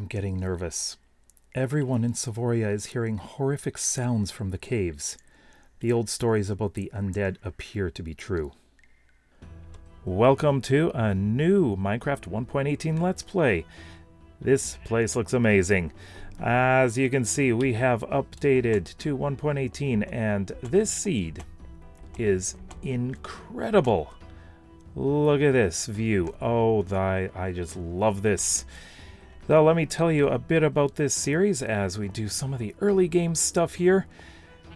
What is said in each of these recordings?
I'm getting nervous. Everyone in Savoria is hearing horrific sounds from the caves. The old stories about the undead appear to be true. Welcome to a new Minecraft 1.18 Let's Play. This place looks amazing. As you can see, we have updated to 1.18 and this seed is incredible. Look at this view. Oh, I just love this. So let me tell you a bit about this series as we do some of the early game stuff here.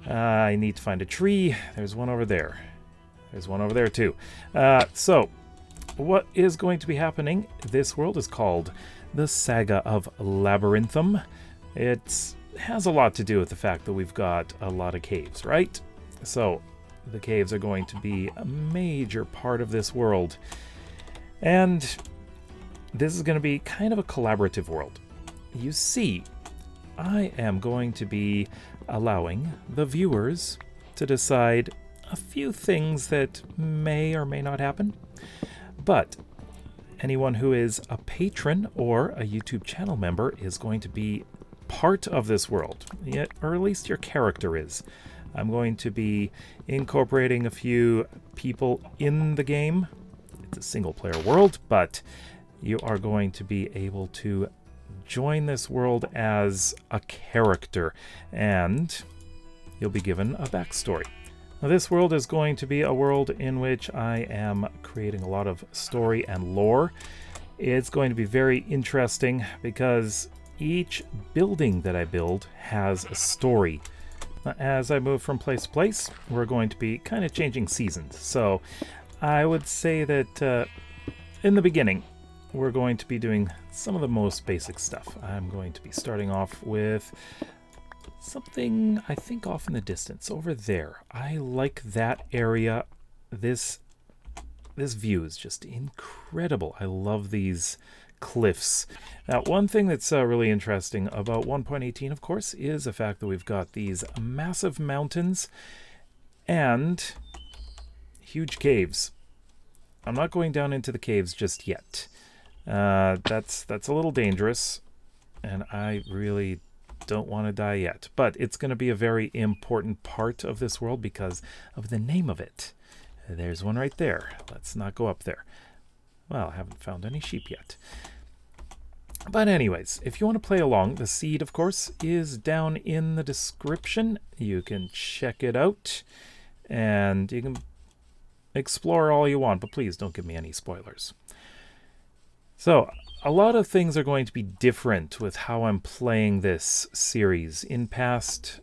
I need to find a tree. There's one over there. There's one over there too. So, what is going to be happening? This world is called the Saga of Labyrinthum. It has a lot to do with the fact that we've got a lot of caves, right? So, the caves are going to be a major part of this world. And this is going to be kind of a collaborative world. You see, I am going to be allowing the viewers to decide a few things that may or may not happen. But anyone who is a patron or a YouTube channel member is going to be part of this world, or at least your character is. I'm going to be incorporating a few people in the game. It's a single-player world, but you are going to be able to join this world as a character, and you'll be given a backstory. Now, this world is going to be a world in which I am creating a lot of story and lore. It's going to be very interesting because each building that I build has a story. As I move from place to place, we're going to be kind of changing seasons. So I would say that in the beginning, we're going to be doing some of the most basic stuff. I'm going to be starting off with something, I think, off in the distance over there. I like that area. This view is just incredible. I love these cliffs. Now, one thing that's really interesting about 1.18, of course, is the fact that we've got these massive mountains and huge caves. I'm not going down into the caves just yet. That's a little dangerous, and I really don't want to die yet. But it's going to be a very important part of this world because of the name of it. There's one right there. Let's not go up there. Well, I haven't found any sheep yet. But anyways, if you want to play along, the seed, of course, is down in the description. You can check it out, and you can explore all you want, but please don't give me any spoilers. So, a lot of things are going to be different with how I'm playing this series. In past...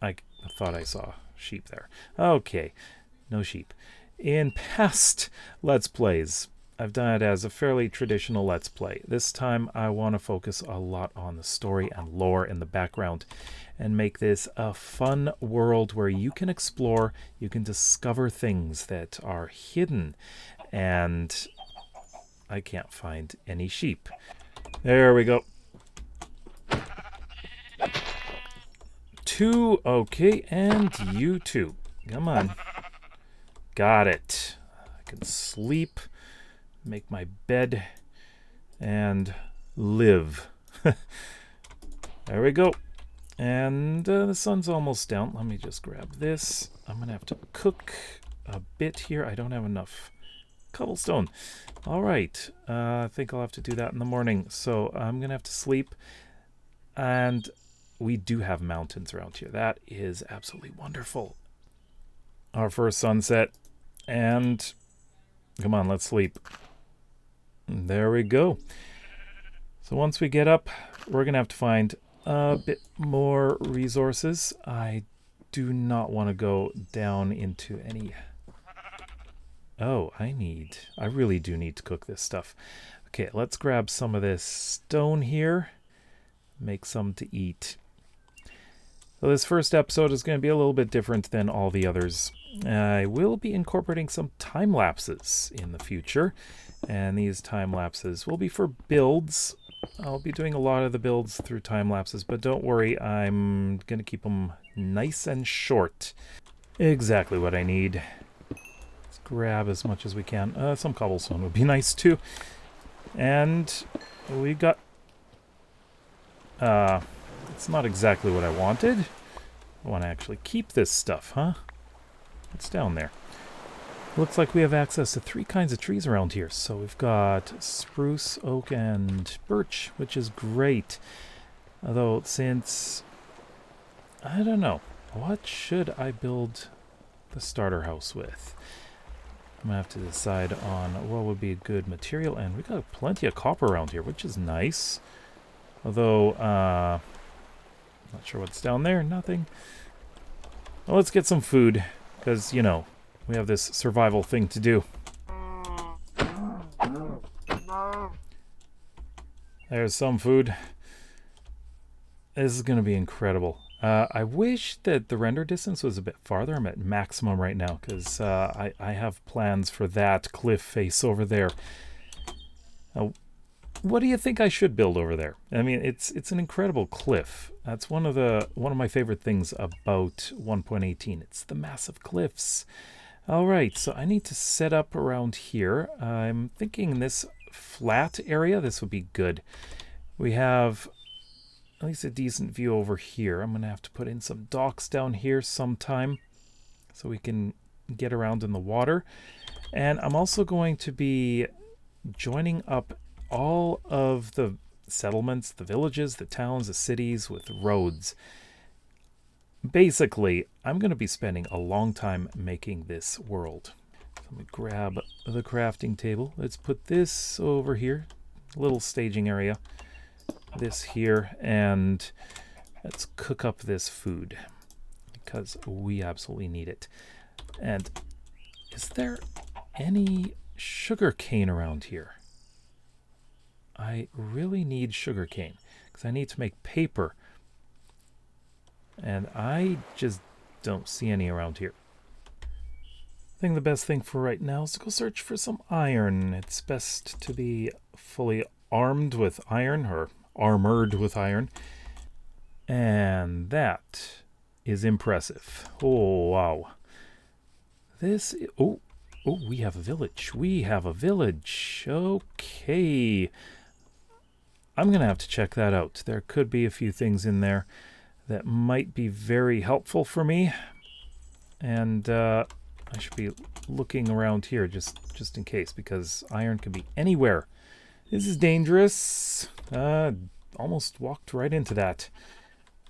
I thought I saw sheep there. Okay, no sheep. In past Let's Plays, I've done it as a fairly traditional Let's Play. This time I want to focus a lot on the story and lore in the background and make this a fun world where you can explore, you can discover things that are hidden, and I can't find any sheep. There we go. 2, okay, and you too. Come on. Got it. I can sleep, make my bed, and live. There we go. And the sun's almost down. Let me just grab this. I'm going to have to cook a bit here. I don't have enough cobblestone. All right. I think I'll have to do that in the morning. So I'm going to have to sleep. And we do have mountains around here. That is absolutely wonderful. Our first sunset. And come on, let's sleep. There we go. So once we get up, we're going to have to find a bit more resources. I do not want to go down into any... Oh, I really do need to cook this stuff. Okay, let's grab some of this stone here. Make some to eat. So this first episode is going to be a little bit different than all the others. I will be incorporating some time lapses in the future, and these time lapses will be for builds. I'll be doing a lot of the builds through time lapses, but don't worry, I'm going to keep them nice and short. Exactly what I need. Let's grab as much as we can. Some cobblestone would be nice too. And we got... it's not exactly what I wanted. I want to actually keep this stuff, huh? What's down there? Looks like we have access to 3 kinds of trees around here. So we've got spruce, oak, and birch, which is great. Although, since... I don't know. What should I build the starter house with? I'm going to have to decide on what would be a good material. And we got plenty of copper around here, which is nice. Although, not sure what's down there. Nothing. Well, let's get some food. Because, you know, we have this survival thing to do. There's some food. This is going to be incredible. I wish that the render distance was a bit farther. I'm at maximum right now because I have plans for that cliff face over there. What do you think I should build over there? I mean, it's an incredible cliff. That's one of my favorite things about 1.18. It's the massive cliffs. All right, so I need to set up around here. I'm thinking this flat area, this would be good. We have at least a decent view over here. I'm going to have to put in some docks down here sometime so we can get around in the water. And I'm also going to be joining up all of the settlements, the villages, the towns, the cities with roads. Basically, I'm going to be spending a long time making this world. So let me grab the crafting table. Let's put this over here, little staging area. This here, and let's cook up this food because we absolutely need it. And is there any sugar cane around here? I really need sugar cane because I need to make paper. And I just don't see any around here. I think the best thing for right now is to go search for some iron. It's best to be fully armed with iron, or armored with iron. And that is impressive. Oh, wow. This... Oh, we have a village. We have a village. Okay. I'm going to have to check that out. There could be a few things in there that might be very helpful for me. And I should be looking around here just in case, because iron can be anywhere. This is dangerous. Almost walked right into that.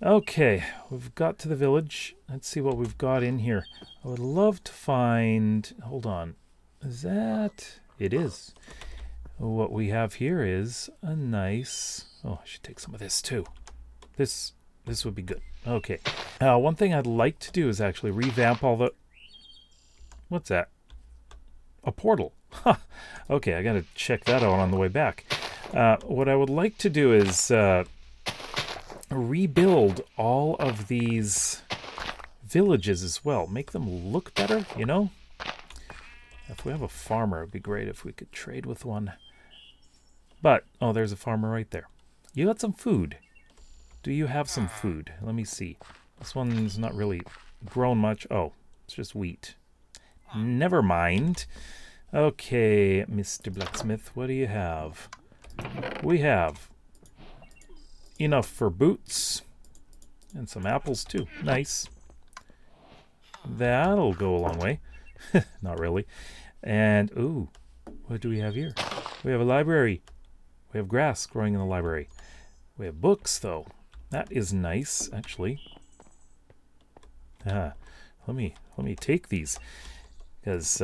Okay, we've got to the village. Let's see what we've got in here. I would love to find... Hold on. Is that... It is. What we have here is a nice... Oh, I should take some of this too. This would be good. Okay. One thing I'd like to do is actually revamp all the... What's that? A portal. Huh. Okay, I gotta check that out on the way back. What I would like to do is rebuild all of these villages as well. Make them look better, you know? If we have a farmer, it'd be great if we could trade with one. But, oh, there's a farmer right there. You got some food. Do you have some food? Let me see. This one's not really grown much. Oh, it's just wheat. Never mind. Okay, Mr. Blacksmith, what do you have? We have enough for boots. And some apples, too. Nice. That'll go a long way. Not really. And, ooh, what do we have here? We have a library. We have grass growing in the library. We have books, though. That is nice, actually. Let me take these. Because,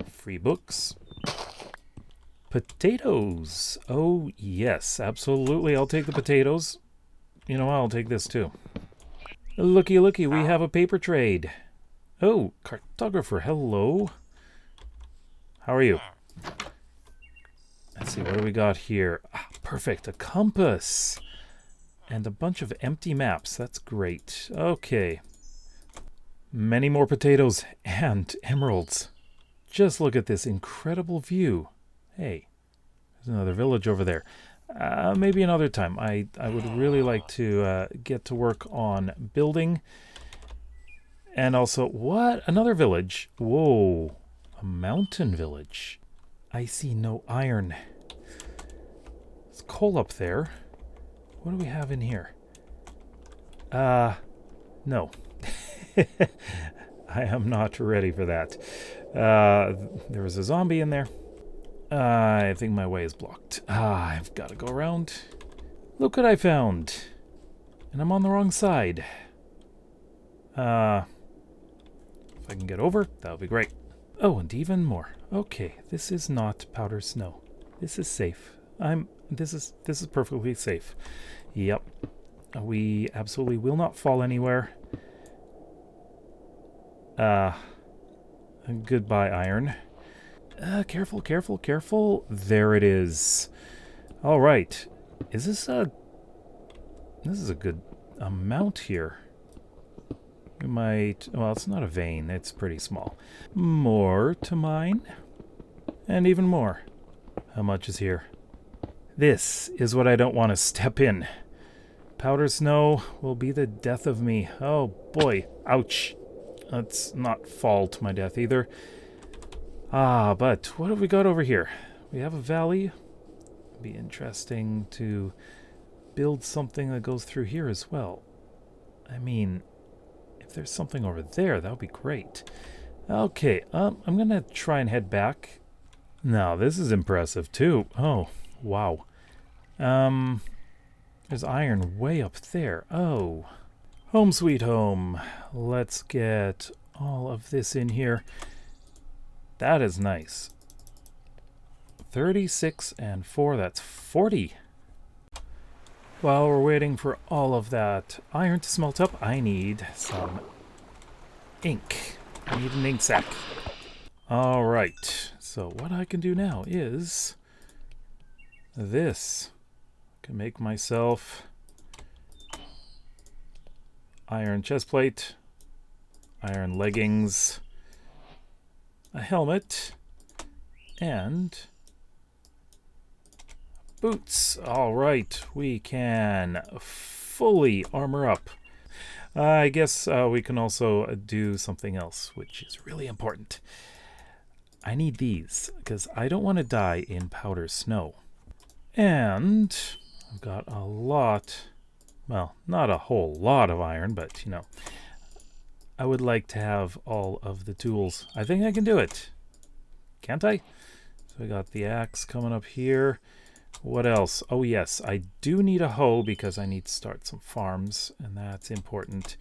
free books. Potatoes. Oh, yes, absolutely. I'll take the potatoes. You know, I'll take this, too. Looky, looky, we have a paper trade. Oh, cartographer, hello. How are you? Let's see, what do we got here? Ah, perfect, a compass. And a bunch of empty maps. That's great. Okay. Many more potatoes and emeralds. Just look at this incredible view. Hey, there's another village over there. Maybe another time. I would really like to get to work on building. And also, what? Another village? Whoa, a mountain village. I see no iron. hole up there. What do we have in here? No. I am not ready for that. There was a zombie in there. I think my way is blocked. I've got to go around. Look what I found. And I'm on the wrong side. If I can get over, that would be great. Oh, and even more. Okay, this is not powder snow. This is safe. This is perfectly safe. Yep. We absolutely will not fall anywhere. Goodbye, iron. Careful, careful, careful. There it is. All right. Is this a... This is a good amount here. We might... Well, it's not a vein. It's pretty small. More to mine. And even more. How much is here? This is what I don't want to step in. Powder snow will be the death of me. Oh, boy. Ouch. Let's not fall to my death either. But what have we got over here? We have a valley. It'd be interesting to build something that goes through here as well. I mean, if there's something over there, that would be great. Okay, I'm going to try and head back. Now, this is impressive too. Oh, wow. There's iron way up there. Oh. Home sweet home. Let's get all of this in here. That is nice. 36 and 4, that's 40. While we're waiting for all of that iron to smelt up, I need some ink. I need an ink sac. All right. So what I can do now is this. I can make myself iron chestplate, iron leggings, a helmet, and boots. All right, we can fully armor up. I guess we can also do something else, which is really important. I need these, because I don't want to die in powder snow. And I've got a lot, well, not a whole lot of iron, but, you know, I would like to have all of the tools. I think I can do it. Can't I? So I got the axe coming up here. What else? Oh, yes, I do need a hoe because I need to start some farms, and that's important.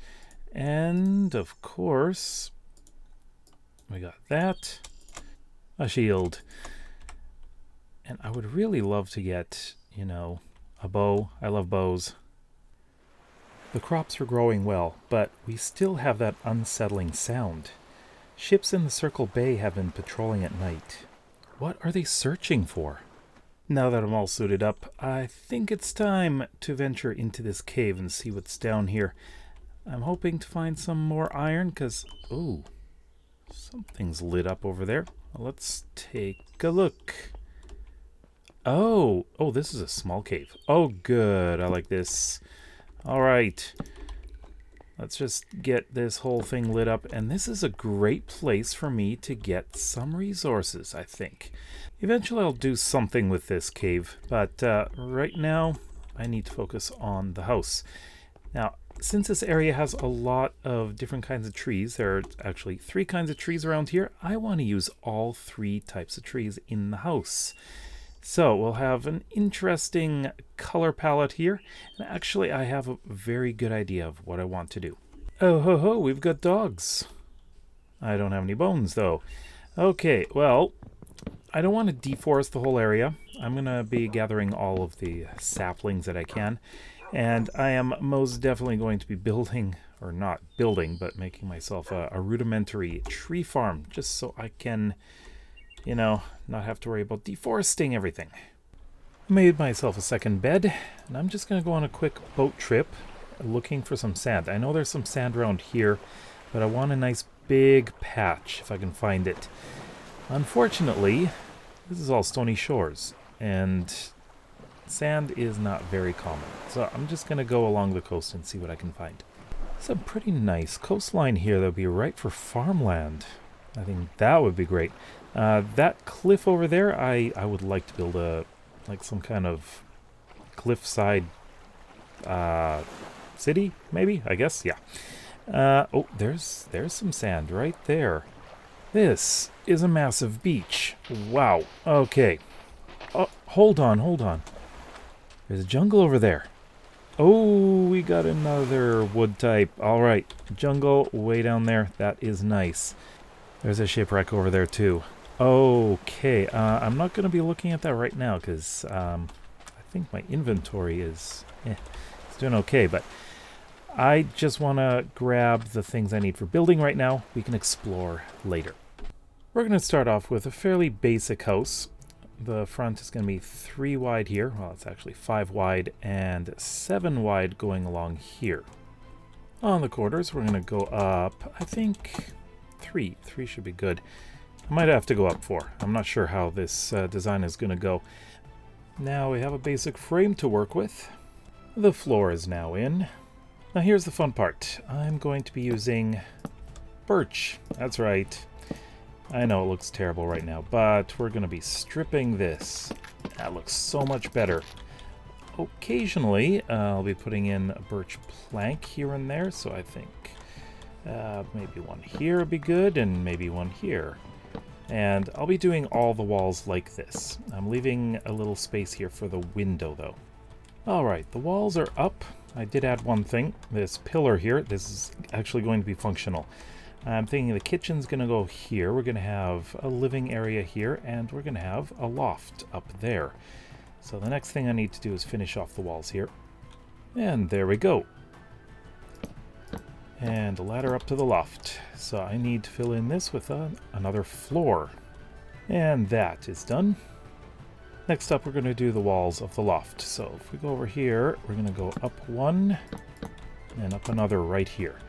And, of course, we got that. A shield. And I would really love to get, you know, a bow. I love bows. The crops are growing well, but we still have that unsettling sound. Ships in the Circle Bay have been patrolling at night. What are they searching for? Now that I'm all suited up, I think it's time to venture into this cave and see what's down here. I'm hoping to find some more iron, because, ooh, something's lit up over there. Let's take a look. Oh, this is a small cave. Oh, good. I like this. All right. Let's just get this whole thing lit up. And this is a great place for me to get some resources, I think. Eventually I'll do something with this cave. But right now, I need to focus on the house. Now, since this area has a lot of different kinds of trees, there are actually 3 kinds of trees around here, I want to use all 3 types of trees in the house. So we'll have an interesting color palette here. And actually, I have a very good idea of what I want to do. Oh, ho, ho, we've got dogs. I don't have any bones, though. Okay, well, I don't want to deforest the whole area. I'm going to be gathering all of the saplings that I can. And I am most definitely going to be building, or not building, but making myself a rudimentary tree farm, just so I can, you know, not have to worry about deforesting everything. I made myself a second bed, and I'm just going to go on a quick boat trip looking for some sand. I know there's some sand around here, but I want a nice big patch if I can find it. Unfortunately, this is all stony shores, and sand is not very common. So I'm just going to go along the coast and see what I can find. It's a pretty nice coastline here that would be right for farmland. I think that would be great. That cliff over there, I would like to build some kind of cliffside city, maybe? I guess, yeah. Oh, there's some sand right there. This is a massive beach. Wow. Okay. Oh, hold on. There's a jungle over there. Oh, we got another wood type. All right. Jungle way down there. That is nice. There's a shipwreck over there too. Okay. I'm not going to be looking at that right now because I think my inventory is it's doing okay, but I just want to grab the things I need for building right now. We can explore later. We're going to start off with a fairly basic house. The front is going to be 3 wide here. Well, it's actually 5 wide and 7 wide going along here. On the quarters, we're going to go up, I think, 3. 3 should be good. I might have to go up 4. I'm not sure how this design is going to go. Now we have a basic frame to work with. The floor is now in. Now here's the fun part. I'm going to be using birch. That's right. I know it looks terrible right now, but we're going to be stripping this. That looks so much better. Occasionally, I'll be putting in a birch plank here and there, so I think maybe one here would be good, and maybe one here. And I'll be doing all the walls like this. I'm leaving a little space here for the window, though. Alright, the walls are up. I did add one thing. This pillar here, this is actually going to be functional. I'm thinking the kitchen's going to go here. We're going to have a living area here, and we're going to have a loft up there. So the next thing I need to do is finish off the walls here. And there we go. And a ladder up to the loft. So I need to fill in this with another floor. And that is done. Next up, we're going to do the walls of the loft. So if we go over here, we're going to go up 1 and up another right here.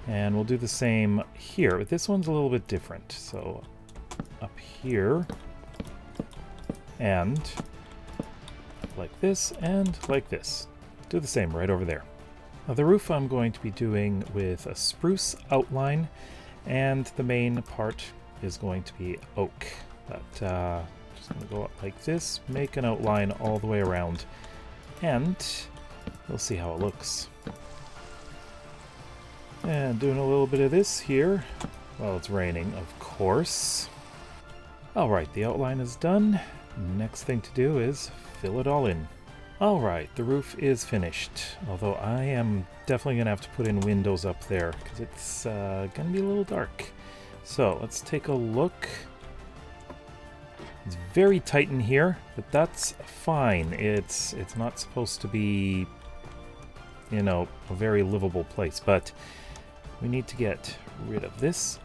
And we'll do the same here, but this one's a little bit different. So up here, and like this, and like this. Do the same right over there. Now the roof I'm going to be doing with a spruce outline, and the main part is going to be oak. But just going to go up like this, make an outline all the way around, and we'll see how it looks. And doing a little bit of this here while it's raining, of course. Alright, the outline is done. Next thing to do is fill it all in. Alright, the roof is finished. Although I am definitely going to have to put in windows up there because it's going to be a little dark. So let's take a look. It's very tight in here, but that's fine. It's not supposed to be, you know, a very livable place, but we need to get rid of this.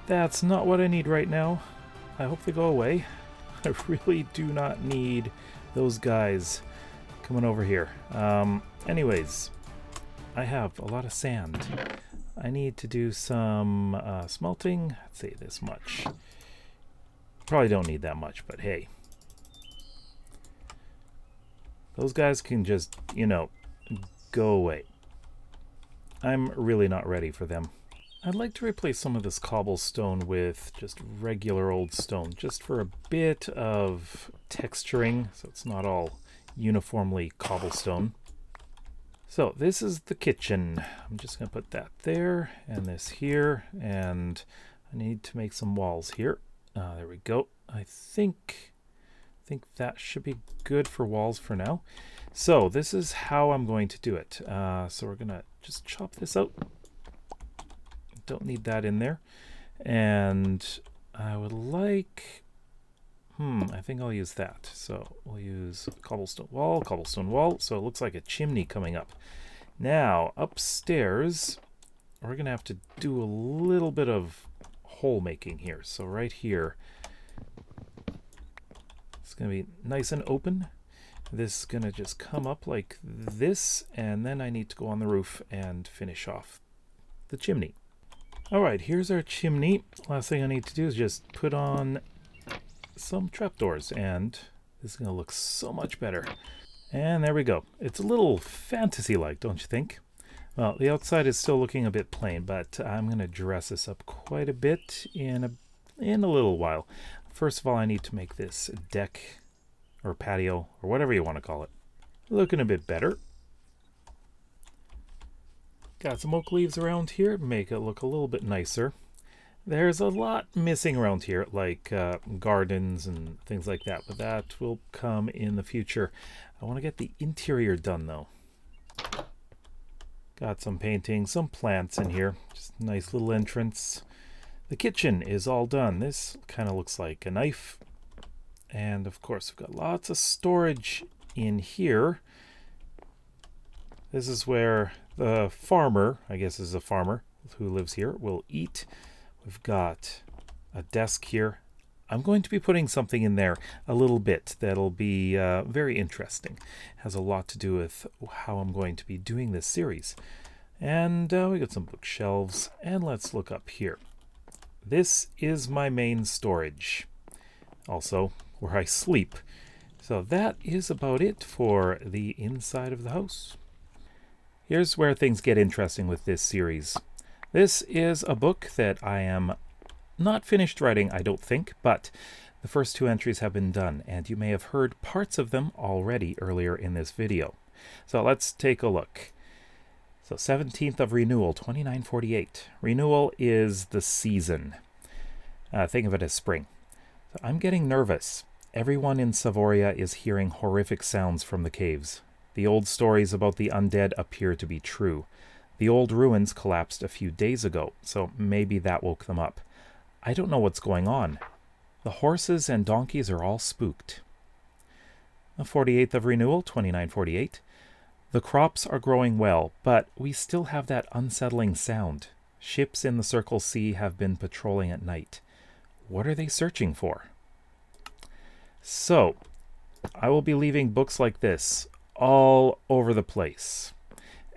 That's not what I need right now. I hope they go away. I really do not need those guys coming over here. Anyways, I have a lot of sand. I need to do some smelting. I'd say this much. Probably don't need that much, but hey. Those guys can just, you know, go away. I'm really not ready for them. I'd like to replace some of this cobblestone with just regular old stone, just for a bit of texturing, so it's not all uniformly cobblestone. So this is the kitchen. I'm just going to put that there, and this here, and I need to make some walls here. There we go. I think that should be good for walls for now. So this is how I'm going to do it. So we're going to just chop this out. Don't need that in there. And I would like... I think I'll use that. So we'll use cobblestone wall. So it looks like a chimney coming up. Now, upstairs, we're going to have to do a little bit of hole making here. So right here, it's going to be nice and open. This is going to just come up like this, and then I need to go on the roof and finish off the chimney. Alright, here's our chimney. Last thing I need to do is just put on some trapdoors, and this is going to look so much better. And there we go. It's a little fantasy-like, don't you think? Well, the outside is still looking a bit plain, but I'm going to dress this up quite a bit in a little while. First of all, I need to make this deck or patio or whatever you want to call it. Looking a bit better. Got some oak leaves around here, make it look a little bit nicer. There's a lot missing around here, like gardens and things like that, but that will come in the future. I want to get the interior done, though. Got some painting, some plants in here. Just a nice little entrance. The kitchen is all done. This kind of looks like a knife. And, of course, we've got lots of storage in here. This is where the farmer, I guess is a farmer who lives here, will eat. We've got a desk here. I'm going to be putting something in there a little bit that'll be very interesting. It has a lot to do with how I'm going to be doing this series. And we got some bookshelves. And let's look up here. This is my main storage. Also, where I sleep. So that is about it for the inside of the house. Here's where things get interesting with this series. This is a book that I am not finished writing, I don't think, but the first 2 entries have been done, and you may have heard parts of them already earlier in this video. So let's take a look. So 17th of Renewal, 2948. Renewal is the season. Think of it as spring. So I'm getting nervous. Everyone in Savoria is hearing horrific sounds from the caves. The old stories about the undead appear to be true. The old ruins collapsed a few days ago, so maybe that woke them up. I don't know what's going on. The horses and donkeys are all spooked. The 48th of Renewal, 2948. The crops are growing well, but we still have that unsettling sound. Ships in the Circle Sea have been patrolling at night. What are they searching for? So, I will be leaving books like this all over the place.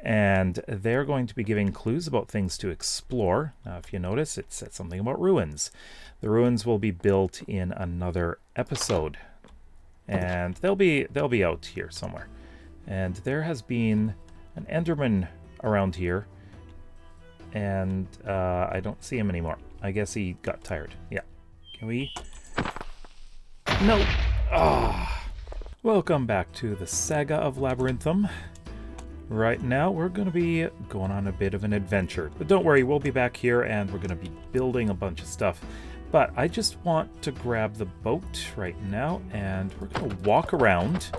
And they're going to be giving clues about things to explore. Now, if you notice, it said something about ruins. The ruins will be built in another episode. And they'll be out here somewhere. And there has been an Enderman around here. And I don't see him anymore. I guess he got tired. Yeah. Can we? No. Ah. Welcome back to the Saga of Labyrinthum. Right now, we're going to be going on a bit of an adventure. But don't worry, we'll be back here and we're going to be building a bunch of stuff. But I just want to grab the boat right now and we're going to walk around.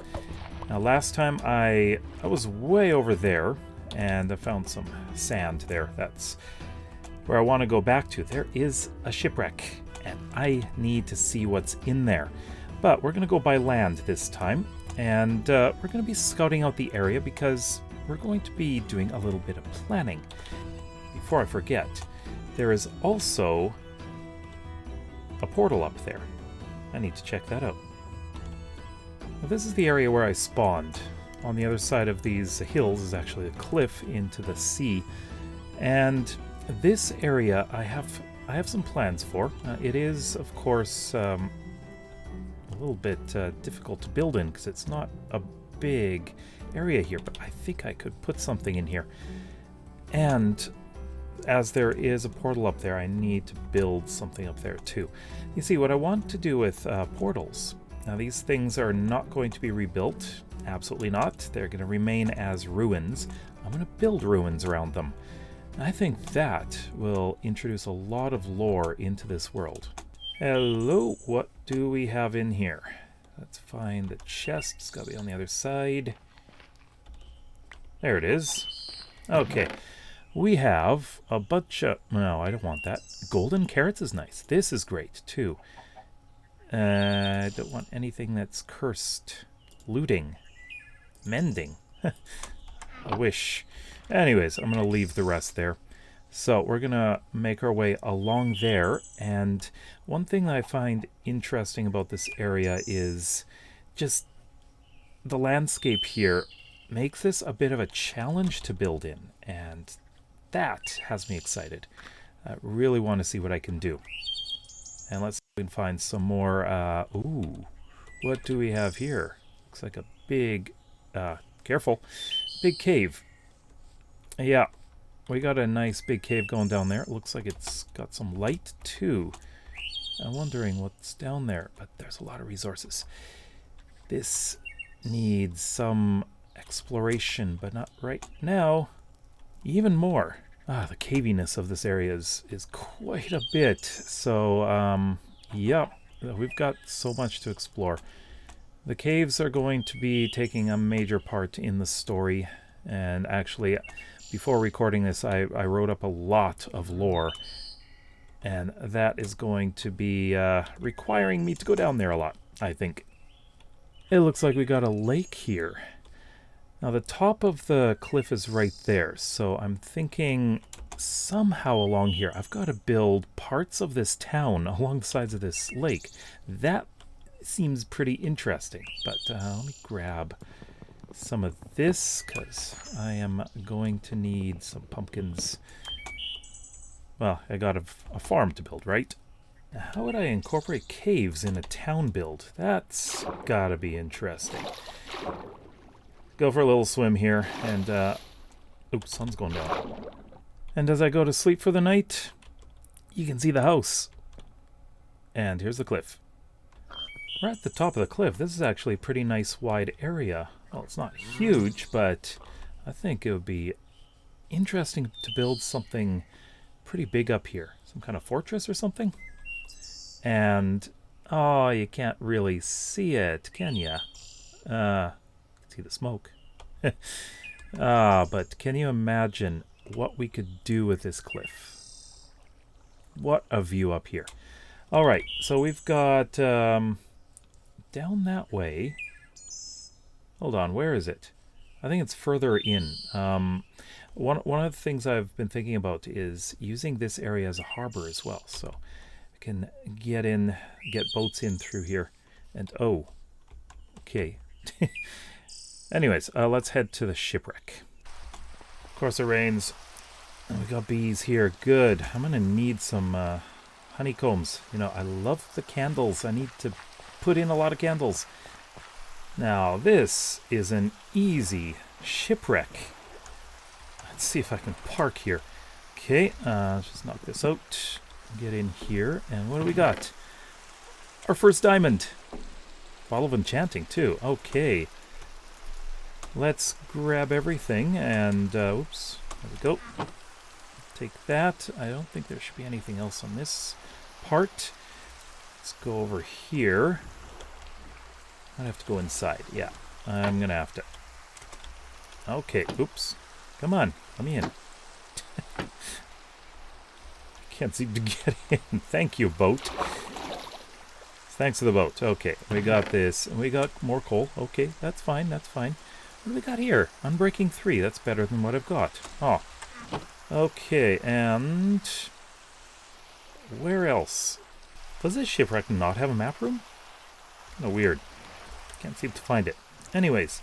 Now, last time I was way over there and I found some sand there. That's where I want to go back to. There is a shipwreck and I need to see what's in there. But we're going to go by land this time. And we're going to be scouting out the area because we're going to be doing a little bit of planning. Before I forget, there is also a portal up there. I need to check that out. Now, this is the area where I spawned. On the other side of these hills is actually a cliff into the sea. And this area I have some plans for. It is, of course, a little bit difficult to build in because it's not a big area here, but I think I could put something in here. And as there is a portal up there, I need to build something up there too. You see, what I want to do with portals, now these things are not going to be rebuilt, absolutely not. They're going to remain as ruins. I'm going to build ruins around them. And I think that will introduce a lot of lore into this world. Hello, what do we have in here? Let's find the chest. It's got to be on the other side. There it is. Okay. We have a bunch of... No, I don't want that. Golden carrots is nice. This is great, too. I don't want anything that's cursed. Looting. Mending. I wish. Anyways, I'm going to leave the rest there. So we're going to make our way along there. And one thing that I find interesting about this area is just the landscape here makes this a bit of a challenge to build in. And that has me excited. I really want to see what I can do. And let's see if we can find some more. Ooh, what do we have here? Looks like a big, careful, big cave. Yeah, we got a nice big cave going down there. It looks like it's got some light too. I'm wondering what's down there, but there's a lot of resources. This needs some exploration, but not right now. Even more. The caviness of this area is quite a bit. So, yeah, we've got so much to explore. The caves are going to be taking a major part in the story. And actually, before recording this, I wrote up a lot of lore. And that is going to be requiring me to go down there a lot, I think. It looks like we got a lake here. Now, the top of the cliff is right there, so I'm thinking somehow along here, I've got to build parts of this town along the sides of this lake. That seems pretty interesting, but let me grab some of this, because I am going to need some pumpkins. Well, I got a farm to build, right? Now, how would I incorporate caves in a town build? That's gotta be interesting. Go for a little swim here, and, oops, sun's going down. And as I go to sleep for the night, you can see the house. And here's the cliff. We're at the top of the cliff. This is actually a pretty nice wide area. Well, it's not huge, but I think it would be interesting to build something pretty big up here. Some kind of fortress or something? And, oh, you can't really see it, can you? See the smoke. But can you imagine what we could do with this cliff? What a view up here. Alright, so we've got down that way. Hold on, where is it? I think it's further in. One of the things I've been thinking about is using this area as a harbor as well. So I can get boats in through here. And oh, okay. Anyways, let's head to the shipwreck. Of course it rains. And we got bees here. Good. I'm going to need some honeycombs. You know, I love the candles. I need to put in a lot of candles. Now, this is an easy shipwreck. Let's see if I can park here. Okay, just knock this out. Get in here. And what do we got? Our first diamond. Bottle of enchanting, too. Okay. Let's grab everything and, oops, there we go. Take that. I don't think there should be anything else on this part. Let's go over here. I have to go inside. Yeah, I'm going to have to. Okay, oops. Come on, let me in. Can't seem to get in. Thank you, boat. Thanks to the boat. Okay, we got this. And we got more coal. Okay, that's fine, that's fine. What do we got here? Unbreaking 3. That's better than what I've got. Oh. Okay, and where else? Does this shipwreck not have a map room? Kind of weird. Can't seem to find it. Anyways,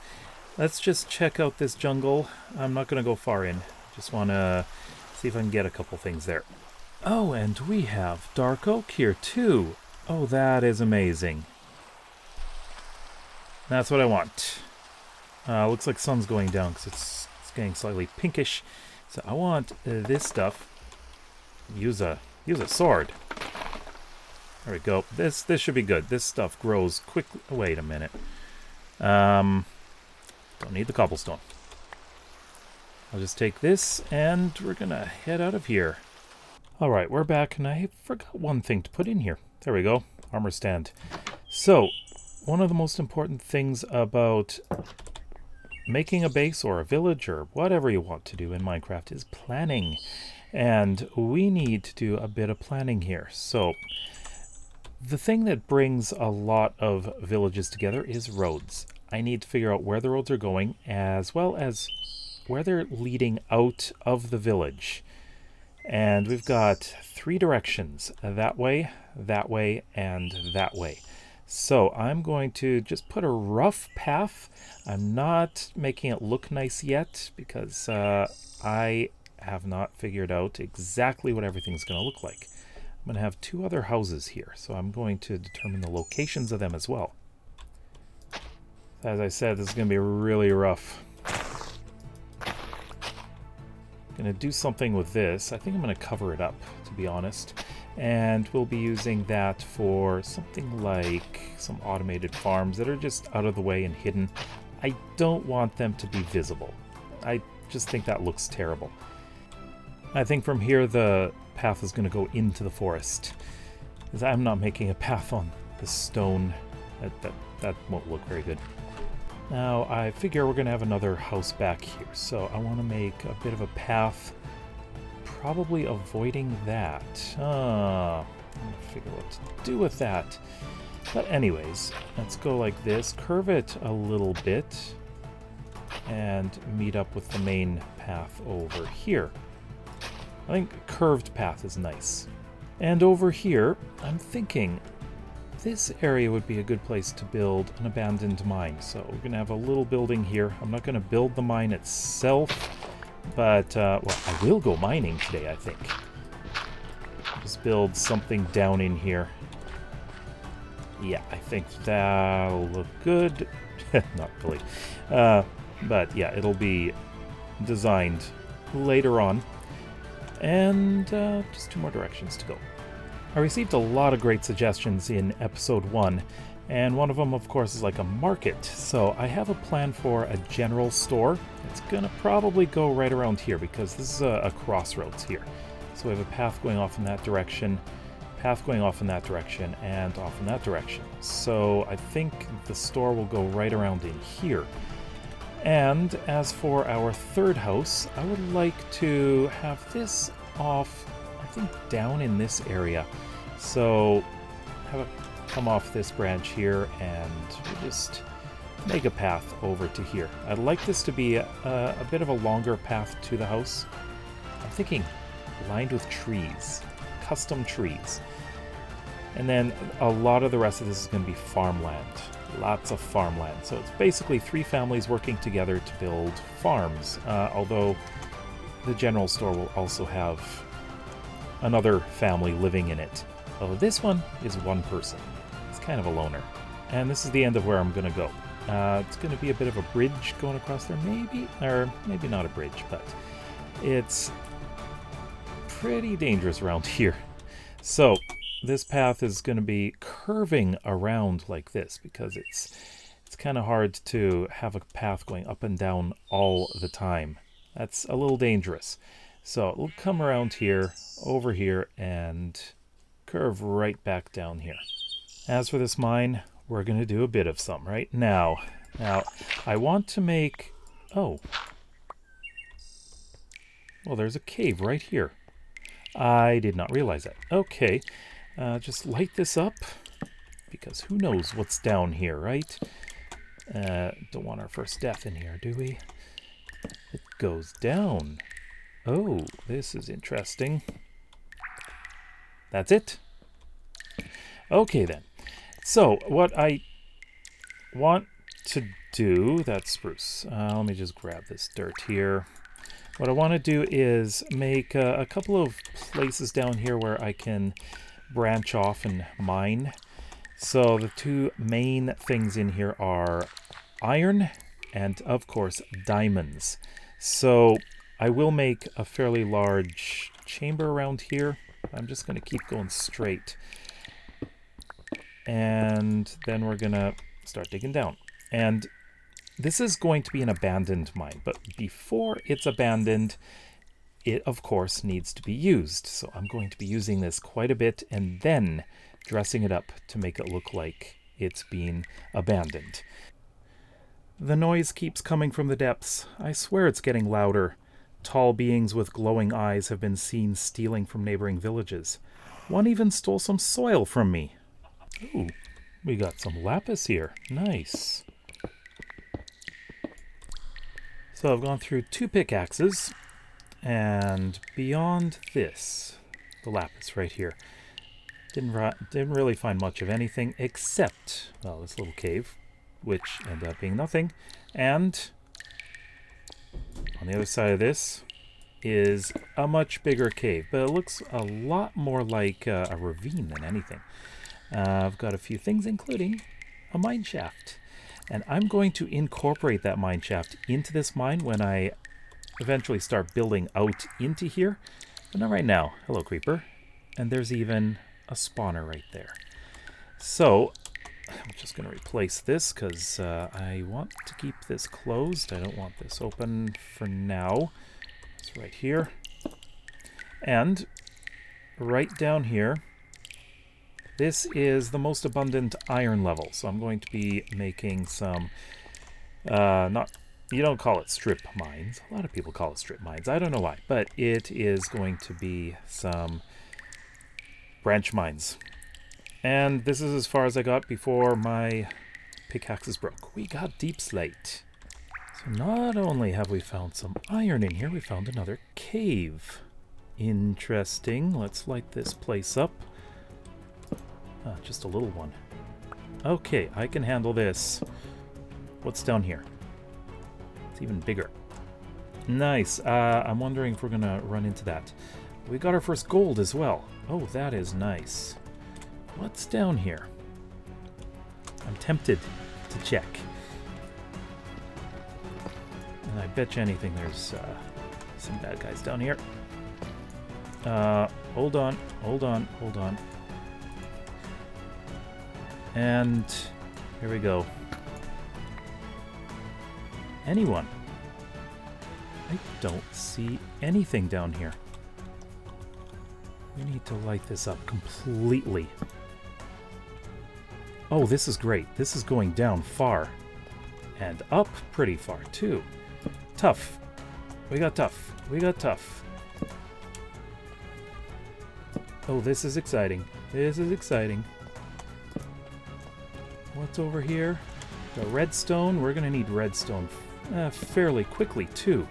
let's just check out this jungle. I'm not going to go far in. Just want to see if I can get a couple things there. Oh, and we have dark oak here too. Oh, that is amazing. That's what I want. Looks like sun's going down because it's getting slightly pinkish. So I want this stuff. Use a sword. There we go. This should be good. This stuff grows quickly. Oh, wait a minute. Don't need the cobblestone. I'll just take this and we're gonna head out of here. Alright, we're back and I forgot one thing to put in here. There we go. Armor stand. So, one of the most important things about making a base or a village or whatever you want to do in Minecraft is planning. And we need to do a bit of planning here. So, the thing that brings a lot of villages together is roads. I need to figure out where the roads are going as well as where they're leading out of the village. And we've got 3 directions. That way, and that way. So I'm going to just put a rough path. I'm not making it look nice yet because I have not figured out exactly what everything's going to look like. I'm going to have 2 other houses here, so I'm going to determine the locations of them as well. As I said, this is going to be really rough. I'm going to do something with this. I think I'm going to cover it up, to be honest. And we'll be using that for something like some automated farms that are just out of the way and hidden. I don't want them to be visible. I just think that looks terrible. I think from here the path is going to go into the forest, because I'm not making a path on the stone. That won't look very good. Now I figure we're going to have another house back here, so I want to make a bit of a path, probably avoiding that. I'm going to figure what to do with that. But anyways, let's go like this, curve it a little bit, and meet up with the main path over here. I think a curved path is nice. And over here, I'm thinking this area would be a good place to build an abandoned mine. So we're going to have a little building here. I'm not going to build the mine itself, but, well, I will go mining today, I think. Just build something down in here. Yeah, I think that'll look good. Not really. But yeah, it'll be designed later on. And just 2 more directions to go. I received a lot of great suggestions in episode 1, and one of them, of course, is like a market. So I have a plan for a general store. It's gonna probably go right around here, because this is a crossroads here. So we have a path going off in that direction, path going off in that direction, and off in that direction. So I think the store will go right around in here. And as for our third house, I would like to have this off, I think, down in this area. So have it come off this branch here, and we'll just make a path over to here. I'd like this to be a bit of a longer path to the house. I'm thinking lined with trees, custom trees. And then a lot of the rest of this is going to be farmland. Lots of farmland. So it's basically 3 families working together to build farms, although the general store will also have another family living in it. Although this one is 1 person. It's kind of a loner. And this is the end of where I'm going to go. It's going to be a bit of a bridge going across there, maybe, or maybe not a bridge, but it's pretty dangerous around here. So this path is going to be curving around like this, because it's kind of hard to have a path going up and down all the time. That's a little dangerous. So it'll come around here, over here, and curve right back down here. As for this mine, we're going to do a bit of some right now. Now, I want to make... Oh. Well, there's a cave right here. I did not realize that. Okay. Just light this up, because who knows what's down here, right? Don't want our first death in here, do we? It goes down. Oh, this is interesting. That's it? Okay, then. So, what I want to do... That's spruce. Let me just grab this dirt here. What I want to do is make a couple of places down here where I can branch off and mine. So the 2 main things in here are iron and, of course, diamonds. So I will make a fairly large chamber around here. I'm just going to keep going straight. And then we're going to start digging down. And this is going to be an abandoned mine, but before it's abandoned, it, of course, needs to be used. So I'm going to be using this quite a bit and then dressing it up to make it look like it's been abandoned. The noise keeps coming from the depths. I swear it's getting louder. Tall beings with glowing eyes have been seen stealing from neighboring villages. One even stole some soil from me. Ooh, we got some lapis here. Nice. So I've gone through 2 pickaxes. And beyond this, the lapis right here, didn't really find much of anything except, well, this little cave, which ended up being nothing. And on the other side of this is a much bigger cave, but it looks a lot more like a ravine than anything. I've got a few things, including a mine shaft. And I'm going to incorporate that mine shaft into this mine when I eventually start building out into here, but not right now. Hello, creeper. And there's even a spawner right there. So I'm just going to replace this because I want to keep this closed. I don't want this open for now. It's right here. And right down here, this is the most abundant iron level. So I'm going to be making some, you don't call it strip mines. A lot of people call it strip mines. I don't know why, but it is going to be some branch mines. And this is as far as I got before my pickaxes broke. We got deep slate. So not only have we found some iron in here, we found another cave. Interesting. Let's light this place up. Just a little one. Okay, I can handle this. What's down here? It's even bigger. Nice. I'm wondering if we're going to run into that. We got our first gold as well. Oh, that is nice. What's down here? I'm tempted to check. And I bet you anything there's some bad guys down here. Hold on. And here we go. Anyone? I don't see anything down here. We need to light this up completely. Oh, this is great. This is going down far. And up pretty far, too. Tough. We got tough. Oh, this is exciting. What's over here? The redstone. We're going to need redstone fairly quickly, too.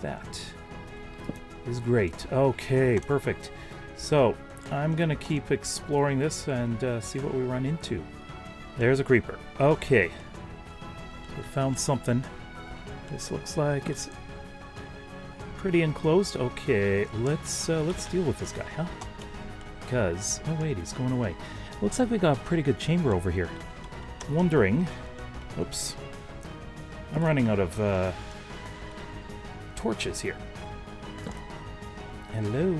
That is great. Okay, perfect. So, I'm going to keep exploring this and see what we run into. There's a creeper. Okay. We found something. This looks like it's pretty enclosed. Okay, let's deal with this guy, huh? Because... oh, wait, he's going away. Looks like we got a pretty good chamber over here. Wondering... oops. I'm running out of torches here. Hello?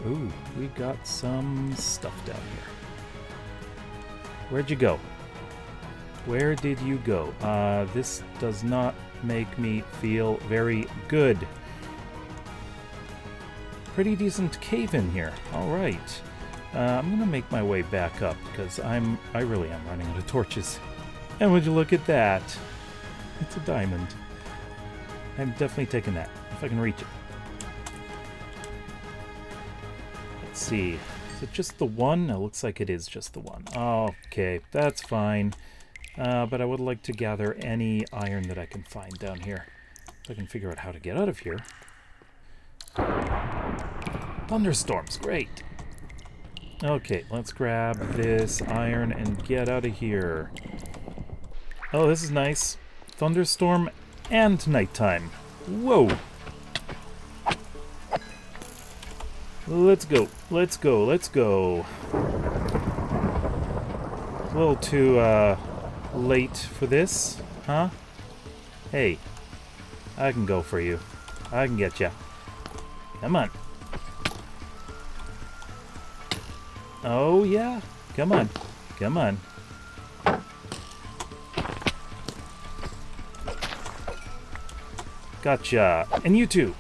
Ooh, we got some stuff down here. Where'd you go? Where did you go? This does not make me feel very good. Pretty decent cave in here. All right. I'm gonna make my way back up because I really am running out of torches. And would you look at that? It's a diamond. I'm definitely taking that if I can reach it. Let's see. Is it just the one? It looks like it is just the one. Okay, that's fine. But I would like to gather any iron that I can find down here. If I can figure out how to get out of here. Thunderstorms, great. Okay, let's grab this iron and get out of here. Oh, this is nice. Thunderstorm and nighttime. Whoa! Let's go. A little too, late for this, huh? Hey, I can go for you. I can get ya. Come on. Oh, yeah. Come on. Gotcha. And you too.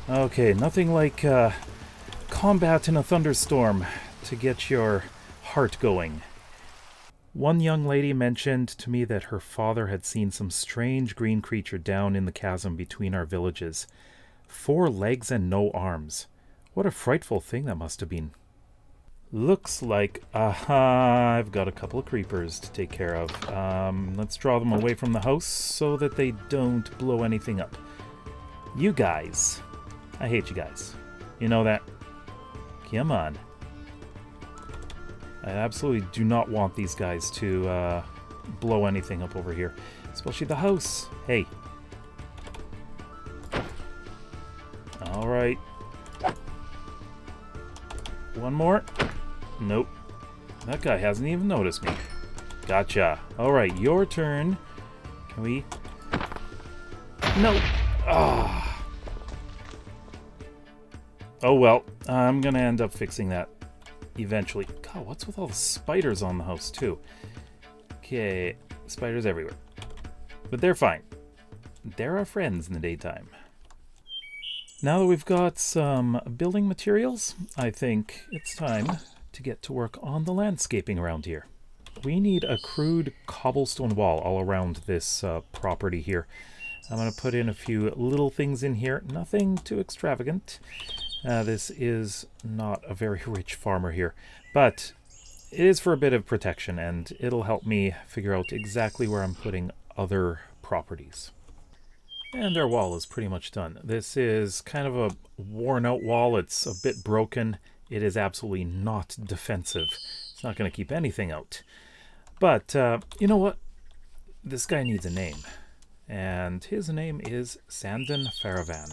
Okay, nothing like combat in a thunderstorm to get your heart going. One young lady mentioned to me that her father had seen some strange green creature down in the chasm between our villages. 4 legs and no arms. What a frightful thing that must have been. Looks like, I've got a couple of creepers to take care of. Let's draw them away from the house so that they don't blow anything up. You guys. I hate you guys. You know that? Come on. I absolutely do not want these guys to blow anything up over here. Especially the house. Hey. Alright. One more. Nope. That guy hasn't even noticed me. Gotcha. Alright, your turn. Can we... no. Ah. Oh well, I'm gonna end up fixing that eventually. God, what's with all the spiders on the house too? Okay, spiders everywhere. But they're fine. They're our friends in the daytime. Now that we've got some building materials, I think it's time to get to work on the landscaping around here. We need a crude cobblestone wall all around this property here. I'm going to put in a few little things in here, nothing too extravagant. This is not a very rich farmer here, but it is for a bit of protection, and it'll help me figure out exactly where I'm putting other properties. And our wall is pretty much done. This is kind of a worn out wall. It's a bit broken. It is absolutely not defensive. It's not going to keep anything out. But you know what? This guy needs a name. And his name is Sandon Faravan.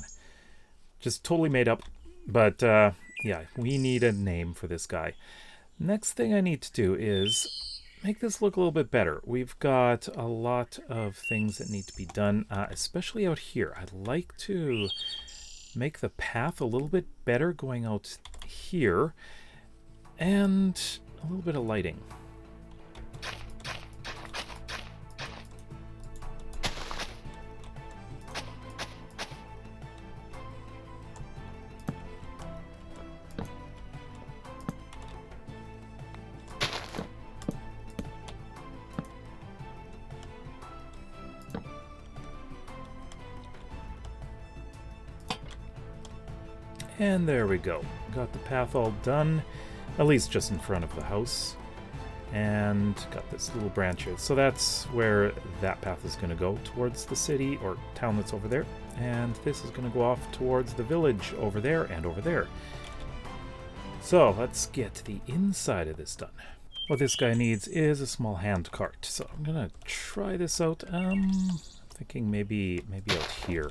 Just totally made up. But yeah, we need a name for this guy. Next thing I need to do is make this look a little bit better. We've got a lot of things that need to be done, especially out here. I'd like to make the path a little bit better going out here, and a little bit of lighting. And there we go. Got the path all done, at least just in front of the house. And got this little branch here. So that's where that path is going to go, towards the city or town that's over there. And this is going to go off towards the village over there and over there. So let's get the inside of this done. What this guy needs is a small hand cart. So I'm going to try this out. Thinking maybe out here.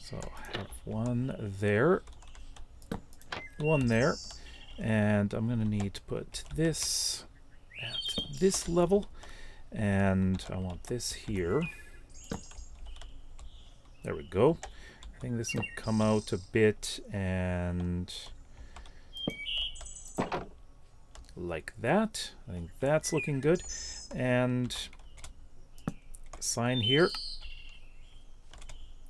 So have one there, and I'm going to need to put this at this level, and I want this here. There we go. I think this will come out a bit, and like that. I think that's looking good. And a sign here.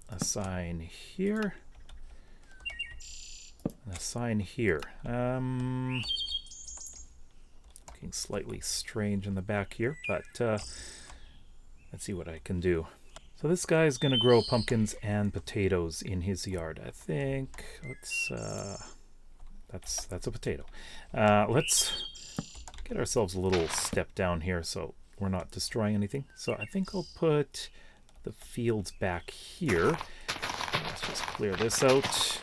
A sign here. And a sign here. Looking slightly strange in the back here, but let's see what I can do. So this guy's gonna grow pumpkins and potatoes in his yard. I think that's a potato. Let's get ourselves a little step down here so we're not destroying anything. So I think I'll put the fields back here. Let's just clear this out.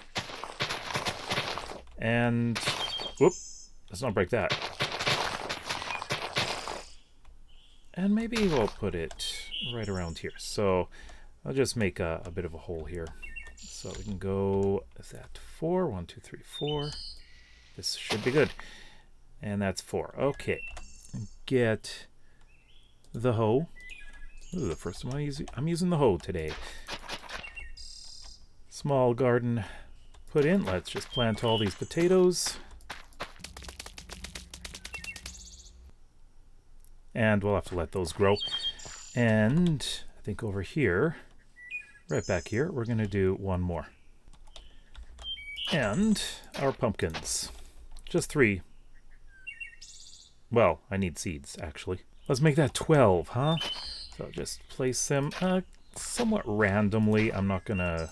And whoop, let's not break that. And maybe we'll put it right around here. So I'll just make a bit of a hole here. So we can go, is that 4? 1, 2, 3, 4. This should be good. And that's 4. Okay. Get the hoe. Ooh, the first time I'm using the hoe today. Small garden put in. Let's just plant all these potatoes. And we'll have to let those grow. And I think over here, right back here, we're going to do one more. And our pumpkins. Just 3. Well, I need seeds, actually. Let's make that 12, huh? So I'll just place them somewhat randomly. I'm not going to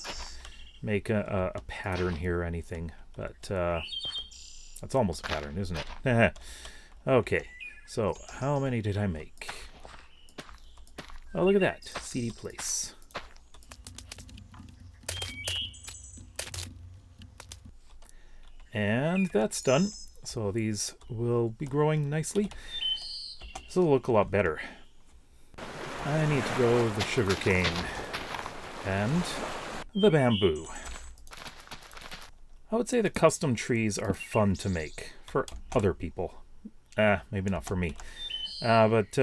make a pattern here or anything, but that's almost a pattern, isn't it? Okay, so how many did I make? Oh, look at that. CD place. And that's done. So these will be growing nicely. This will look a lot better. I need to grow the sugarcane and the bamboo. I would say the custom trees are fun to make for other people. Maybe not for me. But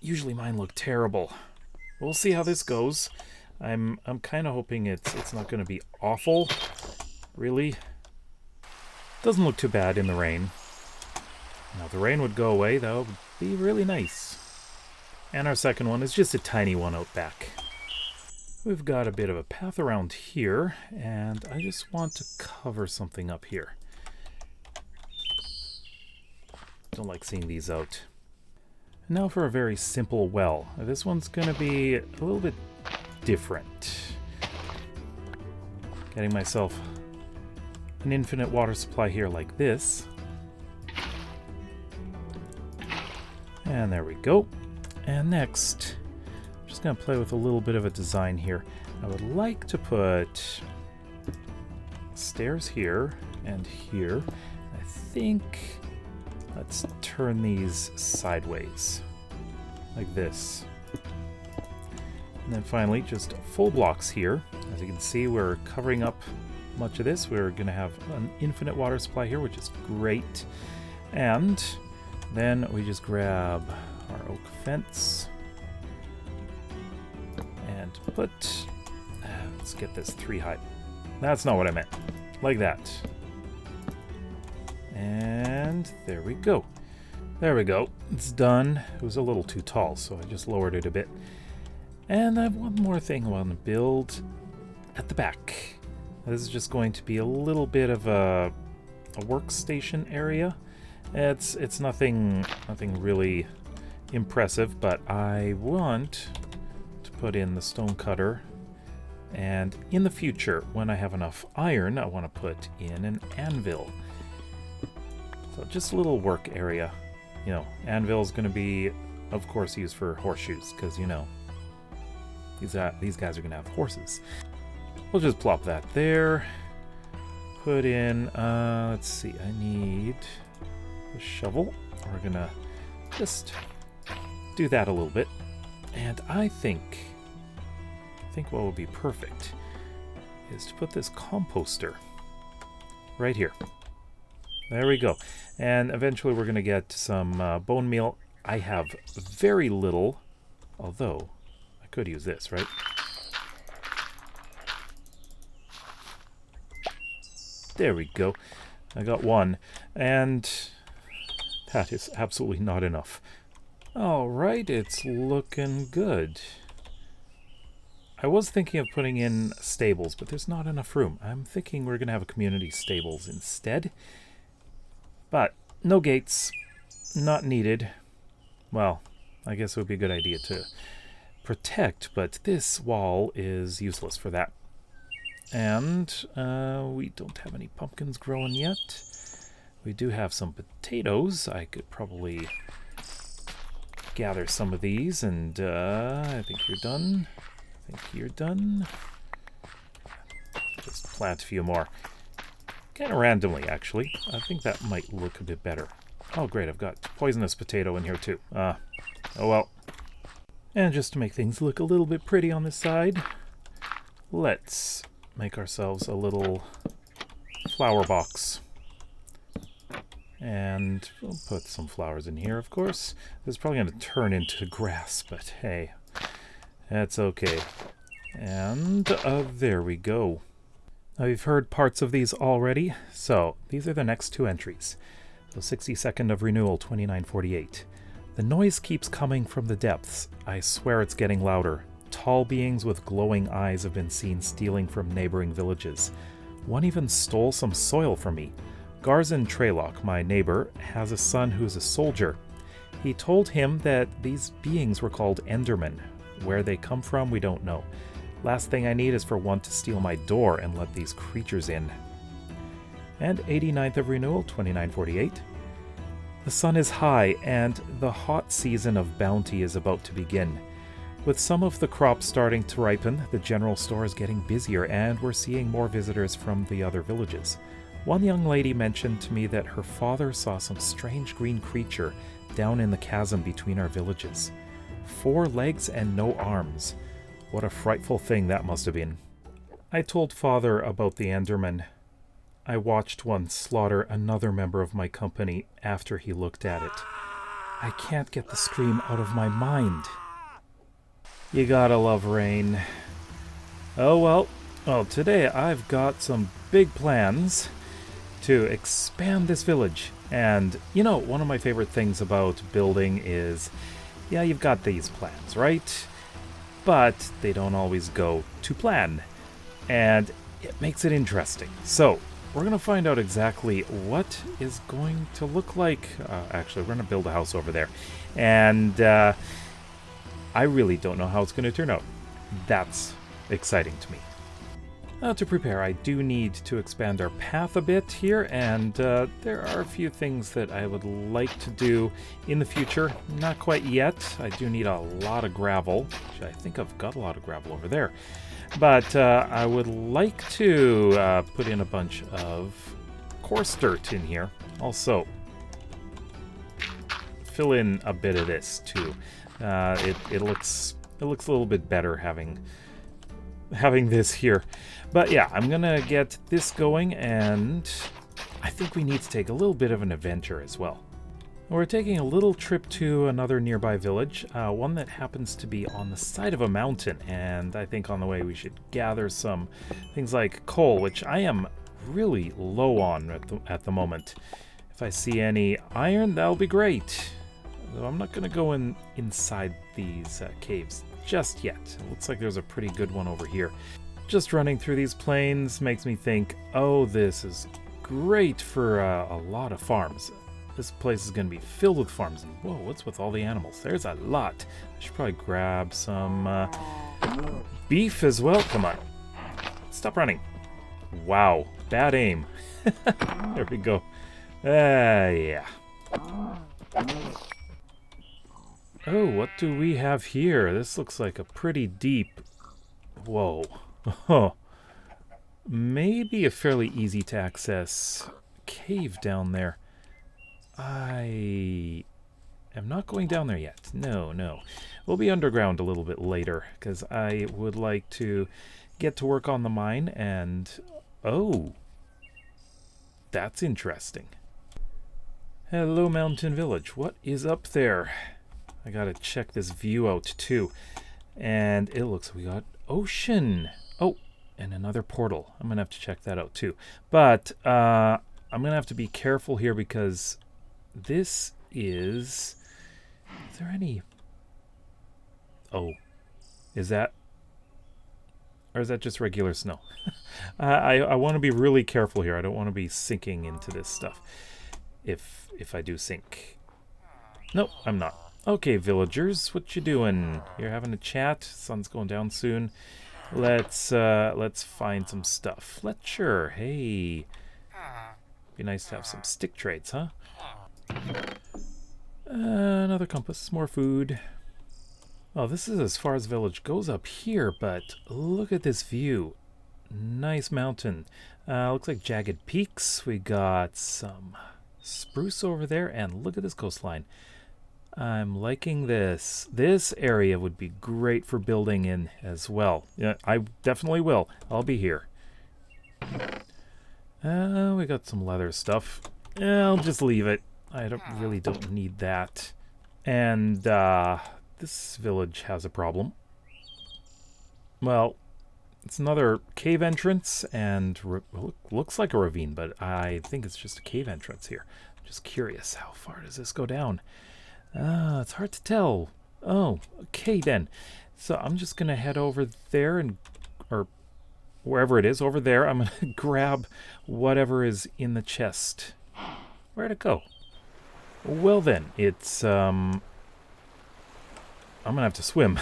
usually mine look terrible. We'll see how this goes. I'm kind of hoping it's not going to be awful, really. Doesn't look too bad in the rain. Now, if the rain would go away, that would be really nice. And our second one is just a tiny one out back. We've got a bit of a path around here, and I just want to cover something up here. Don't like seeing these out. Now for a very simple well. This one's going to be a little bit different. Getting myself an infinite water supply here like this. And there we go. And next, I'm just going to play with a little bit of a design here. I would like to put stairs here and here. I think let's turn these sideways like this. And then finally, just full blocks here. As you can see, we're covering up much of this. We're going to have an infinite water supply here, which is great. And then we just grab our oak fence and put, let's get this 3 high. That's not what I meant. Like that. And there we go. There we go. It's done. It was a little too tall, so I just lowered it a bit. And I have one more thing I want to build at the back. This is just going to be a little bit of a workstation area. It's nothing really impressive, but I want to put in the stone cutter, and in the future, when I have enough iron, I want to put in an anvil. So just a little work area. You know, anvil is going to be, of course, used for horseshoes, because, you know, these guys are going to have horses. We'll just plop that there. Put in, let's see, I need a shovel. We're going to just do that a little bit. And I think what would be perfect is to put this composter right here. There we go. And eventually we're going to get some bone meal. I have very little, although I could use this, right? There we go. I got one. And that is absolutely not enough. All right, it's looking good. I was thinking of putting in stables, but there's not enough room. I'm thinking we're going to have a community stables instead. But no gates, not needed. Well, I guess it would be a good idea to protect, but this wall is useless for that. And we don't have any pumpkins growing yet. We do have some potatoes. I could probably gather some of these, and I think you're done. I think you're done. Just plant a few more. Kind of randomly, actually. I think that might look a bit better. Oh, great, I've got poisonous potato in here, too. Oh, well. And just to make things look a little bit pretty on this side, let's make ourselves a little flower box. And we'll put some flowers in here, of course. This is probably going to turn into grass, but hey, that's okay. And there we go. Now, you've heard parts of these already, so these are the next 2 entries. So 62nd of Renewal, 2948. The noise keeps coming from the depths. I swear it's getting louder. Tall beings with glowing eyes have been seen stealing from neighboring villages. One even stole some soil from me. Garzan Traylock, my neighbor, has a son who's a soldier. He told him that these beings were called Endermen. Where they come from, we don't know. Last thing I need is for one to steal my door and let these creatures in. And 89th of Renewal, 2948. The sun is high, and the hot season of bounty is about to begin. With some of the crops starting to ripen, the general store is getting busier, and we're seeing more visitors from the other villages. One young lady mentioned to me that her father saw some strange green creature down in the chasm between our villages. 4 legs and no arms. What a frightful thing that must have been. I told Father about the Enderman. I watched one slaughter another member of my company after he looked at it. I can't get the scream out of my mind. You gotta love rain. Oh well, today I've got some big plans to expand this village. And, you know, one of my favorite things about building is, yeah, you've got these plans, right? But they don't always go to plan. And it makes it interesting. So, we're going to find out exactly what is going to look like. Actually, we're going to build a house over there. And I really don't know how it's going to turn out. That's exciting to me. To prepare, I do need to expand our path a bit here, and there are a few things that I would like to do in the future. Not quite yet. I do need a lot of gravel, which I think I've got a lot of gravel over there. But I would like to put in a bunch of coarse dirt in here. Also, fill in a bit of this too. It looks a little bit better having this here. But yeah, I'm gonna get this going, and I think we need to take a little bit of an adventure as well. We're taking a little trip to another nearby village, one that happens to be on the side of a mountain, and I think on the way we should gather some things like coal, which I am really low on at the moment. If I see any iron, that'll be great. Though I'm not gonna go inside these caves just yet. It looks like there's a pretty good one over here. Just running through these plains makes me think, oh, this is great for a lot of farms. This place is going to be filled with farms. And whoa, what's with all the animals? There's a lot. I should probably grab some beef as well. Come on. Stop running. Wow, bad aim. There we go. Yeah. Oh, what do we have here? This looks like a pretty deep... Whoa. Oh. Maybe a fairly easy to access cave down there. I am not going down there yet. No. We'll be underground a little bit later, because I would like to get to work on the mine and... Oh. That's interesting. Hello, Mountain Village. What is up there? I gotta check this view out too. And it looks like we got ocean. Oh, and another portal. I'm gonna have to check that out too. But I'm gonna have to be careful here because this is there any... Oh, is that... Or is that just regular snow? I want to be really careful here. I don't want to be sinking into this stuff. If I do sink. Nope, I'm not. Okay, villagers, what you doing? You're having a chat. Sun's going down soon. Let's find some stuff. Fletcher, hey. Be nice to have some stick trades, huh? Another compass, more food. Oh, this is as far as the village goes up here, but look at this view. Nice mountain. Looks like jagged peaks. We got some spruce over there, and look at this coastline. I'm liking this. This area would be great for building in as well. Yeah, I definitely will. I'll be here. We got some leather stuff. I'll just leave it. I really don't need that. And this village has a problem. Well, it's another cave entrance, and looks like a ravine, but I think it's just a cave entrance here. I'm just curious, how far does this go down? It's hard to tell. Oh, okay then. So I'm just gonna head over there or wherever it is over there. I'm gonna grab whatever is in the chest. Where'd it go? Well then, it's I'm gonna have to swim.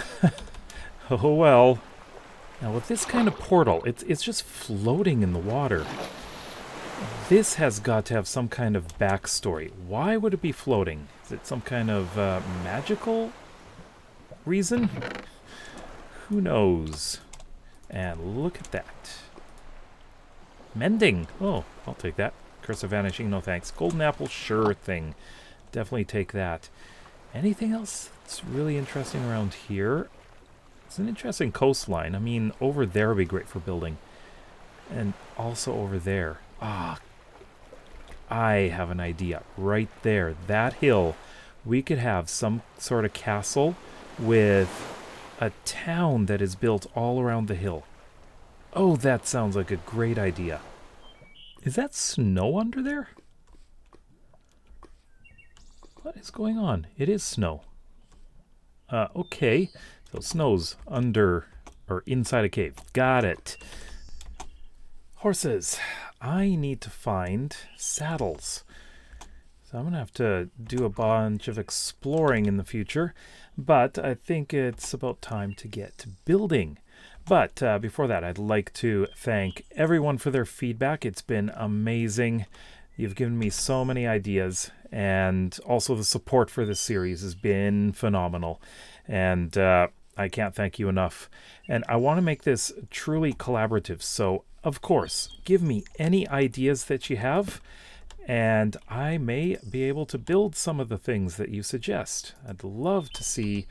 Oh well. Now with this kind of portal, it's just floating in the water. This has got to have some kind of backstory. Why would it be floating? Is it some kind of magical reason? Who knows? And look at that. Mending. Oh, I'll take that. Curse of Vanishing, no thanks. Golden apple, sure thing. Definitely take that. Anything else that's really interesting around here? It's an interesting coastline. I mean, over there would be great for building. And also over there. I have an idea. Right there, that hill, we could have some sort of castle with a town that is built all around the hill. Oh, that sounds like a great idea. Is that snow under there? What is going on? It is snow. Okay. So snow's under or inside a cave. Got it. Horses. I need to find saddles. So I'm going to have to do a bunch of exploring in the future, but I think it's about time to get to building. But before that, I'd like to thank everyone for their feedback. It's been amazing. You've given me so many ideas, and also the support for this series has been phenomenal. And I can't thank you enough. And I want to make this truly collaborative. So, of course, give me any ideas that you have, and I may be able to build some of the things that you suggest. I'd love to see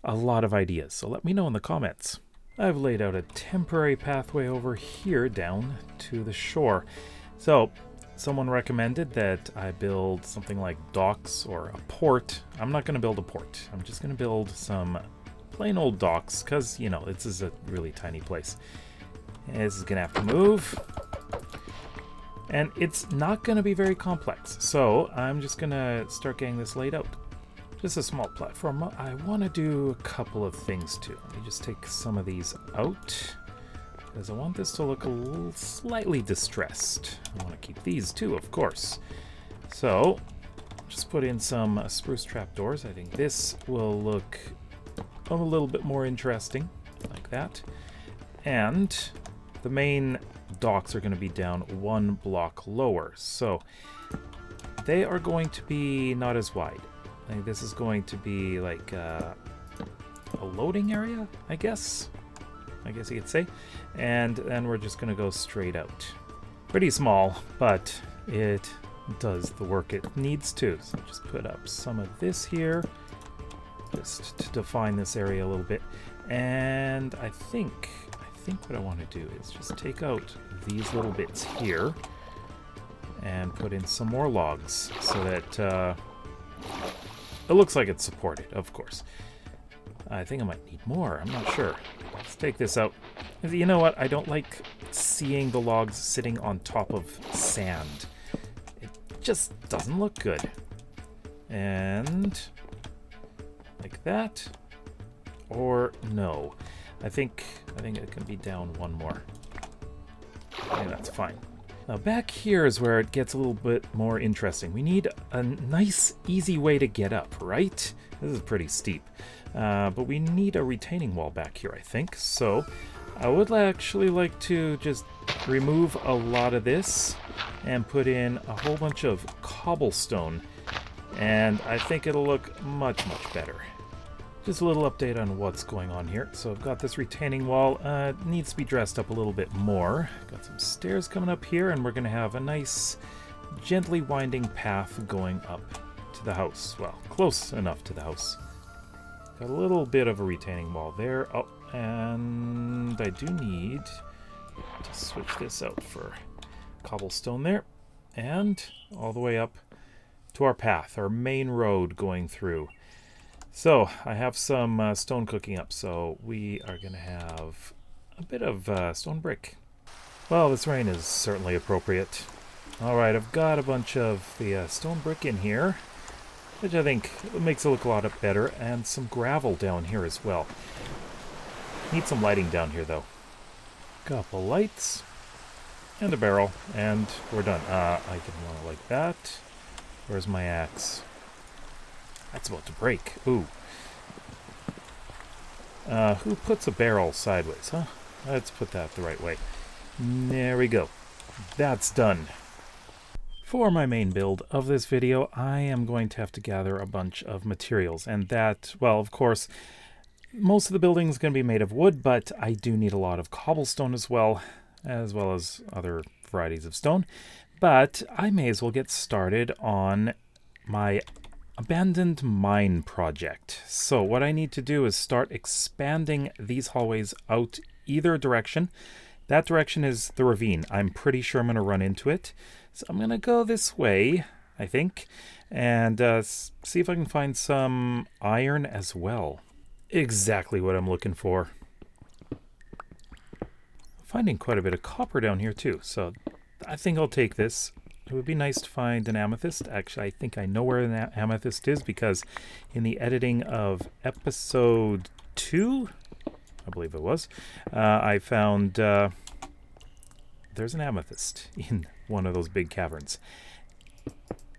a lot of ideas, so let me know in the comments. I've laid out a temporary pathway over here down to the shore. So someone recommended that I build something like docks or a port. I'm not going to build a port. I'm just going to build some plain old docks because, you know, this is a really tiny place. And this is going to have to move. And it's not going to be very complex. So I'm just going to start getting this laid out. Just a small platform. I want to do a couple of things too. Let me just take some of these out, because I want this to look a little slightly distressed. I want to keep these too, of course. So just put in some spruce trapdoors. I think this will look a little bit more interesting, like that. And the main docks are going to be down one block lower, so they are going to be not as wide. I think this is going to be like a loading area, I guess you could say. And then we're just going to go straight out. Pretty small, but it does the work it needs to. So just put up some of this here, just to define this area a little bit. And I think what I want to do is just take out these little bits here and put in some more logs so that it looks like it's supported, of course. I think I might need more. I'm not sure. Let's take this out. You know what? I don't like seeing the logs sitting on top of sand. It just doesn't look good. And like that. Or no. I think it can be down one more. Okay, that's fine. Now back here is where it gets a little bit more interesting. We need a nice, easy way to get up, right? This is pretty steep. But we need a retaining wall back here, I think. So I would actually like to just remove a lot of this and put in a whole bunch of cobblestone. And I think it'll look much, much better. Just a little update on what's going on here. So I've got this retaining wall. It needs to be dressed up a little bit more. Got some stairs coming up here, and we're going to have a nice, gently winding path going up to the house. Well, close enough to the house. Got a little bit of a retaining wall there. Oh, and I do need to switch this out for cobblestone there. And all the way up to our path, our main road going through. So I have some stone cooking up, so we are going to have a bit of stone brick. Well, this rain is certainly appropriate. Alright, I've got a bunch of the stone brick in here, which I think makes it look a lot better, and some gravel down here as well. Need some lighting down here, though. Couple lights, and a barrel, and we're done. I can want it like that. Where's my axe? That's about to break. Ooh. Who puts a barrel sideways, huh? Let's put that the right way. There we go. That's done. For my main build of this video, I am going to have to gather a bunch of materials. And that, well, of course, most of the building is going to be made of wood, but I do need a lot of cobblestone as well as other varieties of stone. But I may as well get started on my abandoned mine project. So what I need to do is start expanding these hallways out either direction. That direction is the ravine. I'm pretty sure I'm going to run into it. So I'm going to go this way, I think, and see if I can find some iron as well. Exactly what I'm looking for. Finding quite a bit of copper down here too, so I think I'll take this. It would be nice to find an amethyst. Actually, I think I know where an amethyst is because in the editing of episode 2, I believe it was, I found there's an amethyst in one of those big caverns.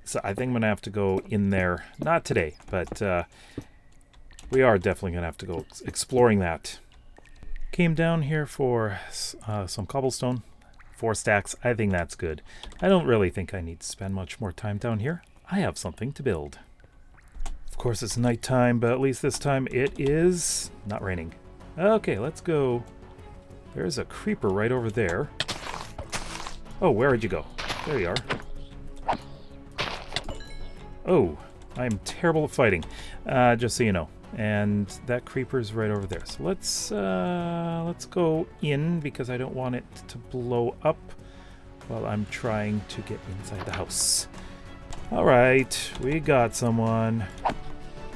So I think I'm going to have to go in there, not today, but we are definitely going to have to go exploring that. Came down here for some cobblestone. 4 stacks. I think that's good. I don't really think I need to spend much more time down here. I have something to build. Of course, it's nighttime, but at least this time it is not raining. Okay, let's go. There's a creeper right over there. Oh, where'd you go? There you are. Oh, I'm terrible at fighting, just so you know. And that creeper's right over there. So let's go in because I don't want it to blow up while I'm trying to get inside the house. All right, we got someone.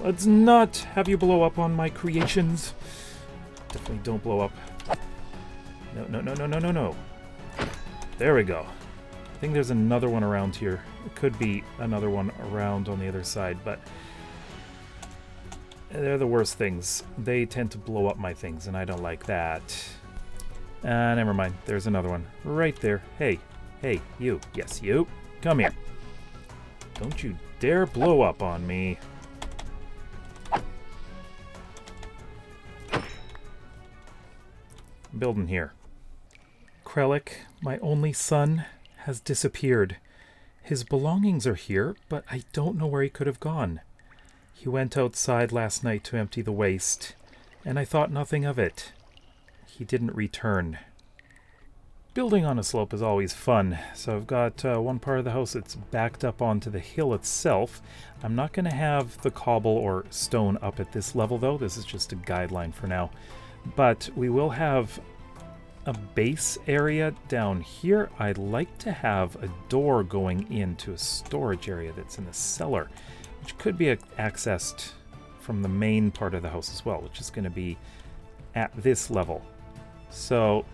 Let's not have you blow up on my creations. Definitely don't blow up. No. There we go. I think there's another one around here. It could be another one around on the other side, but they're the worst things. They tend to blow up my things, and I don't like that. Never mind. There's another one right there. Hey, you. Yes, you. Come here. Don't you dare blow up on me. I'm building here. Krellick, my only son, has disappeared. His belongings are here, but I don't know where he could have gone. He went outside last night to empty the waste, and I thought nothing of it. He didn't return. Building on a slope is always fun, so I've got one part of the house that's backed up onto the hill itself. I'm not going to have the cobble or stone up at this level, though. This is just a guideline for now. But we will have a base area down here. I'd like to have a door going into a storage area that's in the cellar, which could be accessed from the main part of the house as well, which is going to be at this level. So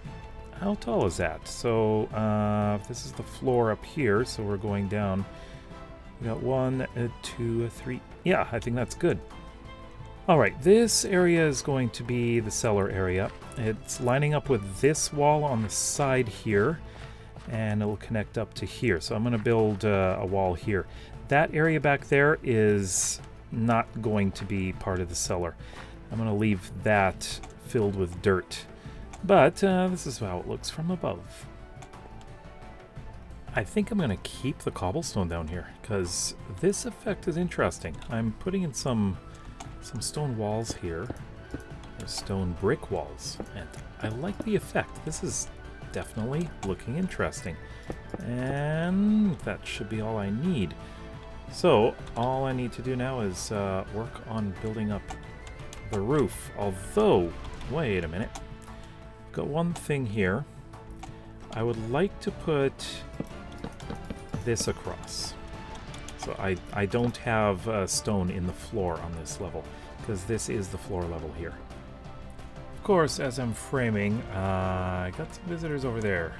how tall is that? So this is the floor up here, so we're going down. We got 1, 2, 3. Yeah, I think that's good. All right, this area is going to be the cellar area. It's lining up with this wall on the side here, and it will connect up to here. So I'm going to build a wall here. That area back there is not going to be part of the cellar. I'm going to leave that filled with dirt. But this is how it looks from above. I think I'm going to keep the cobblestone down here because this effect is interesting. I'm putting in some stone walls here, or stone brick walls, and I like the effect. This is definitely looking interesting. And that should be all I need. So all I need to do now is work on building up the roof. Although, wait a minute. Got one thing here. I would like to put this across. So I don't have stone in the floor on this level, because this is the floor level here. Of course, as I'm framing, I got some visitors over there.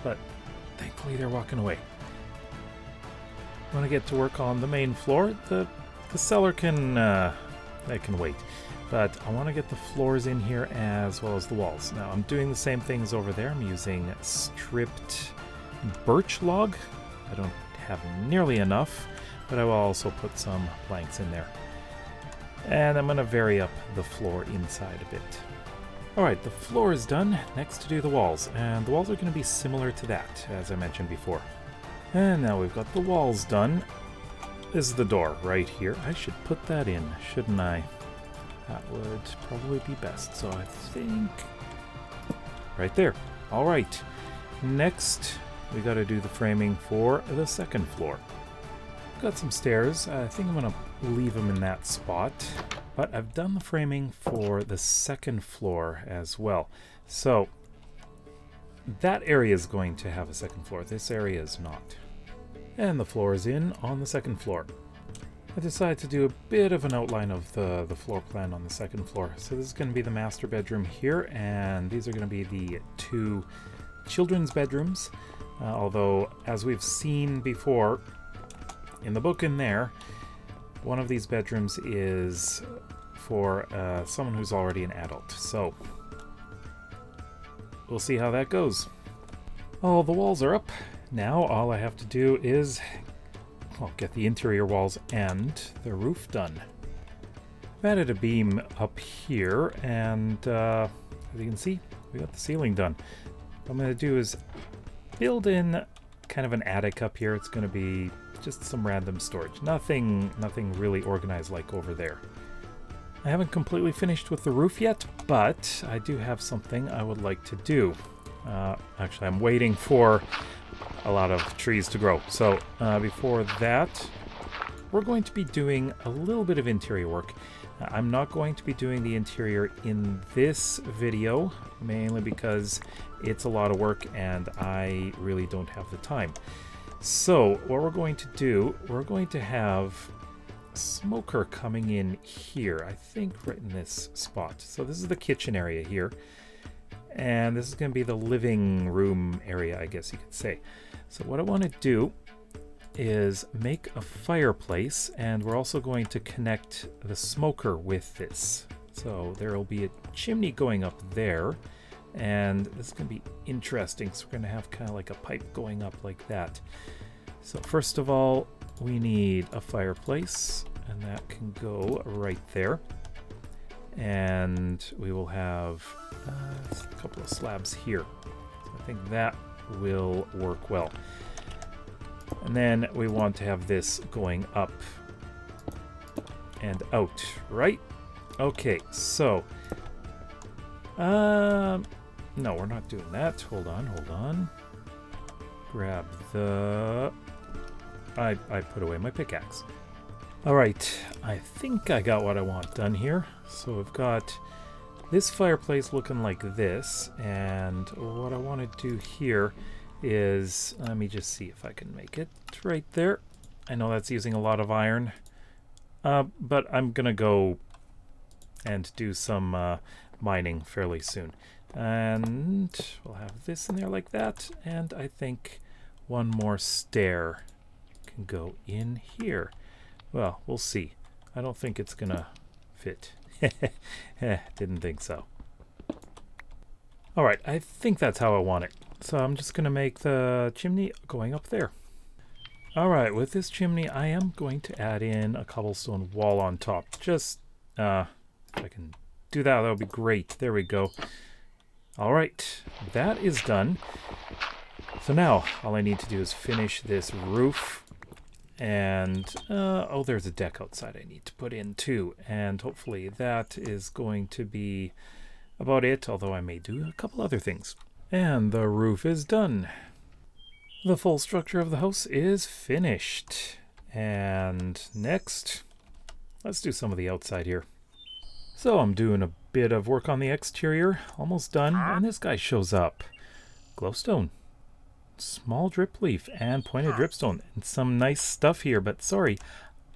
But thankfully they're walking away. When I get to work on the main floor, the cellar can wait. But I want to get the floors in here as well as the walls. Now I'm doing the same things over there. I'm using stripped birch log. I don't have nearly enough, but I will also put some planks in there. And I'm going to vary up the floor inside a bit. Alright, the floor is done. Next to do the walls. And the walls are going to be similar to that, as I mentioned before. And now we've got the walls done. This is the door right here. I should put that in, shouldn't I? That would probably be best. So I think right there. All right. Next, we got to do the framing for the second floor. Got some stairs. I think I'm going to leave them in that spot. But I've done the framing for the second floor as well. So that area is going to have a second floor. This area is not. And the floor is in on the second floor. I decided to do a bit of an outline of the floor plan on the second floor. So this is going to be the master bedroom here, and these are going to be the two children's bedrooms. Although, as we've seen before in the book in there, one of these bedrooms is for someone who's already an adult. So we'll see how that goes. All the walls are up. Now all I have to do is get the interior walls and the roof done. I've added a beam up here, and as you can see, we got the ceiling done. What I'm going to do is build in kind of an attic up here. It's going to be just some random storage. Nothing really organized like over there. I haven't completely finished with the roof yet, but I do have something I would like to do. Actually, I'm waiting for a lot of trees to grow. So before that, we're going to be doing a little bit of interior work. I'm not going to be doing the interior in this video, mainly because it's a lot of work and I really don't have the time. So what we're going to do, we're going to have smoker coming in here, I think right in this spot. So this is the kitchen area here, and this is going to be the living room area, I guess you could say. So what I want to do is make a fireplace, and we're also going to connect the smoker with this. So there will be a chimney going up there, and this is going to be interesting. So we're going to have kind of like a pipe going up like that. So first of all, we need a fireplace, and that can go right there. And we will have a couple of slabs here. So I think that will work well. And then we want to have this going up and out, right? Okay, so no, we're not doing that. Hold on. Grab the I put away my pickaxe. All right, I think I got what I want done here. So we've got this fireplace looking like this, and what I want to do here is, let me just see if I can make it right there. I know that's using a lot of iron, but I'm gonna go and do some mining fairly soon. And we'll have this in there like that, and I think one more stair can go in here. Well, we'll see. I don't think it's gonna fit. Didn't think so. All right, I think that's how I want it. So I'm just gonna make the chimney going up there. All right, with this chimney, I am going to add in a cobblestone wall on top. Just, if I can do that, that would be great. There we go. All right, that is done. So now all I need to do is finish this roof. And, oh, there's a deck outside I need to put in too. And hopefully that is going to be about it, although I may do a couple other things. And the roof is done. The full structure of the house is finished. And next, let's do some of the outside here. So I'm doing a bit of work on the exterior, almost done, and this guy shows up. Glowstone. Small drip leaf and pointed dripstone, and some nice stuff here, but sorry,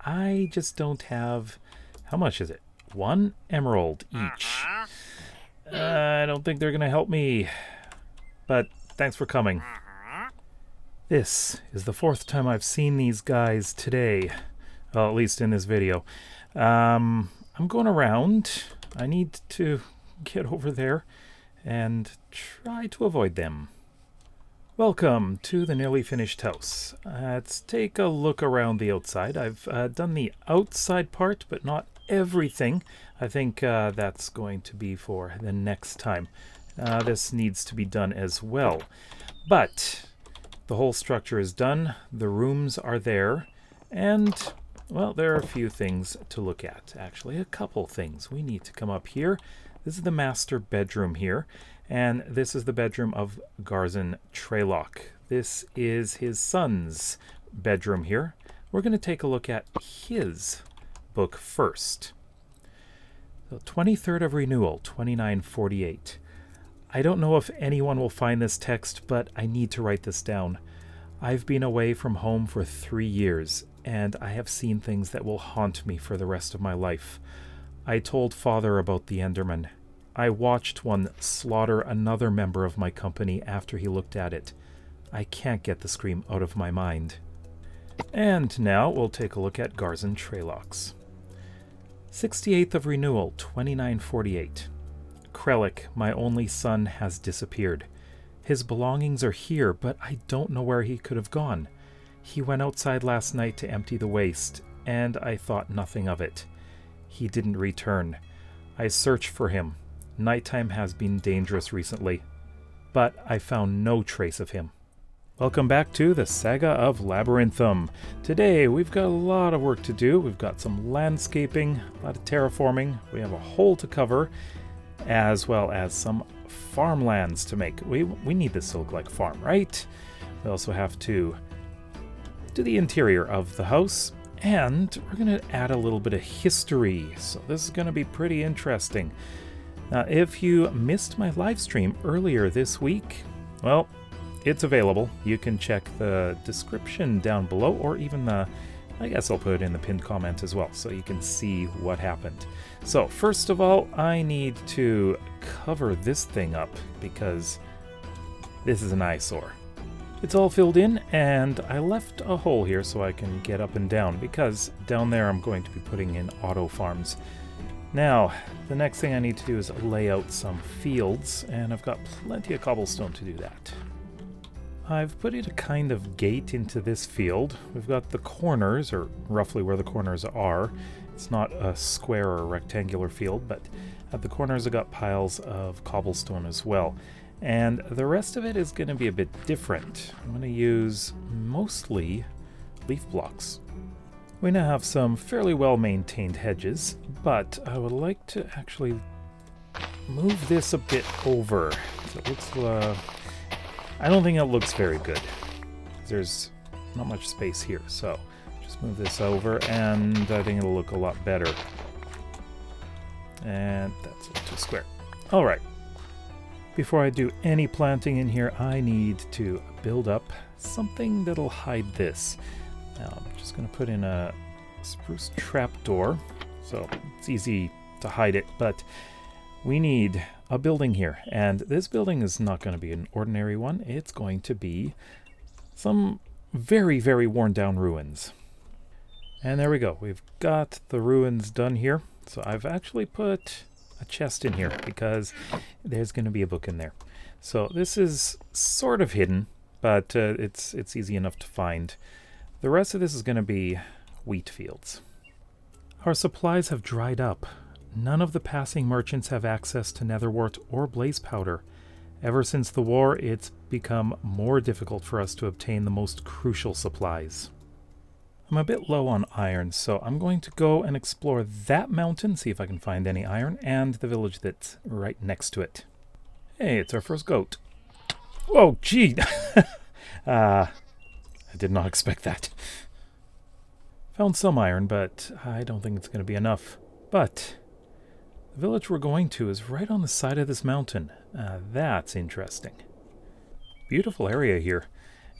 I just don't have, how much is it? 1 emerald each. I don't think they're gonna help me, but thanks for coming. This is the 4th time I've seen these guys today, well, at least in this video. I'm going around. I need to get over there and try to avoid them. Welcome to the nearly finished house. Let's take a look around the outside. I've done the outside part, but not everything. I think that's going to be for the next time. This needs to be done as well. But the whole structure is done. The rooms are there. And, well, there are a few things to look at. Actually, a couple things. We need to come up here. This is the master bedroom here. And this is the bedroom of Garzon Traylock. This is his son's bedroom here. We're going to take a look at his book first. So 23rd of Renewal, 2948. I don't know if anyone will find this text, but I need to write this down. I've been away from home for 3 years. and I have seen things that will haunt me for the rest of my life. I told Father about the Enderman. I watched one slaughter another member of my company after he looked at it. I can't get the scream out of my mind. And now we'll take a look at Garzon Trailox. 68th of Renewal, 2948. Krellick, my only son, has disappeared. His belongings are here, but I don't know where he could have gone. He went outside last night to empty the waste, and I thought nothing of it. He didn't return. I searched for him. Nighttime has been dangerous recently, but I found no trace of him. Welcome back to the Saga of Labyrinthum. Today we've got a lot of work to do. We've got some landscaping, a lot of terraforming. We have a hole to cover, as well as some farmlands to make. We need this to look like a farm, right? We also have to do the interior of the house, and we're going to add a little bit of history. So this is going to be pretty interesting. Now, if you missed my live stream earlier this week, well, it's available. You can check the description down below, or even I guess I'll put it in the pinned comment as well, so you can see what happened. So first of all, I need to cover this thing up because this is an eyesore. It's all filled in, and I left a hole here so I can get up and down, because down there I'm going to be putting in auto farms. Now, the next thing I need to do is lay out some fields, and I've got plenty of cobblestone to do that. I've put in a kind of gate into this field. We've got the corners, or roughly where the corners are. It's not a square or a rectangular field, but at the corners I've got piles of cobblestone as well. And the rest of it is going to be a bit different. I'm going to use mostly leaf blocks. We now have some fairly well-maintained hedges, but I would like to actually move this a bit over. So it looks, I don't think it looks very good. There's not much space here, so just move this over, and I think it'll look a lot better. And that's a little too square. All right. Before I do any planting in here, I need to build up something that'll hide this. Now, I'm just going to put in a spruce trapdoor, so it's easy to hide it, but we need a building here, and this building is not going to be an ordinary one. It's going to be some very, very worn down ruins. And there we go. We've got the ruins done here. So I've actually put a chest in here because there's going to be a book in there. So this is sort of hidden, but it's easy enough to find. The rest of this is going to be wheat fields. Our supplies have dried up. None of the passing merchants have access to netherwort or blaze powder. Ever since the war, it's become more difficult for us to obtain the most crucial supplies. I'm a bit low on iron, so I'm going to go and explore that mountain, see if I can find any iron, and the village that's right next to it. Hey, it's our first goat. Whoa, gee! I did not expect that. Found some iron, but I don't think it's going to be enough. But the village we're going to is right on the side of this mountain. That's interesting. Beautiful area here.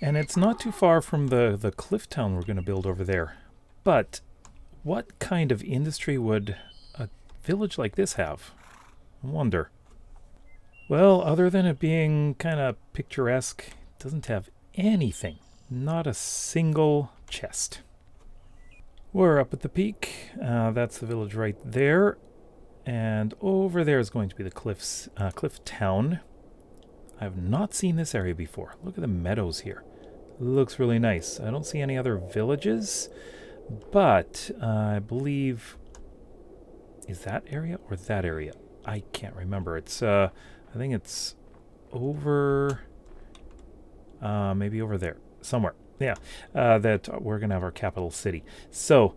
And it's not too far from the cliff town we're going to build over there. But what kind of industry would a village like this have? I wonder. Well, other than it being kind of picturesque, it doesn't have anything. Not a single chest. We're up at the peak. That's the village right there. And over there is going to be the cliff town. I've not seen this area before. Look at the meadows here. Looks really nice. I don't see any other villages, but I believe... Is that area or that area? I can't remember. It's, I think it's over... maybe over there. Somewhere. Yeah. That we're going to have our capital city. So,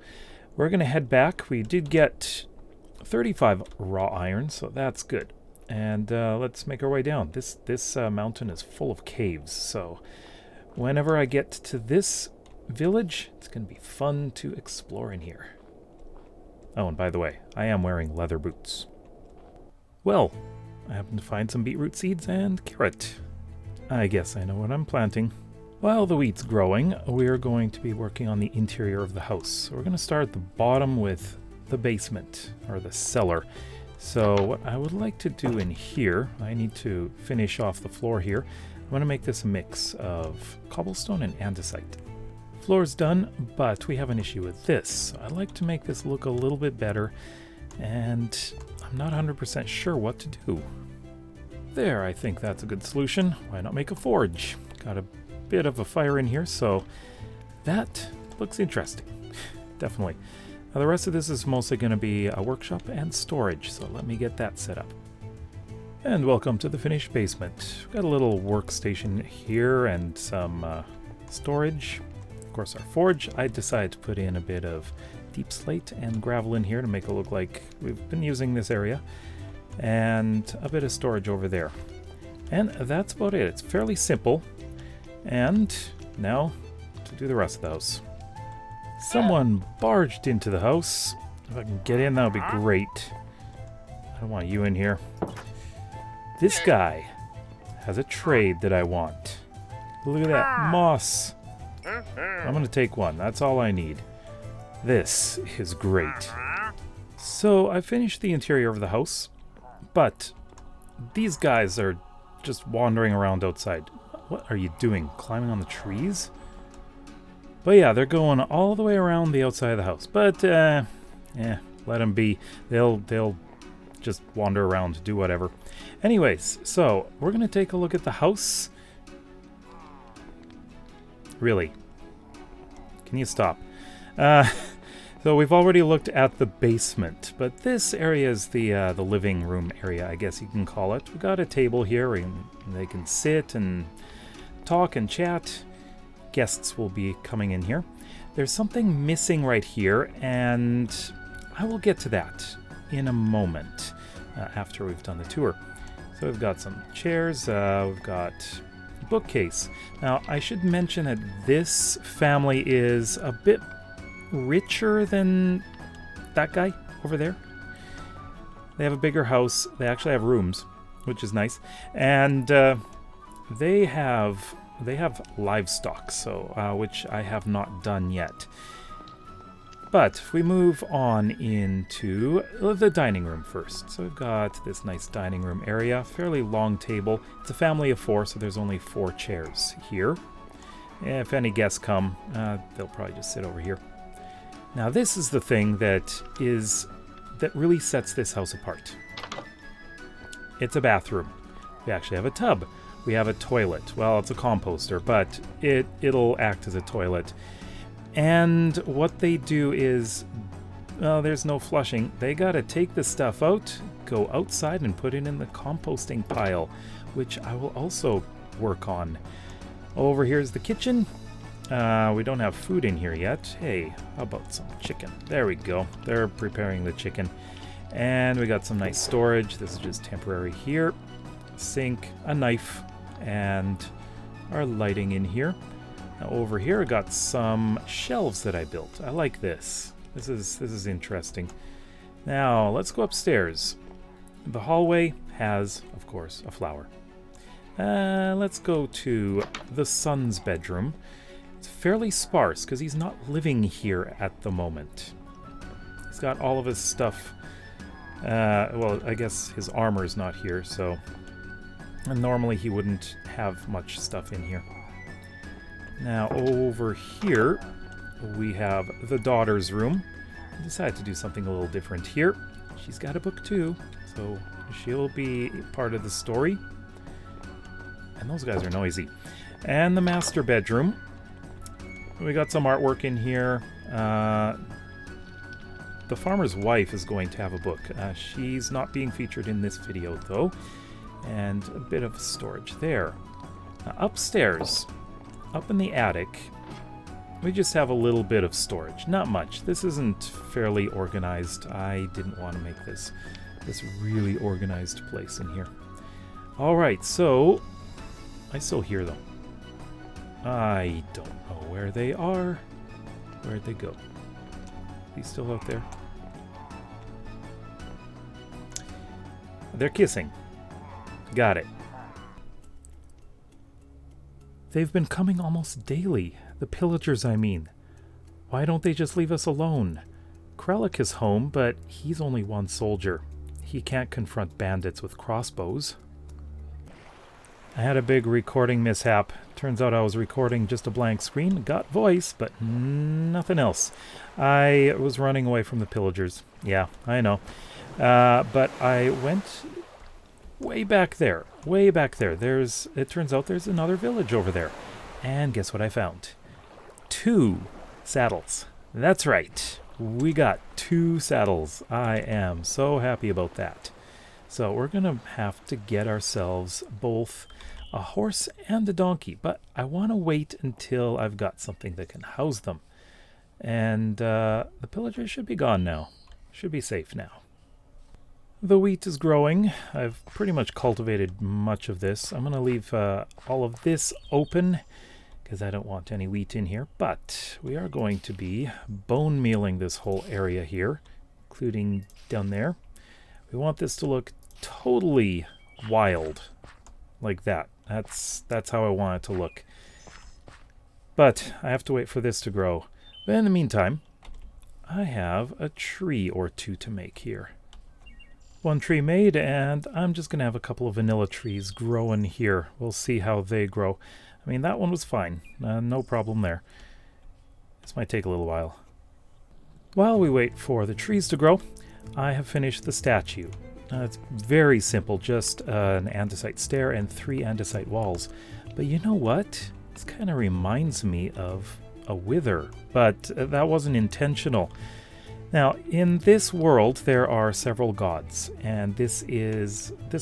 we're going to head back. We did get 35 raw iron, so that's good. And let's make our way down. This mountain is full of caves, so whenever I get to this village, it's going to be fun to explore in here. Oh, and by the way, I am wearing leather boots. Well, I happened to find some beetroot seeds and carrot. I guess I know what I'm planting. While the wheat's growing, we're going to be working on the interior of the house. So we're going to start at the bottom with the basement, or the cellar. So what I would like to do in here, I need to finish off the floor here. I'm going to make this a mix of cobblestone and andesite. Floor's done, but we have an issue with this. I'd like to make this look a little bit better, and I'm not 100% sure what to do. There, I think that's a good solution. Why not make a forge? Got a bit of a fire in here, so that looks interesting. Definitely. Now the rest of this is mostly going to be a workshop and storage, so let me get that set up. And welcome to the finished basement. We've got a little workstation here and some storage. Of course, our forge. I decided to put in a bit of deep slate and gravel in here to make it look like we've been using this area, and a bit of storage over there. And that's about it. It's fairly simple. And now to do the rest of the house. Someone barged into the house. If I can get in, that would be great. I don't want you in here. This guy has a trade that I want. Look at that moss. I'm going to take one. That's all I need. This is great. So I finished the interior of the house, but these guys are just wandering around outside. What are you doing? Climbing on the trees? But yeah, they're going all the way around the outside of the house. But, let them be. They'll just wander around, do whatever. Anyways, so we're going to take a look at the house. Really? Can you stop? So we've already looked at the basement, but this area is the living room area, I guess you can call it. We've got a table here where they can sit and talk and chat. Guests will be coming in here. There's something missing right here, and I will get to that in a moment after we've done the tour. So we've got some chairs, we've got a bookcase. Now I should mention that this family is a bit richer than that guy over there. They have a bigger house. They actually have rooms, which is nice, and they have livestock, so which I have not done yet. But if we move on into the dining room first. So we've got this nice dining room area, fairly long table. It's a family of 4, so there's only 4 chairs here. If any guests come, they'll probably just sit over here. Now this is the thing that really sets this house apart. It's a bathroom. We actually have a tub. We have a toilet. Well, it's a composter, but it'll act as a toilet. And what they do is, well, there's no flushing. They gotta take the stuff out, go outside and put it in the composting pile, which I will also work on. Over here's the kitchen. We don't have food in here yet. Hey, how about some chicken? There we go. They're preparing the chicken. And we got some nice storage. This is just temporary here. Sink, a knife, and our lighting in here. Now over here I got some shelves that I built. I like this. This is interesting. Now let's go upstairs. The hallway has, of course, a flower. Let's go to the son's bedroom. It's fairly sparse because he's not living here at the moment. He's got all of his stuff. Well, I guess his armor's not here, so... And normally he wouldn't have much stuff in here. Now over here we have the daughter's room. I decided to do something a little different here. She's got a book too, so she'll be part of the story. And those guys are noisy. And the master bedroom. We got some artwork in here. The farmer's wife is going to have a book. She's not being featured in this video though. And a bit of storage there. Now, upstairs, up in the attic, we just have a little bit of storage. Not much. This isn't fairly organized. I didn't want to make this really organized place in here. Alright, so I still hear them. I don't know where they are. Where'd they go? He's still out there? They're kissing. Got it. They've been coming almost daily. The pillagers, I mean. Why don't they just leave us alone? Krellick is home, but he's only one soldier. He can't confront bandits with crossbows. I had a big recording mishap. Turns out I was recording just a blank screen, got voice, but nothing else. I was running away from the pillagers. Yeah, I know. But I went way back there. Way back there. It turns out there's another village over there. And guess what I found? 2 saddles. That's right. We got 2 saddles. I am so happy about that. So we're going to have to get ourselves both a horse and a donkey. But I want to wait until I've got something that can house them. And the pillagers should be gone now. Should be safe now. The wheat is growing. I've pretty much cultivated much of this. I'm going to leave all of this open because I don't want any wheat in here. But we are going to be bone mealing this whole area here, including down there. We want this to look totally wild, like that. That's how I want it to look. But I have to wait for this to grow. But in the meantime, I have a tree or 2 to make here. 1 tree made, and I'm just going to have a couple of vanilla trees growing here. We'll see how they grow. I mean, that one was fine. No problem there. This might take a little while. While we wait for the trees to grow, I have finished the statue. It's very simple, just an andesite stair and 3 andesite walls. But you know what? This kind of reminds me of a wither, but that wasn't intentional. Now, in this world, there are several gods, and this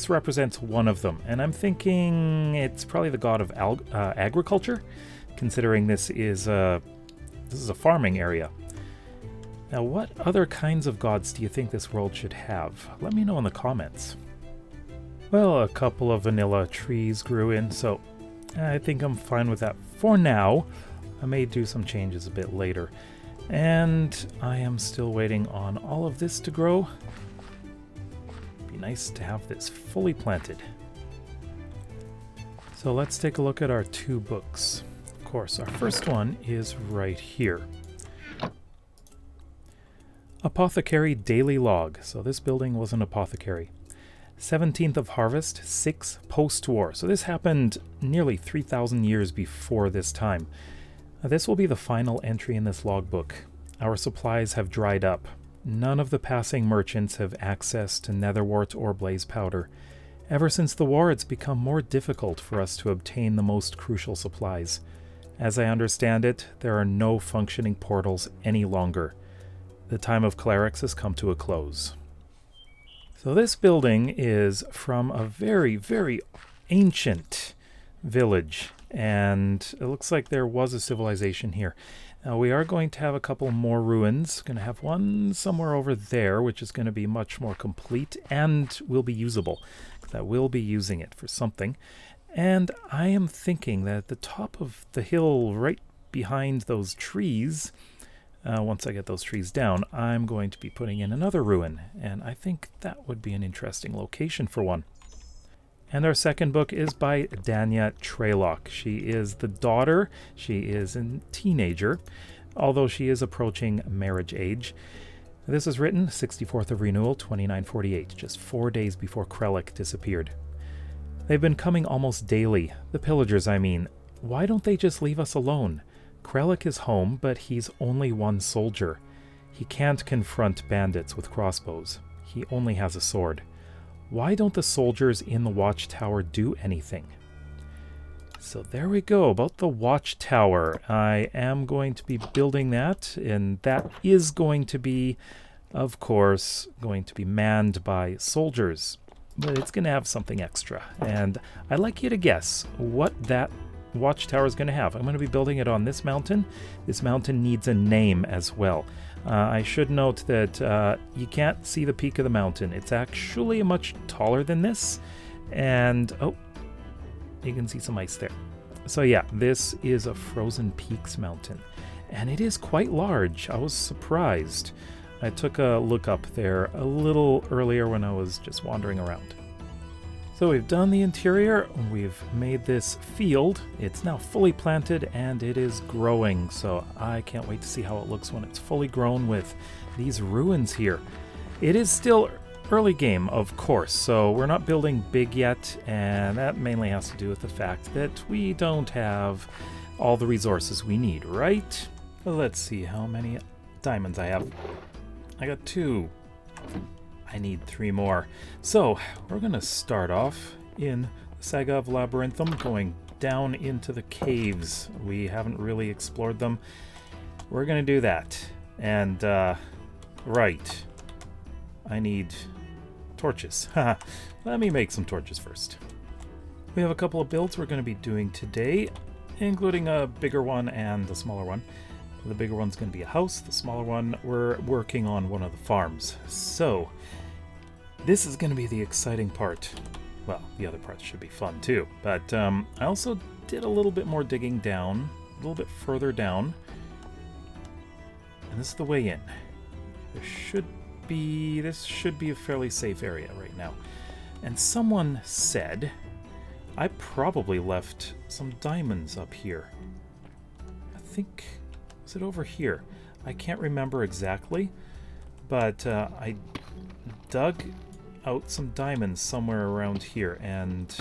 represents one of them. And I'm thinking it's probably the god of agriculture, considering this is a farming area. Now, what other kinds of gods do you think this world should have? Let me know in the comments. Well, a couple of vanilla trees grew in, so I think I'm fine with that for now. I may do some changes a bit later. And I am still waiting on all of this to grow. Be nice to have this fully planted. So let's take a look at our 2 books. Of course, our first one is right here. Apothecary Daily Log. So this building was an apothecary. 17th of Harvest, 6 post-war. So this happened nearly 3,000 years before this time. This will be the final entry in this logbook. Our supplies have dried up. None of the passing merchants have access to netherwort or blaze powder. Ever since the war, it's become more difficult for us to obtain the most crucial supplies. As I understand it, there are no functioning portals any longer. The time of clerics has come to a close. So this building is from a very, very ancient village. And it looks like there was a civilization here. Now we are going to have a couple more ruins. Going to have one somewhere over there, which is going to be much more complete and will be usable. I will be using it for something. And I am thinking that at the top of the hill, right behind those trees, once I get those trees down, I'm going to be putting in another ruin. And I think that would be an interesting location for one. And our second book is by Danya Traylock. She is the daughter. She is a teenager, although she is approaching marriage age. This is written 64th of Renewal, 2948, just 4 days before Krellick disappeared. They've been coming almost daily. The pillagers, I mean. Why don't they just leave us alone? Krellick is home, but he's only one soldier. He can't confront bandits with crossbows. He only has a sword. Why don't the soldiers in the watchtower do anything? So there we go, about the watchtower. I am going to be building that, and that is going to be, of course, going to be manned by soldiers. But it's going to have something extra. And I'd like you to guess what that watchtower is going to have. I'm going to be building it on this mountain. This mountain needs a name as well. I should note that you can't see the peak of the mountain. It's actually much taller than this. And, oh, you can see some ice there. So yeah, this is a Frozen Peaks mountain. And it is quite large. I was surprised. I took a look up there a little earlier when I was just wandering around. So we've done the interior, we've made this field. It's now fully planted and it is growing, so I can't wait to see how it looks when it's fully grown with these ruins here. It is still early game, of course, so we're not building big yet, and that mainly has to do with the fact that we don't have all the resources we need, right? Let's see how many diamonds I have. I got 2. I need 3 more. So we're gonna start off in Saga of Labyrinthum, going down into the caves. We haven't really explored them. We're gonna do that. And right, I need torches. Let me make some torches first. We have a couple of builds we're going to be doing today, including a bigger one and a smaller one. The bigger one's going to be a house. The smaller one, we're working on one of the farms. So this is going to be the exciting part. Well, the other parts should be fun too. But I also did a little bit more digging down, a little bit further down. And this is the way in. This should be a fairly safe area right now. And someone said I probably left some diamonds up here. I think, was it over here? I can't remember exactly, but I dug out some diamonds somewhere around here, and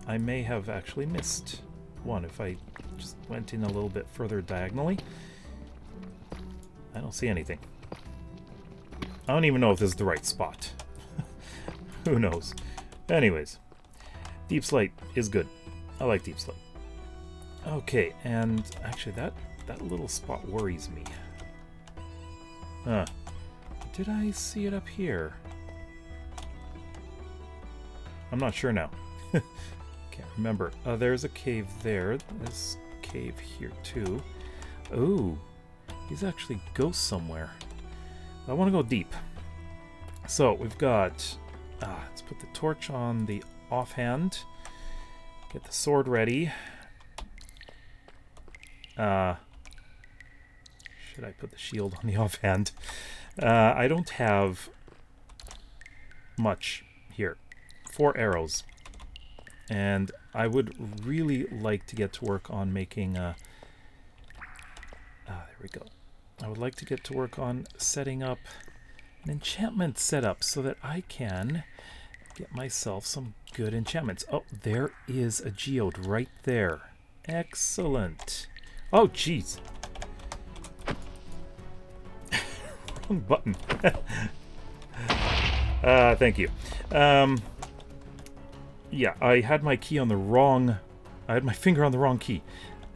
I may have actually missed one if I just went in a little bit further diagonally. I don't see anything. I don't even know if this is the right spot. Who knows? Anyways, deep slate is good. I like deep slate. Okay, and actually that little spot worries me. Did I see it up here? I'm not sure now. Can't remember. There's a cave there. This cave here too. Ooh, these actually go somewhere. I want to go deep. So we've got, let's put the torch on the offhand. Get the sword ready. Should I put the shield on the offhand? I don't have much here. 4 arrows. And I would really like to get to work on making there we go. I would like to get to work on setting up an enchantment setup so that I can get myself some good enchantments. Oh, there is a geode right there. Excellent. Oh, jeez. Wrong button. Thank you. Yeah, I had my key on the wrong... I had my finger on the wrong key.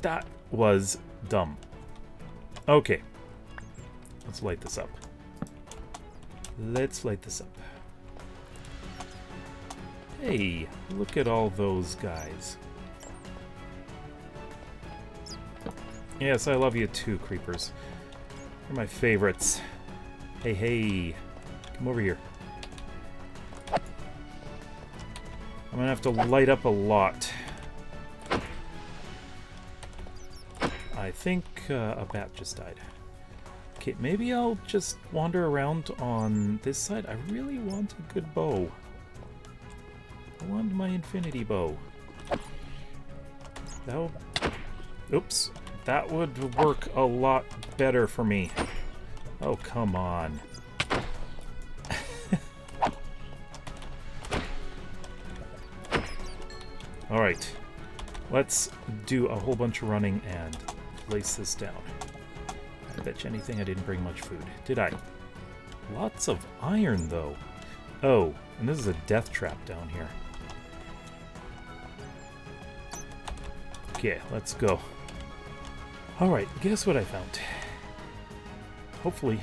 That was dumb. Okay. Let's light this up. Let's light this up. Hey, look at all those guys. Yes, I love you too, creepers. You're my favorites. Hey, hey. Come over here. I'm gonna have to light up a lot. I think a bat just died. Okay, maybe I'll just wander around on this side. I really want a good bow. I want my infinity bow. Oops. That would work a lot better for me. Oh, come on. Alright. Let's do a whole bunch of running and place this down. I bet you anything I didn't bring much food. Did I? Lots of iron, though. Oh, and this is a death trap down here. Okay, let's go. Alright, guess what I found? Hopefully,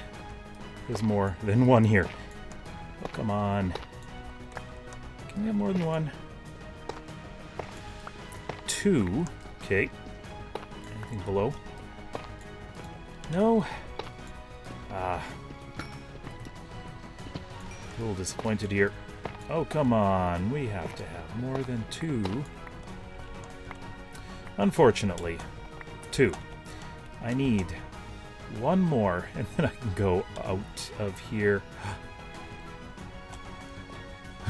there's more than one here. Oh, come on. Can we have more than one? 2. Okay. Anything below? No? A little disappointed here. Oh, come on. We have to have more than 2. Unfortunately. 2. I need 1 more, and then I can go out of here.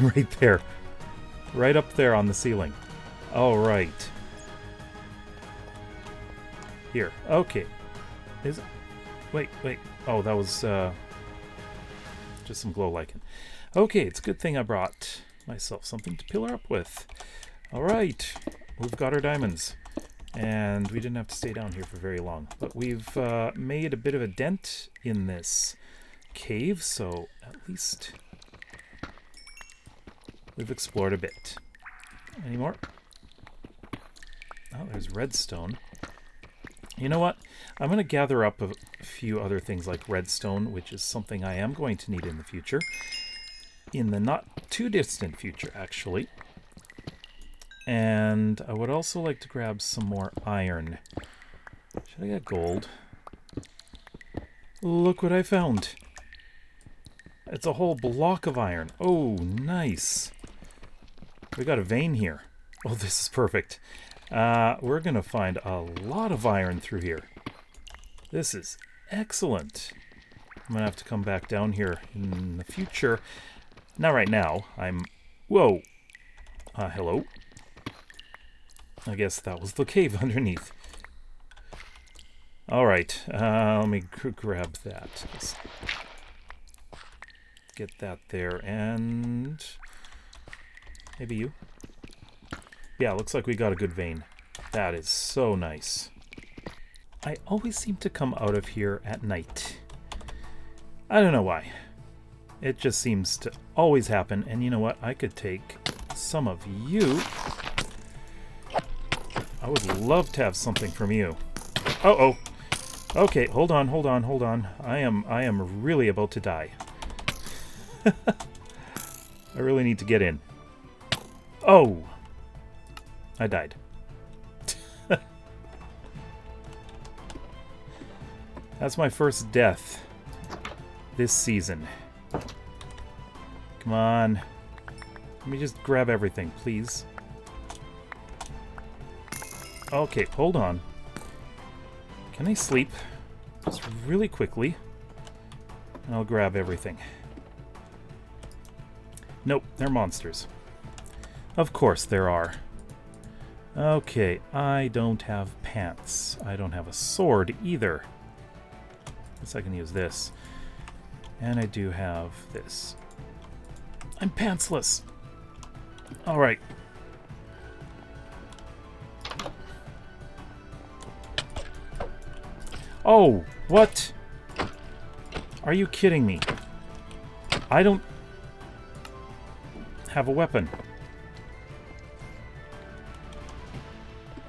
Right there. Right up there on the ceiling. All right. Here. Okay. Is it? Wait. Oh, that was just some glow lichen. Okay, it's a good thing I brought myself something to pillar up with. All right. We've got our diamonds. And we didn't have to stay down here for very long. But we've made a bit of a dent in this cave, so at least we've explored a bit. Any more? Oh, there's redstone. You know what? I'm going to gather up a few other things like redstone, which is something I am going to need in the future. In the not too distant future, actually. And I would also like to grab some more iron. Should I get gold? Look what I found. It's a whole block of iron. Oh, nice. We got a vein here. Oh, this is perfect. We're going to find a lot of iron through here. This is excellent. I'm going to have to come back down here in the future. Not right now. Whoa. Hello. I guess that was the cave underneath. All right. Let me grab that. Just get that there. And maybe you. Yeah, looks like we got a good vein. That is so nice. I always seem to come out of here at night. I don't know why. It just seems to always happen. And you know what? I could take some of you. I would love to have something from you. Uh-oh. Okay, hold on. I am really about to die. I really need to get in. Oh! I died. That's my first death this season. Come on. Let me just grab everything, please. Okay, hold on. Can I sleep? Just really quickly. And I'll grab everything. Nope, they're monsters. Of course there are. Okay, I don't have pants. I don't have a sword either. Guess I can use this. And I do have this. I'm pantsless! Alright. Oh, what? Are you kidding me? I don't have a weapon.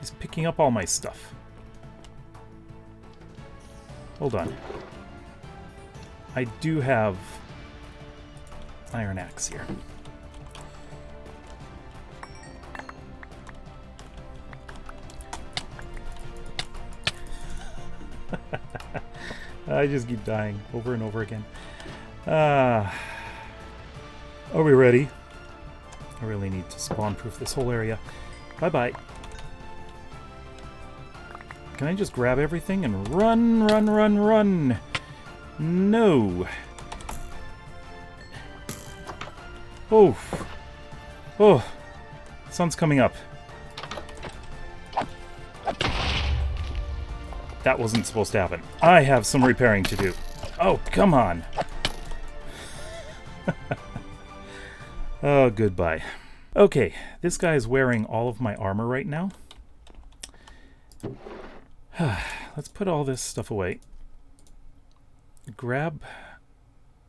He's picking up all my stuff. Hold on. I do have iron axe here. I just keep dying over and over again. Are we ready? I really need to spawn-proof this whole area. Bye-bye. Can I just grab everything and run, run, run, run? No. Oh. Oh. Sun's coming up. That wasn't supposed to happen. I have some repairing to do. Oh, come on. Oh, goodbye. Okay, this guy is wearing all of my armor right now. Let's put all this stuff away. Grab...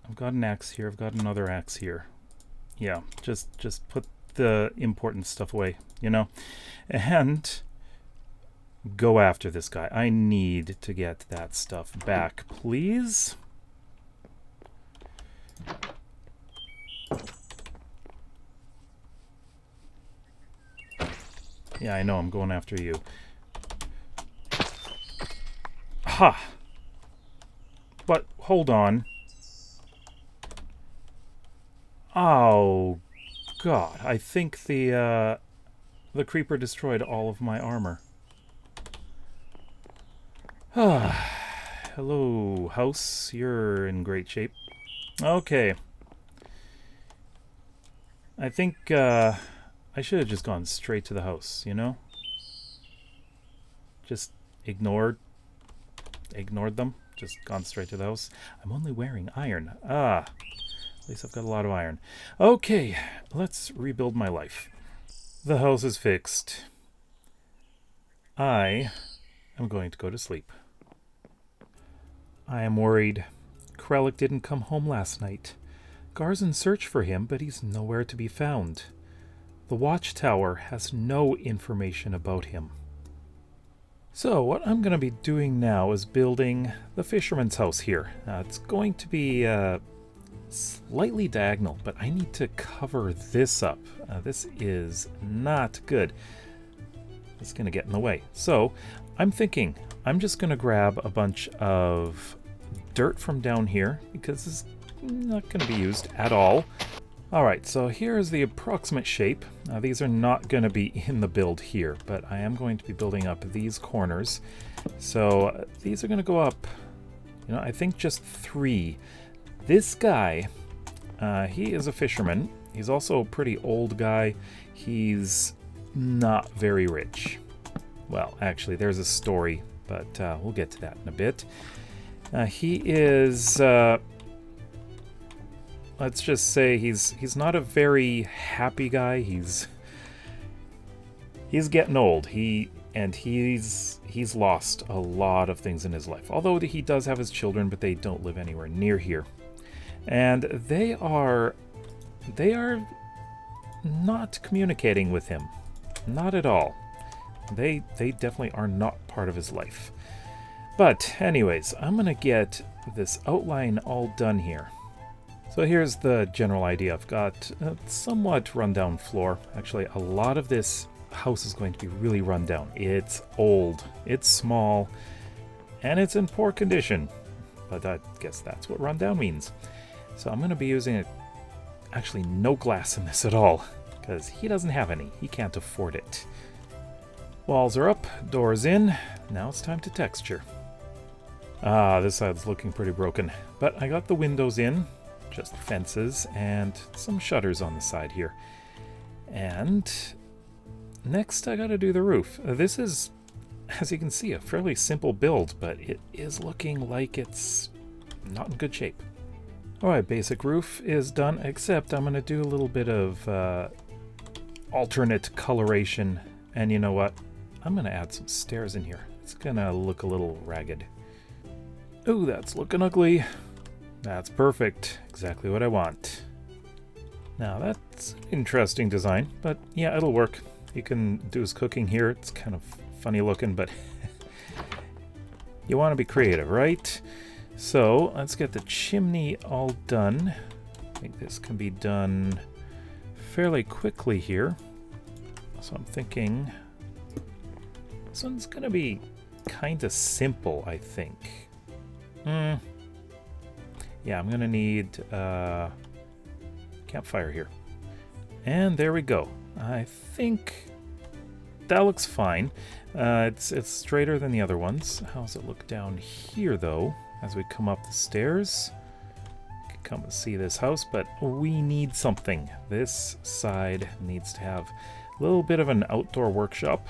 I've got an axe here. I've got another axe here. Yeah, just put the important stuff away, you know? And go after this guy. I need to get that stuff back, please. Yeah, I know. I'm going after you. Ha! But, hold on. Oh, God. I think the creeper destroyed all of my armor. Hello, house. You're in great shape. Okay. I think I should have just gone straight to the house, you know? Just ignored them. Just gone straight to the house. I'm only wearing iron. Ah, at least I've got a lot of iron. Okay, let's rebuild my life. The house is fixed. I am going to go to sleep. I am worried. Krellick didn't come home last night. Garzen searched for him, but he's nowhere to be found. The watchtower has no information about him. So what I'm going to be doing now is building the fisherman's house here. It's going to be slightly diagonal, but I need to cover this up. This is not good. It's going to get in the way. So I'm thinking I'm just going to grab a bunch of dirt from down here because this is not going to be used at all. Alright, so here's the approximate shape. These are not going to be in the build here, but I am going to be building up these corners. So these are going to go up, you know, I think just 3. This guy, he is a fisherman. He's also a pretty old guy. He's not very rich. Well, actually, there's a story, but we'll get to that in a bit. He is... let's just say he's not a very happy guy. He's getting old. He's lost a lot of things in his life. Although he does have his children, but they don't live anywhere near here. And they are not communicating with him. Not at all. They definitely are not part of his life. But anyways, I'm going to get this outline all done here. So here's the general idea. I've got a somewhat rundown floor. Actually, a lot of this house is going to be really rundown. It's old, it's small, and it's in poor condition. But I guess that's what rundown means. So I'm going to be using actually no glass in this at all, because he doesn't have any. He can't afford it. Walls are up, doors in. Now it's time to texture. This side's looking pretty broken, but I got the windows in. Just fences and some shutters on the side here. And next I gotta do the roof. This is, as you can see, a fairly simple build, but it is looking like it's not in good shape. Alright, basic roof is done, except I'm gonna do a little bit of alternate coloration. And you know what? I'm gonna add some stairs in here. It's gonna look a little ragged. Ooh, that's looking ugly. That's perfect. Exactly what I want. Now that's an interesting design, but yeah, it'll work. You can do his cooking here. It's kind of funny looking, but you want to be creative, right? So let's get the chimney all done. I think this can be done fairly quickly here. So I'm thinking this one's going to be kind of simple, I think. Yeah, I'm gonna need campfire here. And there we go. I think that looks fine. It's straighter than the other ones. How does it look down here, though, as we come up the stairs? You can come and see this house, but we need something. This side needs to have a little bit of an outdoor workshop.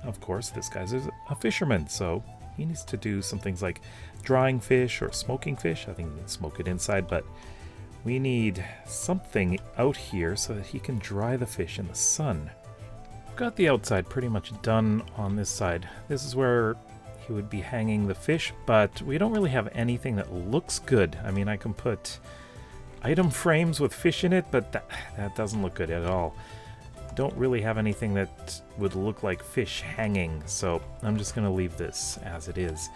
Of course, this guy's a fisherman, so he needs to do some things like drying fish or smoking fish. I think he can smoke it inside, but we need something out here so that he can dry the fish in the sun. I've got the outside pretty much done on this side. This is where he would be hanging the fish, but we don't really have anything that looks good. I mean, I can put item frames with fish in it, but that doesn't look good at all. Don't really have anything that would look like fish hanging, so I'm just going to leave this as it is.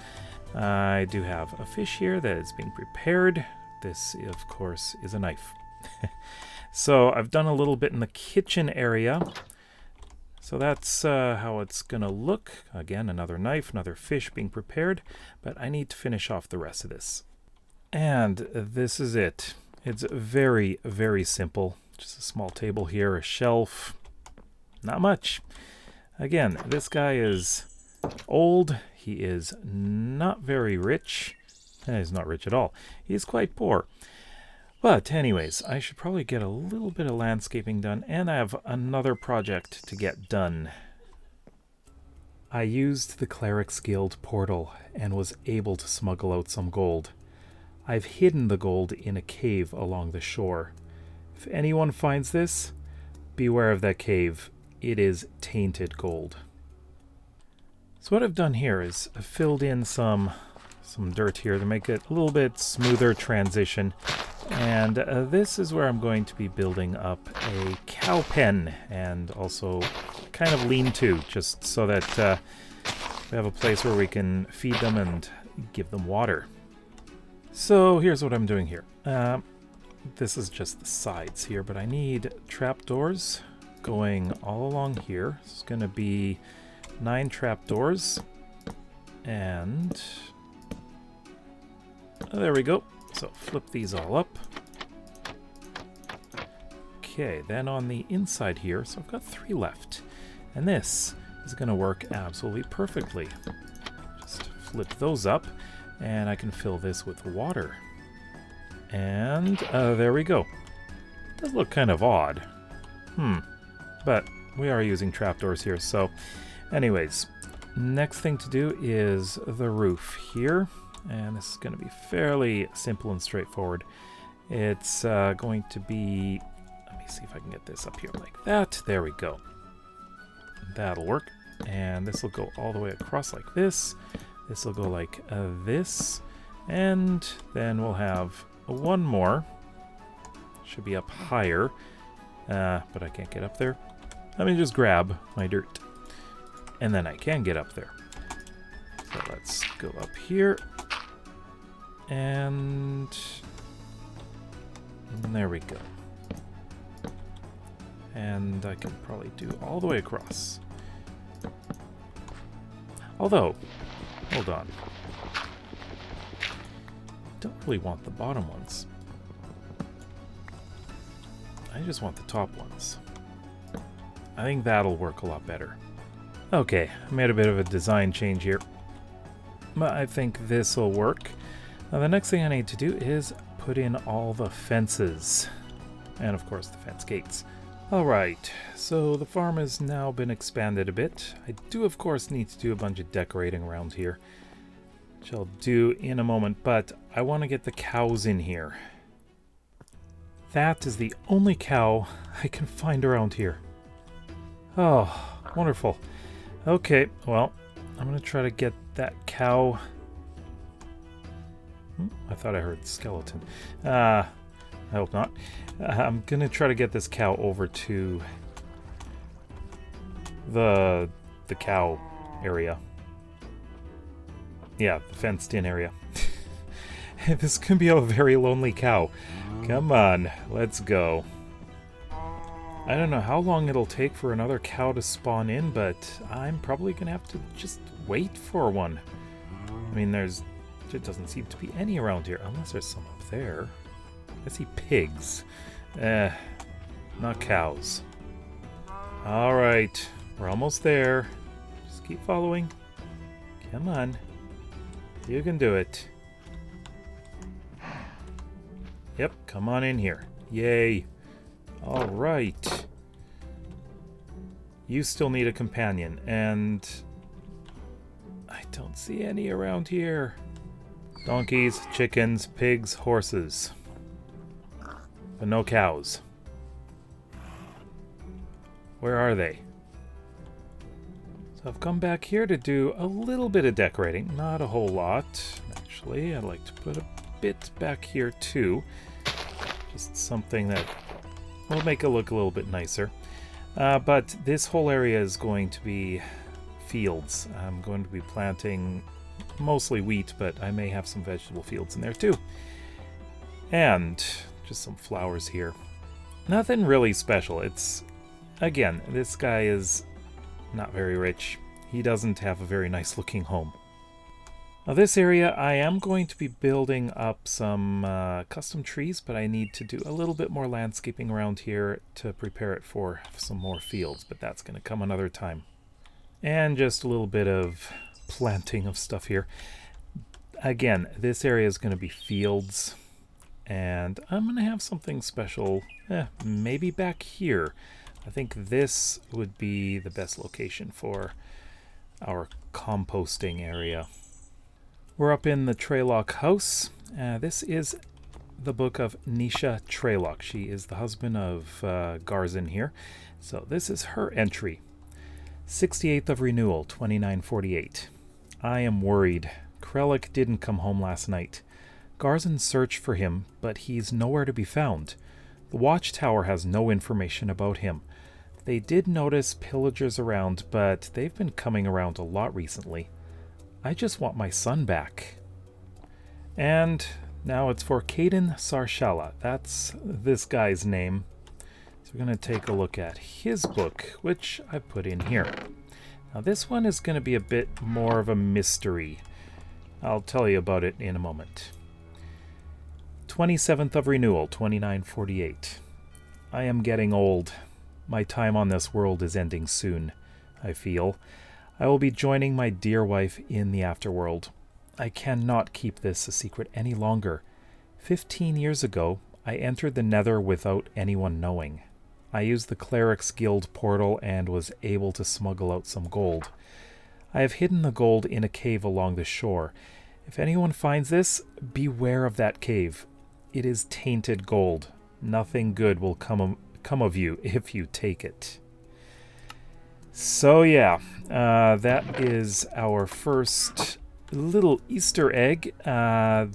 I do have a fish here that is being prepared. This, of course, is a knife. So I've done a little bit in the kitchen area. So that's how it's going to look. Again, another knife, another fish being prepared, but I need to finish off the rest of this. And this is it. It's very, very simple. Just a small table here, a shelf. Not much. Again, this guy is old. He is not very rich. He's not rich at all. He's quite poor. But anyways, I should probably get a little bit of landscaping done, and I have another project to get done. I used the Cleric's Guild portal and was able to smuggle out some gold. I've hidden the gold in a cave along the shore. If anyone finds this, beware of that cave. It is tainted gold. So what I've done here is I've filled in some dirt here to make it a little bit smoother transition. And this is where I'm going to be building up a cow pen and also kind of lean-to, just so that we have a place where we can feed them and give them water. So here's what I'm doing here. This is just the sides here, but I need trapdoors going all along here. It's going to be 9 trapdoors, and there we go. So flip these all up. Okay, then on the inside here, so I've got 3 left, and this is going to work absolutely perfectly. Just flip those up, and I can fill this with water. And there we go. It does look kind of odd. But we are using trapdoors here, so anyways, next thing to do is the roof here, and this is going to be fairly simple and straightforward. It's going to be, let me see if I can get this up here like that. There we go. That'll work. And this will go all the way across like this. This will go like this, and then we'll have one more. Should be up higher, but I can't get up there. Let me just grab my dirt, and then I can get up there. So let's go up here, and there we go. And I can probably do all the way across. Although, hold on. Don't really want the bottom ones. I just want the top ones. I think that'll work a lot better. Okay, I made a bit of a design change here, but I think this will work. Now the next thing I need to do is put in all the fences, and of course the fence gates. Alright, so the farm has now been expanded a bit. I do of course need to do a bunch of decorating around here, which I'll do in a moment, but I want to get the cows in here. That is the only cow I can find around here. Oh, wonderful. Okay, well, I'm going to try to get that cow. I thought I heard skeleton. I hope not. I'm going to try to get this cow over to the cow area. Yeah, the fenced-in area. This can be a very lonely cow. Come on, let's go. I don't know how long it'll take for another cow to spawn in, but I'm probably going to have to just wait for one. I mean, there doesn't seem to be any around here, unless there's some up there. I see pigs. Not cows. Alright, we're almost there. Just keep following. Come on. You can do it. Yep, come on in here. Yay. Alright. You still need a companion, and I don't see any around here. Donkeys, chickens, pigs, horses. But no cows. Where are they? So I've come back here to do a little bit of decorating. Not a whole lot, actually. I'd like to put a bit back here too. Just something that will make it look a little bit nicer. But this whole area is going to be fields. I'm going to be planting mostly wheat, but I may have some vegetable fields in there too. And just some flowers here. Nothing really special. It's, again, this guy is not very rich. He doesn't have a very nice looking home. Now this area, I am going to be building up some custom trees, but I need to do a little bit more landscaping around here to prepare it for some more fields, but that's going to come another time. And just a little bit of planting of stuff here. Again, this area is going to be fields, And I'm going to have something special, maybe back here. I think this would be the best location for our composting area. We're up in the Traylock house. This is the book of Nisha Traylock. She is the husband of Garzin here. So this is her entry. 68th of Renewal, 2948. I am worried. Krellick didn't come home last night. Garzin searched for him, but he's nowhere to be found. The watchtower has no information about him. They did notice pillagers around, but they've been coming around a lot recently. I just want my son back. And now it's for Caden Sarshala. That's this guy's name. So we're going to take a look at his book, which I put in here. Now this one is going to be a bit more of a mystery. I'll tell you about it in a moment. 27th of Renewal, 2948. I am getting old. My time on this world is ending soon, I feel. I will be joining my dear wife in the afterworld. I cannot keep this a secret any longer. 15 years ago, I entered the Nether without anyone knowing. I used the Cleric's Guild portal and was able to smuggle out some gold. I have hidden the gold in a cave along the shore. If anyone finds this, beware of that cave. It is tainted gold. Nothing good will come of you if you take it. So yeah, that is our first little Easter egg. The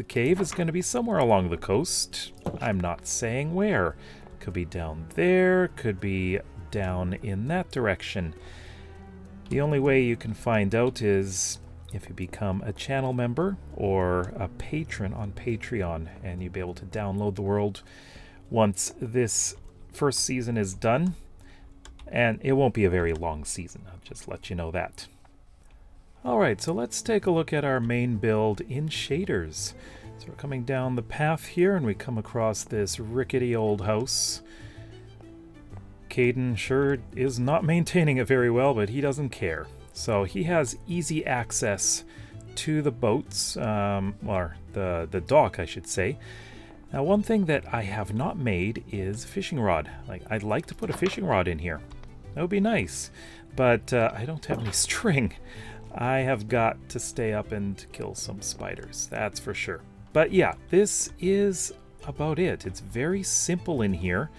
cave is going to be somewhere along the coast. I'm not saying where. Could be down there, could be down in that direction. The only way you can find out is if you become a channel member or a patron on Patreon, and you'll be able to download the world once this first season is done. And it won't be a very long season, I'll just let you know that. Alright, so let's take a look at our main build in shaders. So we're coming down the path here and we come across this rickety old house. Caden sure is not maintaining it very well, but he doesn't care. So he has easy access to the boats, or the dock, I should say. Now, one thing that I have not made is a fishing rod. Like, I'd like to put a fishing rod in here. That would be nice, but I don't have any string. I have got to stay up and kill some spiders, that's for sure. But yeah, this is about it. It's very simple in here.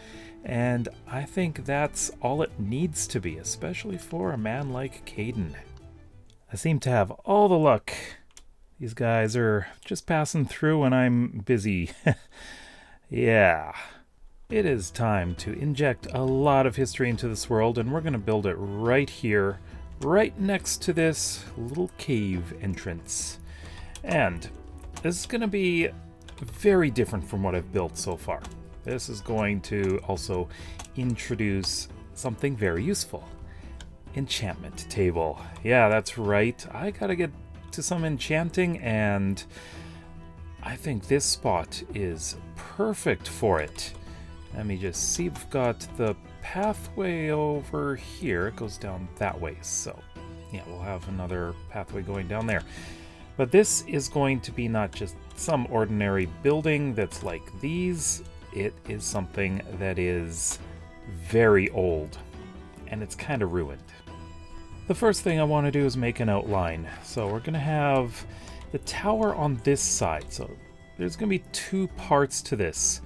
And I think that's all it needs to be, especially for a man like Caden. I seem to have all the luck. These guys are just passing through when I'm busy. Yeah. It is time to inject a lot of history into this world, and we're going to build it right here, right next to this little cave entrance. And this is going to be very different from what I've built so far. This is going to also introduce something very useful. Enchantment table. Yeah, that's right. I gotta get to some enchanting, and I think this spot is perfect for it. Let me just see. We've got the pathway over here. It goes down that way. So, yeah, we'll have another pathway going down there. But this is going to be not just some ordinary building that's like these. It is something that is very old, and it's kind of ruined. The first thing I want to do is make an outline. So we're going to have the tower on this side. So there's going to be two parts to this.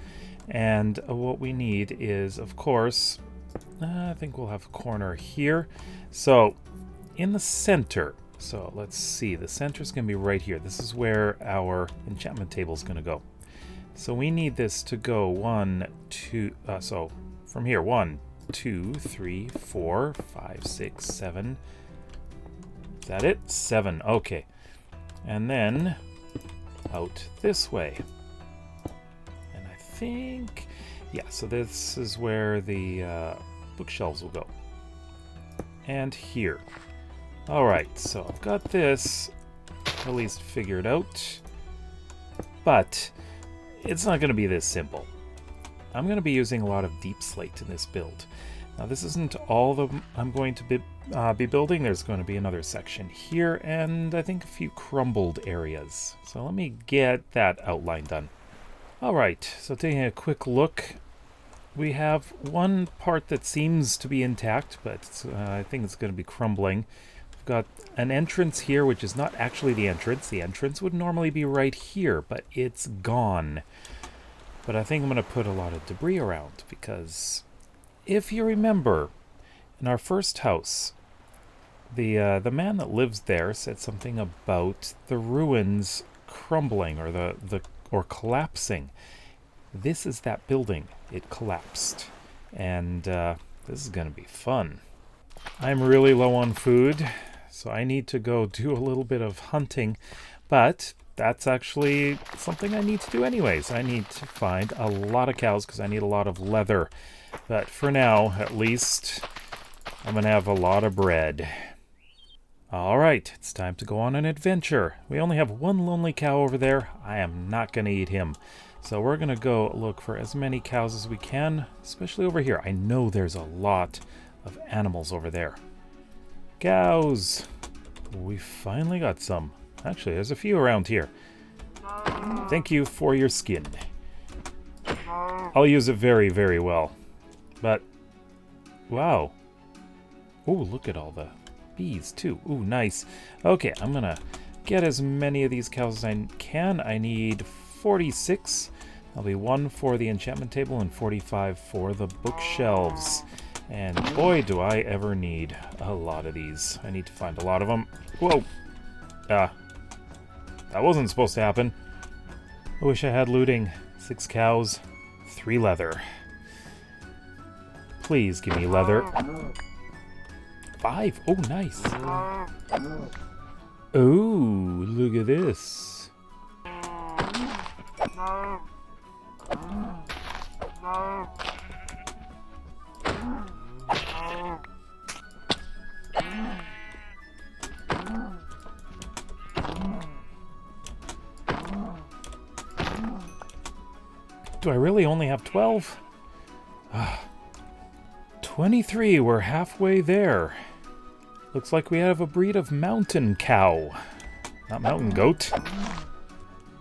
And what we need is, of course, I think we'll have a corner here. So in the center, so let's see, the center is going to be right here. This is where our enchantment table is going to go. So we need this to go 1, 2, so from here, 1, 2, 3, 4, 5, 6, 7. Is that it? 7, okay. And then out this way. And I think, yeah, so this is where the bookshelves will go. And here. All right, so I've got this at least figured out. But it's not going to be this simple. I'm going to be using a lot of deep slate in this build. Now this isn't all I'm going to be building. There's going to be another section here and I think a few crumbled areas. So let me get that outline done. Alright, so taking a quick look, we have one part that seems to be intact, but I think it's going to be crumbling. We've got an entrance here, which is not actually the entrance. The entrance would normally be right here, but it's gone. But I think I'm going to put a lot of debris around, because if you remember, in our first house, the man that lives there said something about the ruins crumbling or collapsing. This is that building. It collapsed. And this is going to be fun. I'm really low on food, so I need to go do a little bit of hunting. But that's actually something I need to do anyways. I need to find a lot of cows because I need a lot of leather. But for now, at least, I'm going to have a lot of bread. Alright, it's time to go on an adventure. We only have one lonely cow over there. I am not going to eat him. So we're going to go look for as many cows as we can, especially over here. I know there's a lot of animals over there. Cows! We finally got some. Actually, there's a few around here. Thank you for your skin. I'll use it very, very well. But, wow. Oh, look at all the bees too. Ooh, nice. Okay, I'm gonna get as many of these cows as I can. I need 46. That'll be 1 for the enchantment table and 45 for the bookshelves. And boy, do I ever need a lot of these. I need to find a lot of them. Whoa! That wasn't supposed to happen. I wish I had looting. 6 cows, 3 leather. Please give me leather. 5. Oh, nice. Oh, look at this. Do I really only have 12? 23, we're halfway there. Looks like we have a breed of mountain cow. Not mountain goat.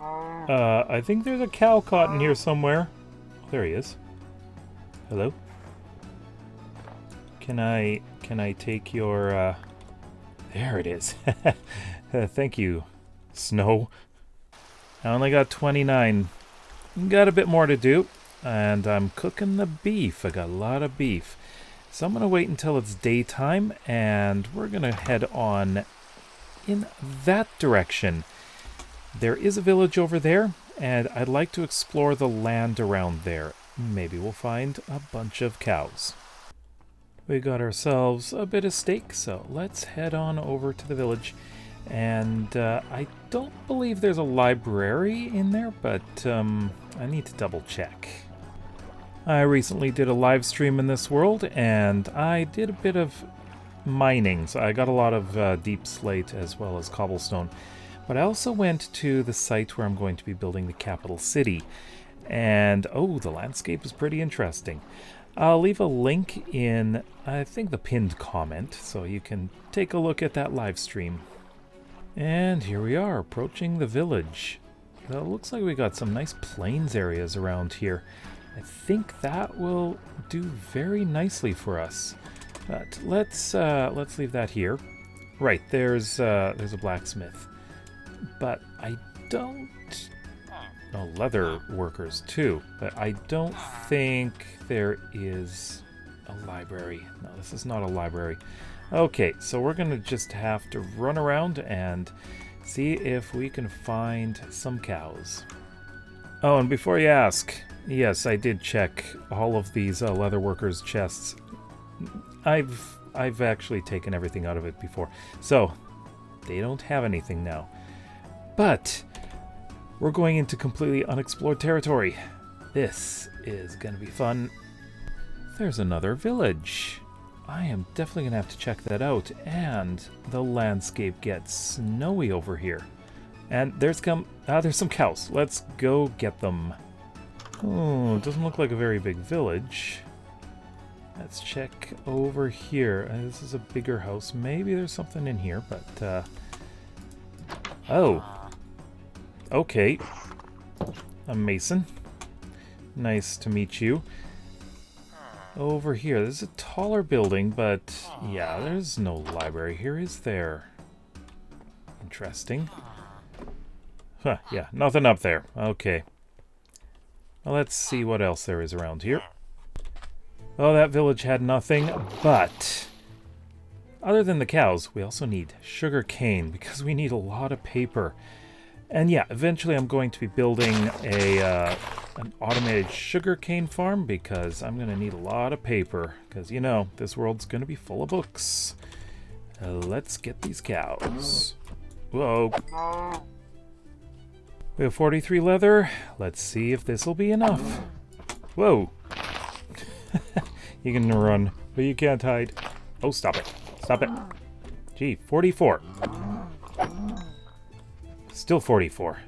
I think there's a cow caught in here somewhere. Oh, there he is. Hello? Can I take your, There it is. Thank you, Snow. I only got 29. Got a bit more to do. And I'm cooking the beef. I got a lot of beef. So I'm going to wait until it's daytime, and we're going to head on in that direction. There is a village over there, and I'd like to explore the land around there. Maybe we'll find a bunch of cows. We got ourselves a bit of steak, so let's head on over to the village. And I don't believe there's a library in there, but I need to double check. I recently did a live stream in this world, and I did a bit of mining. So I got a lot of deep slate as well as cobblestone. But I also went to the site where I'm going to be building the capital city. And, oh, the landscape is pretty interesting. I'll leave a link in, I think, the pinned comment, so you can take a look at that live stream. And here we are, approaching the village. It looks like we got some nice plains areas around here. I think that will do very nicely for us. But let's leave that here. Right, there's a blacksmith. But I don't... Oh, leather workers too. But I don't think there is a library. No, this is not a library. Okay, so we're going to just have to run around and see if we can find some cows. Oh, and before you ask, yes, I did check all of these leather workers' chests. I've actually taken everything out of it before. So, they don't have anything now. But we're going into completely unexplored territory. This is going to be fun. There's another village. I am definitely going to have to check that out. And the landscape gets snowy over here. And there's some cows. Let's go get them. Oh, it doesn't look like a very big village. Let's check over here. This is a bigger house. Maybe there's something in here, but... Oh. Okay. A mason. Nice to meet you. Over here, this is a taller building, but yeah, there's no library here, is there? Interesting. Huh, yeah, nothing up there. Okay. Well, let's see what else there is around here. Oh, that village had nothing, but other than the cows, we also need sugar cane because we need a lot of paper. And yeah, eventually I'm going to be building an automated sugarcane farm because I'm going to need a lot of paper because, you know, this world's going to be full of books. Let's get these cows. Whoa. We have 43 leather. Let's see if this will be enough. Whoa. You can run, but you can't hide. Oh, stop it. Stop it. Gee, 44. Still 44.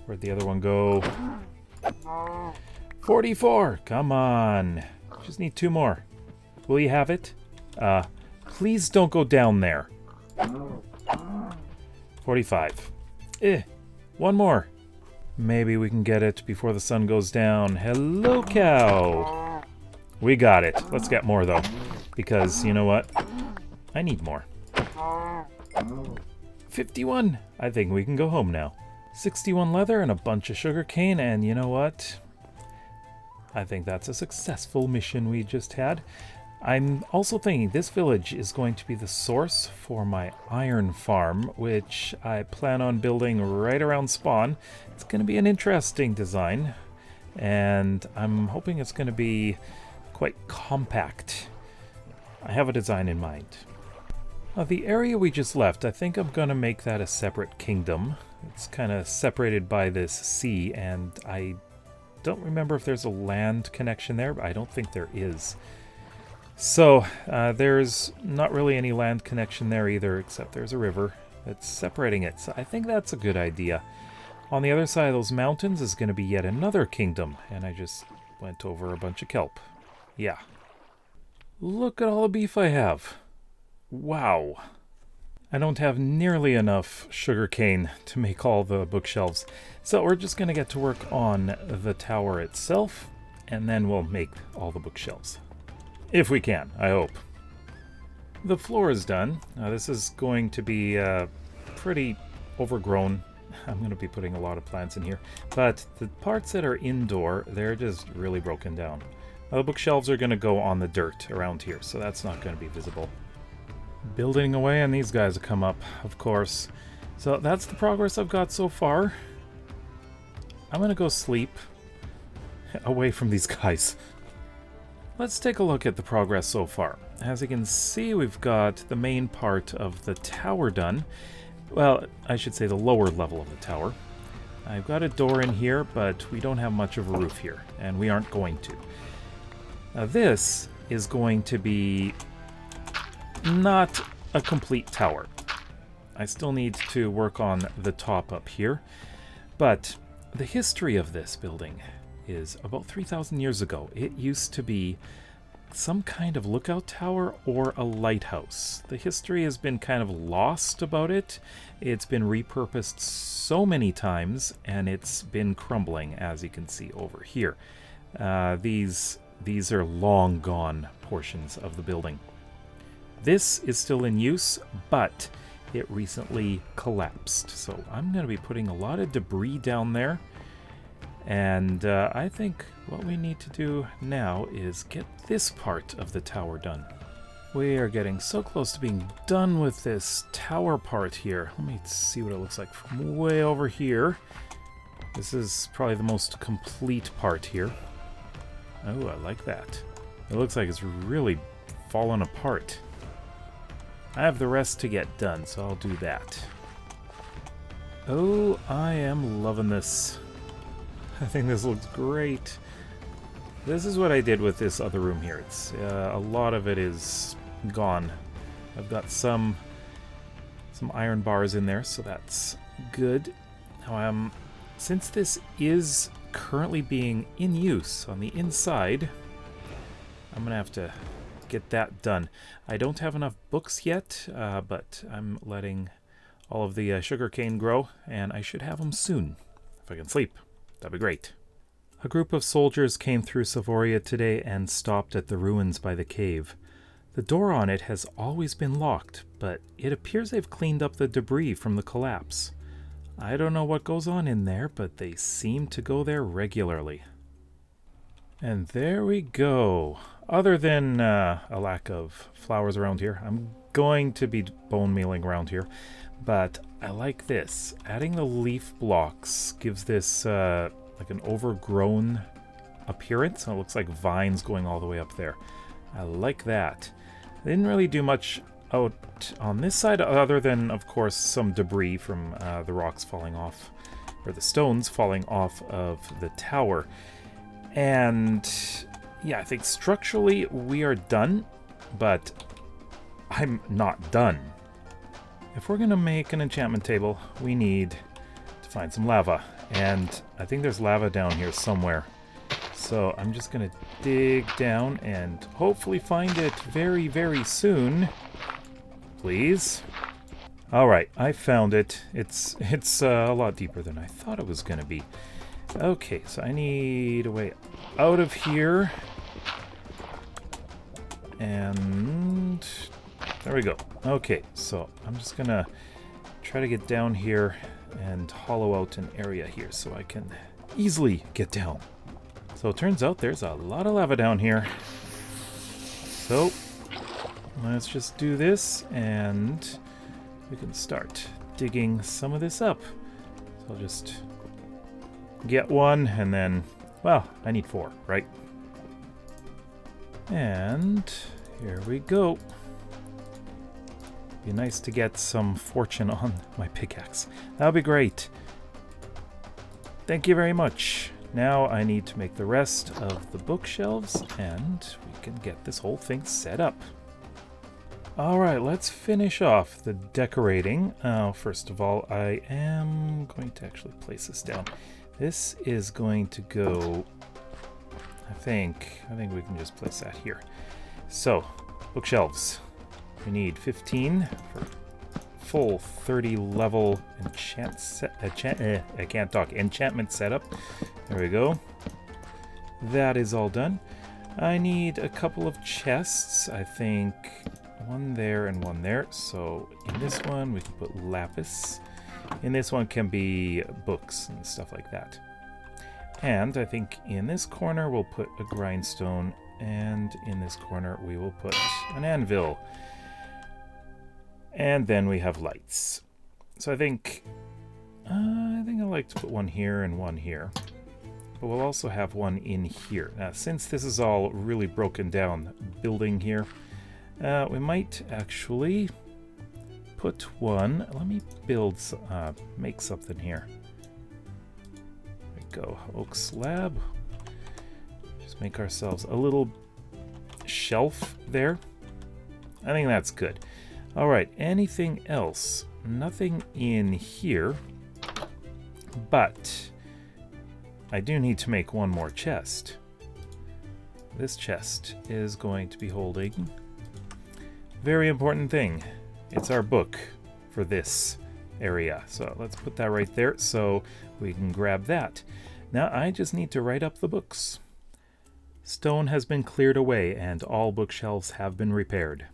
Where'd the other one go? 44! Come on. Just need 2 more. Will you have it? Please don't go down there. 45. 1 more. Maybe we can get it before the sun goes down. Hello, cow. We got it. Let's get more, though. Because, you know what? I need more. 51. I think we can go home now. 61 leather and a bunch of sugarcane, and you know what? I think that's a successful mission we just had. I'm also thinking this village is going to be the source for my iron farm, which I plan on building right around spawn. It's going to be an interesting design, and I'm hoping it's going to be quite compact. I have a design in mind. The area we just left, I think I'm going to make that a separate kingdom. It's kind of separated by this sea, and I don't remember if there's a land connection there, but I don't think there is. So, there's not really any land connection there either, except there's a river that's separating it. So I think that's a good idea. On the other side of those mountains is going to be yet another kingdom, and I just went over a bunch of kelp. Yeah. Look at all the beef I have. Wow. I don't have nearly enough sugarcane to make all the bookshelves, so we're just going to get to work on the tower itself, and then we'll make all the bookshelves. If we can, I hope. The floor is done. This is going to be pretty overgrown. I'm going to be putting a lot of plants in here, but the parts that are indoor, they're just really broken down. The bookshelves are going to go on the dirt around here, so that's not going to be visible. Building away, and these guys will come up, of course. So that's the progress I've got so far. I'm going to go sleep away from these guys. Let's take a look at the progress so far. As you can see, we've got the main part of the tower done. Well, I should say the lower level of the tower. I've got a door in here, but we don't have much of a roof here, and we aren't going to. Now this is going to be not a complete tower. I still need to work on the top up here, but the history of this building is about 3,000 years ago. It used to be some kind of lookout tower or a lighthouse. The history has been kind of lost about it. It's been repurposed so many times, and it's been crumbling, as you can see over here. These are long gone portions of the building. This is still in use, but it recently collapsed. So I'm going to be putting a lot of debris down there. And I think what we need to do now is get this part of the tower done. We are getting so close to being done with this tower part here. Let me see what it looks like from way over here. This is probably the most complete part here. Oh, I like that. It looks like it's really fallen apart. I have the rest to get done, so I'll do that. Oh, I am loving this. I think this looks great. This is what I did with this other room here. It's a lot of it is gone. I've got some iron bars in there, so that's good. Now, since this is currently being in use on the inside, I'm gonna have to get that done. I don't have enough books yet, but I'm letting all of the sugarcane grow, and I should have them soon. If I can sleep, that'd be great. A group of soldiers came through Savoria today and stopped at the ruins by the cave. The door on it has always been locked, but it appears they've cleaned up the debris from the collapse. I don't know what goes on in there, but they seem to go there regularly. And there we go. Other than a lack of flowers around here, I'm going to be bone mealing around here, but I like this. Adding the leaf blocks gives this like an overgrown appearance. It looks like vines going all the way up there. I like that. They didn't really do much out on this side other than, of course, some debris from the rocks falling off, or the stones falling off of the tower. And yeah, I think structurally we are done, but I'm not done. If we're going to make an enchantment table, we need to find some lava. And I think there's lava down here somewhere. So I'm just going to dig down and hopefully find it very, very soon. Please. Alright, I found it. It's a lot deeper than I thought it was going to be. Okay, so I need a way out of here. And there we go. Okay, so I'm just going to try to get down here and hollow out an area here so I can easily get down. So it turns out there's a lot of lava down here. So let's just do this and we can start digging some of this up. So I'll just get one and then, well, I need 4, right? And here we go. Be nice to get some fortune on my pickaxe. That would be great. Thank you very much. Now I need to make the rest of the bookshelves and we can get this whole thing set up. Alright, let's finish off the decorating. First of all, I am going to actually place this down. This is going to go, I think we can just place that here. So, bookshelves. We need 15 for full 30 level enchantment setup. There we go. That is all done. I need a couple of chests. I think one there and one there. So in this one we can put lapis. In this one can be books and stuff like that. And I think in this corner we'll put a grindstone, and in this corner we will put an anvil. And then we have lights. So I think I like to put one here and one here. But we'll also have one in here. Now, since this is all really broken down building here, we might actually put one. Let me make something here. There we go. Oak slab. Just make ourselves a little shelf there. I think that's good. All right, anything else? Nothing in here, but I do need to make one more chest. This chest is going to be holding a very important thing. It's our book for this area. So let's put that right there so we can grab that. Now I just need to write up the books. Stone has been cleared away and all bookshelves have been repaired.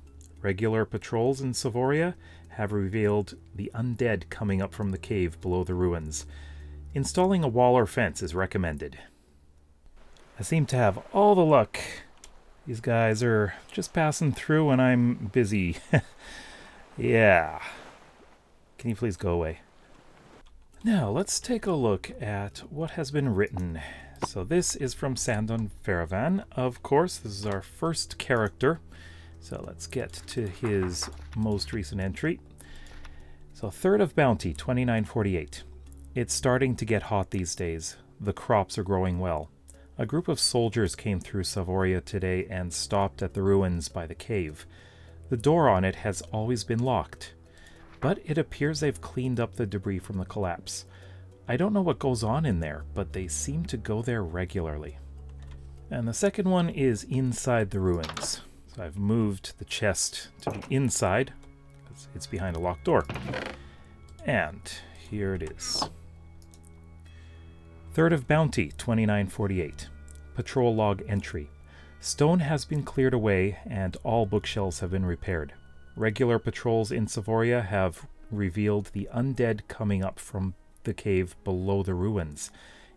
Regular patrols in Savoria have revealed the undead coming up from the cave below the ruins. Installing a wall or fence is recommended. I seem to have all the luck. These guys are just passing through when I'm busy. Yeah. Can you please go away? Now, let's take a look at what has been written. So this is from Sandon Faravan. Of course, this is our first character. So let's get to his most recent entry. So 3rd of Bounty, 2948. It's starting to get hot these days. The crops are growing well. A group of soldiers came through Savoria today and stopped at the ruins by the cave. The door on it has always been locked, but it appears they've cleaned up the debris from the collapse. I don't know what goes on in there, but they seem to go there regularly. And the second one is inside the ruins. So I've moved the chest to the inside, because it's behind a locked door. And here it is. 3rd of Bounty, 2948. Patrol log entry. Stone has been cleared away and all bookshelves have been repaired. Regular patrols in Savoria have revealed the undead coming up from the cave below the ruins.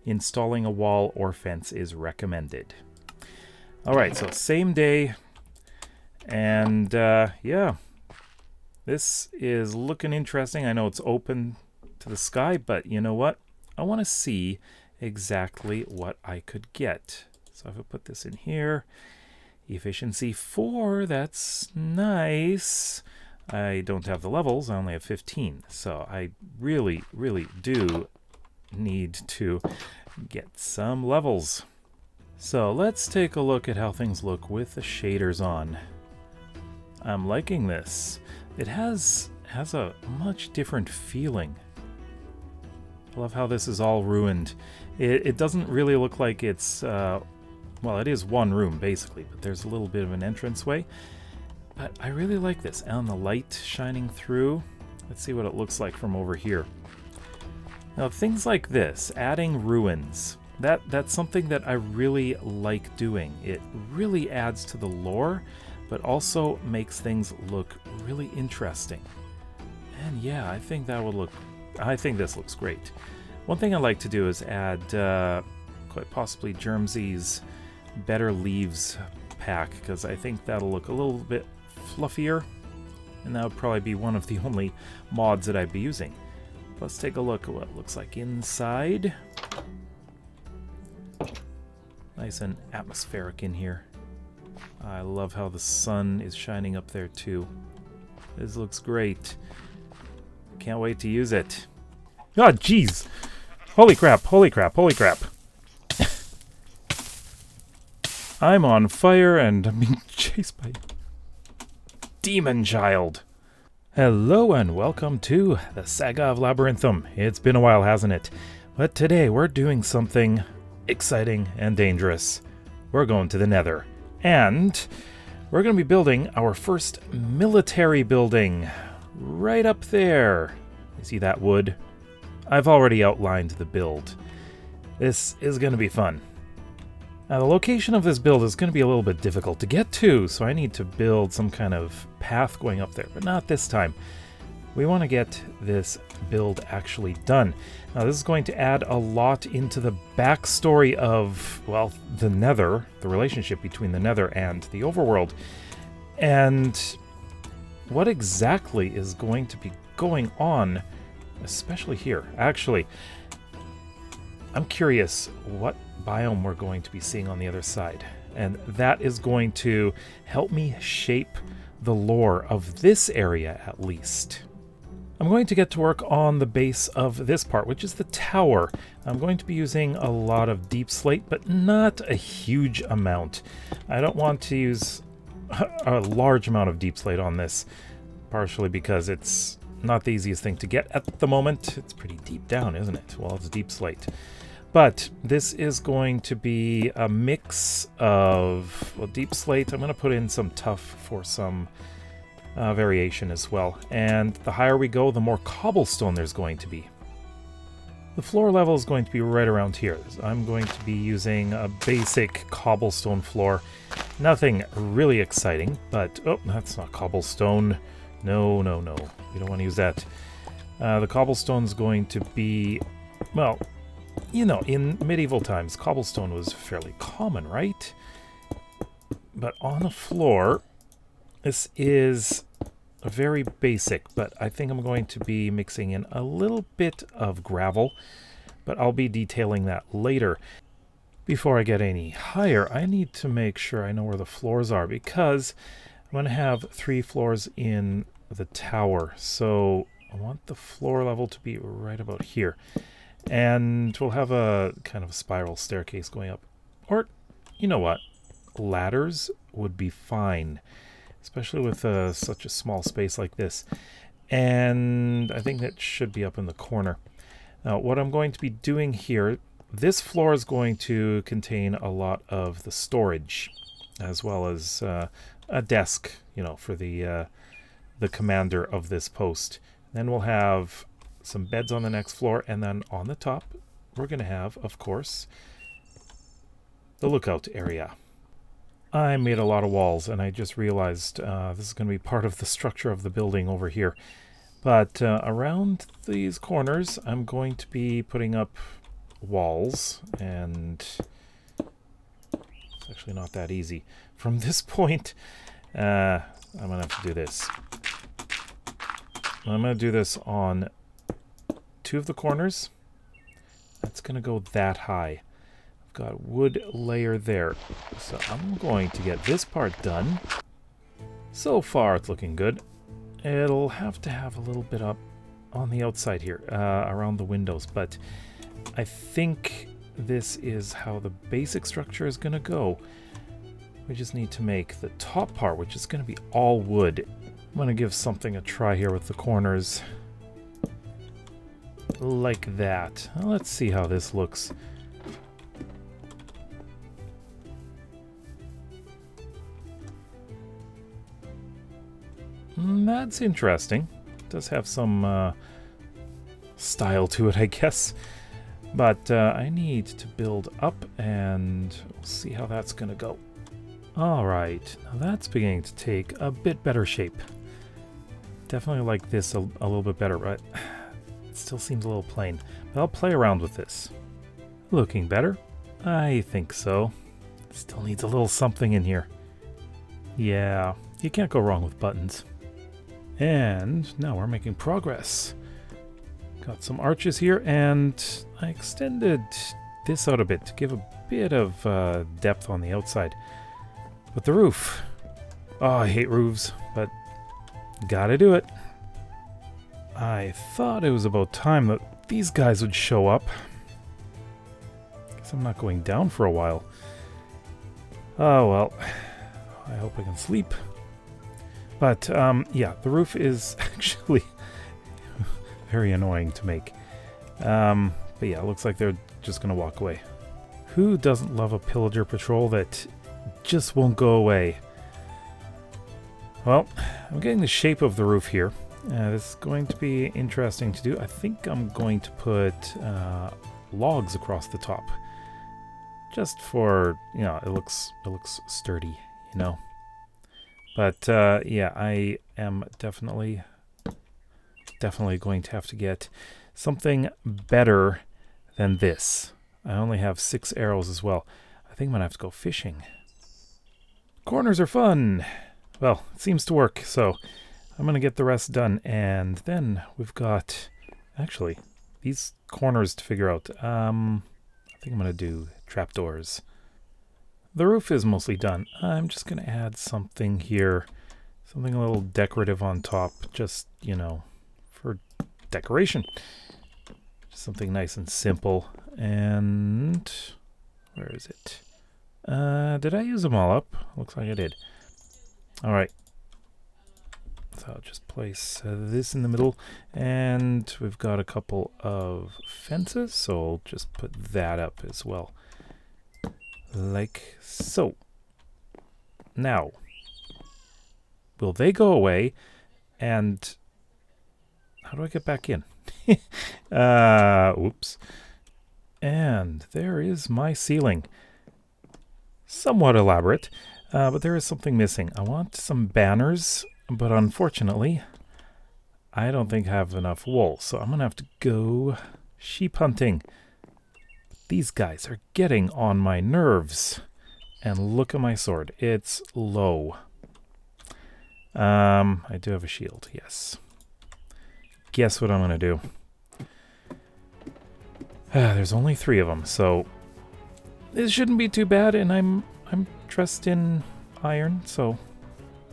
Installing a wall or fence is recommended. Alright, so same day. And yeah, this is looking interesting. I know it's open to the sky, but you know what? I want to see exactly what I could get. So if I put this in here, efficiency 4, that's nice. I don't have the levels, I only have 15. So I really, really do need to get some levels. So let's take a look at how things look with the shaders on. I'm liking this. It has a much different feeling. I love how this is all ruined. It doesn't really look like it's, well, it is one room basically, but there's a little bit of an entranceway. But I really like this. And the light shining through. Let's see what it looks like from over here. Now, things like this, adding ruins, that's something that I really like doing. It really adds to the lore, but also makes things look really interesting. And yeah, I think this looks great. One thing I like to do is add, quite possibly, JayDeeMC's Better Leaves pack, because I think that'll look a little bit fluffier, and that would probably be one of the only mods that I'd be using. Let's take a look at what it looks like inside. Nice and atmospheric in here. I love how the sun is shining up there too. This looks great. Can't wait to use it. Oh, jeez! Holy crap, holy crap, holy crap. I'm on fire and I'm being chased by Demon Child. Hello and welcome to the Saga of Labyrinthum. It's been a while, hasn't it? But today we're doing something exciting and dangerous. We're going to the Nether. And we're going to be building our first military building. Right up there. You see that wood? I've already outlined the build. This is going to be fun. Now, the location of this build is going to be a little bit difficult to get to, so I need to build some kind of path going up there, but not this time. We want to get this build actually done. Now, this is going to add a lot into the backstory of, well, the Nether, the relationship between the Nether and the overworld, and what exactly is going to be going on, especially here. Actually, I'm curious what biome we're going to be seeing on the other side, and that is going to help me shape the lore of this area at least. I'm going to get to work on the base of this part, which is the tower. I'm going to be using a lot of deep slate, but not a huge amount. I don't want to use a large amount of deep slate on this, partially because it's not the easiest thing to get at the moment. It's pretty deep down, isn't it? Well, it's deep slate. But this is going to be a mix of, well, deep slate. I'm going to put in some tough for some variation as well. And the higher we go, the more cobblestone there's going to be. The floor level is going to be right around here. I'm going to be using a basic cobblestone floor. Nothing really exciting, but, oh, that's not cobblestone. No, no, no. We don't want to use that. The cobblestone is going to be, well, you know, in medieval times, cobblestone was fairly common, right? But on the floor, this is very basic, but I think I'm going to be mixing in a little bit of gravel, but I'll be detailing that later. Before I get any higher, I need to make sure I know where the floors are, because I'm going to have 3 floors in the tower, so I want the floor level to be right about here. And we'll have a kind of a spiral staircase going up. Or, you know what? Ladders would be fine, especially with such a small space like this. And I think that should be up in the corner. Now, what I'm going to be doing here, this floor is going to contain a lot of the storage, as well as a desk, you know, for the commander of this post. Then we'll have some beds on the next floor, and then on the top, we're going to have, of course, the lookout area. I made a lot of walls, and I just realized this is going to be part of the structure of the building over here. But around these corners, I'm going to be putting up walls, and it's actually not that easy. From this point, I'm going to have to do this. I'm going to do this on 2 of the corners. That's going to go that high. I've got wood layer there. So I'm going to get this part done. So far, it's looking good. It'll have to have a little bit up on the outside here, around the windows, but I think this is how the basic structure is going to go. We just need to make the top part, which is going to be all wood. I'm going to give something a try here with the corners. Like that. Let's see how this looks. That's interesting. It does have some style to it, I guess. But I need to build up, and we'll see how that's going to go. Alright, now that's beginning to take a bit better shape. Definitely like this a little bit better, but it still seems a little plain. But I'll play around with this. Looking better? I think so. Still needs a little something in here. Yeah, you can't go wrong with buttons. And now we're making progress. Got some arches here, and I extended this out a bit to give a bit of depth on the outside. But the roof. Oh, I hate roofs, but gotta do it. I thought it was about time that these guys would show up. Guess I'm not going down for a while. Oh well, I hope I can sleep. But yeah, the roof is actually very annoying to make. But yeah, it looks like they're just gonna walk away. Who doesn't love a pillager patrol that just won't go away? Well, I'm getting the shape of the roof here. This is going to be interesting to do. I think I'm going to put logs across the top, just for, you know, it looks sturdy, you know. But yeah, I am definitely going to have to get something better than this. I only have 6 arrows as well. I think I'm gonna have to go fishing. Corners are fun. Well, it seems to work, so I'm going to get the rest done, and then we've got, actually, these corners to figure out. I think I'm going to do trapdoors. The roof is mostly done. I'm just going to add something here, something a little decorative on top, just, you know, for decoration. Just something nice and simple, and where is it? Did I use them all up? Looks like I did. All right. So I'll just place this in the middle, and we've got a couple of fences, so I'll just put that up as well. Like so. Now, will they go away? And how do I get back in? Oops. And there is my ceiling. Somewhat elaborate, but there is something missing. I want some banners, but unfortunately, I don't think I have enough wool, so I'm going to have to go sheep hunting. These guys are getting on my nerves. And look at my sword. It's low. I do have a shield, yes. Guess what I'm going to do? There's only 3 of them, so this shouldn't be too bad, and I'm dressed in iron, so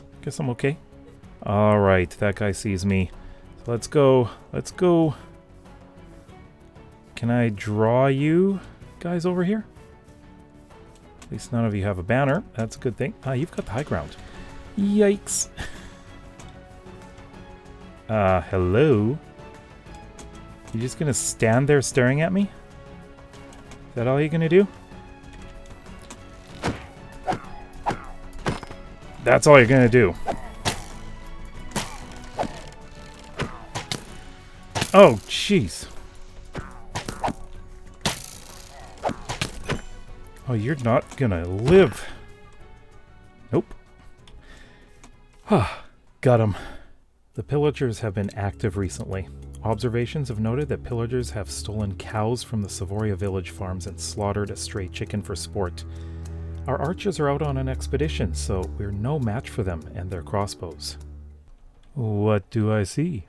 I guess I'm okay. All right, that guy sees me. So let's go. Let's go. Can I draw you guys over here? At least none of you have a banner. That's a good thing. You've got the high ground. Yikes. Hello? You just gonna stand there staring at me? Is that all you're gonna do? That's all you're gonna do. Oh, jeez. Oh, you're not gonna live. Nope. Got him. The pillagers have been active recently. Observations have noted that pillagers have stolen cows from the Savoria village farms and slaughtered a stray chicken for sport. Our archers are out on an expedition, so we're no match for them and their crossbows. What do I see?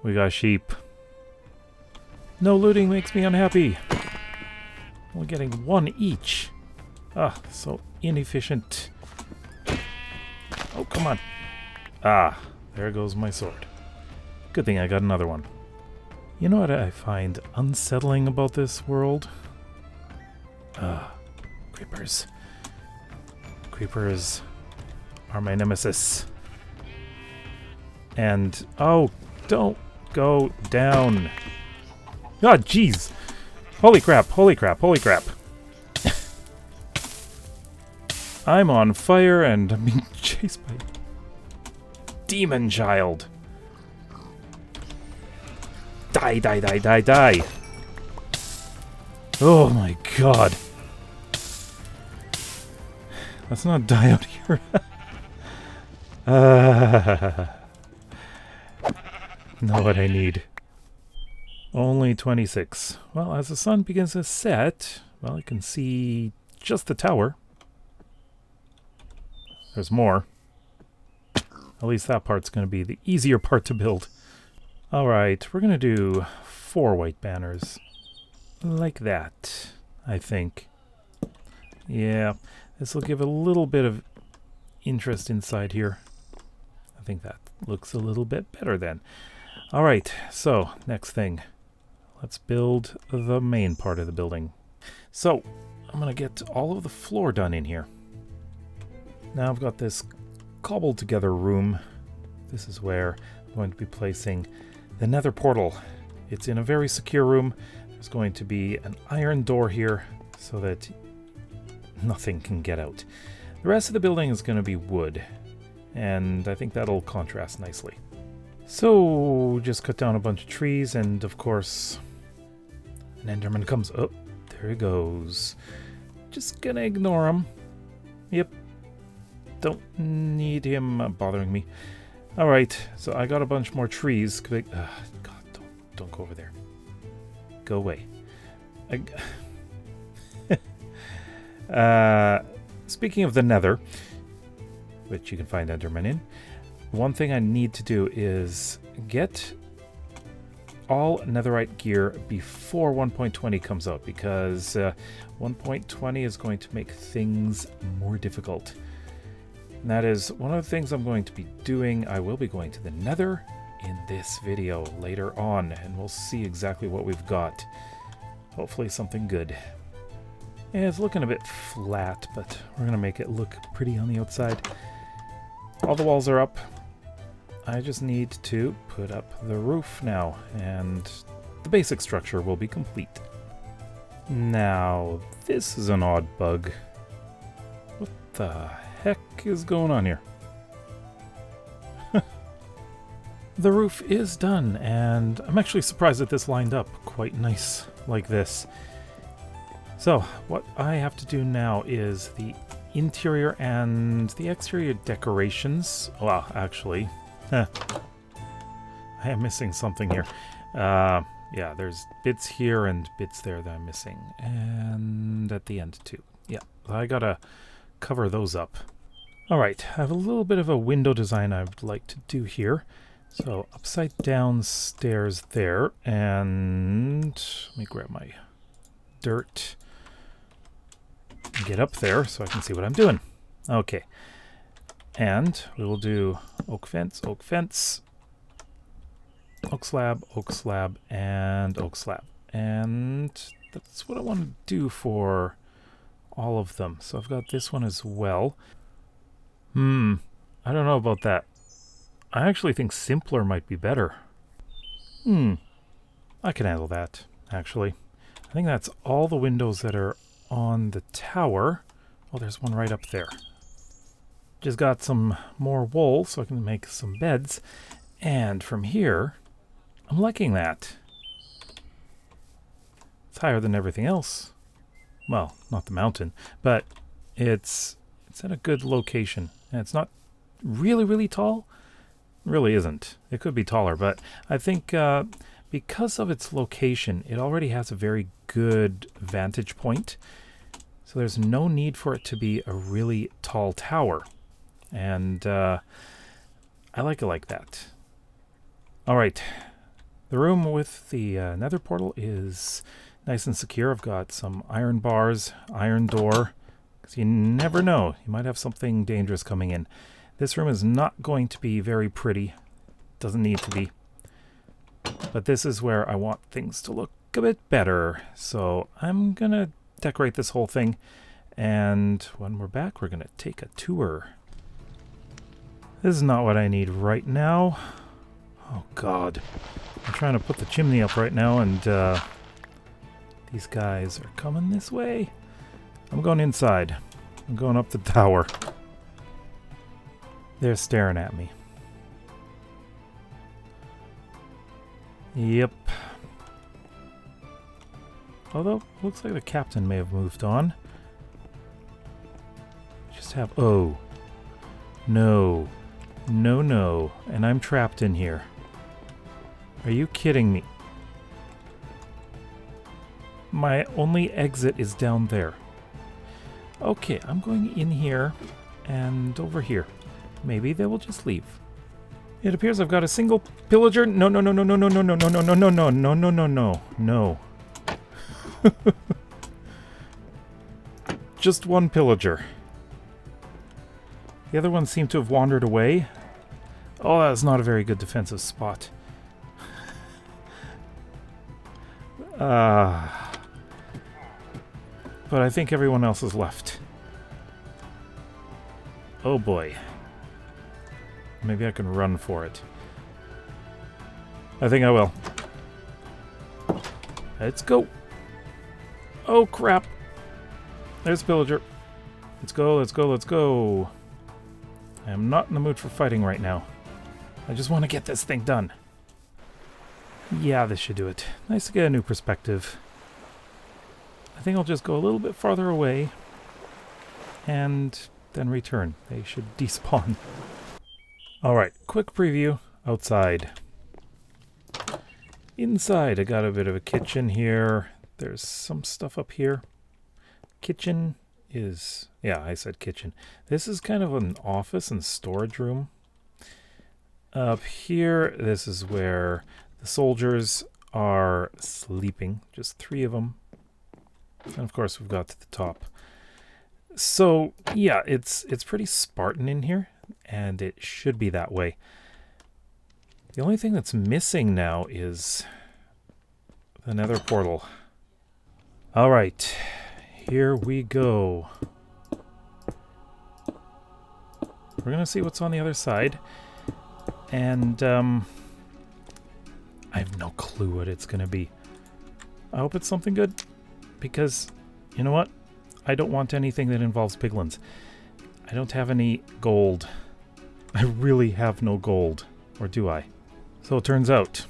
We got sheep. No looting makes me unhappy. Only getting one each. Ah, so inefficient. Oh, come on. Ah, there goes my sword. Good thing I got another one. You know what I find unsettling about this world? Creepers. Creepers are my nemesis. And, oh, don't go down. Oh, jeez. Holy crap, holy crap, holy crap. I'm on fire and I'm being chased by demon child. Die, die, die, die, die. Oh my god. Let's not die out here. Know what I need. Only 26. Well, as the sun begins to set, well, I can see just the tower. There's more. At least that part's going to be the easier part to build. Alright, we're going to do 4 white banners. Like that, I think. Yeah, this will give a little bit of interest inside here. I think that looks a little bit better then. Alright, so, next thing. Let's build the main part of the building. So, I'm going to get all of the floor done in here. Now I've got this cobbled together room. This is where I'm going to be placing the nether portal. It's in a very secure room. There's going to be an iron door here so that nothing can get out. The rest of the building is going to be wood, and I think that'll contrast nicely. So, just cut down a bunch of trees, and of course, an Enderman comes. Oh, there he goes. Just gonna ignore him. Yep. Don't need him bothering me. Alright, so I got a bunch more trees. God, don't go over there. Go away. Speaking of the nether, which you can find Enderman in, one thing I need to do is get all netherite gear before 1.20 comes out, because 1.20 is going to make things more difficult. And that is one of the things I'm going to be doing. I will be going to the nether in this video later on, and we'll see exactly what we've got. Hopefully something good. Yeah, it's looking a bit flat, but we're going to make it look pretty on the outside. All the walls are up. I just need to put up the roof now, and the basic structure will be complete. Now, this is an odd bug. What the heck is going on here? The roof is done, and I'm actually surprised that this lined up quite nice like this. So, what I have to do now is the interior and the exterior decorations. Well, actually, I am missing something here. Yeah, there's bits here and bits there that I'm missing. And at the end, too. Yeah, I gotta cover those up. Alright, I have a little bit of a window design I would like to do here. So, upside down stairs there, and let me grab my dirt and get up there so I can see what I'm doing. Okay, and we will do oak fence, oak slab, and oak slab. And that's what I want to do for all of them. So I've got this one as well. I don't know about that. I actually think simpler might be better. I can handle that, actually. I think that's all the windows that are on the tower. Oh, there's one right up there. Just got some more wool so I can make some beds. And from here, I'm liking that. It's higher than everything else. Well, not the mountain, but it's at a good location. And it's not really, really tall. It really isn't. It could be taller, but I think because of its location, it already has a very good vantage point. So there's no need for it to be a really tall tower. And I like it like that. All right. The room with the nether portal is nice and secure. I've got some iron bars, iron door, because you never know. You might have something dangerous coming in. This room is not going to be very pretty. Doesn't need to be. But this is where I want things to look a bit better. So I'm going to decorate this whole thing. And when we're back, we're going to take a tour. This is not what I need right now. Oh, God. I'm trying to put the chimney up right now, and these guys are coming this way. I'm going inside. I'm going up the tower. They're staring at me. Yep. Although, looks like the captain may have moved on. Just have... Oh. No. No, no. And I'm trapped in here. Are you kidding me? My only exit is down there. Okay, I'm going in here and over here. Maybe they will just leave. It appears I've got a single pillager. No, no, no, no, no, no, no, no, no, no, no, no, no, no, no, no, no, no. Just one pillager. The other ones seem to have wandered away. Oh, that's not a very good defensive spot. But I think everyone else is left. Oh boy. Maybe I can run for it. I think I will. Let's go. Oh crap. There's Pillager. Let's go, let's go, let's go. I am not in the mood for fighting right now. I just want to get this thing done. Yeah, this should do it. Nice to get a new perspective. I think I'll just go a little bit farther away and then return. They should despawn. Alright, quick preview outside. Inside, I got a bit of a kitchen here. There's some stuff up here. Kitchen is... yeah, I said kitchen. This is kind of an office and storage room. Up here, this is where the soldiers are sleeping. Just 3 of them. And of course, we've got to the top. So, yeah, it's pretty Spartan in here, and it should be that way. The only thing that's missing now is the nether portal. All right, here we go. We're going to see what's on the other side. And I have no clue what it's going to be. I hope it's something good, because you know what? I don't want anything that involves piglins. I don't have any gold. I really have no gold. Or do I? So it turns out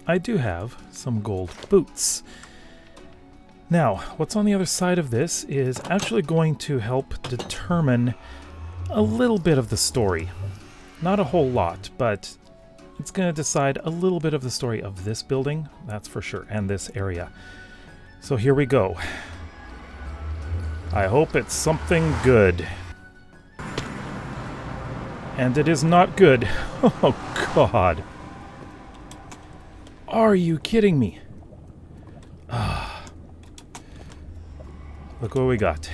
I do have some gold boots. Now, what's on the other side of this is actually going to help determine a little bit of the story. Not a whole lot, but it's going to decide a little bit of the story of this building, that's for sure, and this area. So here we go. I hope it's something good. And it is not good. Oh, God. Are you kidding me? Look what we got.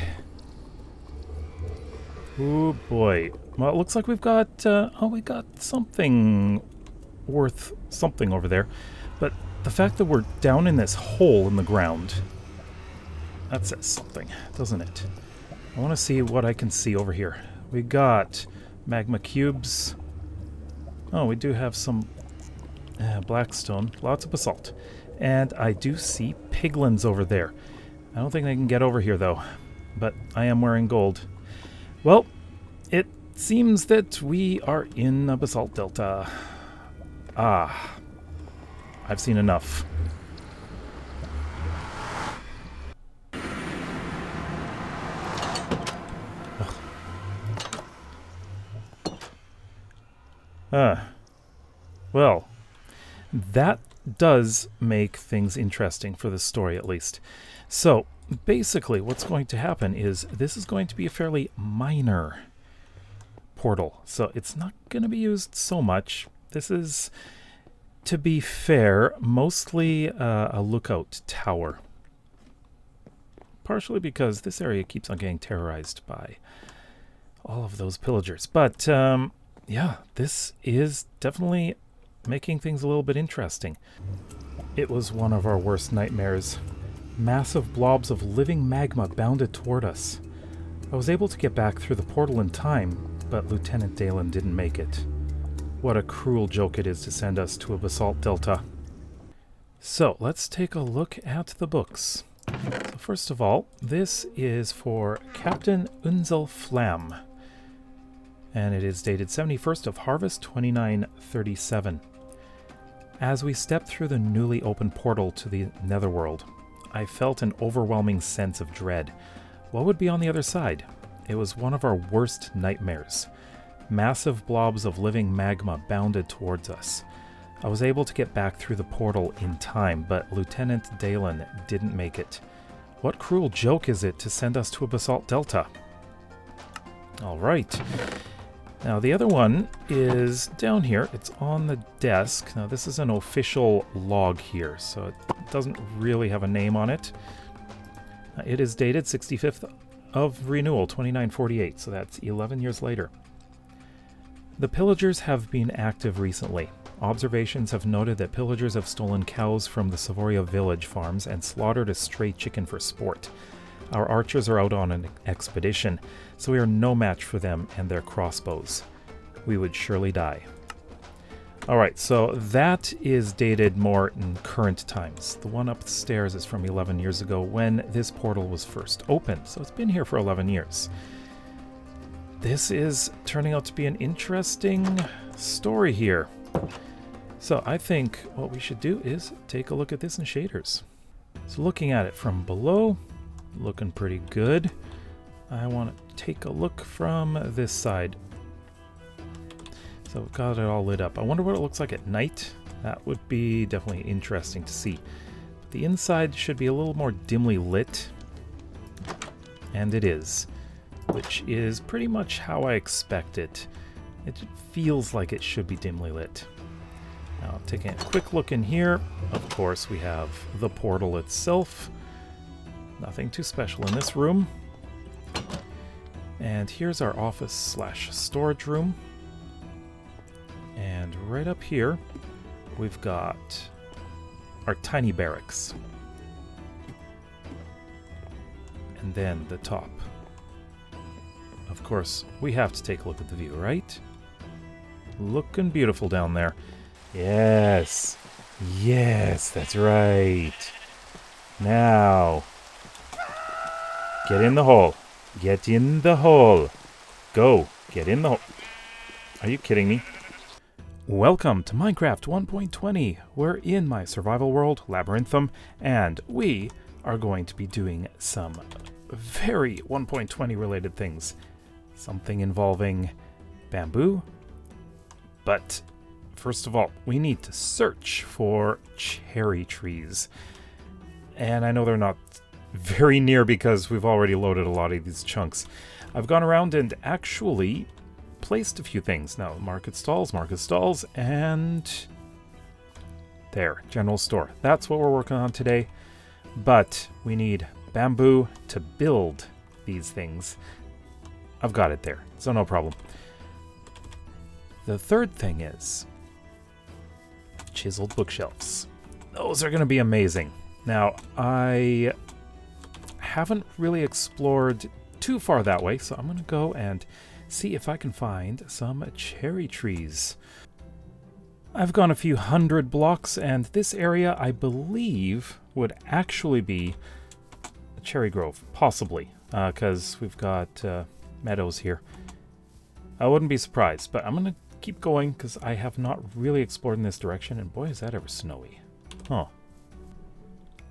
Oh, boy. Well, it looks like we've got... we got something worth something over there. But the fact that we're down in this hole in the ground... that says something, doesn't it? I want to see what I can see over here. We got magma cubes. Oh, we do have some blackstone. Lots of basalt. And I do see piglins over there. I don't think they can get over here, though. But I am wearing gold. Well, it seems that we are in a basalt delta. Ah. I've seen enough. Well, that does make things interesting for the story, at least. So, basically, what's going to happen is this is going to be a fairly minor portal. So, it's not going to be used so much. This is, to be fair, mostly a lookout tower. Partially because this area keeps on getting terrorized by all of those pillagers. But, yeah, this is definitely making things a little bit interesting. It was one of our worst nightmares. Massive blobs of living magma bounded toward us. I was able to get back through the portal in time, but Lieutenant Dalen didn't make it. What a cruel joke it is to send us to a basalt delta. So, let's take a look at the books. So first of all, this is for Captain Unzel Flam, and it is dated 71st of Harvest 2937. As we stepped through the newly opened portal to the Netherworld, I felt an overwhelming sense of dread. What would be on the other side? It was one of our worst nightmares. Massive blobs of living magma bounded towards us. I was able to get back through the portal in time, but Lieutenant Dalen didn't make it. What cruel joke is it to send us to a basalt delta? Alright. Now the other one is down here. It's on the desk. Now this is an official log here, so it doesn't really have a name on it. It is dated 65th of Renewal, 2948, so that's 11 years later. The pillagers have been active recently. Observations have noted that pillagers have stolen cows from the Savoria village farms and slaughtered a stray chicken for sport. Our archers are out on an expedition, so we are no match for them and their crossbows. We would surely die. Alright, so that is dated more in current times. The one upstairs is from 11 years ago when this portal was first opened, so it's been here for 11 years. This is turning out to be an interesting story here. So I think what we should do is take a look at this in shaders. So looking at it from below, looking pretty good. I want to take a look from this side. So we've got it all lit up. I wonder what it looks like at night. That would be definitely interesting to see. The inside should be a little more dimly lit. And it is. Which is pretty much how I expect it. It feels like it should be dimly lit. Now, taking a quick look in here, of course, we have the portal itself. Nothing too special in this room. And here's our office / storage room. And right up here, we've got our tiny barracks. And then the top. Of course, we have to take a look at the view, right? Looking beautiful down there. Yes. Yes, that's right. Now, get in the hole. Get in the hole. Go. Get in the hole. Are you kidding me? Welcome to Minecraft 1.20. We're in my survival world, Labyrinthum, and we are going to be doing some very 1.20 related things. Something involving bamboo. But first of all, we need to search for cherry trees. And I know they're not very near because we've already loaded a lot of these chunks. I've gone around and actually placed a few things. Now, market stalls, and there, general store. That's what we're working on today. But we need bamboo to build these things. I've got it there, so no problem. The third thing is chiseled bookshelves. Those are going to be amazing. Now, I haven't really explored too far that way, so I'm going to go and see if I can find some cherry trees. I've gone a few hundred blocks, and this area, I believe, would actually be a cherry grove, possibly, because we've got meadows here. I wouldn't be surprised, but I'm going to keep going because I have not really explored in this direction, and boy, is that ever snowy. Huh.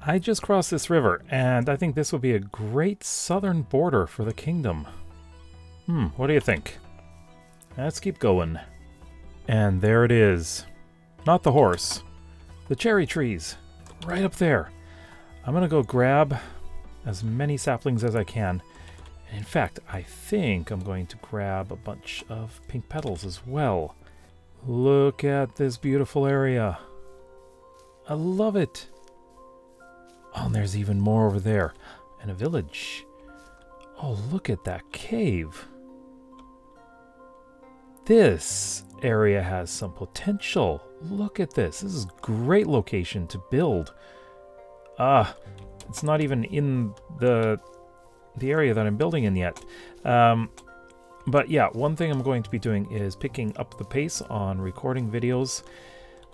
I just crossed this river, and I think this would be a great southern border for the kingdom. What do you think? Let's keep going. And there it is. Not the horse. The cherry trees. Right up there. I'm going to go grab as many saplings as I can. And in fact, I think I'm going to grab a bunch of pink petals as well. Look at this beautiful area. I love it. Oh, and there's even more over there. And a village. Oh, look at that cave. This area has some potential. Look at this. This is a great location to build. It's not even in the area that I'm building in yet. But yeah, one thing I'm going to be doing is picking up the pace on recording videos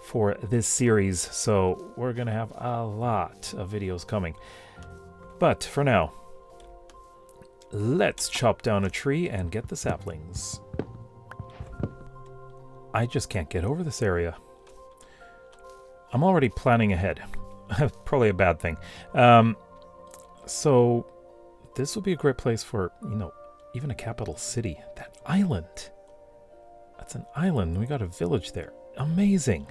for this series. So we're going to have a lot of videos coming. But for now, let's chop down a tree and get the saplings. I just can't get over this area. I'm already planning ahead. Probably a bad thing. So this would be a great place for, even a capital city. That island. That's an island. We got a village there. Amazing.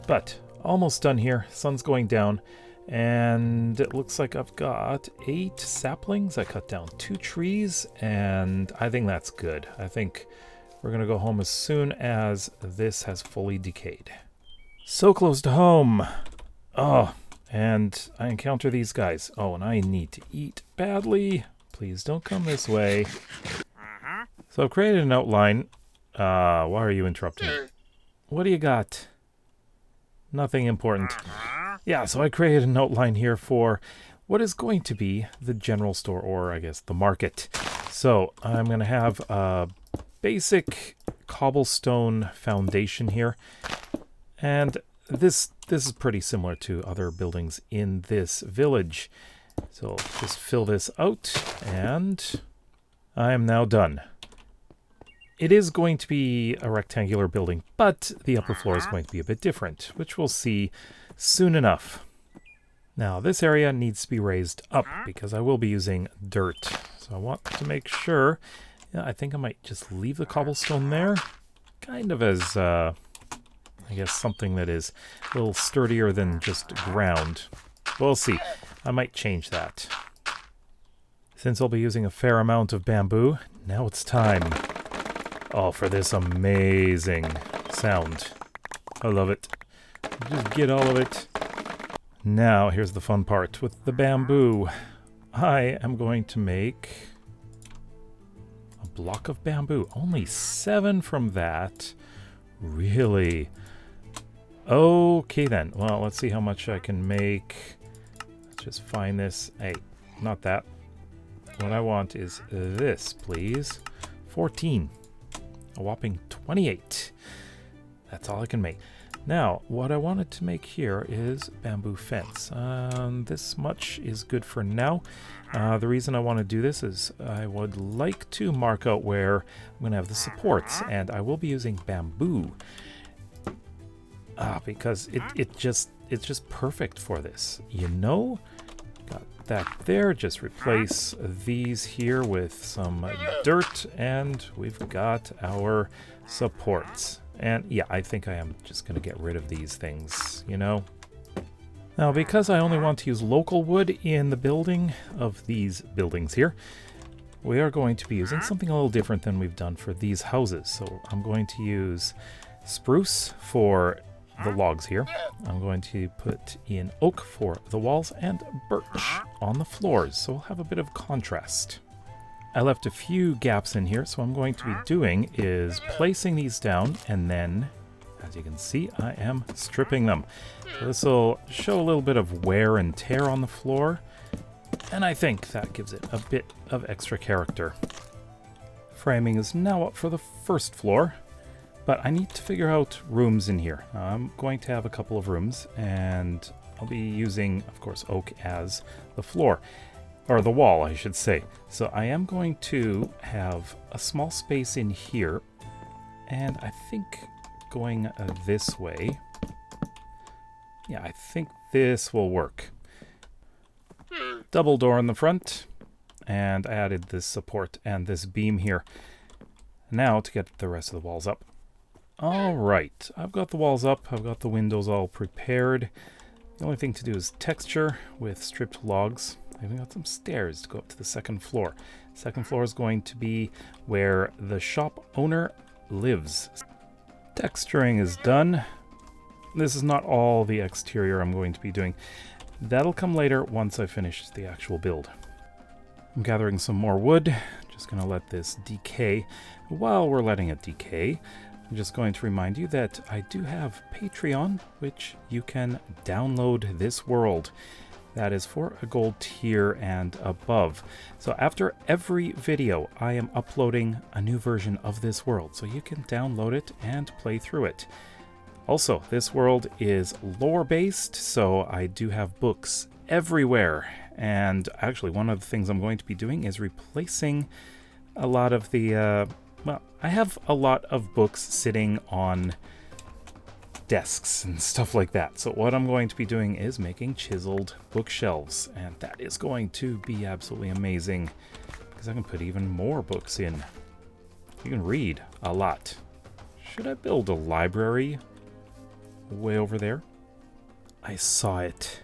But almost done here. Sun's going down. And it looks like I've got 8 saplings. I cut down 2 trees. And I think that's good. I think we're going to go home as soon as this has fully decayed. So close to home. Oh, and I encounter these guys. Oh, and I need to eat badly. Please don't come this way. So I've created an outline. Why are you interrupting? What do you got? Nothing important. Yeah, so I created an outline here for what is going to be the general store, or I guess the market. So I'm going to have a basic cobblestone foundation here. And this is pretty similar to other buildings in this village. So just fill this out, and I am now done. It is going to be a rectangular building, but the upper floor is going to be a bit different, which we'll see soon enough. Now, this area needs to be raised up because I will be using dirt. So I want to make sure, I think I might just leave the cobblestone there, kind of as, I guess, something that is a little sturdier than just ground. We'll see. I might change that. Since I'll be using a fair amount of bamboo, now it's time. Oh, for this amazing sound. I love it. Just get all of it. Now, here's the fun part with the bamboo. I am going to make a block of bamboo. Only 7 from that. Really? Okay then. Well, let's see how much I can make. Let's just find this. Hey, not that. What I want is this, please. 14. A whopping 28. That's all I can make. Now, what I wanted to make here is bamboo fence. This much is good for now. The reason I want to do this is I would like to mark out where I'm going to have the supports, and I will be using bamboo. Because it's just perfect for this, Got that there. Just replace these here with some dirt, and we've got our supports. And yeah, I think I am just going to get rid of these things, Now, because I only want to use local wood in the building of these buildings here, we are going to be using something a little different than we've done for these houses. So I'm going to use spruce for the logs here. I'm going to put in oak for the walls and birch on the floors, so we'll have a bit of contrast. I left a few gaps in here, so what I'm going to be doing is placing these down, and then, as you can see, I am stripping them. So this will show a little bit of wear and tear on the floor, and I think that gives it a bit of extra character. Framing is now up for the first floor. But I need to figure out rooms in here. I'm going to have a couple of rooms, and I'll be using, of course, oak as the floor. Or the wall, I should say. So I am going to have a small space in here, and I think going this way. Yeah, I think this will work. Double door in the front, and I added this support and this beam here. Now to get the rest of the walls up. Alright, I've got the walls up, I've got the windows all prepared. The only thing to do is texture with stripped logs. I've even got some stairs to go up to the second floor. Second floor is going to be where the shop owner lives. Texturing is done. This is not all the exterior I'm going to be doing. That'll come later once I finish the actual build. I'm gathering some more wood. Just going to let this decay. While we're letting it decay, I'm just going to remind you that I do have Patreon, which you can download this world. That is for a gold tier and above. So after every video, I am uploading a new version of this world, so you can download it and play through it. Also, this world is lore-based, so I do have books everywhere. And actually, one of the things I'm going to be doing is replacing a lot of the... well, I have a lot of books sitting on desks and stuff like that. So what I'm going to be doing is making chiseled bookshelves. And that is going to be absolutely amazing, because I can put even more books in. You can read a lot. Should I build a library way over there? I saw it.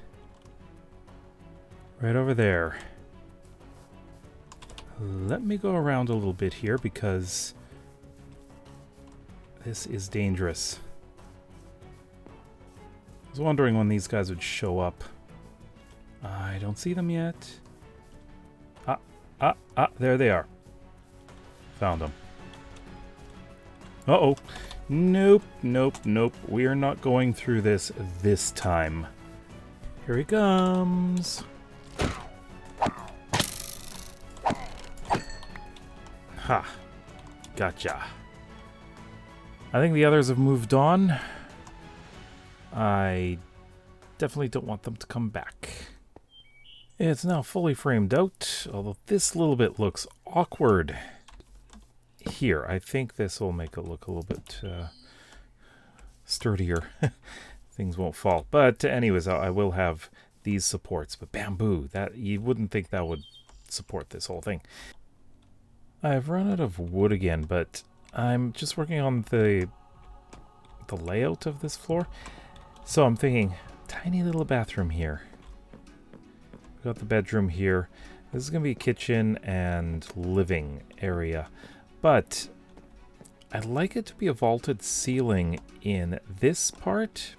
Right over there. Let me go around a little bit here, because this is dangerous. I was wondering when these guys would show up. I don't see them yet. There they are. Found them. Uh-oh. Nope. We are not going through this time. Here he comes. Ha. Gotcha. I think the others have moved on. I definitely don't want them to come back. It's now fully framed out, although this little bit looks awkward. Here, I think this will make it look a little bit sturdier. Things won't fall. But anyways, I will have these supports. But bamboo, that you wouldn't think that would support this whole thing. I've run out of wood again, but I'm just working on the layout of this floor. So I'm thinking, tiny little bathroom here. We've got the bedroom here. This is going to be a kitchen and living area. But I'd like it to be a vaulted ceiling in this part.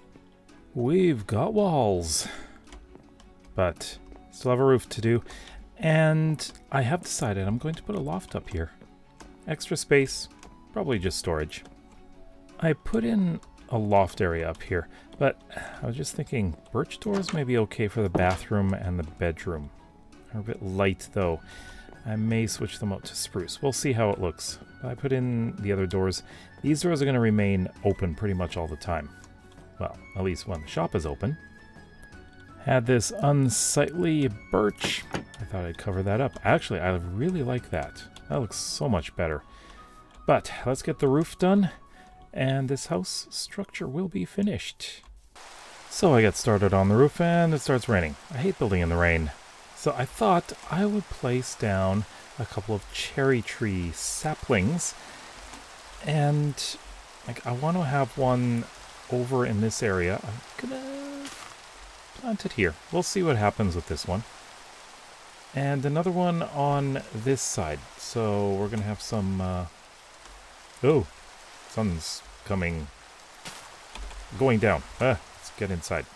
We've got walls, but still have a roof to do. And I have decided I'm going to put a loft up here. Extra space, probably just storage. I put in a loft area up here, but I was just thinking birch doors may be okay for the bathroom and the bedroom. They're a bit light though. I may switch them out to spruce. We'll see how it looks. I put in the other doors. These doors are going to remain open pretty much all the time. Well, at least when the shop is open. Had this unsightly birch. I thought I'd cover that up. Actually, I really like that. That looks so much better. But let's get the roof done, and this house structure will be finished. So I get started on the roof, and it starts raining. I hate building in the rain. So I thought I would place down a couple of cherry tree saplings, and I want to have one over in this area. I'm gonna plant it here. We'll see what happens with this one. And another one on this side. So we're gonna have some oh, sun's going down. Let's get inside.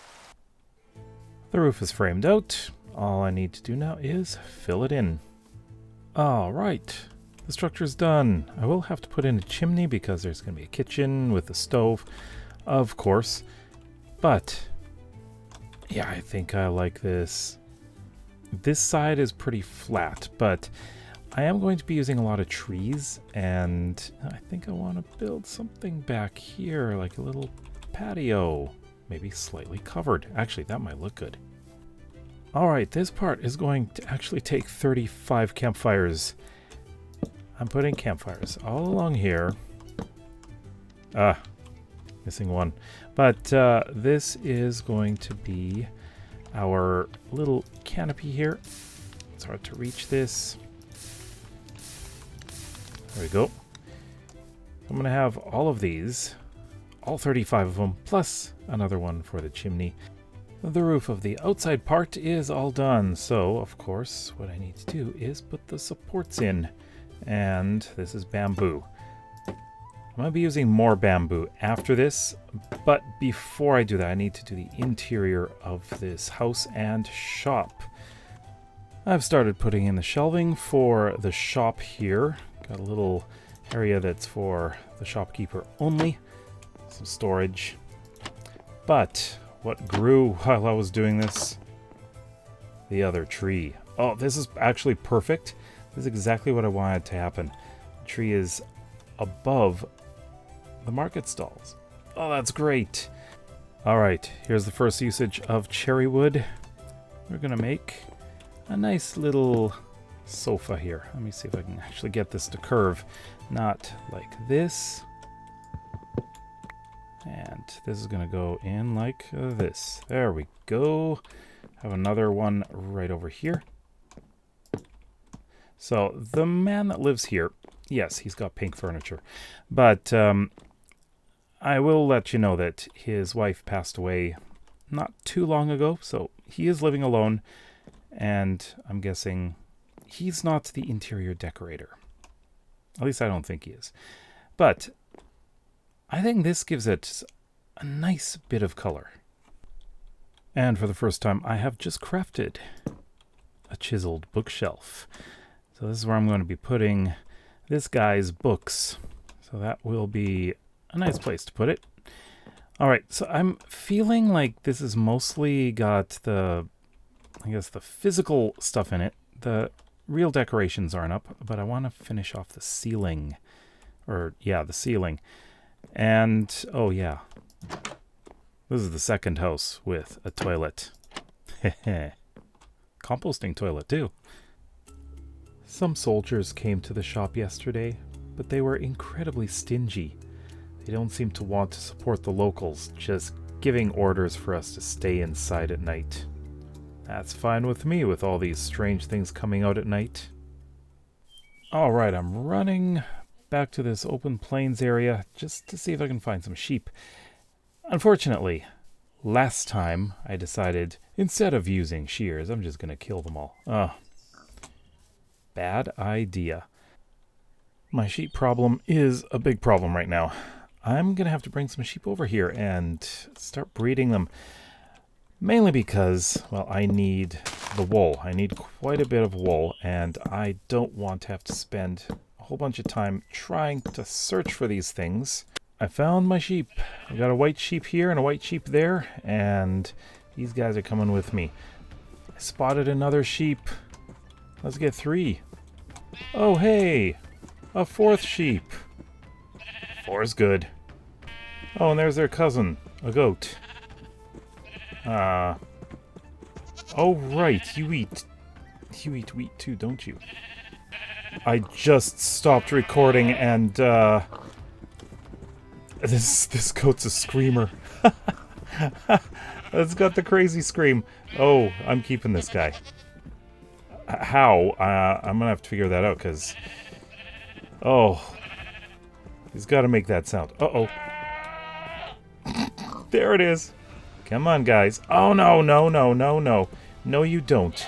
The roof is framed out. All I need to do now is fill it in. Alright, the structure's done. I will have to put in a chimney because there's going to be a kitchen with a stove, of course. But, yeah, I think I like this. This side is pretty flat, but I am going to be using a lot of trees, and I think I want to build something back here, like a little patio, maybe slightly covered. Actually, that might look good. Alright, this part is going to actually take 35 campfires. I'm putting campfires all along here. Missing one. But this is going to be our little canopy here. It's hard to reach this. There we go. I'm going to have all of these all 35 of them, plus another one for the chimney. The roof of the outside part is all done, so of course what I need to do is put the supports in. And this is bamboo. I'm going to be using more bamboo after this, but before I do that I need to do the interior of this house and shop. I've started putting in the shelving for the shop here. Got a little area that's for the shopkeeper only. Some storage. But what grew while I was doing this? The other tree. Oh, this is actually perfect. This is exactly what I wanted to happen. The tree is above the market stalls. Oh, that's great. Alright, here's the first usage of cherry wood. We're going to make a nice little sofa here. Let me see if I can actually get this to curve. Not like this. And this is going to go in like this. There we go. Have another one right over here. So the man that lives here, yes, he's got pink furniture. But I will let you know that his wife passed away not too long ago. So he is living alone. And I'm guessing he's not the interior decorator. At least I don't think he is. But I think this gives it a nice bit of color. And for the first time, I have just crafted a chiseled bookshelf. So this is where I'm going to be putting this guy's books. So that will be a nice place to put it. All right, so I'm feeling like this has mostly got the, I guess, the physical stuff in it. The real decorations aren't up, but I want to finish off the ceiling. Or, yeah, the ceiling. And, oh yeah, this is the second house with a toilet. Composting toilet, too. Some soldiers came to the shop yesterday, but they were incredibly stingy. They don't seem to want to support the locals, just giving orders for us to stay inside at night. That's fine with me, with all these strange things coming out at night. Alright, I'm running back to this open plains area just to see if I can find some sheep. Unfortunately, last time I decided, instead of using shears, I'm just going to kill them all. Oh, bad idea. My sheep problem is a big problem right now. I'm going to have to bring some sheep over here and start breeding them. Mainly because, well, I need the wool. I need quite a bit of wool, and I don't want to have to spend a whole bunch of time trying to search for these things. I found my sheep. I got a white sheep here and a white sheep there, and these guys are coming with me. I spotted another sheep. Let's get 3. Oh, hey! A 4th sheep. 4 is good. Oh, and there's their cousin, a goat. Oh, right, you eat wheat too, don't you? I just stopped recording and, this goat's a screamer. It's got the crazy scream. Oh, I'm keeping this guy. How? I'm gonna have to figure that out, because... Oh. He's got to make that sound. Uh-oh. There it is. Come on, guys. Oh, no, no, no, no, no. No, you don't.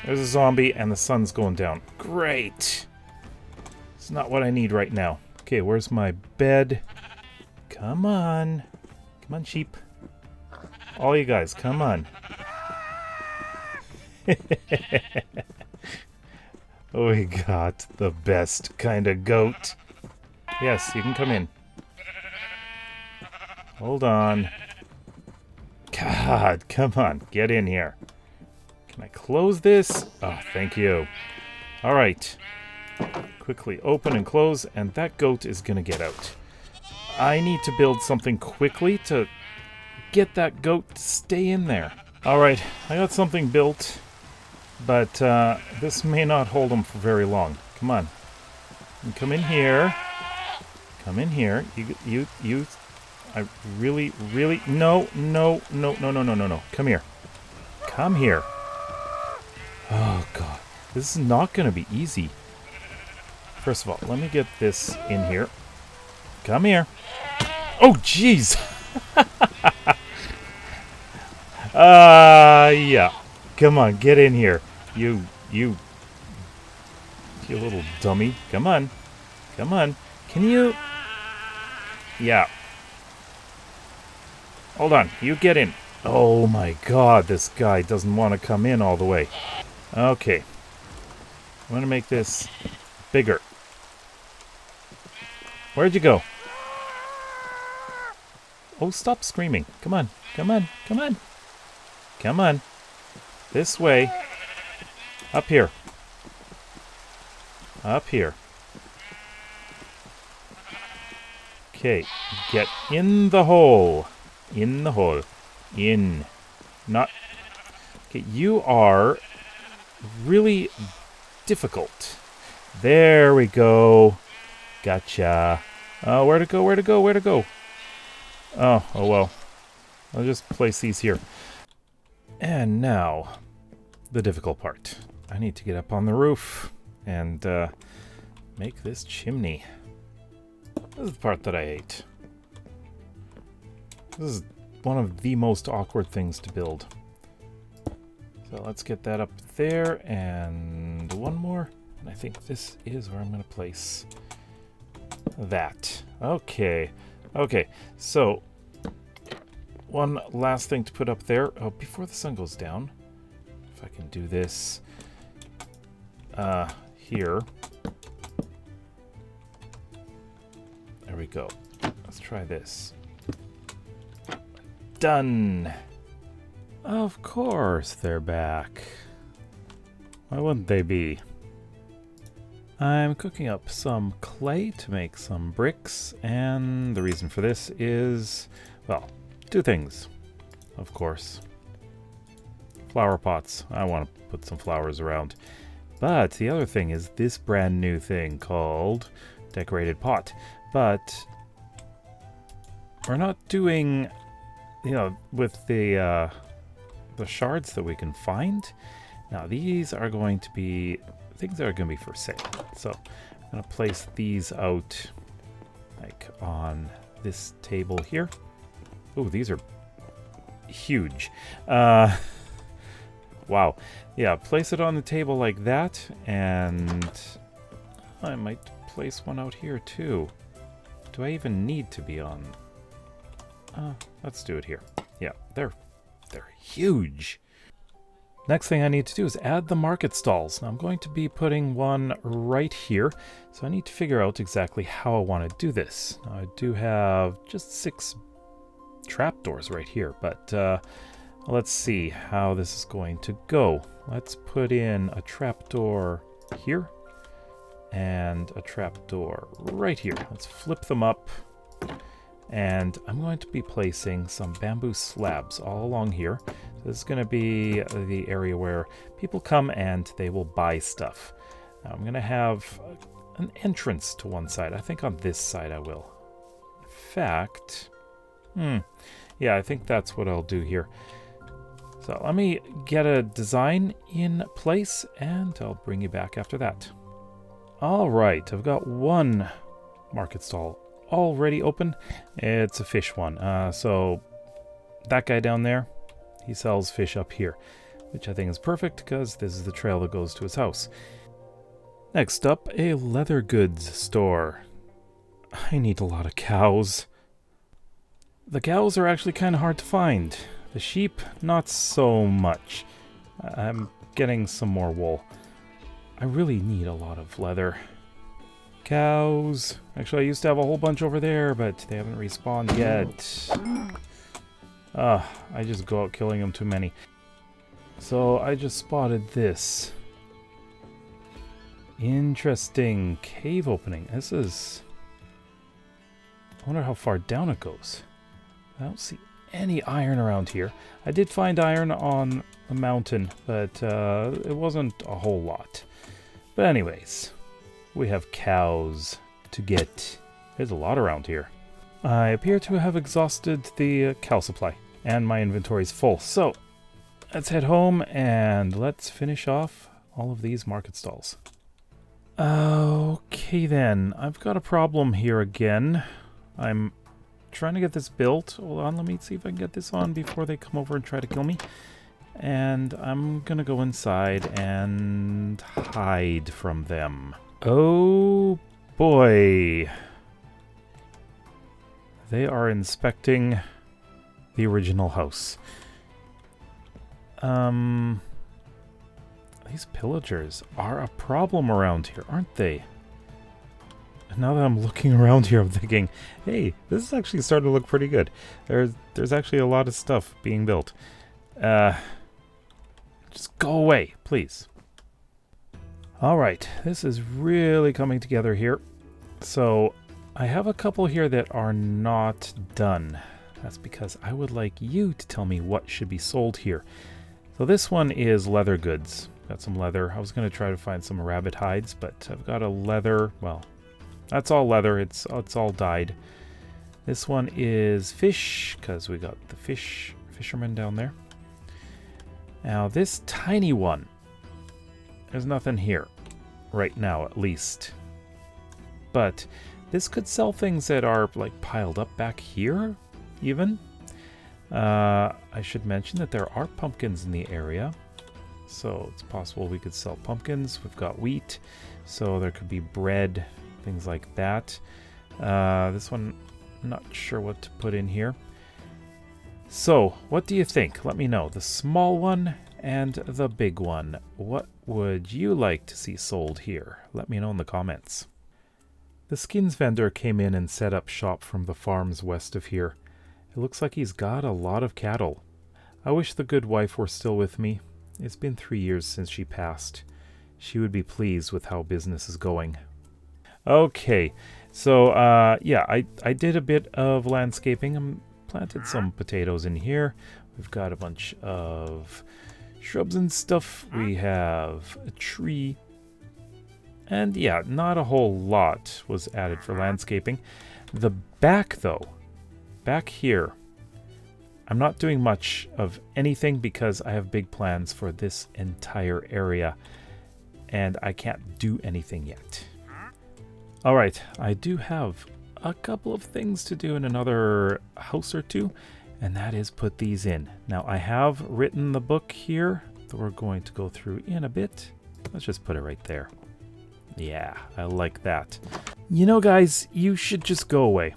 There's a zombie, and the sun's going down. Great. It's not what I need right now. Okay, where's my bed? Come on. Come on, sheep. All you guys, come on. We got the best kind of goat. Yes, you can come in. Hold on. God, come on, get in here. Can I close this? Oh, thank you. All right. Quickly open and close, and that goat is going to get out. I need to build something quickly to get that goat to stay in there. All right, I got something built, but this may not hold him for very long. Come on. You come in here. Come in here. You. I really... No. Come here. Come here. Oh, God. This is not going to be easy. First of all, let me get this in here. Come here. Oh, jeez. Yeah. Come on, get in here. You little dummy. Come on. Come on. Can you... Yeah. Hold on. You get in. Oh my god, this guy doesn't want to come in all the way. Okay. I'm going to make this bigger. Where'd you go? Oh, stop screaming. Come on. Come on. Come on. Come on. This way. Up here. Up here. Okay. Get in the hole. In the hole. In. Not... Okay, you are really difficult. There we go. Gotcha. Oh, where to go, where to go, where to go? Oh well. I'll just place these here. And now, the difficult part. I need to get up on the roof and make this chimney. This is the part that I hate. This is one of the most awkward things to build. So let's get that up there, and one more. And I think this is where I'm going to place that. Okay. Okay, so one last thing to put up there. Oh, before the sun goes down, if I can do this here. There we go. Let's try this. Done. Of course they're back. Why wouldn't they be? I'm cooking up some clay to make some bricks, and the reason for this is, well, two things, of course. Flower pots. I want to put some flowers around. But the other thing is this brand new thing called decorated pot. But we're not doing, you know, with the shards that we can find. Now these are going to be things that are going to be for sale. So I'm going to place these out like on this table here. Oh, these are huge. Wow. Yeah, place it on the table like that, and I might place one out here too. Do I even need to be on? Let's do it here. Yeah, they're huge. Next thing I need to do is add the market stalls. Now I'm going to be putting one right here, so I need to figure out exactly how I want to do this. Now, I do have just 6 trapdoors right here, but let's see how this is going to go. Let's put in a trapdoor here and a trapdoor right here. Let's flip them up, and I'm going to be placing some bamboo slabs all along here. This is going to be the area where people come and they will buy stuff. Now I'm going to have an entrance to one side. I think on this side I will. In fact, yeah, I think that's what I'll do here. So let me get a design in place, and I'll bring you back after that. All right, I've got one market stall already open. It's a fish one. So that guy down there, he sells fish up here, which I think is perfect because this is the trail that goes to his house. Next up, a leather goods store. I need a lot of cows. The cows are actually kind of hard to find. The sheep, not so much. I'm getting some more wool. I really need a lot of leather. Cows. Actually, I used to have a whole bunch over there, but they haven't respawned yet. I just go out killing them too many. So I just spotted this. Interesting cave opening. This is... I wonder how far down it goes. I don't see any iron around here. I did find iron on a mountain, but it wasn't a whole lot. But anyways, we have cows to get. There's a lot around here. I appear to have exhausted the cow supply, and my inventory's full. So let's head home and let's finish off all of these market stalls. Okay then, I've got a problem here again. I'm trying to get this built. Hold on, let me see if I can get this on before they come over and try to kill me. And I'm gonna go inside and hide from them. Oh boy. They are inspecting the original house. These pillagers are a problem around here, aren't they? And now that I'm looking around here, I'm thinking, hey, this is actually starting to look pretty good. There's actually a lot of stuff being built. Just go away, please. Alright, this is really coming together here. So, I have a couple here that are not done. That's because I would like you to tell me what should be sold here. So this one is leather goods. Got some leather. I was going to try to find some rabbit hides, but I've got a leather, well, that's all leather. It's all dyed. This one is fish, because we got the fisherman down there. Now this tiny one, there's nothing here. Right now, at least. But this could sell things that are like piled up back here, even. I should mention that there are pumpkins in the area. So it's possible we could sell pumpkins. We've got wheat, so there could be bread, things like that. This one, I'm not sure what to put in here. So, what do you think? Let me know. The small one and the big one. What would you like to see sold here? Let me know in the comments. The skins vendor came in and set up shop from the farms west of here. It looks like he's got a lot of cattle. I wish the good wife were still with me. It's been 3 years since she passed. She would be pleased with how business is going. Okay, so yeah, I did a bit of landscaping. I planted some potatoes in here. We've got a bunch of shrubs and stuff. We have a tree. And yeah, not a whole lot was added for landscaping. The back though, back here, I'm not doing much of anything because I have big plans for this entire area and I can't do anything yet. Alright, I do have a couple of things to do in another house or two, and that is put these in. Now I have written the book here that we're going to go through in a bit. Let's just put it right there. Yeah, I like that. You know, guys, you should just go away.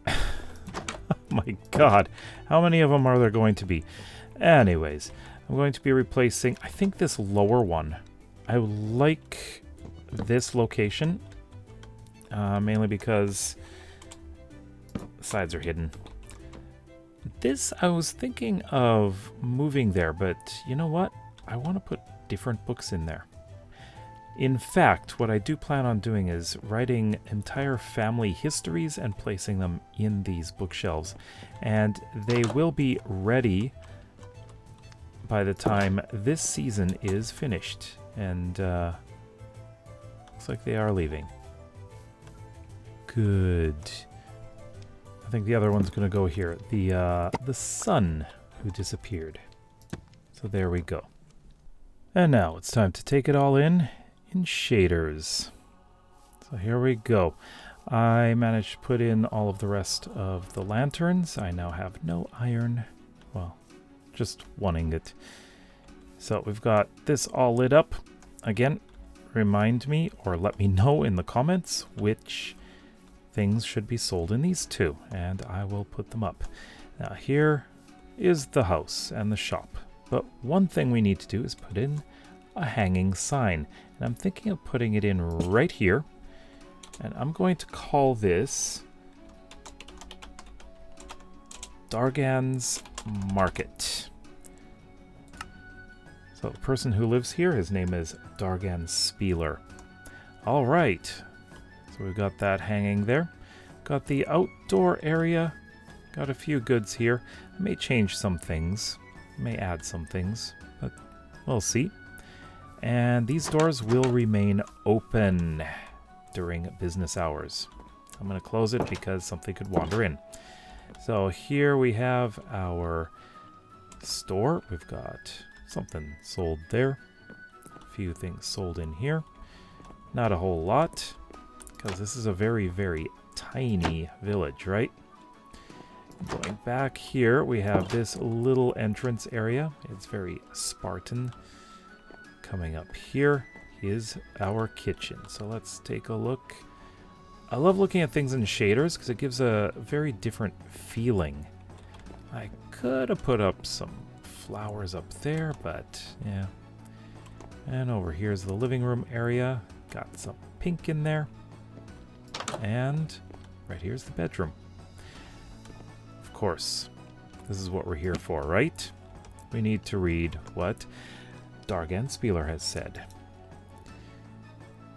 Oh my god, how many of them are there going to be? Anyways, I'm going to be replacing, I think, this lower one. I like this location, mainly because the sides are hidden. This, I was thinking of moving there, but you know what? I want to put different books in there. In fact, what I do plan on doing is writing entire family histories and placing them in these bookshelves. And they will be ready by the time this season is finished. And looks like they are leaving. Good. I think the other one's going to go here. The son who disappeared. So there we go. And now it's time to take it all in shaders. So here we go. I managed to put in all of the rest of the lanterns. I now have no iron. Well, just one ingot. So we've got this all lit up. Again, remind me or let me know in the comments which things should be sold in these two, and I will put them up. Now here is the house and the shop. But one thing we need to do is put in a hanging sign. And I'm thinking of putting it in right here. And I'm going to call this Dargan's Market. So the person who lives here, his name is Dargan Spieler. All right. So we've got that hanging there. Got the outdoor area. Got a few goods here. I may change some things. May add some things, but we'll see. And these doors will remain open during business hours. I'm going to close it because something could wander in. So here we have our store. We've got something sold there. A few things sold in here. Not a whole lot, because this is a very, very tiny village, right? Going back here, we have this little entrance area. It's very Spartan. Coming up here is our kitchen. So let's take a look. I love looking at things in shaders because it gives a very different feeling. I could have put up some flowers up there, but yeah. And over here's the living room area. Got some pink in there. And right here's the bedroom. Of course, this is what we're here for, right? We need to read what Dargan Spieler has said.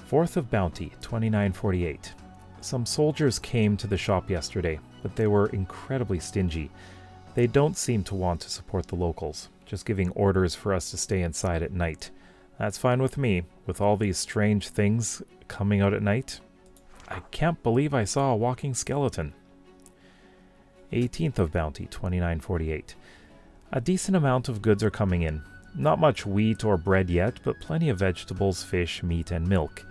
4th of Bounty, 2948. Some soldiers came to the shop yesterday, but they were incredibly stingy. They don't seem to want to support the locals, just giving orders for us to stay inside at night. That's fine with me, with all these strange things coming out at night. I can't believe I saw a walking skeleton. 18th of Bounty, 2948. A decent amount of goods are coming in. Not much wheat or bread yet, but plenty of vegetables, fish, meat, and milk.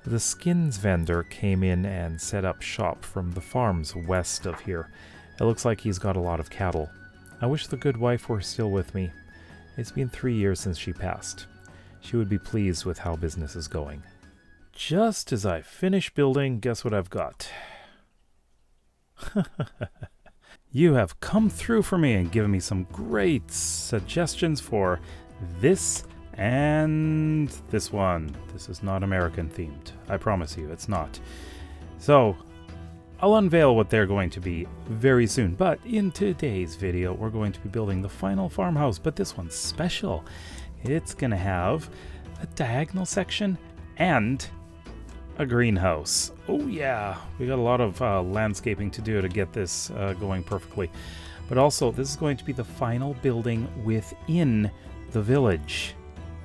The skins vendor came in and set up shop from the farms west of here. It looks like he's got a lot of cattle. I wish the good wife were still with me. It's been 3 years since she passed. She would be pleased with how business is going. Just as I finish building, guess what I've got? You have come through for me and given me some great suggestions for this and this one. This is not American themed. I promise you, it's not. So, I'll unveil what they're going to be very soon. But in today's video, we're going to be building the final farmhouse. But this one's special. It's going to have a diagonal section and a greenhouse. Oh yeah, we got a lot of landscaping to do to get this going perfectly. But also, this is going to be the final building within the village.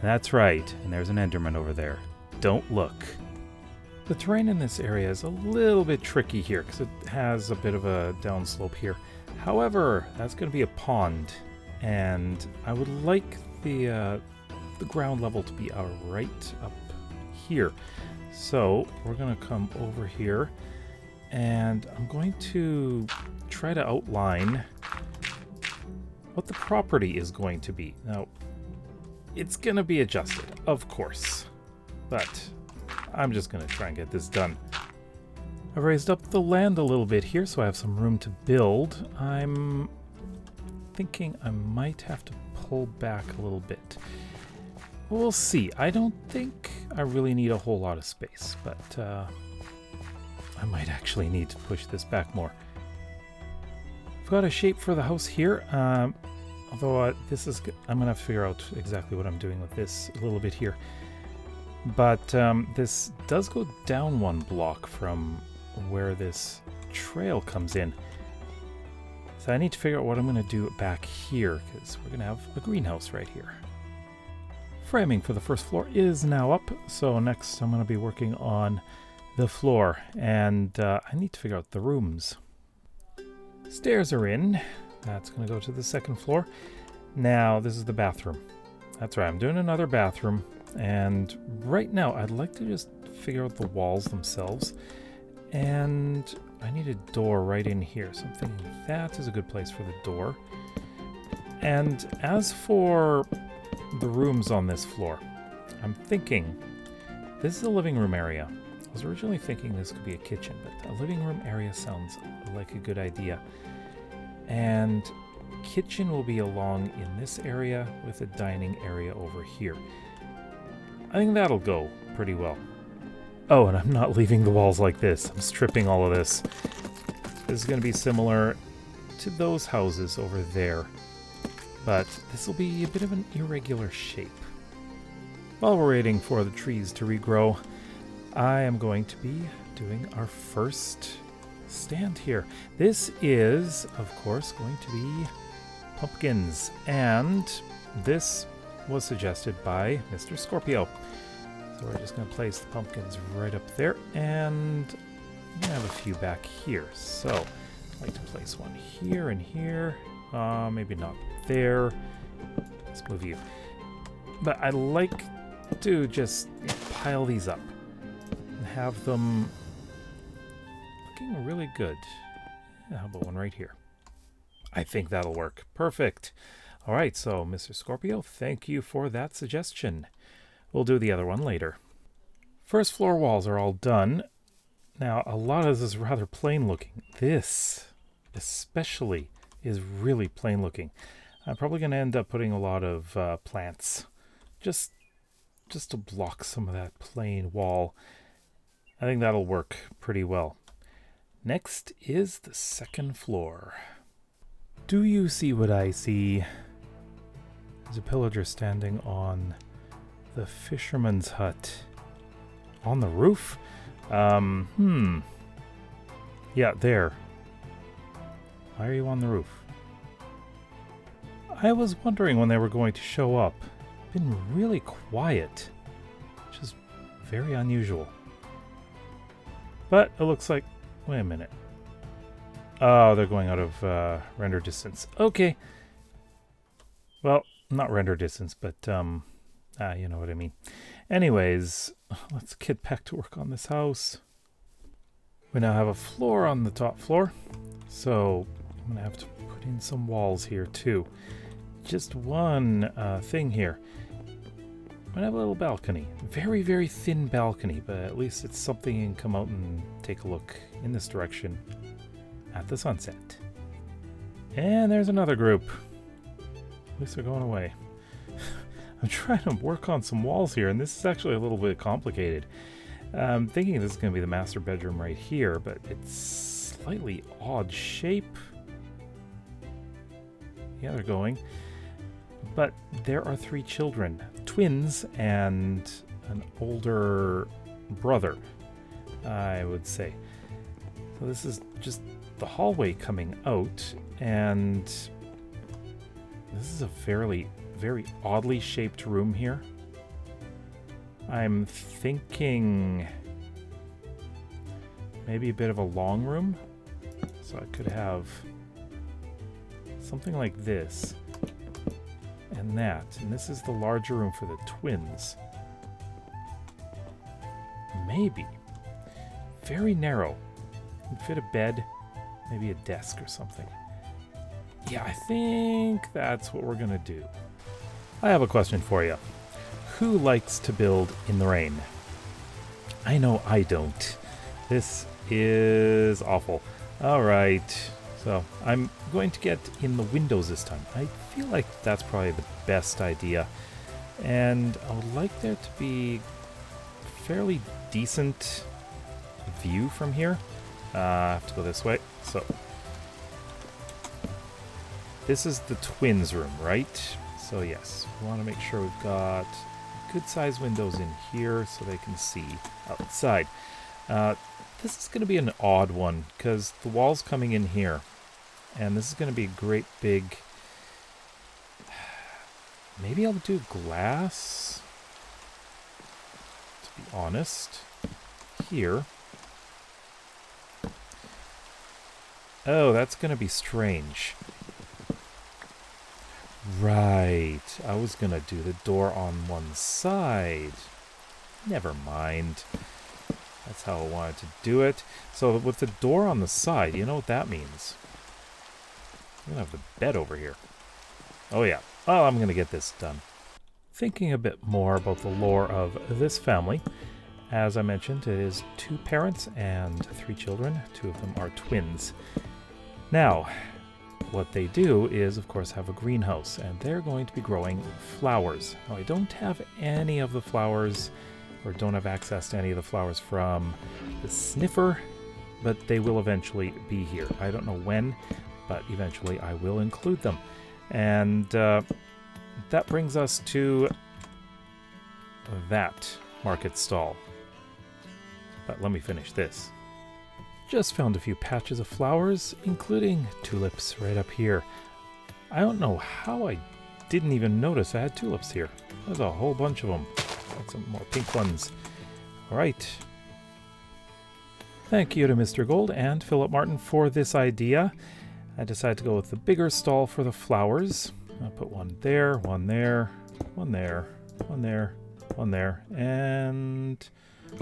That's right, and there's an Enderman over there. Don't look. The terrain in this area is a little bit tricky here because it has a bit of a downslope here. However, that's going to be a pond, and I would like the ground level to be right up here. So we're going to come over here, and I'm going to try to outline what the property is going to be. Now, it's going to be adjusted, of course, but I'm just going to try and get this done. I've raised up the land a little bit here, so I have some room to build. I'm thinking I might have to pull back a little bit. We'll see. I don't think I really need a whole lot of space, but I might actually need to push this back more. I've got a shape for the house here, although this is... I'm going to have to figure out exactly what I'm doing with this a little bit here. But this does go down one block from where this trail comes in. So I need to figure out what I'm going to do back here, because we're going to have a greenhouse right here. Framing for the first floor is now up, so next I'm going to be working on the floor, and I need to figure out the rooms. Stairs are in. That's going to go to the second floor. Now this is the bathroom. That's right, I'm doing another bathroom, and right now I'd like to just figure out the walls themselves, and I need a door right in here, so I'm thinking that is a good place for the door. And as for the rooms on this floor, I'm thinking this is a living room area. I was originally thinking this could be a kitchen, but a living room area sounds like a good idea. And kitchen will be along in this area with a dining area over here. I think that'll go pretty well. Oh, and I'm not leaving the walls like this. I'm stripping all of this. This is going to be similar to those houses over there, but this will be a bit of an irregular shape. While we're waiting for the trees to regrow, I am going to be doing our first stand here. This is, of course, going to be pumpkins, and this was suggested by Mr. Scorpio. So we're just going to place the pumpkins right up there, and I'm going to have a few back here. So I'd like to place one here and here. Maybe not there. Let's move you. But I like to just pile these up and have them looking really good. How about one right here? I think that'll work. Perfect. All right, so Mr. Scorpio, thank you for that suggestion. We'll do the other one later. First floor walls are all done. Now, a lot of this is rather plain looking. This, especially, is really plain looking. I'm probably going to end up putting a lot of plants just to block some of that plain wall. I think that'll work pretty well. Next is the second floor. Do you see what I see? There's a pillager standing on the fisherman's hut. On the roof? Yeah, there. Why are you on the roof? I was wondering when they were going to show up. Been really quiet, which is very unusual. But it looks like... Wait a minute. Oh, they're going out of render distance. Okay. Well, not render distance, but you know what I mean. Anyways, let's get back to work on this house. We now have a floor on the top floor, so I'm going to have to put in some walls here too. Just one thing here. I'm going to have a little balcony. Very, very thin balcony, but at least it's something you can come out and take a look in this direction at the sunset. And there's another group. At least they're going away. I'm trying to work on some walls here, and this is actually a little bit complicated. I'm thinking this is going to be the master bedroom right here, but it's slightly odd shape. Yeah, they're going. But there are 3 children, twins and an older brother, I would say. So this is just the hallway coming out, and this is a very oddly shaped room here. I'm thinking maybe a bit of a long room. So I could have something like this and that. And this is the larger room for the twins. Maybe. Very narrow. Can fit a bed, maybe a desk or something. Yeah, I think that's what we're going to do. I have a question for you. Who likes to build in the rain? I know I don't. This is awful. All right. So I'm going to get in the windows this time. I feel like that's probably the best idea. And I would like there to be a fairly decent view from here. I have to go this way. So this is the twins' room, right? So yes, we want to make sure we've got good sized windows in here so they can see outside. This is going to be an odd one because the wall's coming in here, and this is going to be a great big... Maybe I'll do glass, to be honest, here. Oh, that's going to be strange. Right, I was going to do the door on one side. Never mind. That's how I wanted to do it. So with the door on the side, you know what that means? I'm going to have the bed over here. Oh yeah. Oh, I'm going to get this done. Thinking a bit more about the lore of this family. As I mentioned, it is 2 parents and 3 children. 2 of them are twins. Now, what they do is, of course, have a greenhouse, and they're going to be growing flowers. Now, I don't have any of the flowers, or don't have access to any of the flowers from the sniffer, but they will eventually be here. I don't know when, but eventually I will include them. And that brings us to that market stall. But let me finish this. Just found a few patches of flowers, including tulips right up here. I don't know how I didn't even notice I had tulips here. There's a whole bunch of them. Got some more pink ones. All right. Thank you to Mr. Gold and Philip Martin for this idea. I decided to go with the bigger stall for the flowers. I'll put one there, one there, one there, one there, one there, and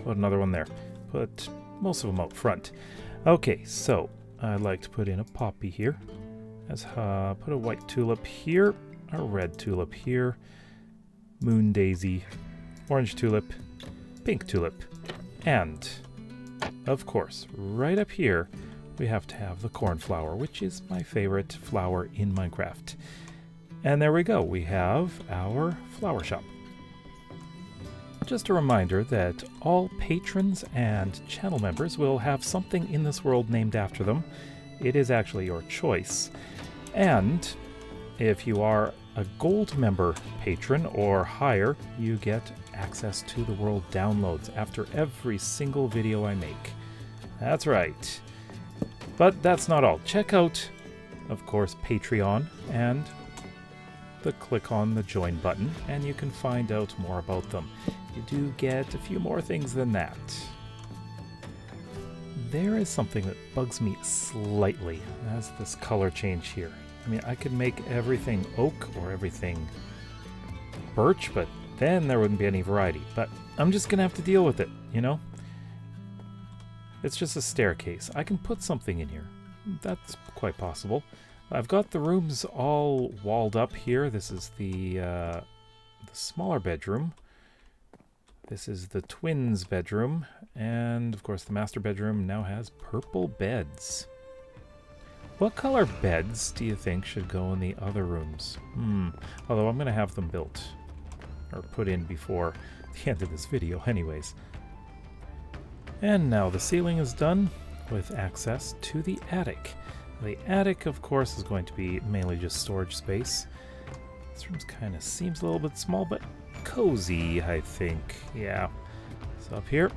put another one there. Put most of them out front. Okay, so I'd like to put in a poppy here. Let's put a white tulip here, a red tulip here, moon daisy, orange tulip, pink tulip, and, of course, right up here, we have to have the cornflower, which is my favorite flower in Minecraft. And there we go, we have our flower shop. Just a reminder that all patrons and channel members will have something in this world named after them. It is actually your choice. And if you are a gold member patron or higher, you get access to the world downloads after every single video I make. That's right. But that's not all. Check out, of course, Patreon and click on the join button and you can find out more about them. You do get a few more things than that. There is something that bugs me slightly. That's this color change here. I mean, I could make everything oak or everything birch, but then there wouldn't be any variety. But I'm just gonna have to deal with it, you know? It's just a staircase. I can put something in here. That's quite possible. I've got the rooms all walled up here. This is the smaller bedroom. This is the twins' bedroom. And, of course, the master bedroom now has purple beds. What color beds do you think should go in the other rooms? Although I'm going to have them built. Or put in before the end of this video anyways. And now the ceiling is done with access to the attic. The attic, of course, is going to be mainly just storage space. This room kind of seems a little bit small, but cozy, I think. Yeah. So up here,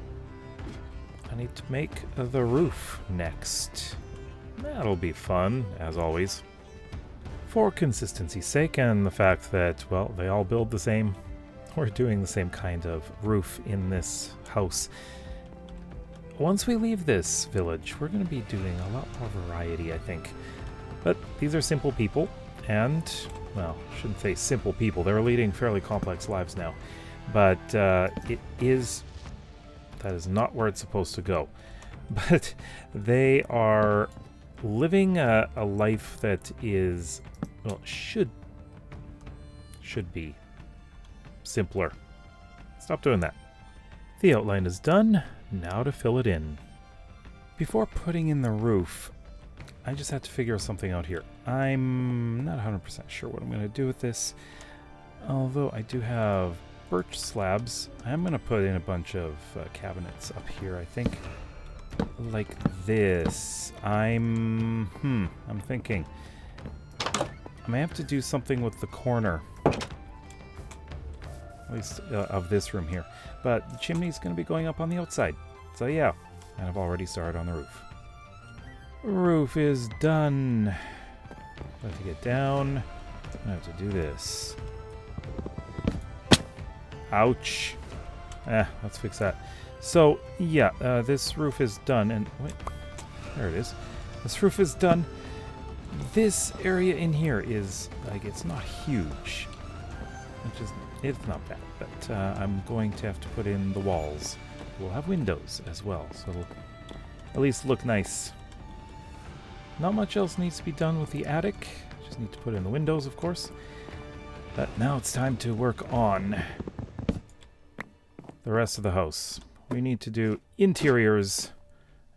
I need to make the roof next. That'll be fun, as always. For consistency's sake and the fact that, well, they all build the same, we're doing the same kind of roof in this house. Once we leave this village, we're going to be doing a lot more variety, I think. But these are simple people, and, well, I shouldn't say simple people. They're leading fairly complex lives now. But that is not where it's supposed to go. But they are living a life that is, well, should be simpler. Stop doing that. The outline is done. Now to fill it in. Before putting in the roof, I just have to figure something out here. I'm not 100% sure what I'm going to do with this. Although I do have birch slabs, I'm going to put in a bunch of cabinets up here, I think. Like this. I'm thinking. I may have to do something with the corner. At least of this room here. But the chimney's going to be going up on the outside. So yeah, and I've already started on the roof. Roof is done. I have to get down. I have to do this. Ouch. Let's fix that. So yeah, this roof is done. And wait, there it is. This roof is done. This area in here is, like, it's not huge. It's not bad, but I'm going to have to put in the walls. We'll have windows as well, so it'll at least look nice. Not much else needs to be done with the attic. Just need to put in the windows, of course. But now it's time to work on the rest of the house. We need to do interiors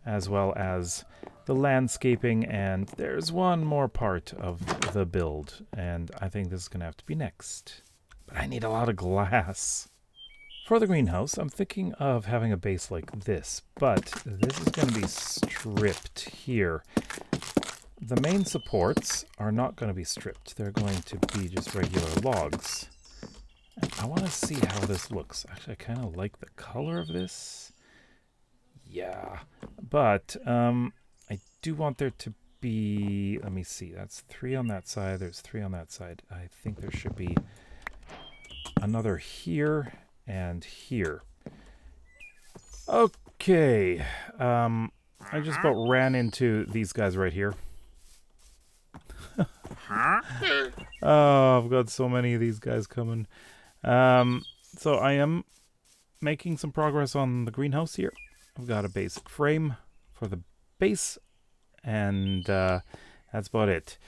as well as the landscaping, and there's one more part of the build, and I think this is going to have to be next. But I need a lot of glass. For the greenhouse, I'm thinking of having a base like this, but this is going to be stripped here. The main supports are not going to be stripped. They're going to be just regular logs. And I want to see how this looks. Actually, I kind of like the color of this. Yeah, but I do want there to be, let me see, that's 3 on that side, there's 3 on that side. I think there should be another here and here. Okay, I just about ran into these guys right here. Oh, I've got so many of these guys coming. So I am making some progress on the greenhouse here. I've got a basic frame for the base, and that's about it.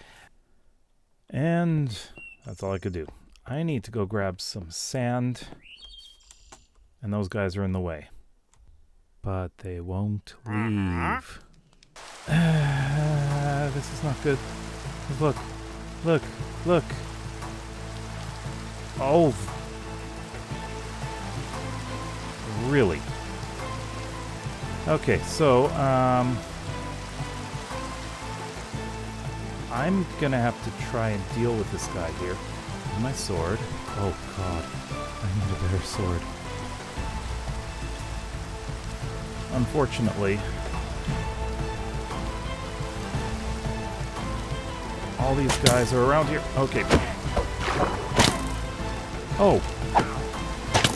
And that's all I could do. I need to go grab some sand, and those guys are in the way. But they won't leave. This is not good. Look, look, look. Oh, really? Okay, so I'm gonna have to try and deal with this guy here. With my sword. Oh god, I need a better sword. Unfortunately, all these guys are around here. Okay. Oh,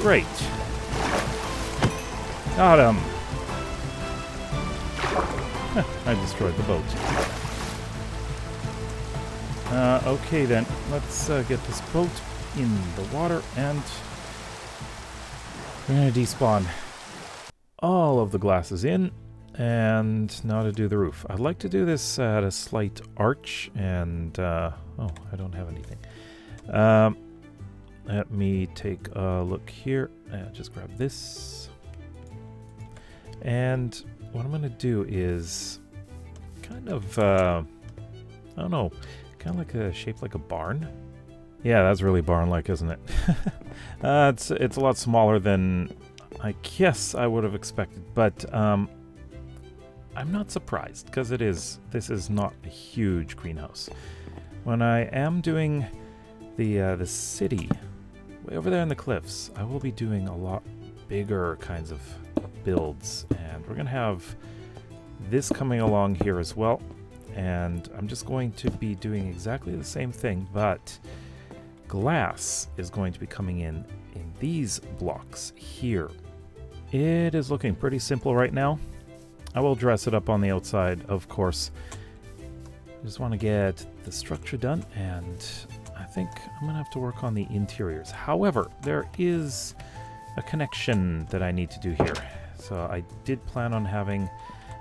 great. Got him. I destroyed the boat. Okay then, let's get this boat in the water, and we're gonna despawn all of the glasses in, and now to do the roof. I'd like to do this at a slight arch, and oh, I don't have anything. Let me take a look here, and just grab this. And what I'm gonna do is kind of, I don't know, kind of like a shape like a barn. Yeah, that's really barn-like, isn't it? It's a lot smaller than I guess I would have expected, but I'm not surprised, because this is not a huge greenhouse. When I am doing the city way over there in the cliffs, I will be doing a lot bigger kinds of builds, and we're gonna have this coming along here as well. And I'm just going to be doing exactly the same thing, but glass is going to be coming in these blocks here. It is looking pretty simple right now. I will dress it up on the outside, of course. I just want to get the structure done, and I think I'm going to have to work on the interiors. However, there is a connection that I need to do here. So I did plan on having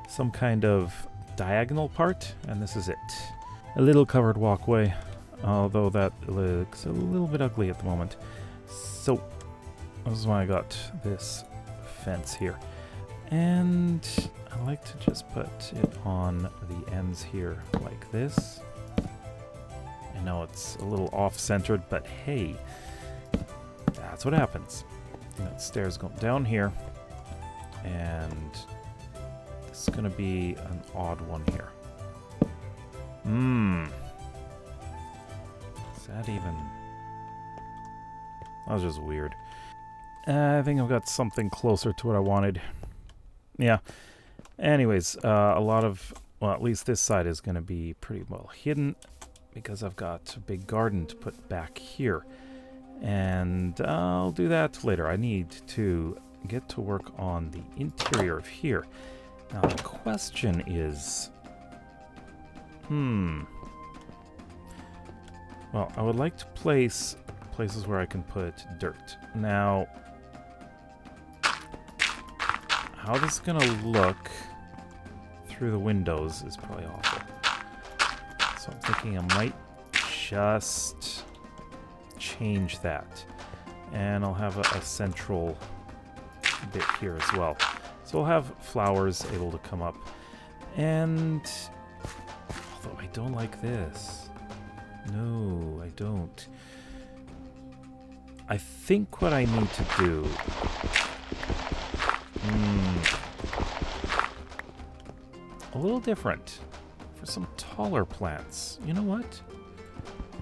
some kind of diagonal part, and this is it. A little covered walkway, although that looks a little bit ugly at the moment. So this is why I got this fence here. And I like to just put it on the ends here like this. I know it's a little off-centered, but hey, that's what happens. And that stairs go down here, and this is going to be an odd one here. Is that even... That was just weird. I think I've got something closer to what I wanted. Yeah. Anyways, a lot of... Well, at least this side is going to be pretty well hidden, because I've got a big garden to put back here. And I'll do that later. I need to get to work on the interior of here. Now the question is... Well, I would like to place places where I can put dirt. Now, how this is going to look through the windows is probably awful. So I'm thinking I might just change that. And I'll have a central bit here as well. So we'll have flowers able to come up. And although I don't like this. No, I don't. I think what I need to do... a little different. For some taller plants. You know what?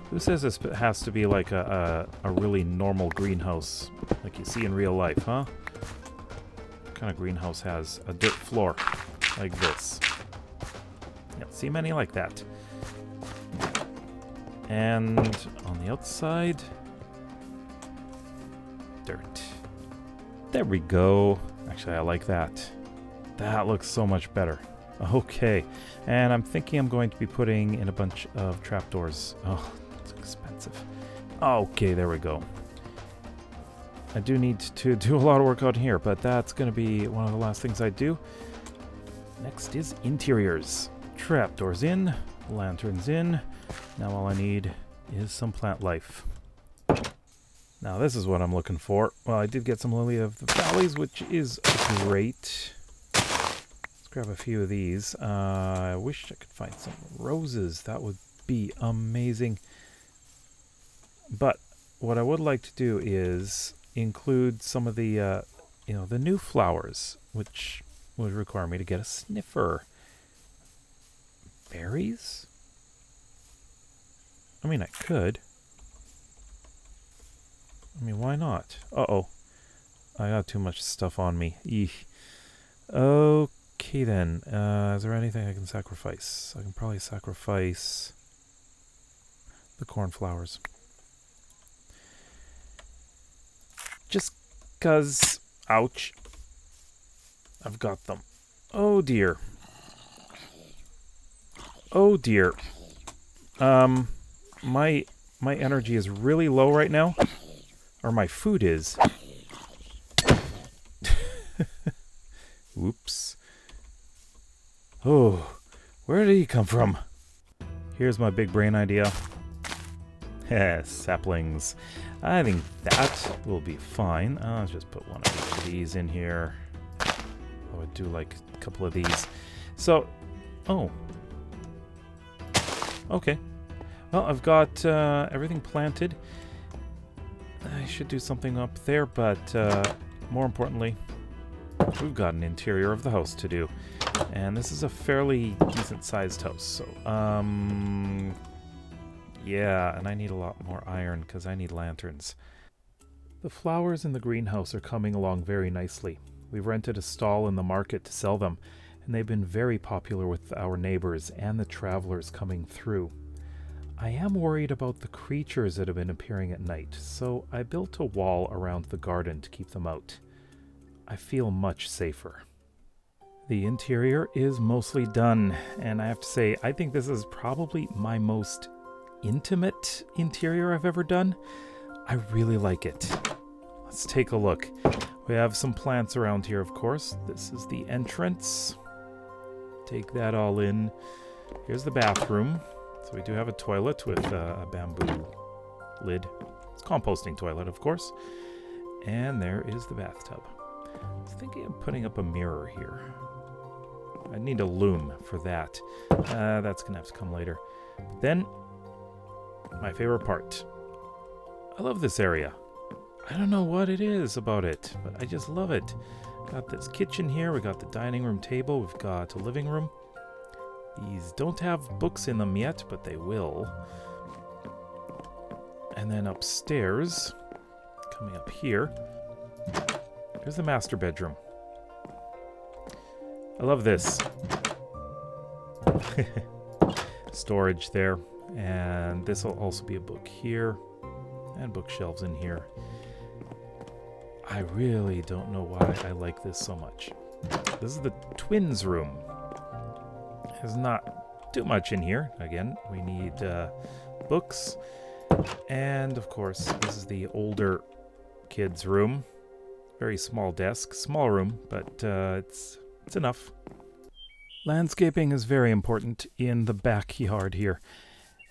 Who says this has to be like a really normal greenhouse like you see in real life, huh? What kind of greenhouse has a dirt floor like this? You don't see many like that. And on the outside, dirt. There we go. Actually, I like that. That looks so much better. Okay, and I'm thinking I'm going to be putting in a bunch of trapdoors. Oh, it's expensive. Okay, there we go. I do need to do a lot of work out here, but that's going to be one of the last things I do. Next is interiors. Trapdoors in, lanterns in. Now all I need is some plant life. Now this is what I'm looking for. Well, I did get some Lily of the Valleys, which is great. Let's grab a few of these. I wish I could find some roses. That would be amazing. But what I would like to do is include some of the, the new flowers, which would require me to get a sniffer. Berries? I mean, I could. I mean, why not? Uh-oh. I got too much stuff on me. Eesh. Okay, then. Is there anything I can sacrifice? I can probably sacrifice the cornflowers. Just 'cause... Ouch. I've got them. Oh, dear. Oh, dear. My energy is really low right now. Or my food is. Oops. Oh, where did he come from? Here's my big brain idea. Saplings. I think that will be fine. Let's just put one of each of these in here. I would do like a couple of these. So, oh. Okay. Well, I've got everything planted. I should do something up there, but more importantly, we've got an interior of the house to do. And this is a fairly decent-sized house, so, yeah, and I need a lot more iron because I need lanterns. The flowers in the greenhouse are coming along very nicely. We've rented a stall in the market to sell them, and they've been very popular with our neighbors and the travelers coming through. I am worried about the creatures that have been appearing at night, so I built a wall around the garden to keep them out. I feel much safer. The interior is mostly done, and I have to say, I think this is probably my most intimate interior I've ever done. I really like it. Let's take a look. We have some plants around here, of course. This is the entrance. Take that all in. Here's the bathroom. So we do have a toilet with a bamboo lid. It's a composting toilet, of course. And there is the bathtub. I was thinking of putting up a mirror here. I need a loom for that. That's going to have to come later. But then, my favorite part. I love this area. I don't know what it is about it, but I just love it. Got this kitchen here. We got the dining room table. We've got a living room. These don't have books in them yet, but they will. And then upstairs, coming up here, here's the master bedroom. I love this. Storage there. And this will also be a book here. And bookshelves in here. I really don't know why I like this so much. This is the twins' room. There's not too much in here. Again, we need books. And, of course, this is the older kids' room. Very small desk. Small room, but it's enough. Landscaping is very important in the backyard here.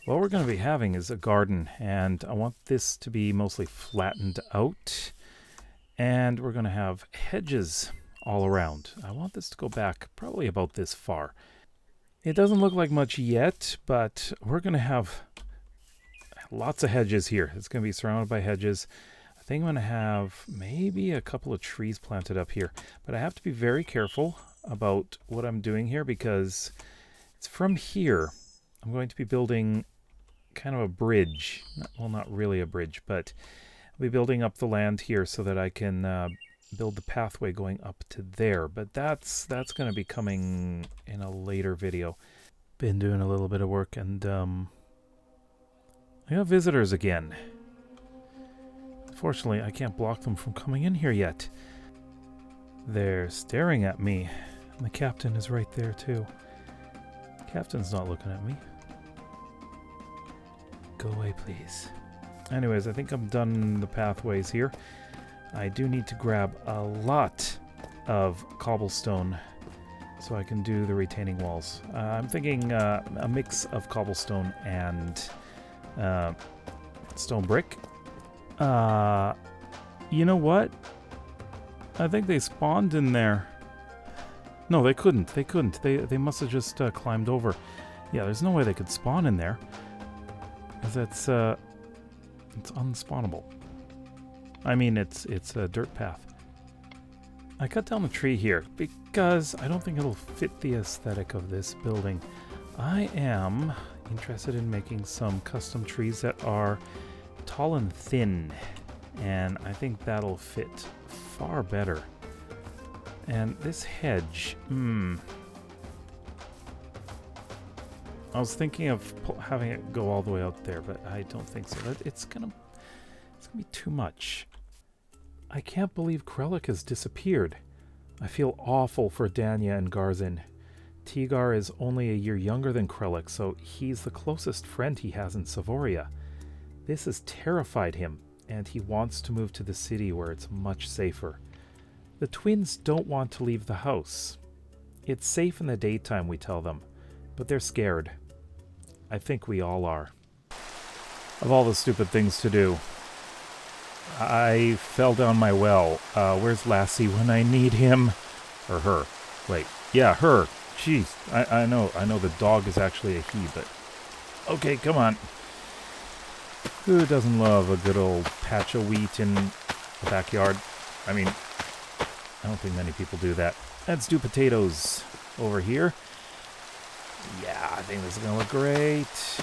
What we're going to be having is a garden, and I want this to be mostly flattened out. And we're going to have hedges all around. I want this to go back probably about this far. It doesn't look like much yet, but we're going to have lots of hedges here. It's going to be surrounded by hedges. I think I'm going to have maybe a couple of trees planted up here. But I have to be very careful about what I'm doing here because it's from here. I'm going to be building kind of a bridge. Well, not really a bridge, but I'll be building up the land here so that I can build the pathway going up to there. But that's going to be coming in a later video. Been doing a little bit of work, and I got visitors again. Unfortunately, I can't block them from coming in here yet. They're staring at me, and the captain is right there too. Captain's not looking at me. Go away, please. Anyways, I think I'm done the pathways here. I do need to grab a lot of cobblestone so I can do the retaining walls. I'm thinking a mix of cobblestone and stone brick. You know what? I think they spawned in there. No, they couldn't. They couldn't. They must have just climbed over. Yeah, there's no way they could spawn in there. Because it's unspawnable. I mean, it's a dirt path. I cut down the tree here because I don't think it'll fit the aesthetic of this building. I am interested in making some custom trees that are tall and thin, and I think that'll fit far better. And this hedge, I was thinking of having it go all the way out there, but I don't think so. It's gonna be too much. I can't believe Krellick has disappeared. I feel awful for Danya and Garzin. Tigar is only a year younger than Krellick, so he's the closest friend he has in Savoria. This has terrified him, and he wants to move to the city where it's much safer. The twins don't want to leave the house. It's safe in the daytime, we tell them, but they're scared. I think we all are. Of all the stupid things to do, I fell down my well. Where's Lassie when I need him? Or her. Wait. Yeah, her. Jeez. I know the dog is actually a he, but... Okay, come on. Who doesn't love a good old patch of wheat in the backyard? I mean, I don't think many people do that. Let's do potatoes over here. Yeah, I think this is going to look great.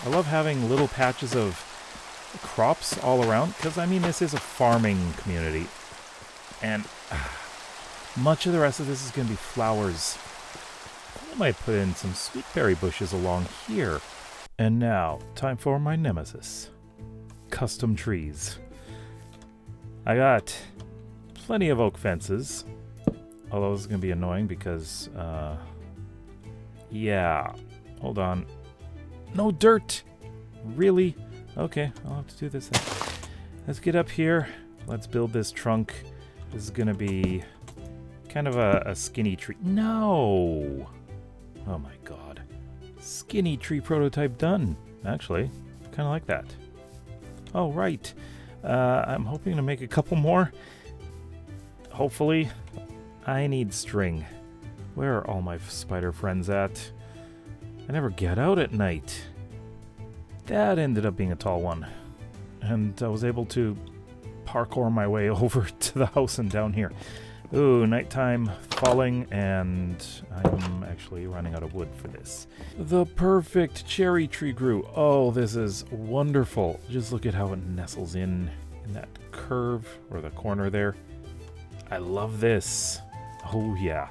I love having little patches of crops all around, because I mean this is a farming community, and much of the rest of this is going to be flowers. I might put in some sweet berry bushes along here. And now, time for my nemesis. Custom trees. I got plenty of oak fences, although this is going to be annoying because, yeah, hold on. No dirt! Really? Okay, I'll have to do this then. Let's get up here. Let's build this trunk. This is going to be kind of a skinny tree. No! Oh my god. Skinny tree prototype done. Actually, kind of like that. Oh, right. I'm hoping to make a couple more. Hopefully. I need string. Where are all my spider friends at? I never get out at night. That ended up being a tall one. And I was able to parkour my way over to the house and down here. Ooh, nighttime falling, and I'm actually running out of wood for this. The perfect cherry tree grew. Oh, this is wonderful. Just look at how it nestles in that curve, or the corner there. I love this. Oh, yeah.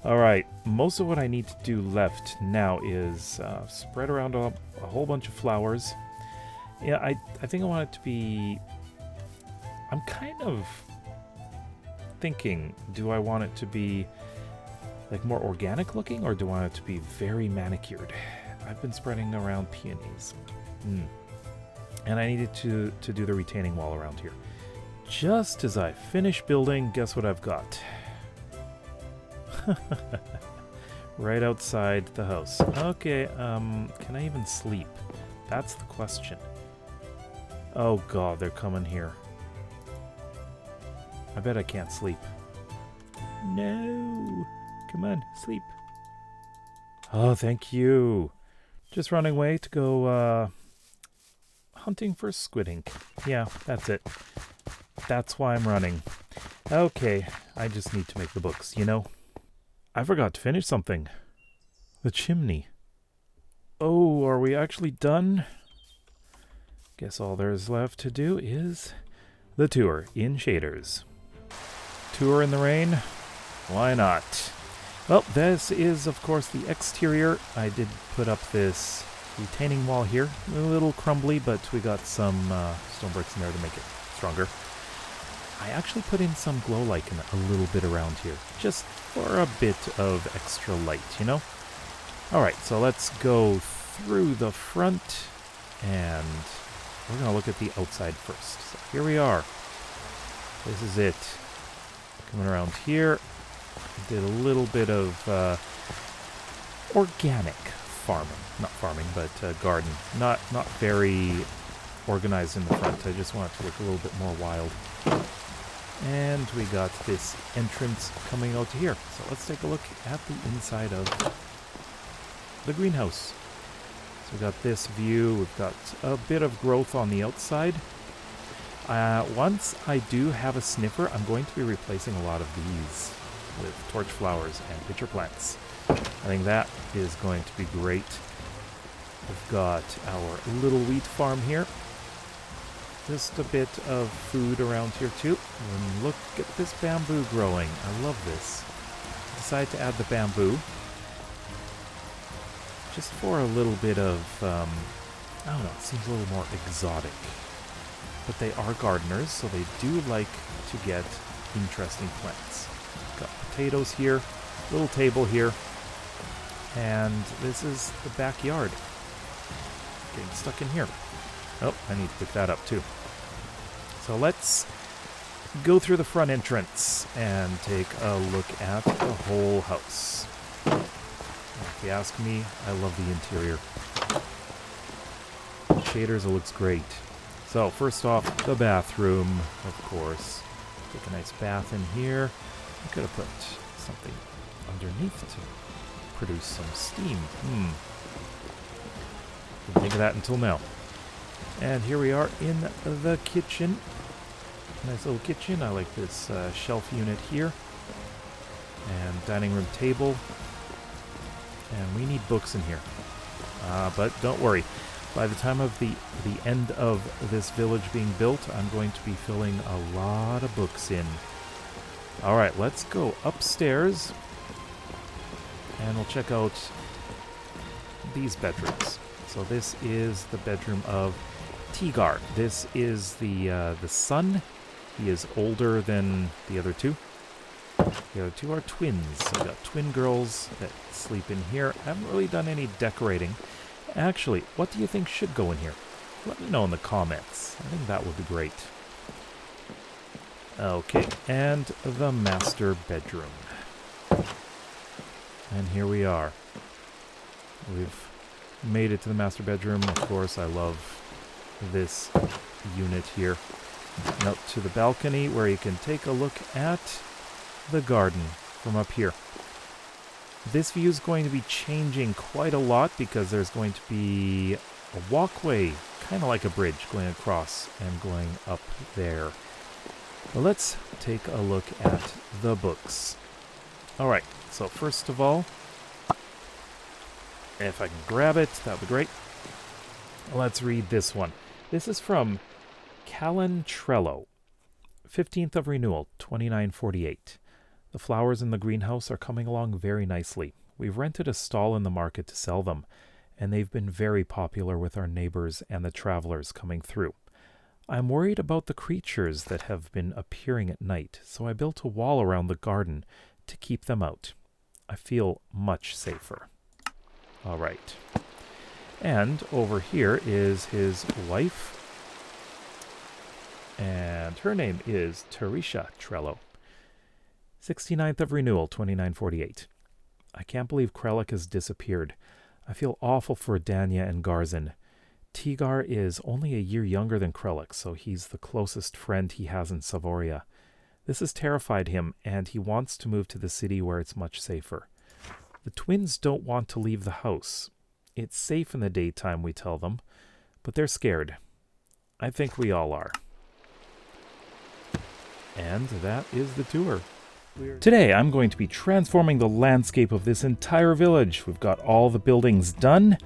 Alright, most of what I need to do left now is spread around a whole bunch of flowers. Yeah, I think I want it to be... I'm kind of thinking, do I want it to be like more organic looking, or do I want it to be very manicured? I've been spreading around peonies. And I needed to do the retaining wall around here. Just as I finish building, guess what I've got? Right outside the house. Okay, can I even sleep? That's the question. Oh god, they're coming here. I bet I can't sleep. No! Come on, sleep. Oh, thank you. Just running away to go, hunting for squid ink. Yeah, that's it. That's why I'm running. Okay, I just need to make the books, you know? I forgot to finish something. The chimney. Oh, are we actually done? Guess all there's left to do is the tour in shaders. Tour in the rain? Why not? Well, this is, of course, the exterior. I did put up this retaining wall here. A little crumbly, but we got some stone bricks in there to make it stronger. I actually put in some glow lichen a little bit around here, just for a bit of extra light, you know? Alright, so let's go through the front, and we're going to look at the outside first. So here we are. This is it. Coming around here. Did a little bit of organic farming. Not farming, but garden. Not very organized in the front. I just want it to look a little bit more wild. And we got this entrance coming out to here. So let's take a look at the inside of the greenhouse. So we got this view. We've got a bit of growth on the outside. Once I do have a sniffer, I'm going to be replacing a lot of these with torch flowers and pitcher plants. I think that is going to be great. We've got our little wheat farm here. Just a bit of food around here too. And look at this bamboo growing. I love this. Decided to add the bamboo. Just for a little bit of, I don't know, it seems a little more exotic. But they are gardeners, so they do like to get interesting plants. Got potatoes here, little table here, and this is the backyard. Getting stuck in here. Oh, I need to pick that up too. So let's go through the front entrance and take a look at the whole house. If you ask me, I love the interior. Shaders, it looks great. So first off, the bathroom, of course. Take a nice bath in here. I could have put something underneath to produce some steam. Didn't think of that until now. And here we are in the kitchen. Nice little kitchen. I like this shelf unit here. And dining room table. And we need books in here. But don't worry. By the time of the end of this village being built, I'm going to be filling a lot of books in. Alright, let's go upstairs. And we'll check out these bedrooms. So this is the bedroom of Tigar. This is the son. He is older than the other two. The other two are twins. So we got twin girls that sleep in here. I haven't really done any decorating. Actually, what do you think should go in here? Let me know in the comments. I think that would be great. Okay, and the master bedroom. And here we are. We've made it to the master bedroom. Of course, I love this unit here. And out to the balcony where you can take a look at the garden from up here. This view is going to be changing quite a lot because there's going to be a walkway, kind of like a bridge, going across and going up there. But let's take a look at the books. Alright, so first of all, if I can grab it, that would be great. Let's read this one. This is from Callan Trello, 15th of Renewal, 2948. The flowers in the greenhouse are coming along very nicely. We've rented a stall in the market to sell them, and they've been very popular with our neighbors and the travelers coming through. I'm worried about the creatures that have been appearing at night, so I built a wall around the garden to keep them out. I feel much safer. All right. And over here is his wife, and her name is Teresha Trello. 69th of Renewal, 2948. I can't believe Krellick has disappeared. I feel awful for Danya and Garzin. Tigar is only a year younger than Krellick, so he's the closest friend he has in Savoria. This has terrified him, and he wants to move to the city where it's much safer. The twins don't want to leave the house. It's safe in the daytime, we tell them, but they're scared. I think we all are. And that is the tour. Today, I'm going to be transforming the landscape of this entire village. We've got all the buildings done,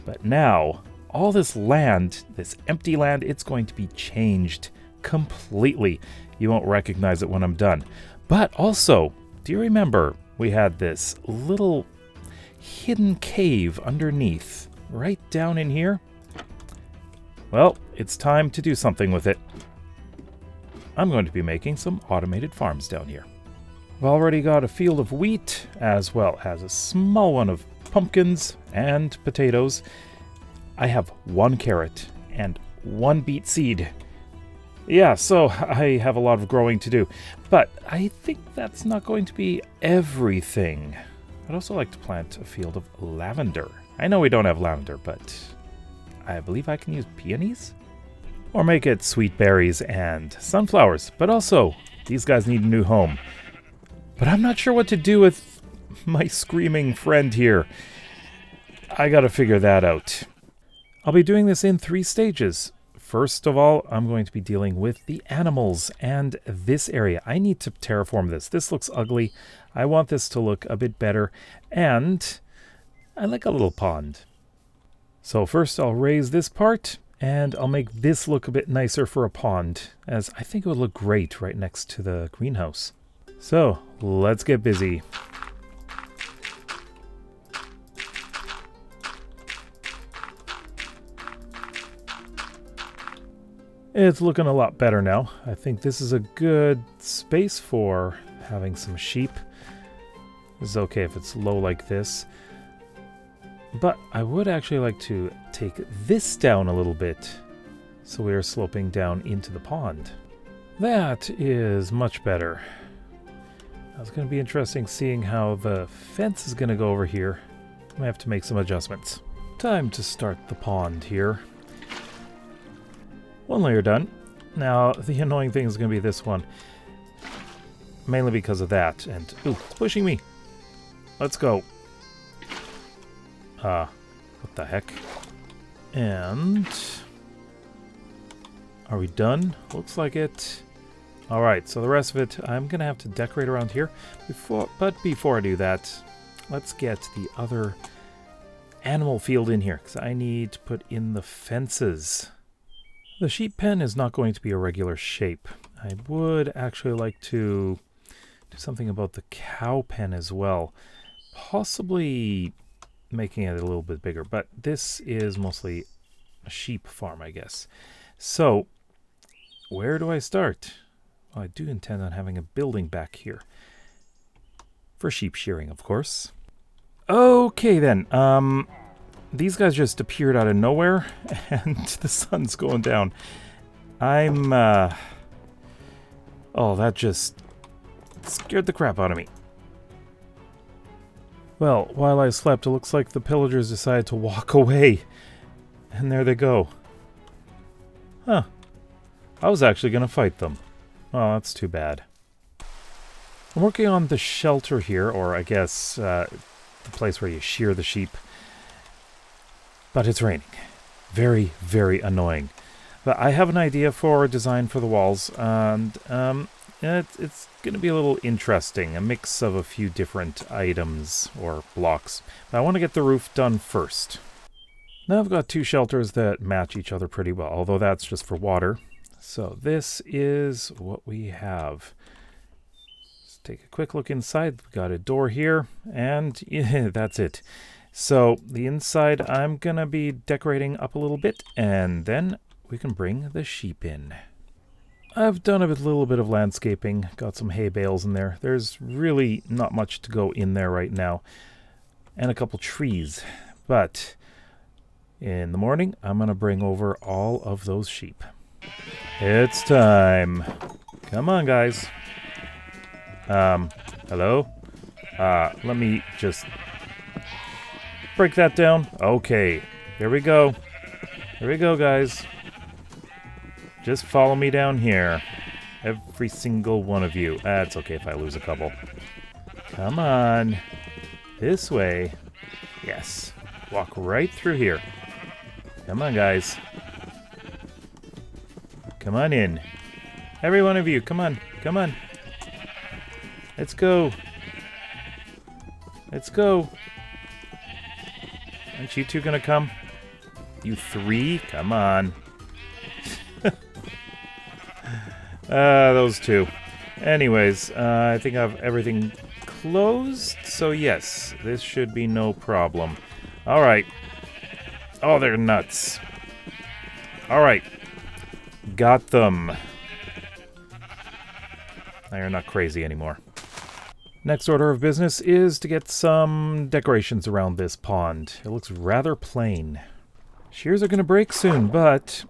but now, all this land, this empty land, it's going to be changed completely. You won't recognize it when I'm done. But also, do you remember we had this little hidden cave underneath, right down in here? Well, it's time to do something with it. I'm going to be making some automated farms down here. I've already got a field of wheat, as well as a small one of pumpkins and potatoes. I have 1 carrot and 1 beet seed. Yeah, so I have a lot of growing to do, but I think that's not going to be everything. I'd also like to plant a field of lavender. I know we don't have lavender, but I believe I can use peonies? Or make it sweet berries and sunflowers, but also these guys need a new home. But I'm not sure what to do with my screaming friend here. I gotta figure that out. I'll be doing this in 3 stages. First of all, I'm going to be dealing with the animals and this area. I need to terraform this. This looks ugly. I want this to look a bit better. And I like a little pond. So first I'll raise this part and I'll make this look a bit nicer for a pond, as I think it would look great right next to the greenhouse. So let's get busy. It's looking a lot better now. I think this is a good space for having some sheep. It's okay if it's low like this. But I would actually like to take this down a little bit so we are sloping down into the pond. That is much better. It's going to be interesting seeing how the fence is going to go over here. I might have to make some adjustments. Time to start the pond here. 1 layer done. Now, the annoying thing is going to be this one. Mainly because of that. And, ooh, it's pushing me. Let's go. What the heck? And... are we done? Looks like it. Alright, so the rest of it, I'm going to have to decorate around here. But before I do that, let's get the other animal field in here, because I need to put in the fences. The sheep pen is not going to be a regular shape. I would actually like to do something about the cow pen as well. Possibly making it a little bit bigger, but this is mostly a sheep farm, I guess. So, where do I start? Well, I do intend on having a building back here. For sheep shearing, of course. Okay then, these guys just appeared out of nowhere, and the sun's going down. Oh, that just scared the crap out of me. Well, while I slept, it looks like the pillagers decided to walk away. And there they go. Huh. I was actually going to fight them. Oh, that's too bad. I'm working on the shelter here, or I guess the place where you shear the sheep. But it's raining. Very, very annoying. But I have an idea for a design for the walls, and it's going to be a little interesting. A mix of a few different items or blocks. But I want to get the roof done first. Now I've got 2 shelters that match each other pretty well, although that's just for water. So this is what we have. Let's take a quick look inside. We've got a door here, and yeah, that's it. So the inside I'm going to be decorating up a little bit, and then we can bring the sheep in. I've done a little bit of landscaping, got some hay bales in there. There's really not much to go in there right now, and a couple trees. But in the morning, I'm going to bring over all of those sheep. It's time. Come on, guys. Hello? Let me just break that down. Okay, here we go. Here we go, guys. Just follow me down here. Every single one of you. It's okay if I lose a couple. Come on. This way. Yes. Walk right through here. Come on, guys. Come on in. Every one of you, come on. Come on. Let's go. Let's go. Aren't you two gonna come? You 3? Come on. Those 2. Anyways, I think I have everything closed. So yes, this should be no problem. Alright. Oh, they're nuts. Alright. Got them. Now you're not crazy anymore. Next order of business is to get some decorations around this pond. It looks rather plain. Shears are going to break soon, but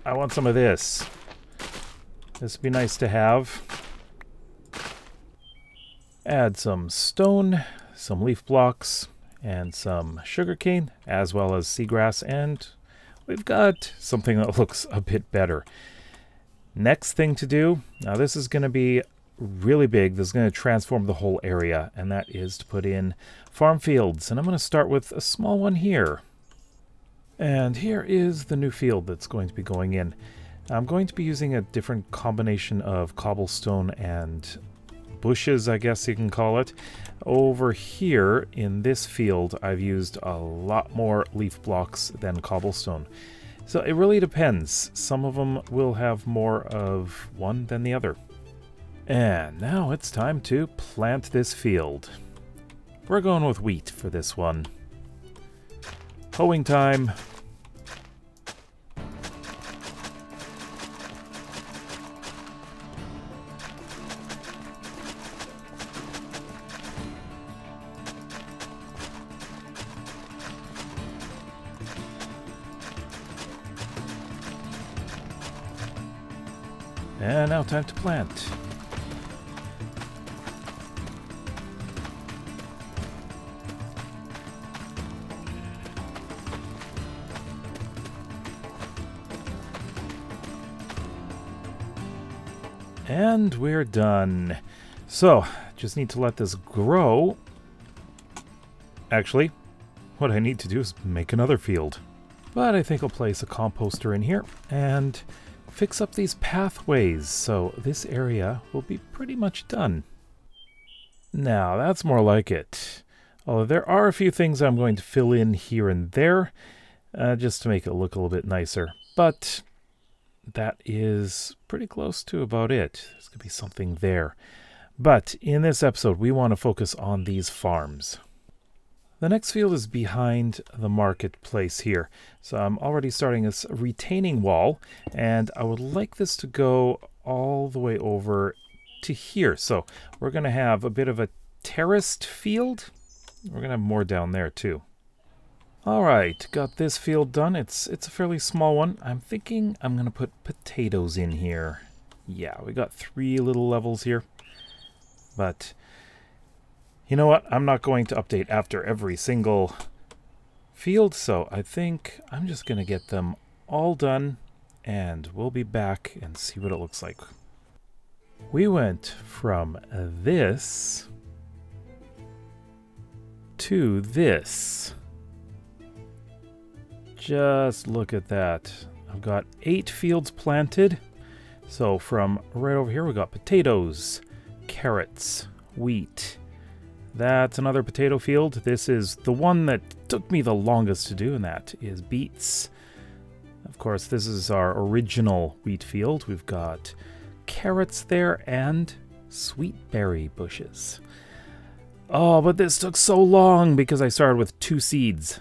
I want some of this. This would be nice to have. Add some stone, some leaf blocks, and some sugarcane, as well as seagrass, and we've got something that looks a bit better. Next thing to do, now this is going to be really big. This is going to transform the whole area, and that is to put in farm fields. And I'm going to start with a small one here. And here is the new field that's going to be going in. I'm going to be using a different combination of cobblestone and bushes, I guess you can call it. Over here in this field, I've used a lot more leaf blocks than cobblestone. So it really depends. Some of them will have more of one than the other. And now it's time to plant this field. We're going with wheat for this one. Hoeing time. And now time to plant. And we're done. So, just need to let this grow. Actually, what I need to do is make another field. But I think I'll place a composter in here and fix up these pathways, so this area will be pretty much done. Now, that's more like it. Although there are a few things I'm going to fill in here and there, just to make it look a little bit nicer. But that is pretty close to about it. There's going to be something there. But in this episode, we want to focus on these farms. The next field is behind the marketplace here. So I'm already starting this retaining wall, and I would like this to go all the way over to here. So we're going to have a bit of a terraced field. We're going to have more down there too. All right, got this field done. It's a fairly small one. I'm thinking I'm going to put potatoes in here. Yeah, we got 3 little levels here. But you know what? I'm not going to update after every single field, so I think I'm just going to get them all done, and we'll be back and see what it looks like. We went from this to this. Just look at that. I've got 8 fields planted. So from right over here, we got potatoes, carrots, wheat. That's another potato field. This is the one that took me the longest to do, and that is beets. Of course, this is our original wheat field. We've got carrots there and sweet berry bushes. Oh, but this took so long because I started with 2 seeds.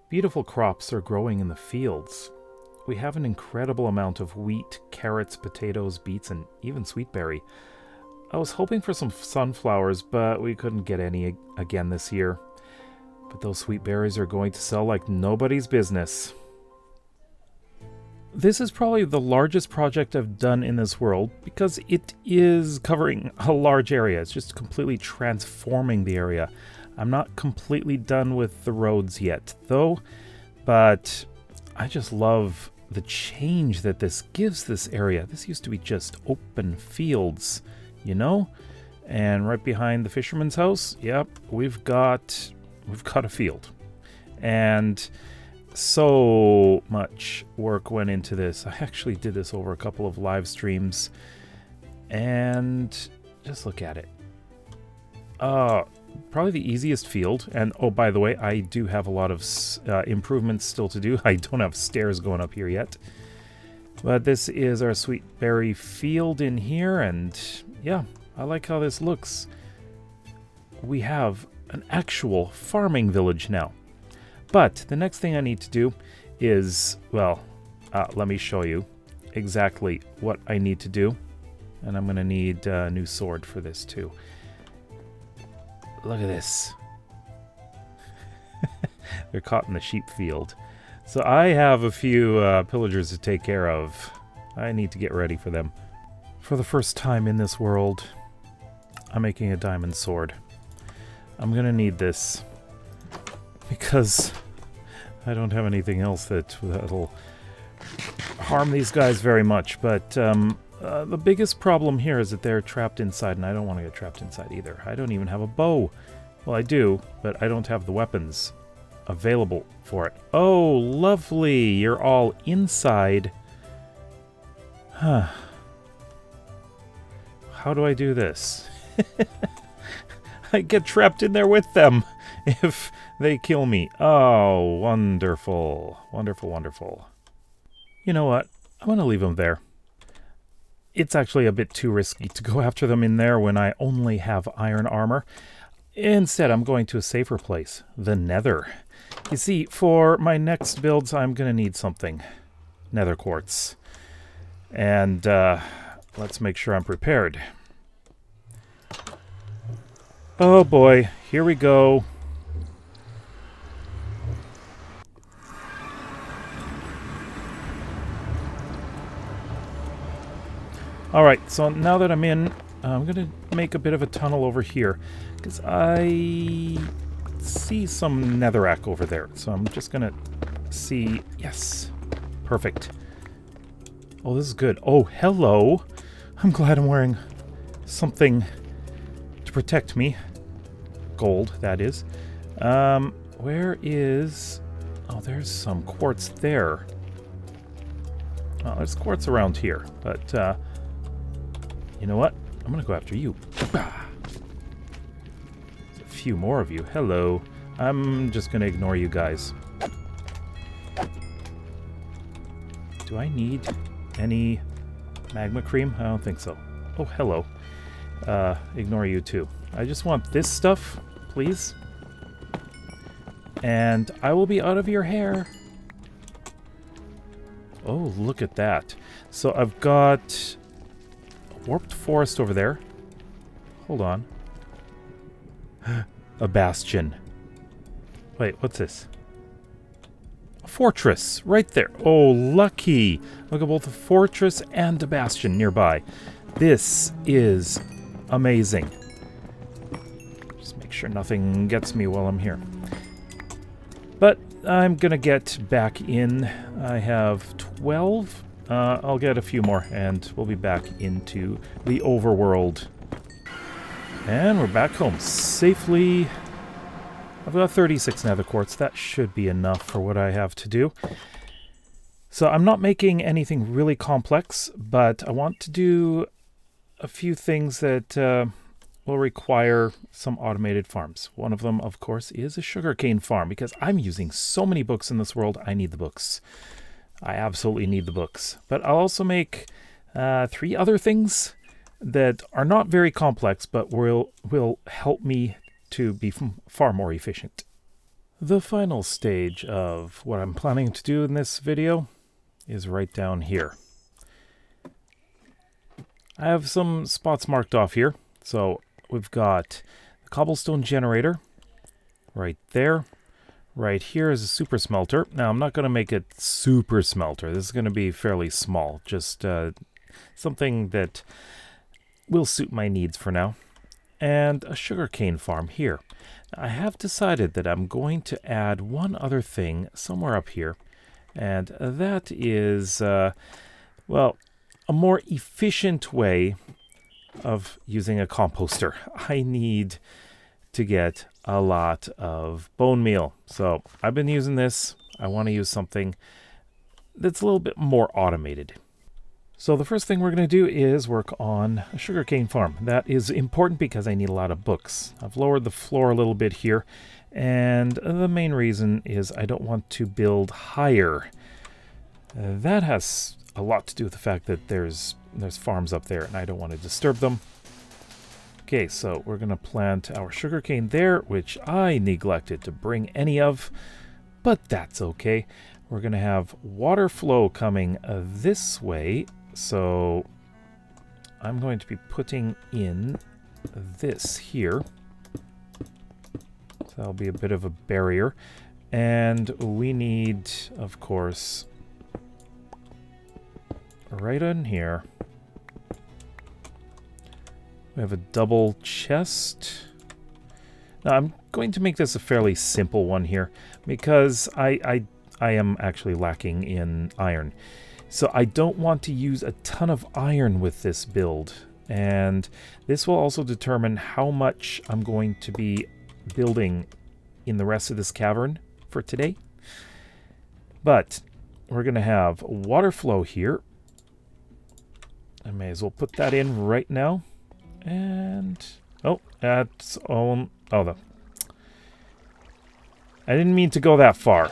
Beautiful crops are growing in the fields. We have an incredible amount of wheat, carrots, potatoes, beets, and even sweet berry. I was hoping for some sunflowers, but we couldn't get any again this year. But those sweet berries are going to sell like nobody's business. This is probably the largest project I've done in this world because it is covering a large area. It's just completely transforming the area. I'm not completely done with the roads yet, though, but I just love the change that this gives this area. This used to be just open fields, you know? And right behind the fisherman's house, yep, we've got a field. And so much work went into this. I actually did this over a couple of live streams, and just look at it. Probably the easiest field. And oh, by the way, I do have a lot of improvements still to do. I don't have stairs going up here yet. But this is our sweet berry field in here, and yeah, I like how this looks. We have an actual farming village now. But the next thing I need to do is, well, let me show you exactly what I need to do. And I'm going to need a new sword for this too. Look at this. They're caught in the sheep field. So I have a few pillagers to take care of. I need to get ready for them. For the first time in this world, I'm making a diamond sword. I'm gonna need this because I don't have anything else that'll harm these guys very much. But the biggest problem here is that they're trapped inside, and I don't want to get trapped inside either. I don't even have a bow. Well, I do, but I don't have the weapons available for it. Oh, lovely! You're all inside. Huh. How do I do this? I get trapped in there with them if they kill me. Oh, wonderful. Wonderful, wonderful. You know what? I'm going to leave them there. It's actually a bit too risky to go after them in there when I only have iron armor. Instead, I'm going to a safer place, the Nether. You see, for my next builds, I'm going to need something. Nether quartz. And let's make sure I'm prepared. Oh boy, here we go. Alright, so now that I'm in, I'm going to make a bit of a tunnel over here, because I see some netherrack over there. So I'm just going to see... Yes, perfect. Oh, this is good. Oh, hello. I'm glad I'm wearing something to protect me. Gold, that is. Where is... Oh, there's some quartz there. Oh, there's quartz around here, but... you know what? I'm gonna go after you. There's a few more of you. Hello. I'm just gonna ignore you guys. Do I need any magma cream? I don't think so. Oh, hello. Ignore you too. I just want this stuff, please. And I will be out of your hair. Oh, look at that. So I've got... warped forest over there. Hold on. A bastion. Wait, what's this? A fortress, right there. Oh, lucky. Look at both a fortress and a bastion nearby. This is amazing. Just make sure nothing gets me while I'm here. But I'm gonna get back in. I have 12. I'll get a few more, and we'll be back into the overworld. And we're back home safely. I've got 36 nether quartz. That should be enough for what I have to do. So I'm not making anything really complex, but I want to do a few things that will require some automated farms. One of them, of course, is a sugarcane farm, because I'm using so many books in this world. I need the books. I absolutely need the books. But I'll also make 3 other things that are not very complex, but will help me to be far more efficient. The final stage of what I'm planning to do in this video is right down here. I have some spots marked off here. So we've got the cobblestone generator right there. Right here is a super smelter. Now, I'm not going to make it super smelter. This is going to be fairly small. Just something that will suit my needs for now. And a sugarcane farm here. Now, I have decided that I'm going to add one other thing somewhere up here. And that is, well, a more efficient way of using a composter. I need to get a lot of bone meal. So I've been using this. I want to use something that's a little bit more automated. So the first thing we're going to do is work on a sugarcane farm. That is important because I need a lot of books. I've lowered the floor a little bit here, and the main reason is I don't want to build higher. That has a lot to do with the fact that there's farms up there and I don't want to disturb them. Okay, so we're going to plant our sugarcane there, which I neglected to bring any of, but that's okay. We're going to have water flow coming this way, so I'm going to be putting in this here. So that'll be a bit of a barrier. And we need, of course, right on here, we have a double chest. Now, I'm going to make this a fairly simple one here because I am actually lacking in iron. So I don't want to use a ton of iron with this build. And this will also determine how much I'm going to be building in the rest of this cavern for today. But we're going to have water flow here. I may as well put that in right now. And oh, that's on. Oh, I didn't mean to go that far.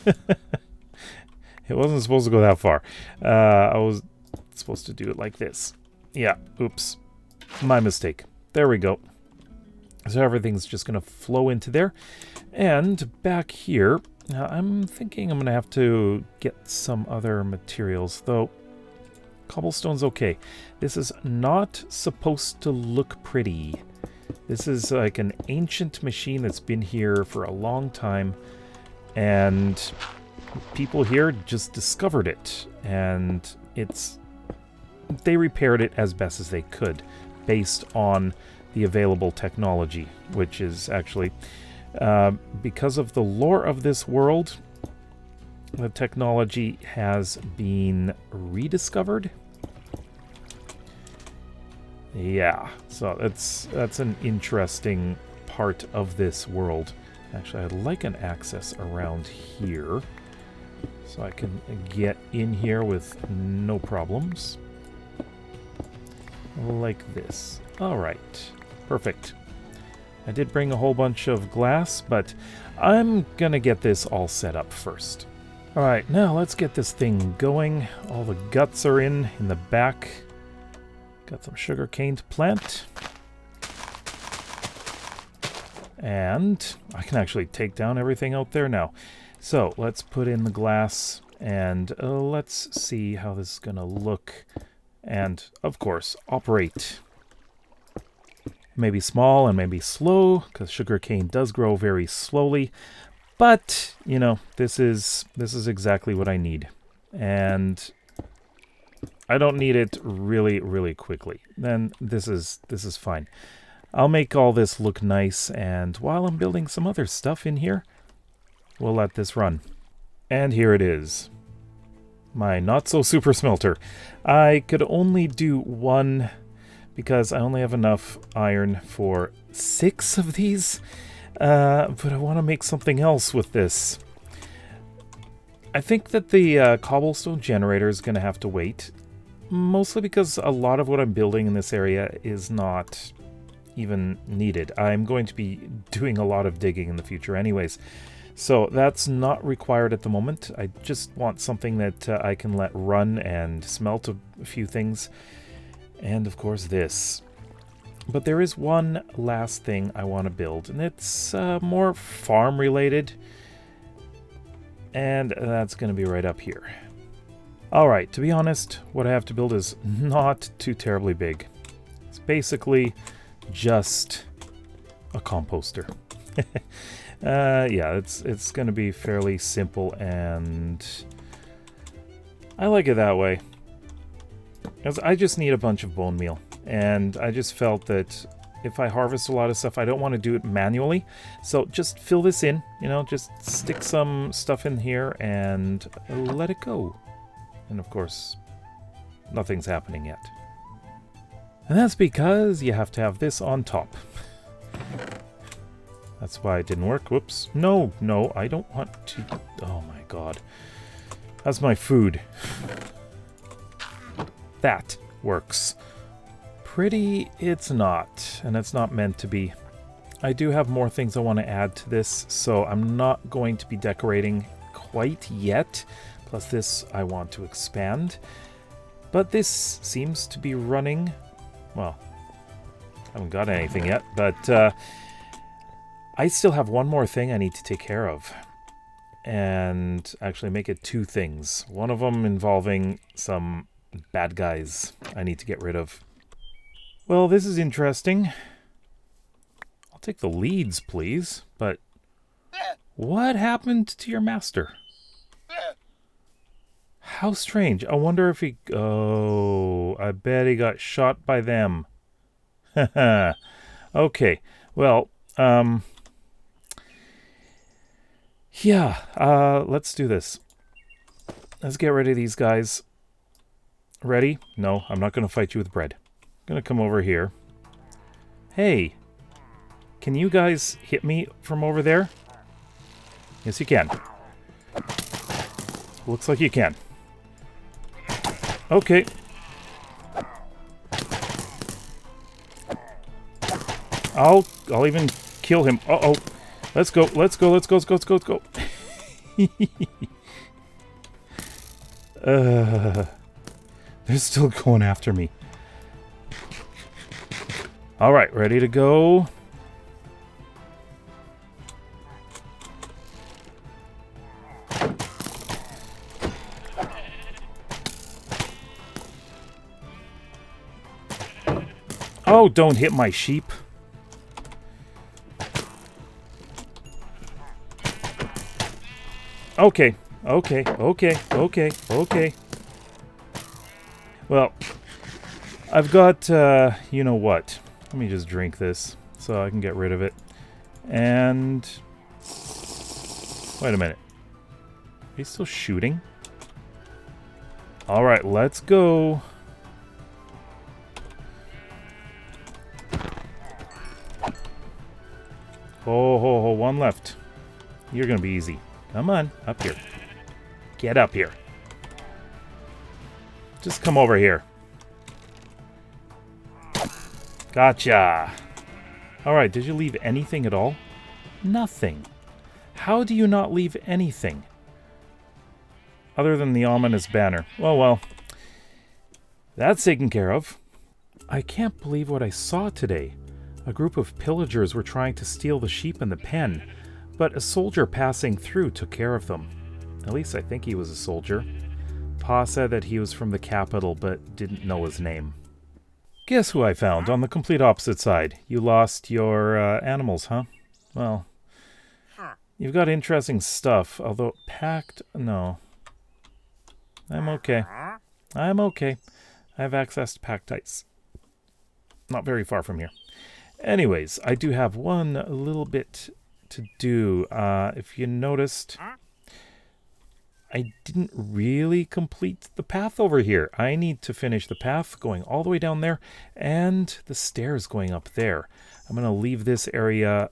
It wasn't supposed to go that far. I was supposed to do it like this. Yeah, oops. My mistake. There we go. So everything's just going to flow into there. And back here, now I'm thinking I'm going to have to get some other materials, though cobblestone's okay. This is not supposed to look pretty. This is like an ancient machine that's been here for a long time, and people here just discovered it, and they repaired it as best as they could based on the available technology, which is actually because of the lore of this world, the technology has been rediscovered. Yeah, so that's an interesting part of this world. Actually, I'd like an access around here so I can get in here with no problems. Like this. All right, perfect. I did bring a whole bunch of glass, but I'm gonna get this all set up first. All right, now let's get this thing going. All the guts are in the back. Got some sugar cane to plant. And I can actually take down everything out there now. So let's put in the glass and let's see how this is going to look. And of course, operate. Maybe small and maybe slow, because sugar cane does grow very slowly. But, you know, this is exactly what I need. And I don't need it really, really quickly. Then this is fine. I'll make all this look nice, and while I'm building some other stuff in here, we'll let this run. And here it is. My not-so-super smelter. I could only do one because I only have enough iron for 6 of these, but I want to make something else with this. I think that the cobblestone generator is going to have to wait. Mostly because a lot of what I'm building in this area is not even needed. I'm going to be doing a lot of digging in the future anyways. So that's not required at the moment. I just want something that I can let run and smelt a few things. And of course this. But there is one last thing I want to build, and it's more farm related. And that's going to be right up here. Alright, to be honest, what I have to build is not too terribly big. It's basically just a composter. Yeah, it's going to be fairly simple, and I like it that way. Because I just need a bunch of bone meal, and I just felt that if I harvest a lot of stuff, I don't want to do it manually. So just fill this in, you know, just stick some stuff in here and let it go. And of course, nothing's happening yet. And that's because you have to have this on top. That's why it didn't work. Whoops. No, I don't want to. Oh my god. That's my food. That works. Pretty, it's not. And it's not meant to be. I do have more things I want to add to this, so I'm not going to be decorating quite yet. Plus this I want to expand. But this seems to be running. Well, I haven't got anything yet, but I still have one more thing I need to take care of. And actually make it 2 things. One of them involving some bad guys I need to get rid of. Well, this is interesting. I'll I'll take the leads, please. But what happened to your master? How strange. I wonder if he... Oh, I bet he got shot by them. Haha. Okay. Well, yeah, let's do this. Let's get rid of these guys. Ready? No, I'm not going to fight you with bread. I'm going to come over here. Hey, can you guys hit me from over there? Yes, you can. Looks like you can. Okay. I'll even kill him. Uh-oh. Let's go. Let's go. Let's go. Let's go. Let's go. Let's go. They're still going after me. All right, ready to go. Oh, don't hit my sheep. Okay, okay, okay, okay, okay. Well, I've got, you know what? Let me just drink this so I can get rid of it. And... Wait a minute. Are you still shooting? Alright, let's go. Oh, one left. You're gonna be easy. Come on, up here. Get up here. Just come over here. Gotcha. Alright, did you leave anything at all? Nothing. How do you not leave anything? Other than the ominous banner. Well. That's taken care of. I can't believe what I saw today. A group of pillagers were trying to steal the sheep and the pen, but a soldier passing through took care of them. At least I think he was a soldier. Pa said that he was from the capital, but didn't know his name. Guess who I found on the complete opposite side? You lost your animals, huh? Well, you've got interesting stuff, although packed... No. I'm okay. I'm okay. I have access to packed ice. Not very far from here. Anyways, I do have one little bit to do. If you noticed, I didn't really complete the path over here. I need to finish the path going all the way down there and the stairs going up there. I'm going to leave this area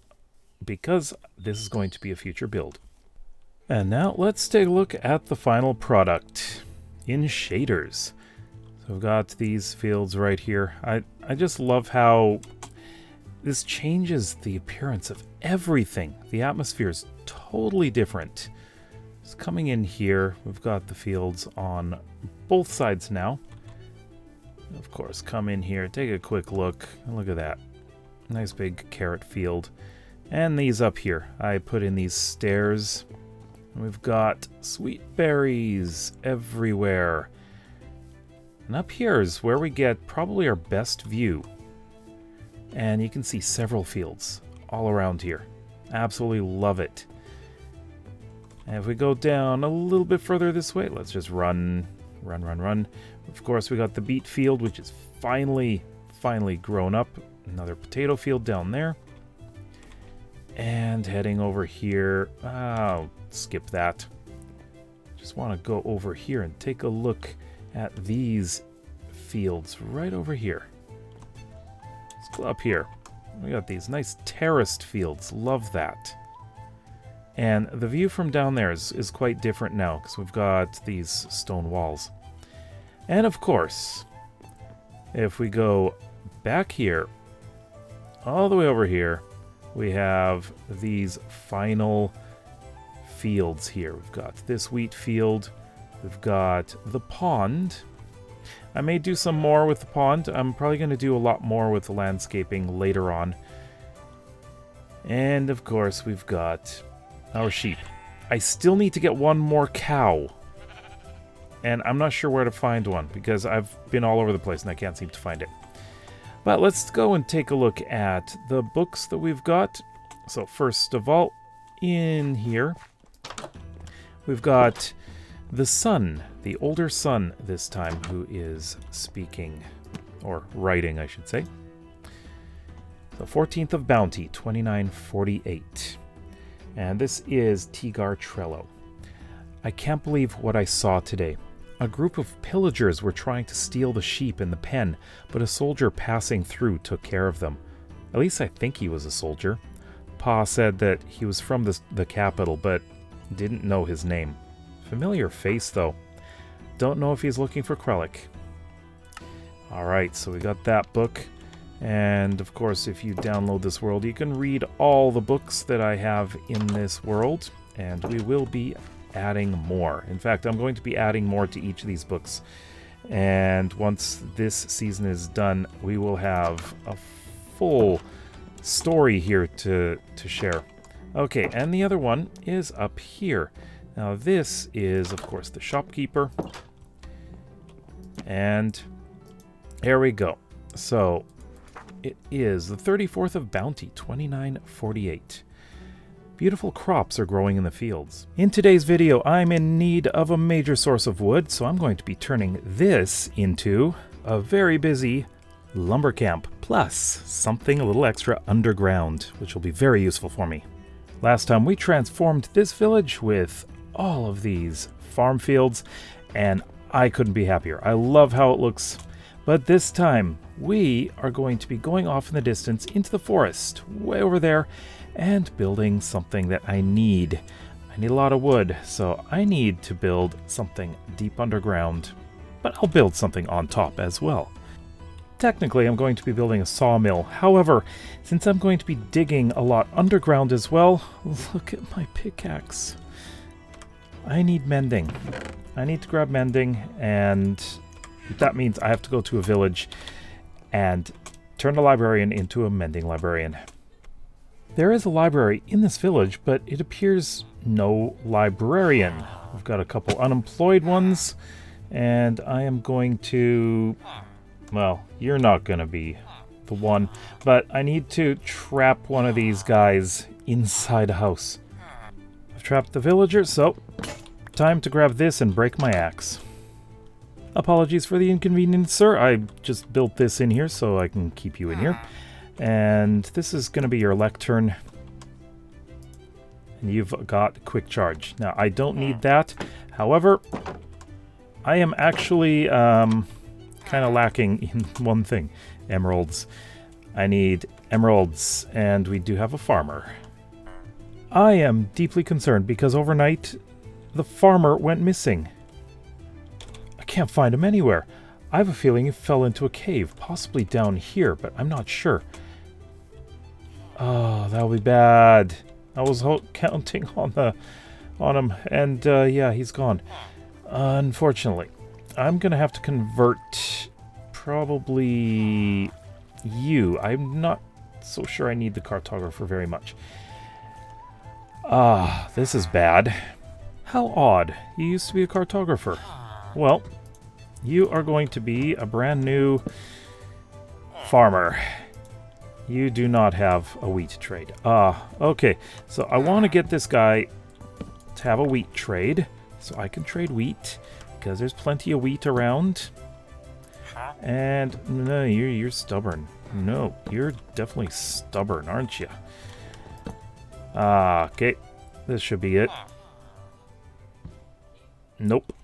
because this is going to be a future build. And now let's take a look at the final product in shaders. So we've got these fields right here. I just love how this changes the appearance of everything. The atmosphere is totally different. It's coming in here. We've got the fields on both sides now. Of course, come in here, take a quick look. Look at that. Nice big carrot field. And these up here. I put in these stairs. We've got sweet berries everywhere. And up here is where we get probably our best view. And you can see several fields all around here. Absolutely love it. And if we go down a little bit further this way, let's just run. Of course, we got the beet field, which is finally grown up. Another potato field down there. And heading over here. I'll skip that. Just want to go over here and take a look at these fields right over here. Let's go up here. We got these nice terraced fields. Love that. And the view from down there is quite different now because we've got these stone walls. And of course, if we go back here, all the way over here, we have these final fields here. We've got this wheat field. We've got the pond. I may do some more with the pond. I'm probably going to do a lot more with the landscaping later on. And of course, we've got our sheep. I still need to get one more cow. And I'm not sure where to find one because I've been all over the place and I can't seem to find it. But let's go and take a look at the books that we've got. So first of all, in here, we've got the son, the older son this time, who is speaking, or writing, I should say. The 14th of Bounty, 2948. And this is Tigar Trello. I can't believe what I saw today. A group of pillagers were trying to steal the sheep in the pen, but a soldier passing through took care of them. At least I think he was a soldier. Pa said that he was from the capital, but didn't know his name. Familiar face, though. Don't know if he's looking for Krellick. Alright, so we got that book. And, of course, if you download this world, you can read all the books that I have in this world. And we will be adding more. In fact, I'm going to be adding more to each of these books. And once this season is done, we will have a full story here to share. Okay, and the other one is up here. Now this is, of course, the shopkeeper. And there we go. So it is the 34th of Bounty, 2948. Beautiful crops are growing in the fields. In today's video, I'm in need of a major source of wood, so I'm going to be turning this into a very busy lumber camp, plus something a little extra underground, which will be very useful for me. Last time we transformed this village with all of these farm fields, and I couldn't be happier. I love how it looks. But this time, we are going to be going off in the distance into the forest, way over there, and building something that I need. I need a lot of wood, so I need to build something deep underground, but I'll build something on top as well. Technically, I'm going to be building a sawmill. However, since I'm going to be digging a lot underground as well, look at my pickaxe. I need mending. I need to grab mending, and that means I have to go to a village and turn a librarian into a mending librarian. There is a library in this village, but it appears no librarian. We've got a couple unemployed ones, and I am going to... Well, you're not going to be the one, but I need to trap one of these guys inside a house. I've trapped the villager, so time to grab this and break my axe. Apologies for the inconvenience, sir. I just built this in here so I can keep you in here. And this is going to be your lectern. And you've got quick charge. Now, I don't need that. However, I am actually kind of lacking in one thing. Emeralds. I need emeralds, and we do have a farmer. I am deeply concerned because overnight the farmer went missing. I can't find him anywhere. I have a feeling he fell into a cave, possibly down here, but I'm not sure. Oh, that'll be bad. I was counting on him, and yeah, he's gone. Unfortunately, I'm gonna have to convert probably you. I'm not so sure I need the cartographer very much. Ah, this is bad. How odd. You used to be a cartographer. Well, you are going to be a brand new farmer. You do not have a wheat trade. Okay. So I want to get this guy to have a wheat trade so I can trade wheat because there's plenty of wheat around. And no, you're stubborn. No, you're definitely stubborn, aren't you? Okay. This should be it. Nope.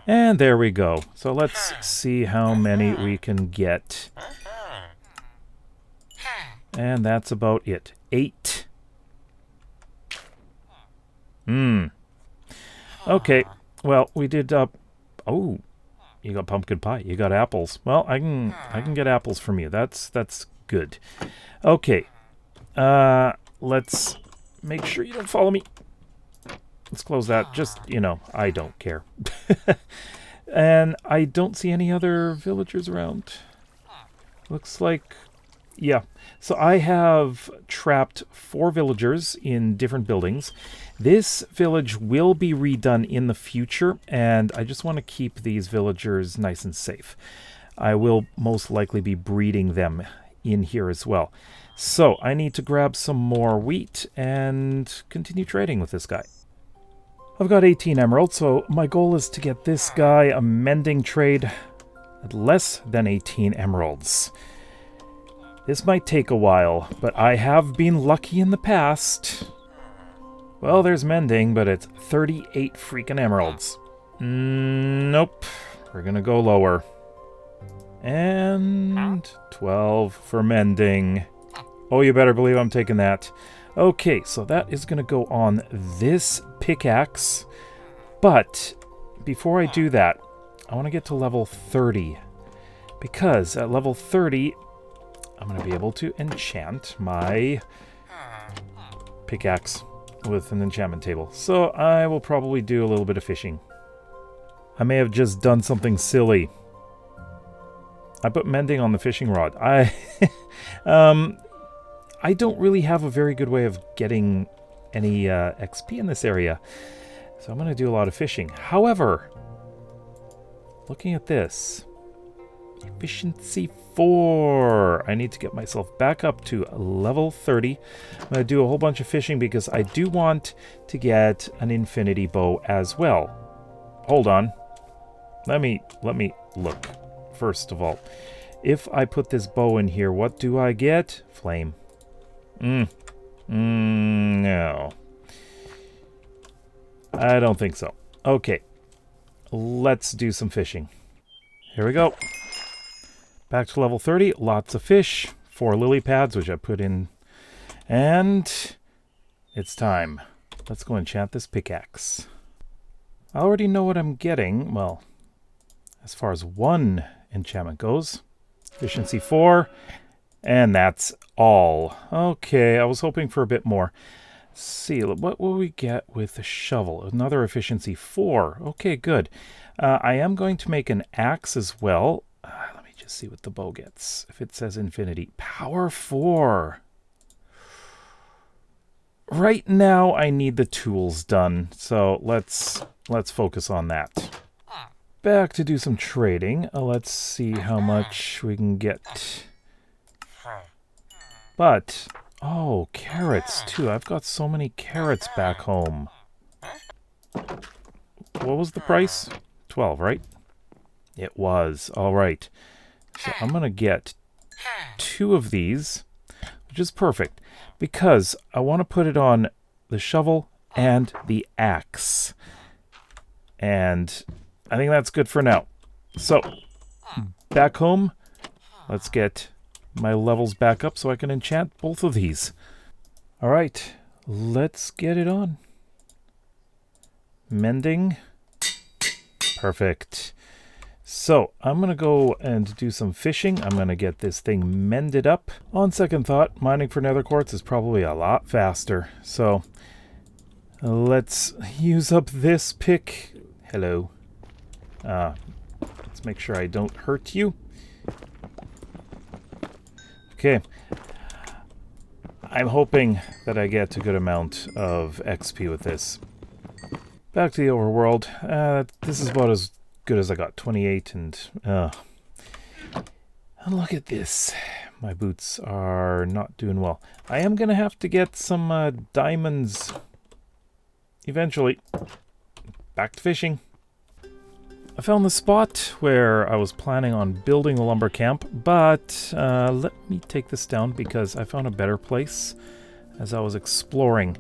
And there we go. So let's see how many we can get. And that's about it. 8. Okay. Well, we did oh, you got pumpkin pie. You got apples. Well, I can get apples from you. That's good. Okay. Let's make sure you don't follow me. Let's close that. Just, I don't care. And I don't see any other villagers around. Looks like... Yeah. So I have trapped 4 villagers in different buildings. This village will be redone in the future, and I just want to keep these villagers nice and safe. I will most likely be breeding them in here as well. So I need to grab some more wheat and continue trading with this guy. I've got 18 emeralds, so my goal is to get this guy a mending trade at less than 18 emeralds. This might take a while, but I have been lucky in the past. Well, there's mending, but it's 38 freaking emeralds. Nope. We're gonna go lower. And 12 for mending. Oh, you better believe I'm taking that. Okay, so that is gonna go on this pickaxe. But before I do that, I want to get to level 30. Because at level 30, I'm going to be able to enchant my pickaxe with an enchantment table. So I will probably do a little bit of fishing. I may have just done something silly. I put mending on the fishing rod. I don't really have a very good way of getting any XP in this area. So I'm going to do a lot of fishing. However, looking at this, efficiency 4. I need to get myself back up to level 30. I'm going to do a whole bunch of fishing because I do want to get an infinity bow as well. Hold on. Let me look. First of all, if I put this bow in here, what do I get? Flame. No. I don't think so. Okay. Let's do some fishing. Here we go. Back to level 30. Lots of fish. 4 lily pads, which I put in. And it's time. Let's go enchant this pickaxe. I already know what I'm getting. Well, as far as one enchantment goes. Efficiency 4. And that's all. Okay, I was hoping for a bit more. Let's see, what will we get with the shovel? Another efficiency 4. Okay, good. I am going to make an axe as well. Let me just see what the bow gets. If it says infinity. Power 4. Right now, I need the tools done. So let's focus on that. Back to do some trading. Let's see how much we can get. But, oh, carrots too. I've got so many carrots back home. What was the price? 12, right? It was. All right. So I'm going to get 2 of these, which is perfect, because I want to put it on the shovel and the axe. And I think that's good for now. So, back home, let's get my levels back up so I can enchant both of these. All right, let's get it on. Mending. Perfect. So I'm going to go and do some fishing. I'm going to get this thing mended up. On second thought, mining for nether quartz is probably a lot faster. So let's use up this pick. Hello. Let's make sure I don't hurt you. Okay, I'm hoping that I get a good amount of XP with this. Back to the overworld. This is about as good as I got, 28, and look at this. My boots are not doing well. I am going to have to get some diamonds eventually. Back to fishing. I found the spot where I was planning on building the lumber camp, but let me take this down because I found a better place as I was exploring.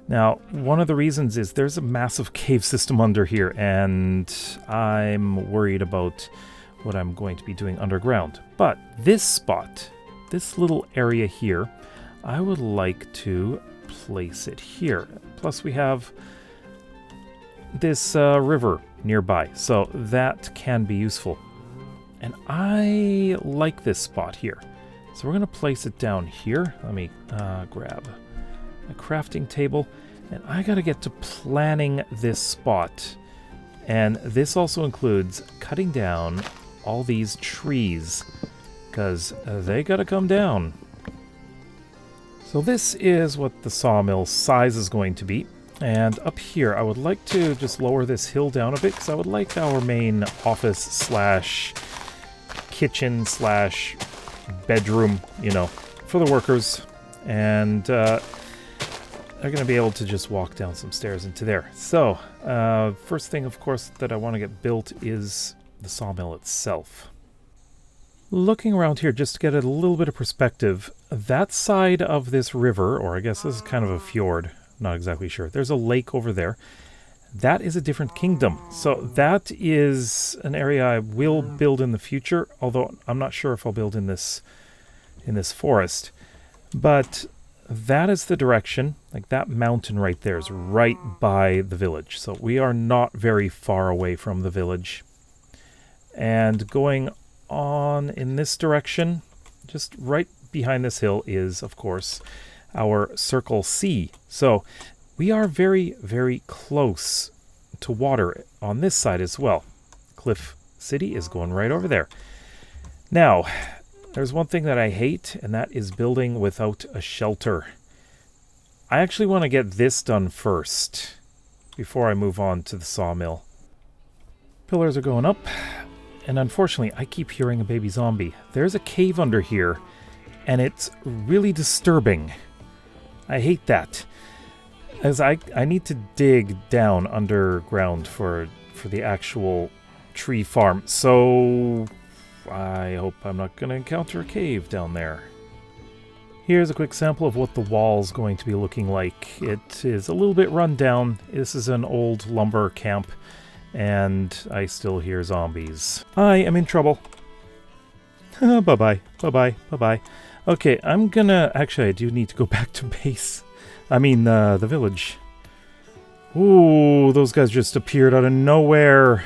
Now, one of the reasons is there's a massive cave system under here, and I'm worried about what I'm going to be doing underground. But this spot, this little area here, I would like to place it here. Plus we have this river nearby, so that can be useful. And I like this spot here. So we're going to place it down here. Let me grab a crafting table. And I got to get to planning this spot. And this also includes cutting down all these trees, because they got to come down. So this is what the sawmill size is going to be. And up here, I would like to just lower this hill down a bit, because I would like our main office slash kitchen slash bedroom, you know, for the workers. And they're going to be able to just walk down some stairs into there. So, first thing, of course, that I want to get built is the sawmill itself. Looking around here just to get a little bit of perspective, that side of this river, or I guess this is kind of a fjord, not exactly sure. There's a lake over there. That is a different kingdom. So that is an area I will build in the future, although I'm not sure if I'll build in this forest. But that is the direction. Like that mountain right there is right by the village. So we are not very far away from the village. And going on in this direction, just right behind this hill is, of course, our Circle C. So we are very, very close to water on this side as well. Cliff City is going right over there. Now, there's one thing that I hate, and that is building without a shelter. I actually want to get this done first before I move on to the sawmill. Pillars are going up. And unfortunately, I keep hearing a baby zombie. There's a cave under here, and it's really disturbing. I hate that. As I need to dig down underground for the actual tree farm. So I hope I'm not going to encounter a cave down there. Here's a quick sample of what the wall's going to be looking like. It is a little bit run down. This is an old lumber camp. And I still hear zombies. I am in trouble. Bye-bye, bye-bye, bye-bye. Okay, I'm gonna... Actually, I do need to go back to base. I mean, the village. Ooh, those guys just appeared out of nowhere.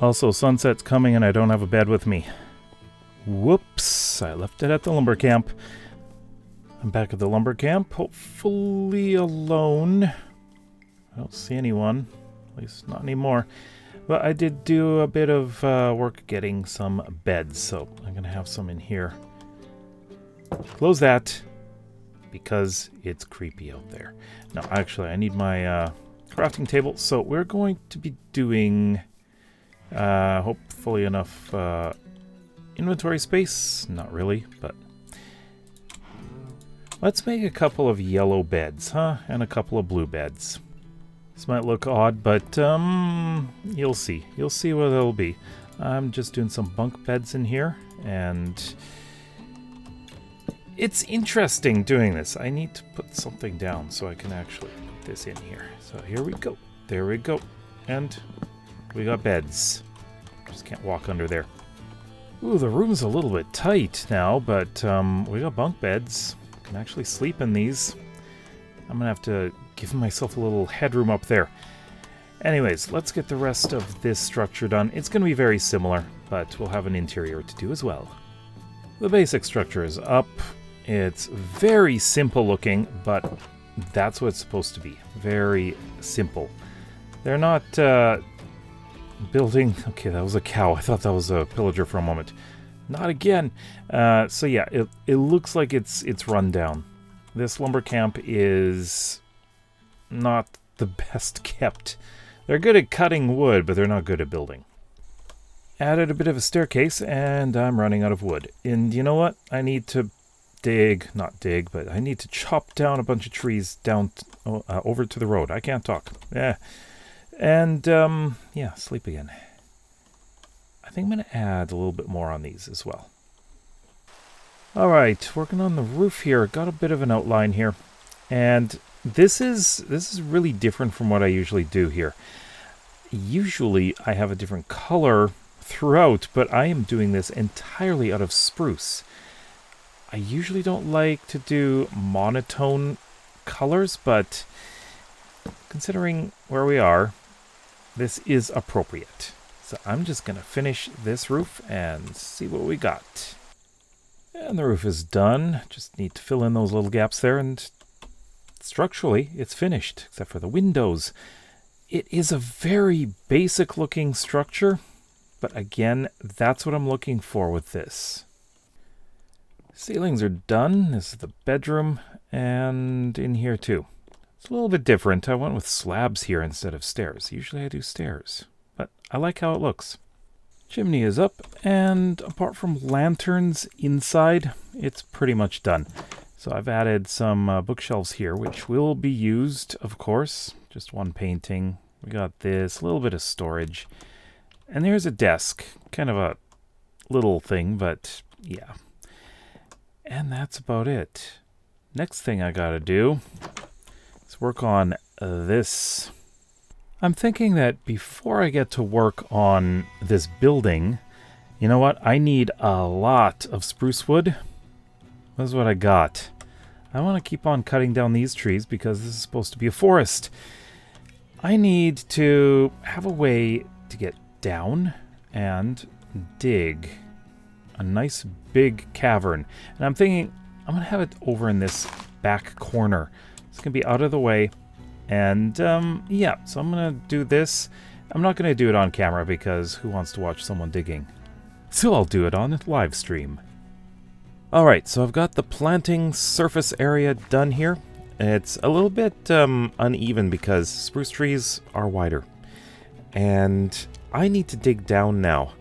Also, sunset's coming and I don't have a bed with me. Whoops, I left it at the lumber camp. I'm back at the lumber camp, hopefully alone. I don't see anyone. At least not anymore. But I did do a bit of work getting some beds, so I'm going to have some in here. Close that, because it's creepy out there. Now, actually, I need my crafting table, so we're going to be doing, hopefully enough inventory space. Not really, but... Let's make a couple of yellow beds, huh? And a couple of blue beds. This might look odd, but you'll see. You'll see what it'll be. I'm just doing some bunk beds in here, and it's interesting doing this. I need to put something down so I can actually put this in here. So here we go. There we go. And we got beds. Just can't walk under there. Ooh, the room's a little bit tight now, but we got bunk beds. Can actually sleep in these. I'm gonna have to give myself a little headroom up there. Anyways, let's get the rest of this structure done. It's going to be very similar, but we'll have an interior to do as well. The basic structure is up. It's very simple looking, but that's what it's supposed to be. Very simple. They're not building... Okay, that was a cow. I thought that was a pillager for a moment. Not again. So yeah, it looks like it's run down. This lumber camp is not the best kept. They're good at cutting wood, but they're not good at building. Added a bit of a staircase, and I'm running out of wood. And you know what? I need to but I need to chop down a bunch of trees down over to the road. I can't talk. Yeah. And, yeah, sleep again. I think I'm going to add a little bit more on these as well. Alright, working on the roof here. Got a bit of an outline here. And this is really different from what I usually do here. Usually I have a different color throughout, but I am doing this entirely out of spruce. I usually don't like to do monotone colors, but considering where we are, this is appropriate. So I'm just going to finish this roof and see what we got. And the roof is done. Just need to fill in those little gaps there, and structurally it's finished, except for the windows. It is a very basic looking structure, but again, that's what I'm looking for with this. Ceilings are done. This is the bedroom, and in here too. It's a little bit different. I went with slabs here instead of stairs. Usually I do stairs, but I like how it looks. Chimney is up, and apart from lanterns inside, it's pretty much done. So I've added some bookshelves here, which will be used, of course. Just one painting. We got this, a little bit of storage. And there's a desk. Kind of a little thing, but yeah. And that's about it. Next thing I gotta do is work on this. I'm thinking that before I get to work on this building, you know what? I need a lot of spruce wood. This is what I got. I want to keep on cutting down these trees because this is supposed to be a forest. I need to have a way to get down and dig a nice big cavern. And I'm thinking I'm going to have it over in this back corner. It's going to be out of the way. And, yeah, so I'm going to do this. I'm not going to do it on camera because who wants to watch someone digging? So I'll do it on live stream. Alright, so I've got the planting surface area done here. It's a little bit uneven because spruce trees are wider. And I need to dig down now.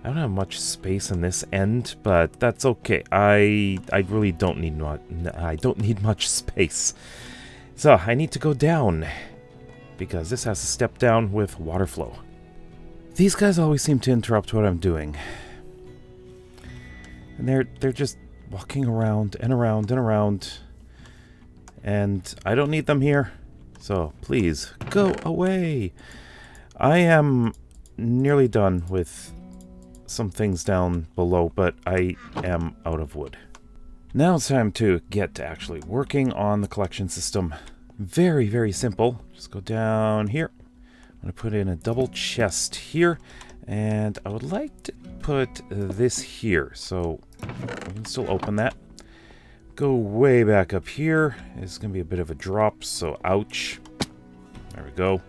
I don't have much space in this end, but that's okay. I really don't need much space. So I need to go down, because this has to step down with water flow. These guys always seem to interrupt what I'm doing. And they're just walking around and around and around. And I don't need them here. So please, go away. I am nearly done with some things down below, but I am out of wood. Now it's time to get to actually working on the collection system. Very, very simple. Just go down here. I'm going to put in a double chest here. And I would like to put this here. So we can still open that. Go way back up here. It's going to be a bit of a drop, so ouch. There we go.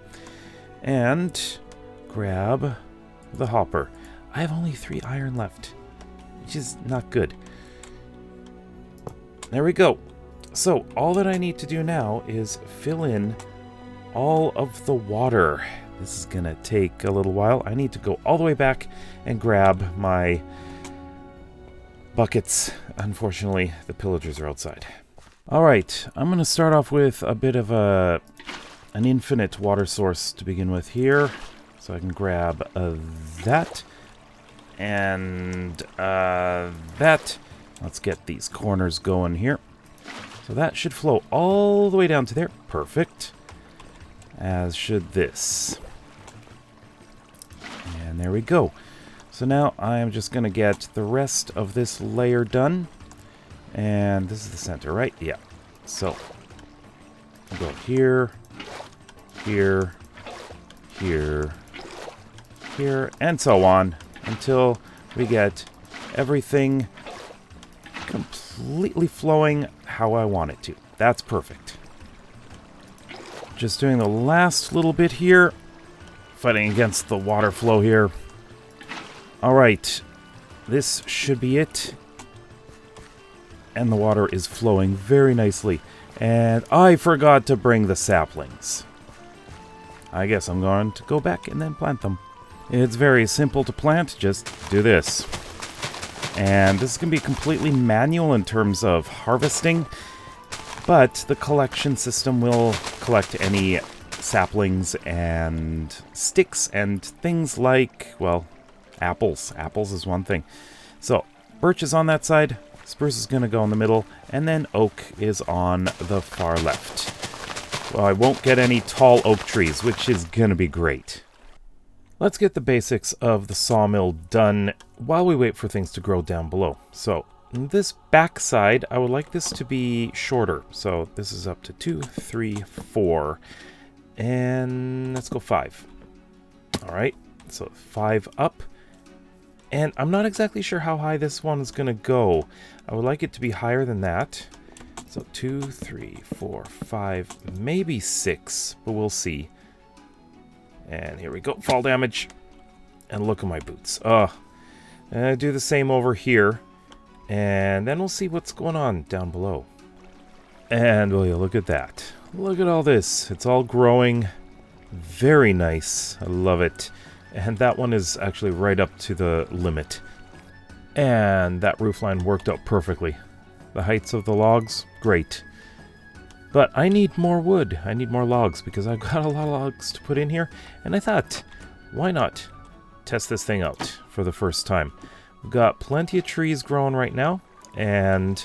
And grab the hopper. I have only 3 iron left, which is not good. There we go. So all that I need to do now is fill in all of the water. This is going to take a little while. I need to go all the way back and grab my buckets. Unfortunately, the pillagers are outside. All right, I'm going to start off with a bit of an infinite water source to begin with here. So I can grab that. And that. Let's get these corners going here. So that should flow all the way down to there. Perfect. As should this. And there we go. So now I am just going to get the rest of this layer done. And this is the center, right? Yeah. So we'll go here, here, here, here, and so on. Until we get everything completely flowing how I want it to. That's perfect. Just doing the last little bit here. Fighting against the water flow here. Alright. This should be it. And the water is flowing very nicely. And I forgot to bring the saplings. I guess I'm going to go back and then plant them. It's very simple to plant, just do this. And this is going to be completely manual in terms of harvesting, but the collection system will collect any saplings and sticks and things like, well, apples. Apples is one thing. So, birch is on that side, spruce is going to go in the middle, and then oak is on the far left. Well, I won't get any tall oak trees, which is going to be great. Let's get the basics of the sawmill done while we wait for things to grow down below. So, this back side, I would like this to be shorter. So, this is up to 2, 3, 4, and let's go 5. Alright, so 5 up. And I'm not exactly sure how high this one is going to go. I would like it to be higher than that. So, 2, 3, 4, 5, maybe 6, but we'll see. And here we go, fall damage. And look at my boots. Do the same over here. And then we'll see what's going on down below. And will you look at that. Look at all this. It's all growing. Very nice. I love it. And that one is actually right up to the limit. And that roofline worked out perfectly. The heights of the logs, great. But I need more wood. I need more logs because I've got a lot of logs to put in here. And I thought, why not test this thing out for the first time? We've got plenty of trees growing right now. And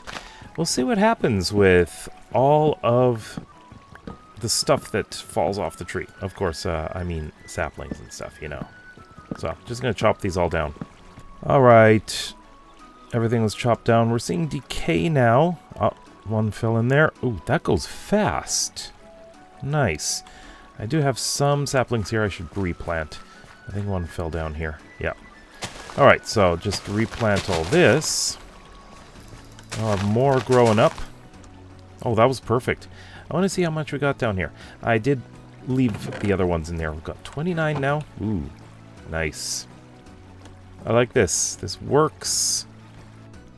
we'll see what happens with all of the stuff that falls off the tree. Of course, I mean saplings and stuff, you know. So, just going to chop these all down. Alright. Everything was chopped down. We're seeing decay now. Oh, one fell in there. Ooh, that goes fast. Nice. I do have some saplings here I should replant. I think one fell down here. Yeah. Alright, so just replant all this. I'll have more growing up. Oh, that was perfect. I want to see how much we got down here. I did leave the other ones in there. We've got 29 now. Ooh, nice. I like this. This works.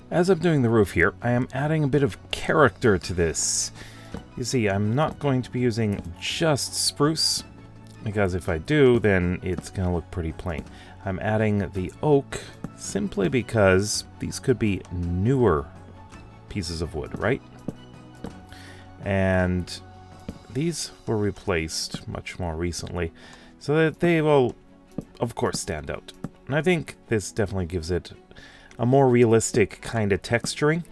As I'm doing the roof here, I am adding a bit of character to this. You see, I'm not going to be using just spruce, because if I do, then it's going to look pretty plain. I'm adding the oak simply because these could be newer pieces of wood, right? And these were replaced much more recently, so that they will, of course, stand out. And I think this definitely gives it a more realistic kind of texturing.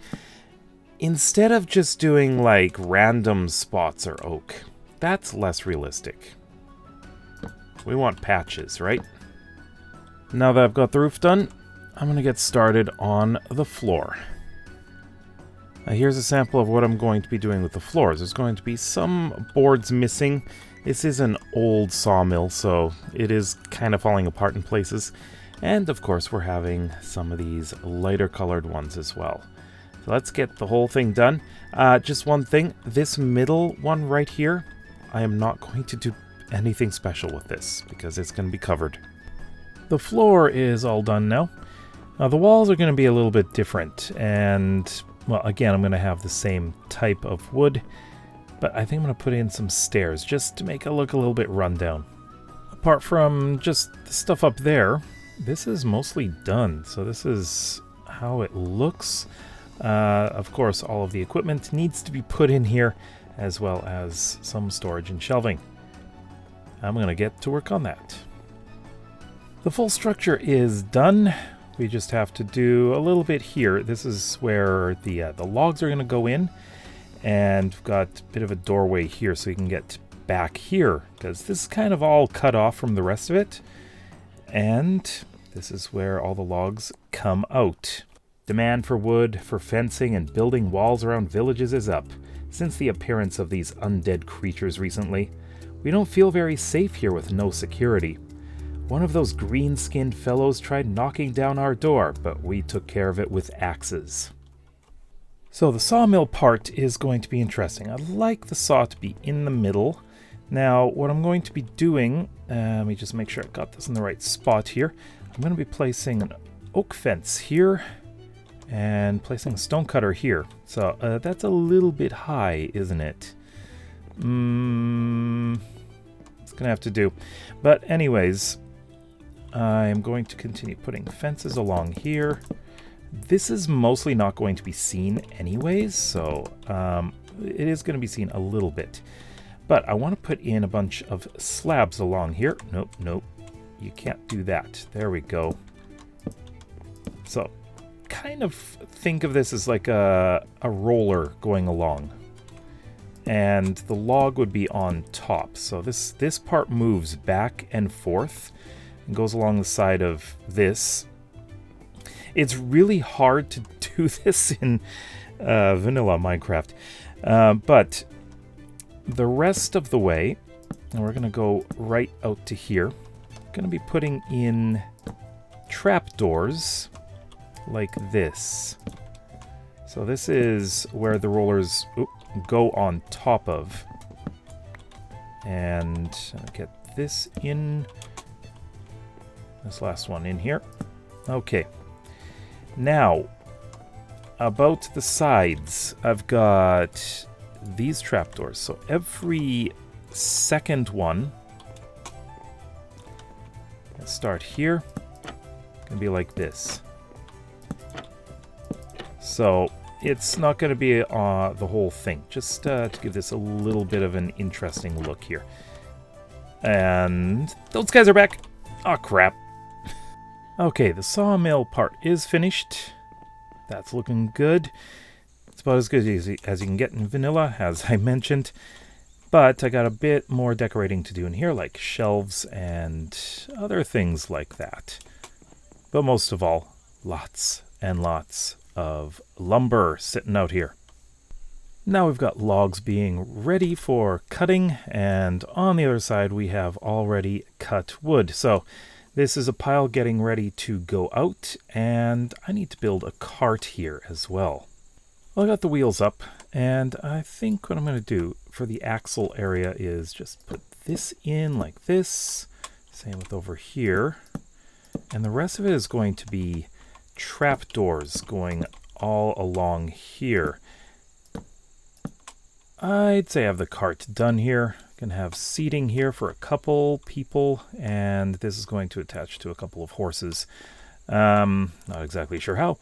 Instead of just doing like random spots or oak, that's less realistic. We want patches, right? Now that I've got the roof done, I'm going to get started on the floor. Here's a sample of what I'm going to be doing with the floors. There's going to be some boards missing. This is an old sawmill, so it is kind of falling apart in places. And of course, we're having some of these lighter colored ones as well. So let's get the whole thing done. Just one thing, this middle one right here, I am not going to do anything special with this because it's going to be covered. The floor is all done now. Now the walls are going to be a little bit different, and well, again, I'm going to have the same type of wood, but I think I'm going to put in some stairs just to make it look a little bit rundown. Apart from just the stuff up there, this is mostly done, so this is how it looks. Of course, all of the equipment needs to be put in here, as well as some storage and shelving. I'm going to get to work on that. The full structure is done. We just have to do a little bit here. This is where the logs are going to go in, and we've got a bit of a doorway here so you can get back here, because this is kind of all cut off from the rest of it. And this is where all the logs come out. Demand for wood, for fencing, and building walls around villages is up since the appearance of these undead creatures recently. We don't feel very safe here with no security. One of those green-skinned fellows tried knocking down our door, but we took care of it with axes. So the sawmill part is going to be interesting. I'd like the saw to be in the middle. Now, what I'm going to be doing, let me just make sure I've got this in the right spot here. I'm going to be placing an oak fence here and placing a stone cutter here. So that's a little bit high, isn't it? It's going to have to do. But anyways, I'm going to continue putting fences along here. This is mostly not going to be seen anyways, so it is going to be seen a little bit. But I want to put in a bunch of slabs along here. Nope, nope. You can't do that. There we go. So, kind of think of this as like a roller going along. And the log would be on top. So this part moves back and forth and goes along the side of this. It's really hard to do this in vanilla Minecraft. But the rest of the way, and we're going to go right out to here, I'm going to be putting in trapdoors like this. So this is where the rollers go on top of. And I'll get this in. This last one in here. Okay. Now, about the sides, I've got these trapdoors. So every second one Let's start here. Gonna be like this. So it's not going to be the whole thing, just to give this a little bit of an interesting look here. And those guys are back. Oh, crap. Okay, the sawmill part is finished. That's looking good. It's about as good as you can get in vanilla, as I mentioned. But I got a bit more decorating to do in here, like shelves and other things like that. But most of all, lots and lots of lumber sitting out here. Now we've got logs being ready for cutting, and on the other side we have already cut wood. So this is a pile getting ready to go out, and I need to build a cart here as well. Well, I got the wheels up, and I think what I'm going to do for the axle area is just put this in like this. Same with over here. And the rest of it is going to be trapdoors going all along here. I'd say I have the cart done here. Gonna have seating here for a couple people, and this is going to attach to a couple of horses. Not exactly sure how.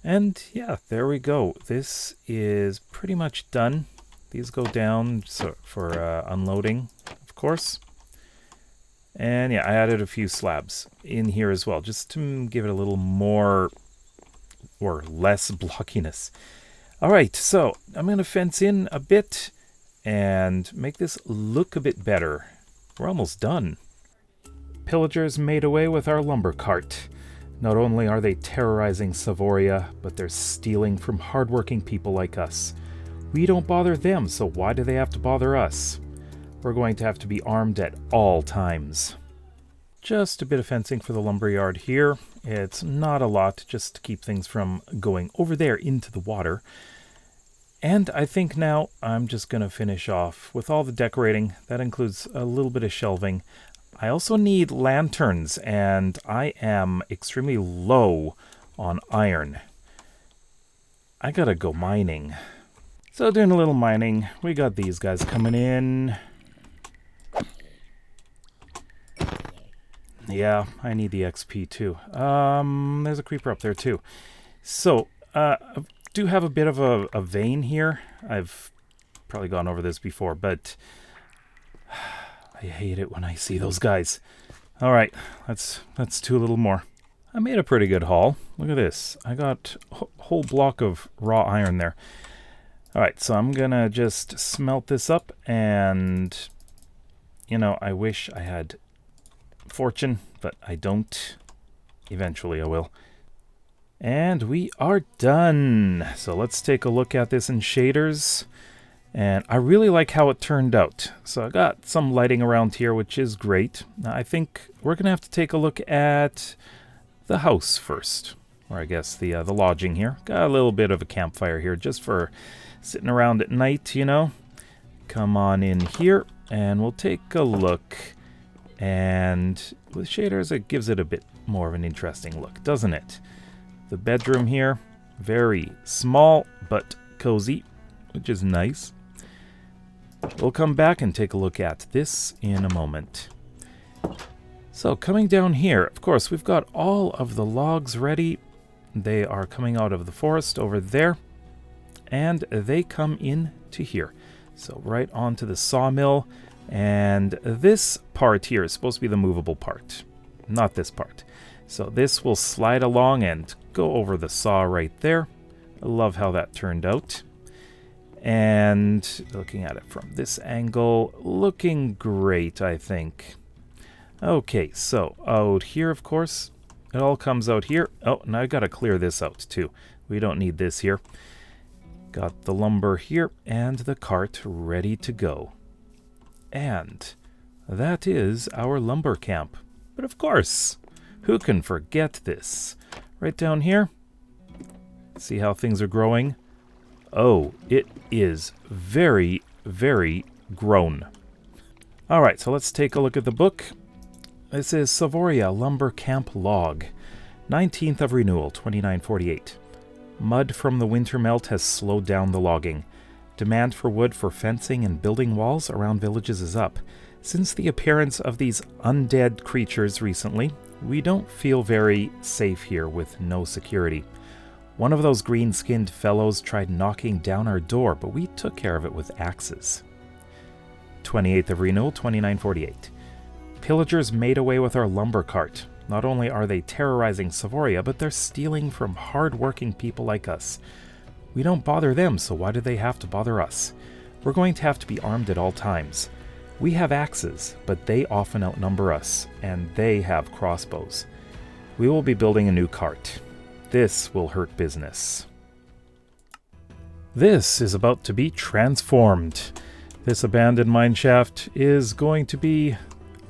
And yeah, there we go. This is pretty much done. These go down for unloading, of course. And yeah, I added a few slabs in here as well, just to give it a little more or less blockiness. All right, so I'm going to fence in a bit and make this look a bit better. We're almost done. Pillagers made away with our lumber cart. Not only are they terrorizing Savoria, but they're stealing from hardworking people like us. We don't bother them, so why do they have to bother us? We're going to have to be armed at all times. Just a bit of fencing for the lumberyard here. It's not a lot, just to keep things from going over there into the water. And I think now I'm just going to finish off with all the decorating. That includes a little bit of shelving. I also need lanterns, and I am extremely low on iron. I gotta go mining. So doing a little mining. We got these guys coming in. Yeah, I need the XP too. There's a creeper up there too. So, I do have a bit of a vein here. I've probably gone over this before, but I hate it when I see those guys. All right, let's do a little more. I made a pretty good haul. Look at this. I got a whole block of raw iron there. All right, so I'm going to just smelt this up, and, you know, I wish I had fortune, but I don't. Eventually I will. And we are done. So let's take a look at this in shaders. And I really like how it turned out. So I got some lighting around here, which is great. Now I think we're going to have to take a look at the house first. Or I guess the lodging here. Got a little bit of a campfire here just for sitting around at night, you know. Come on in here and we'll take a look. And with shaders, it gives it a bit more of an interesting look, doesn't it? The bedroom here, very small but cozy, which is nice. We'll come back and take a look at this in a moment. So coming down here, of course, we've got all of the logs ready. They are coming out of the forest over there, and they come in to here. So right onto the sawmill. And this part here is supposed to be the movable part, not this part. So this will slide along and go over the saw right there. I love how that turned out. And looking at it from this angle, looking great, I think. Okay, so out here, of course, it all comes out here. Oh, now I gotta clear this out too. We don't need this here. Got the lumber here and the cart ready to go. And that is our lumber camp. But of course, who can forget this? Right down here, see how things are growing? Oh, it is very, very grown. All right, so let's take a look at the book. This is Savoria Lumber Camp Log, 19th of Renewal, 2948. Mud from the winter melt has slowed down the logging. Demand for wood for fencing and building walls around villages is up. Since the appearance of these undead creatures recently, we don't feel very safe here with no security. One of those green-skinned fellows tried knocking down our door, but we took care of it with axes. 28th of Renewal, 2948. Pillagers made away with our lumber cart. Not only are they terrorizing Savoria, but they're stealing from hard-working people like us. We don't bother them, so why do they have to bother us? We're going to have to be armed at all times. We have axes, but they often outnumber us, and they have crossbows. We will be building a new cart. This will hurt business. This is about to be transformed. This abandoned mineshaft is going to be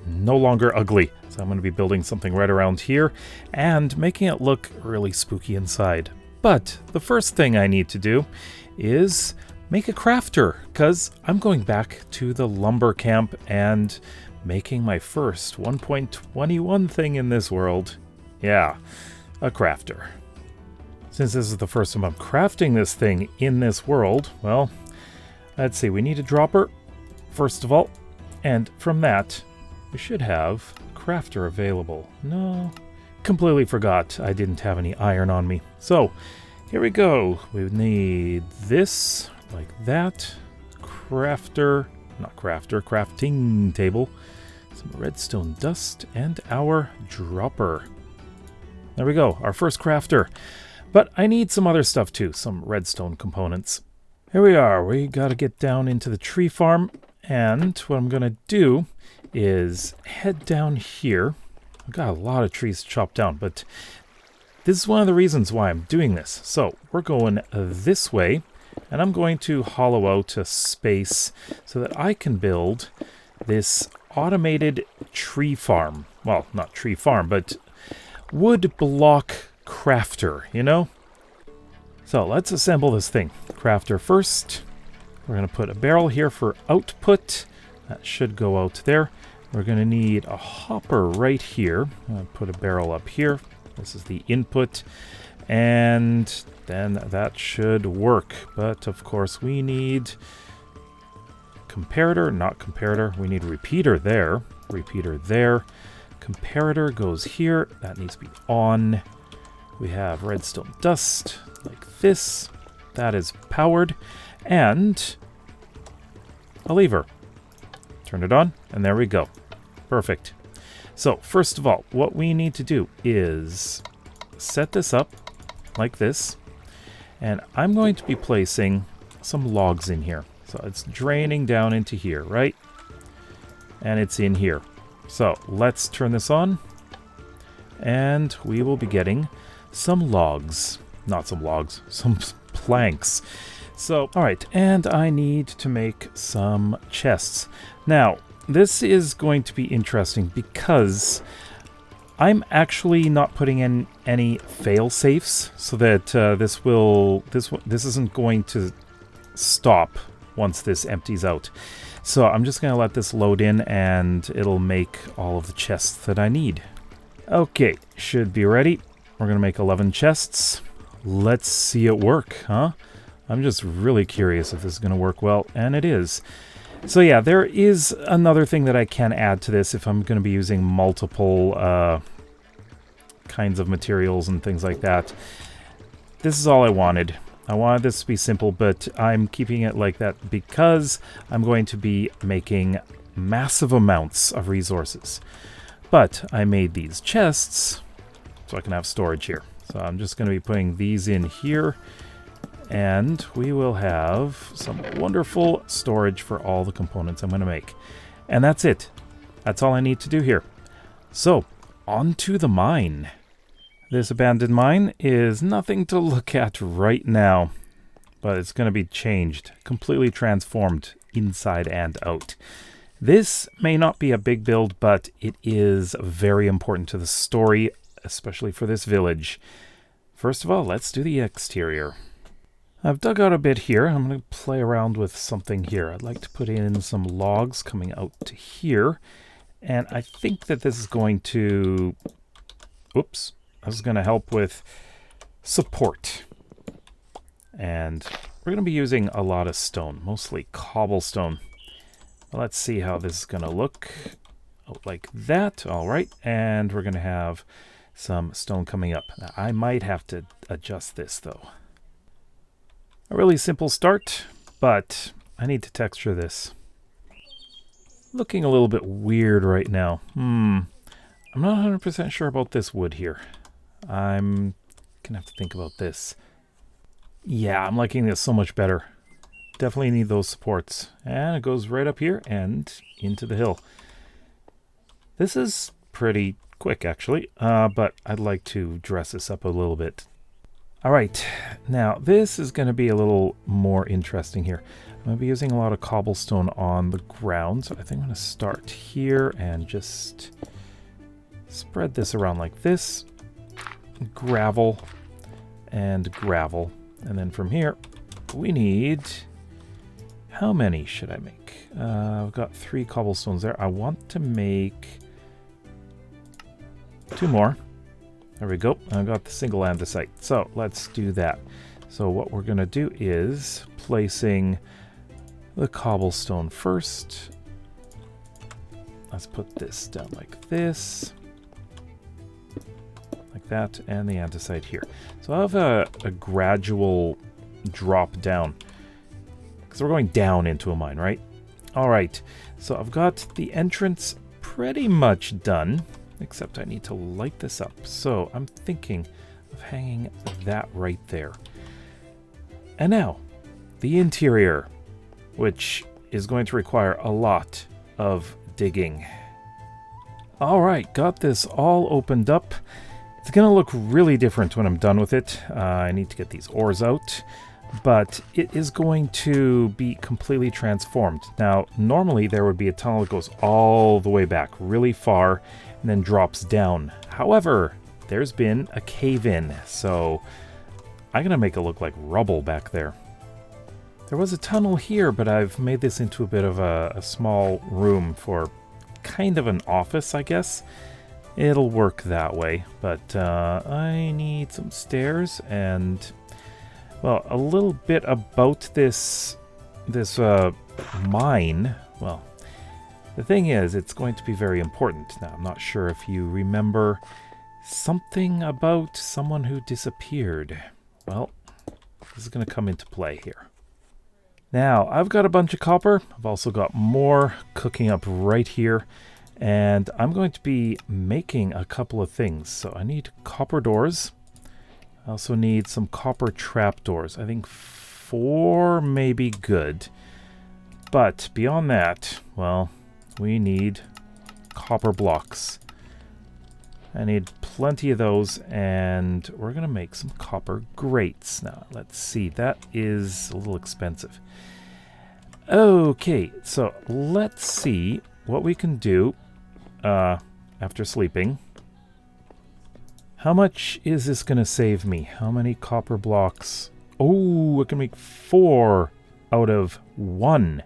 no longer ugly. So I'm going to be building something right around here and making it look really spooky inside. But the first thing I need to do is make a crafter, because I'm going back to the lumber camp and making my first 1.21 thing in this world. Yeah, a crafter. Since this is the first time I'm crafting this thing in this world, well, let's see, we need a dropper, first of all, and from that, we should have a crafter available. No, completely forgot I didn't have any iron on me. So, here we go. We need this, like that, crafting table, some redstone dust, and our dropper. There we go, our first crafter. But I need some other stuff too, some redstone components. Here we are, we gotta get down into the tree farm, and what I'm gonna do is head down here. I've got a lot of trees chopped down, but this is one of the reasons why I'm doing this. So we're going this way, and I'm going to hollow out a space so that I can build this automated tree farm. Well, not tree farm, but wood block crafter, you know? So let's assemble this thing. Crafter first. We're going to put a barrel here for output. That should go out there. We're going to need a hopper right here. I'll put a barrel up here. This is the input. And then that should work. But of course we need comparator, not comparator. We need repeater there. Repeater there. Comparator goes here. That needs to be on. We have redstone dust like this. That is powered. And a lever. Turn it on, and there we go. Perfect. So, first of all, what we need to do is set this up like this. And I'm going to be placing some logs in here. So it's draining down into here, right? And it's in here. So let's turn this on. And we will be getting some logs. Not some logs, some planks. So, alright, and I need to make some chests. Now, this is going to be interesting because I'm actually not putting in any fail safes so that this isn't going to stop once this empties out. So I'm just going to let this load in and it'll make all of the chests that I need. Okay, should be ready. We're going to make 11 chests. Let's see it work, huh? I'm just really curious if this is going to work well, and it is. So yeah, there is another thing that I can add to this if I'm going to be using multiple kinds of materials and things like that. This is all I wanted. I wanted this to be simple, but I'm keeping it like that because I'm going to be making massive amounts of resources. But I made these chests so I can have storage here. So I'm just going to be putting these in here. And we will have some wonderful storage for all the components I'm going to make. And that's it. That's all I need to do here. So, on to the mine. This abandoned mine is nothing to look at right now. But it's going to be changed. Completely transformed inside and out. This may not be a big build, but it is very important to the story, especially for this village. First of all, let's do the exterior. I've dug out a bit here. I'm going to play around with something here. I'd like to put in some logs coming out to here. And I think that this is going to... Oops. This is going to help with support. And we're going to be using a lot of stone, mostly cobblestone. Let's see how this is going to look. Oh, like that. All right. And we're going to have some stone coming up. Now, I might have to adjust this, though. A really simple start, but I need to texture this. Looking a little bit weird right now. I'm not 100% sure about this wood here. I'm going to have to think about this. Yeah, I'm liking this so much better. Definitely need those supports. And it goes right up here and into the hill. This is pretty quick, actually, but I'd like to dress this up a little bit. All right, now this is going to be a little more interesting here. I'm going to be using a lot of cobblestone on the ground, so I think I'm going to start here and just spread this around like this. Gravel and gravel. And then from here, we need... How many should I make? I've got 3 cobblestones there. I want to make 2 more. There we go. I've got the single andesite. So let's do that. So what we're going to do is placing the cobblestone first. Let's put this down like this. Like that. And the andesite here. So I have a gradual drop down. Because we're going down into a mine, right? All right. So I've got the entrance pretty much done. Except I need to light this up. So I'm thinking of hanging that right there. And now, the interior, which is going to require a lot of digging. All right, got this all opened up. It's going to look really different when I'm done with it. I need to get these ores out. But it is going to be completely transformed. Now, normally there would be a tunnel that goes all the way back really far and then drops down. However, there's been a cave-in, so I'm going to make it look like rubble back there. There was a tunnel here, but I've made this into a bit of a small room for kind of an office, I guess. It'll work that way, but I need some stairs and... Well, a little bit about this mine. Well, the thing is, it's going to be very important. Now, I'm not sure if you remember something about someone who disappeared. Well, this is going to come into play here. Now, I've got a bunch of copper. I've also got more cooking up right here. And I'm going to be making a couple of things. So I need copper doors. I also need some copper trapdoors. I think 4 may be good. But beyond that, well, we need copper blocks. I need plenty of those, and we're going to make some copper grates. Now, let's see. That is a little expensive. Okay, so let's see what we can do after sleeping. How much is this going to save me? How many copper blocks? Oh, I can make 4 out of 1.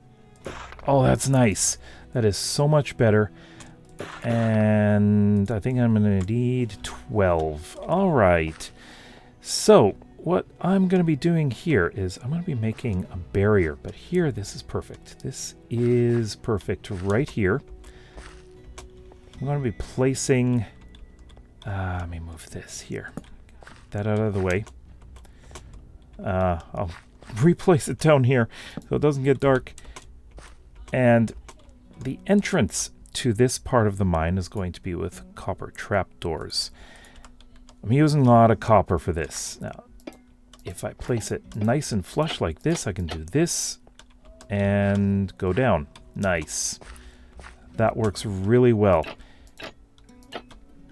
Oh, that's nice. That is so much better. And I think I'm going to need 12. All right. So what I'm going to be doing here is I'm going to be making a barrier. But here, this is perfect. This is perfect right here. I'm going to be placing... let me move this here. Get that out of the way. I'll replace it down here so it doesn't get dark. And the entrance to this part of the mine is going to be with copper trapdoors. I'm using a lot of copper for this. Now, if I place it nice and flush like this, I can do this and go down. Nice. That works really well.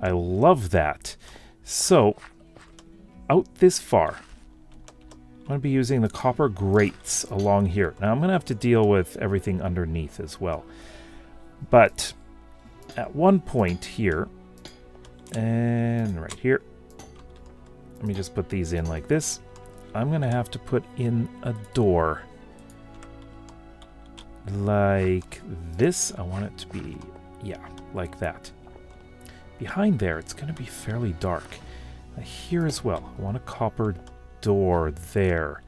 I love that. So, out this far, I'm going to be using the copper grates along here. Now, I'm going to have to deal with everything underneath as well. But at one point here, and right here, let me just put these in like this. I'm going to have to put in a door. Like this. I want it to be, yeah, like that. Behind there, it's going to be fairly dark. Here as well, I want a copper door there.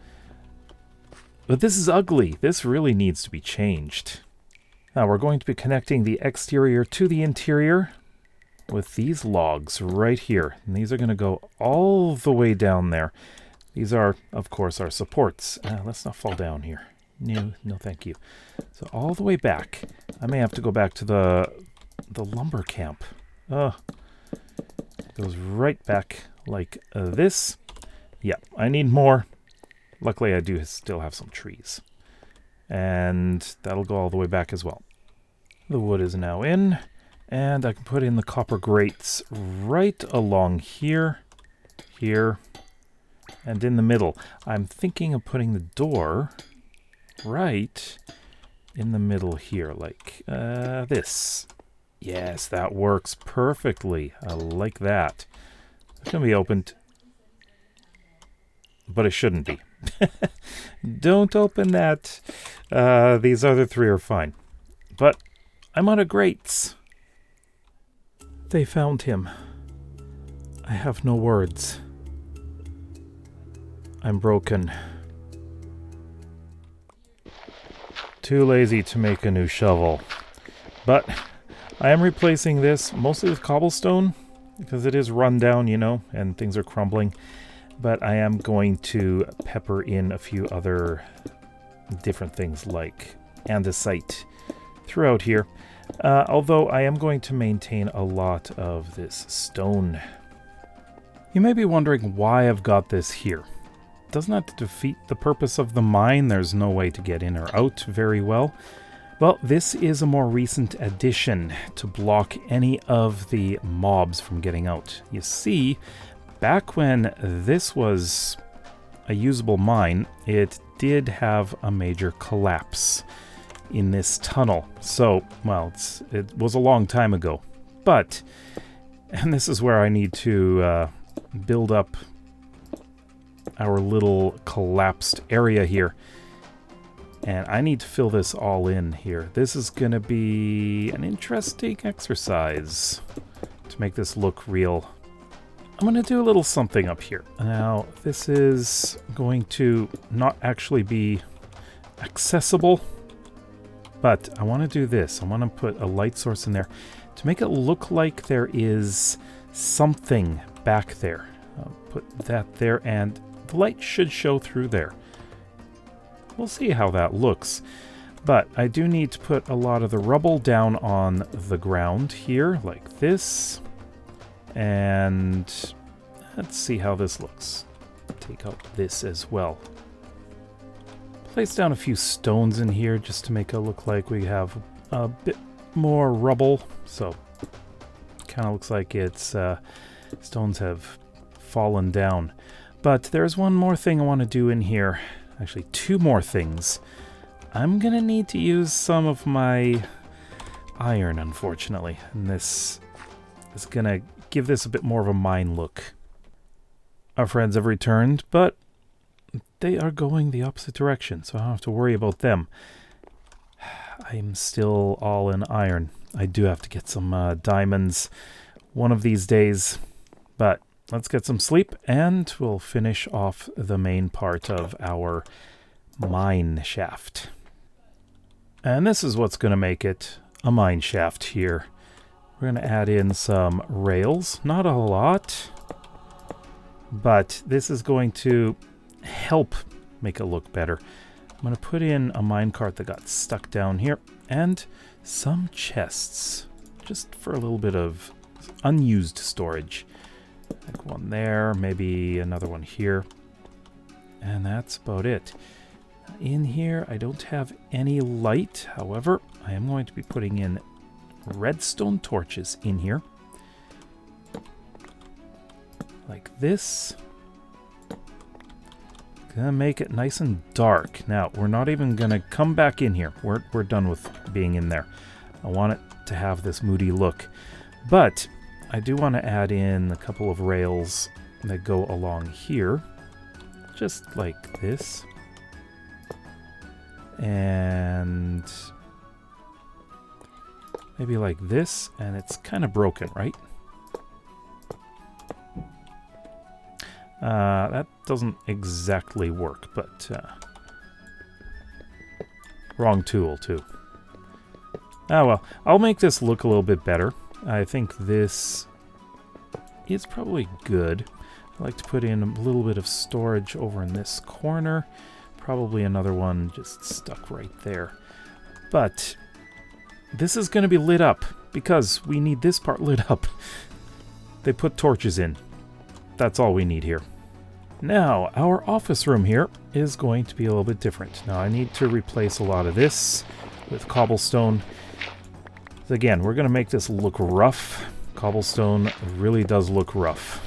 But this is ugly. This really needs to be changed. Now we're going to be connecting the exterior to the interior with these logs right here. And these are going to go all the way down there. These are, of course, our supports. Let's not fall down here. No, no thank you. So all the way back. I may have to go back to the lumber camp. Goes right back like this. Yeah, I need more. Luckily, I do still have some trees. And that'll go all the way back as well. The wood is now in. And I can put in the copper grates right along here, here, and in the middle. I'm thinking of putting the door right in the middle here, like this. Yes, that works perfectly. I like that. It's going to be opened, but it shouldn't be. Don't open that. These other three are fine. But I'm out of grates. They found him. I have no words. I'm broken. Too lazy to make a new shovel. But I am replacing this mostly with cobblestone because it is run down, you know, and things are crumbling. But I am going to pepper in a few other different things like andesite throughout here. Although I am going to maintain a lot of this stone. You may be wondering why I've got this here. Doesn't that defeat the purpose of the mine? There's no way to get in or out very well. Well, this is a more recent addition to block any of the mobs from getting out. You see, back when this was a usable mine, it did have a major collapse in this tunnel. So, well, it was a long time ago. But, and this is where I need to build up our little collapsed area here. And I need to fill this all in here. This is going to be an interesting exercise to make this look real. I'm going to do a little something up here. Now, this is going to not actually be accessible. But I want to do this. I want to put a light source in there to make it look like there is something back there. I'll put that there, and the light should show through there. We'll see how that looks. But I do need to put a lot of the rubble down on the ground here, like this. And let's see how this looks. Take out this as well. Place down a few stones in here just to make it look like we have a bit more rubble. So, kind of looks like it's stones have fallen down. But there's one more thing I want to do in here. Actually, two more things. I'm going to need to use some of my iron, unfortunately. And this is going to give this a bit more of a mine look. Our friends have returned, but they are going the opposite direction, so I don't have to worry about them. I'm still all in iron. I do have to get some diamonds one of these days, but let's get some sleep and we'll finish off the main part of our mine shaft. And this is what's going to make it a mine shaft here. We're going to add in some rails, not a lot, but this is going to help make it look better. I'm going to put in a minecart that got stuck down here and some chests just for a little bit of unused storage. Like one there, maybe another one here, and that's about it. In here I don't have any light, however I am going to be putting in redstone torches in here like this. Gonna make it nice and dark. Now, we're not even gonna come back in here. We're done with being in there. I want it to have this moody look. But I do want to add in a couple of rails that go along here. Just like this. And maybe like this. And it's kind of broken, right? That doesn't exactly work, but wrong tool too. Ah, well, I'll make this look a little bit better. I think this is probably good. I like to put in a little bit of storage over in this corner. Probably another one just stuck right there. But this is going to be lit up because we need this part lit up. They put torches in. That's all we need here. Now, our office room here is going to be a little bit different. Now, I need to replace a lot of this with cobblestone. Again, we're going to make this look rough. Cobblestone really does look rough.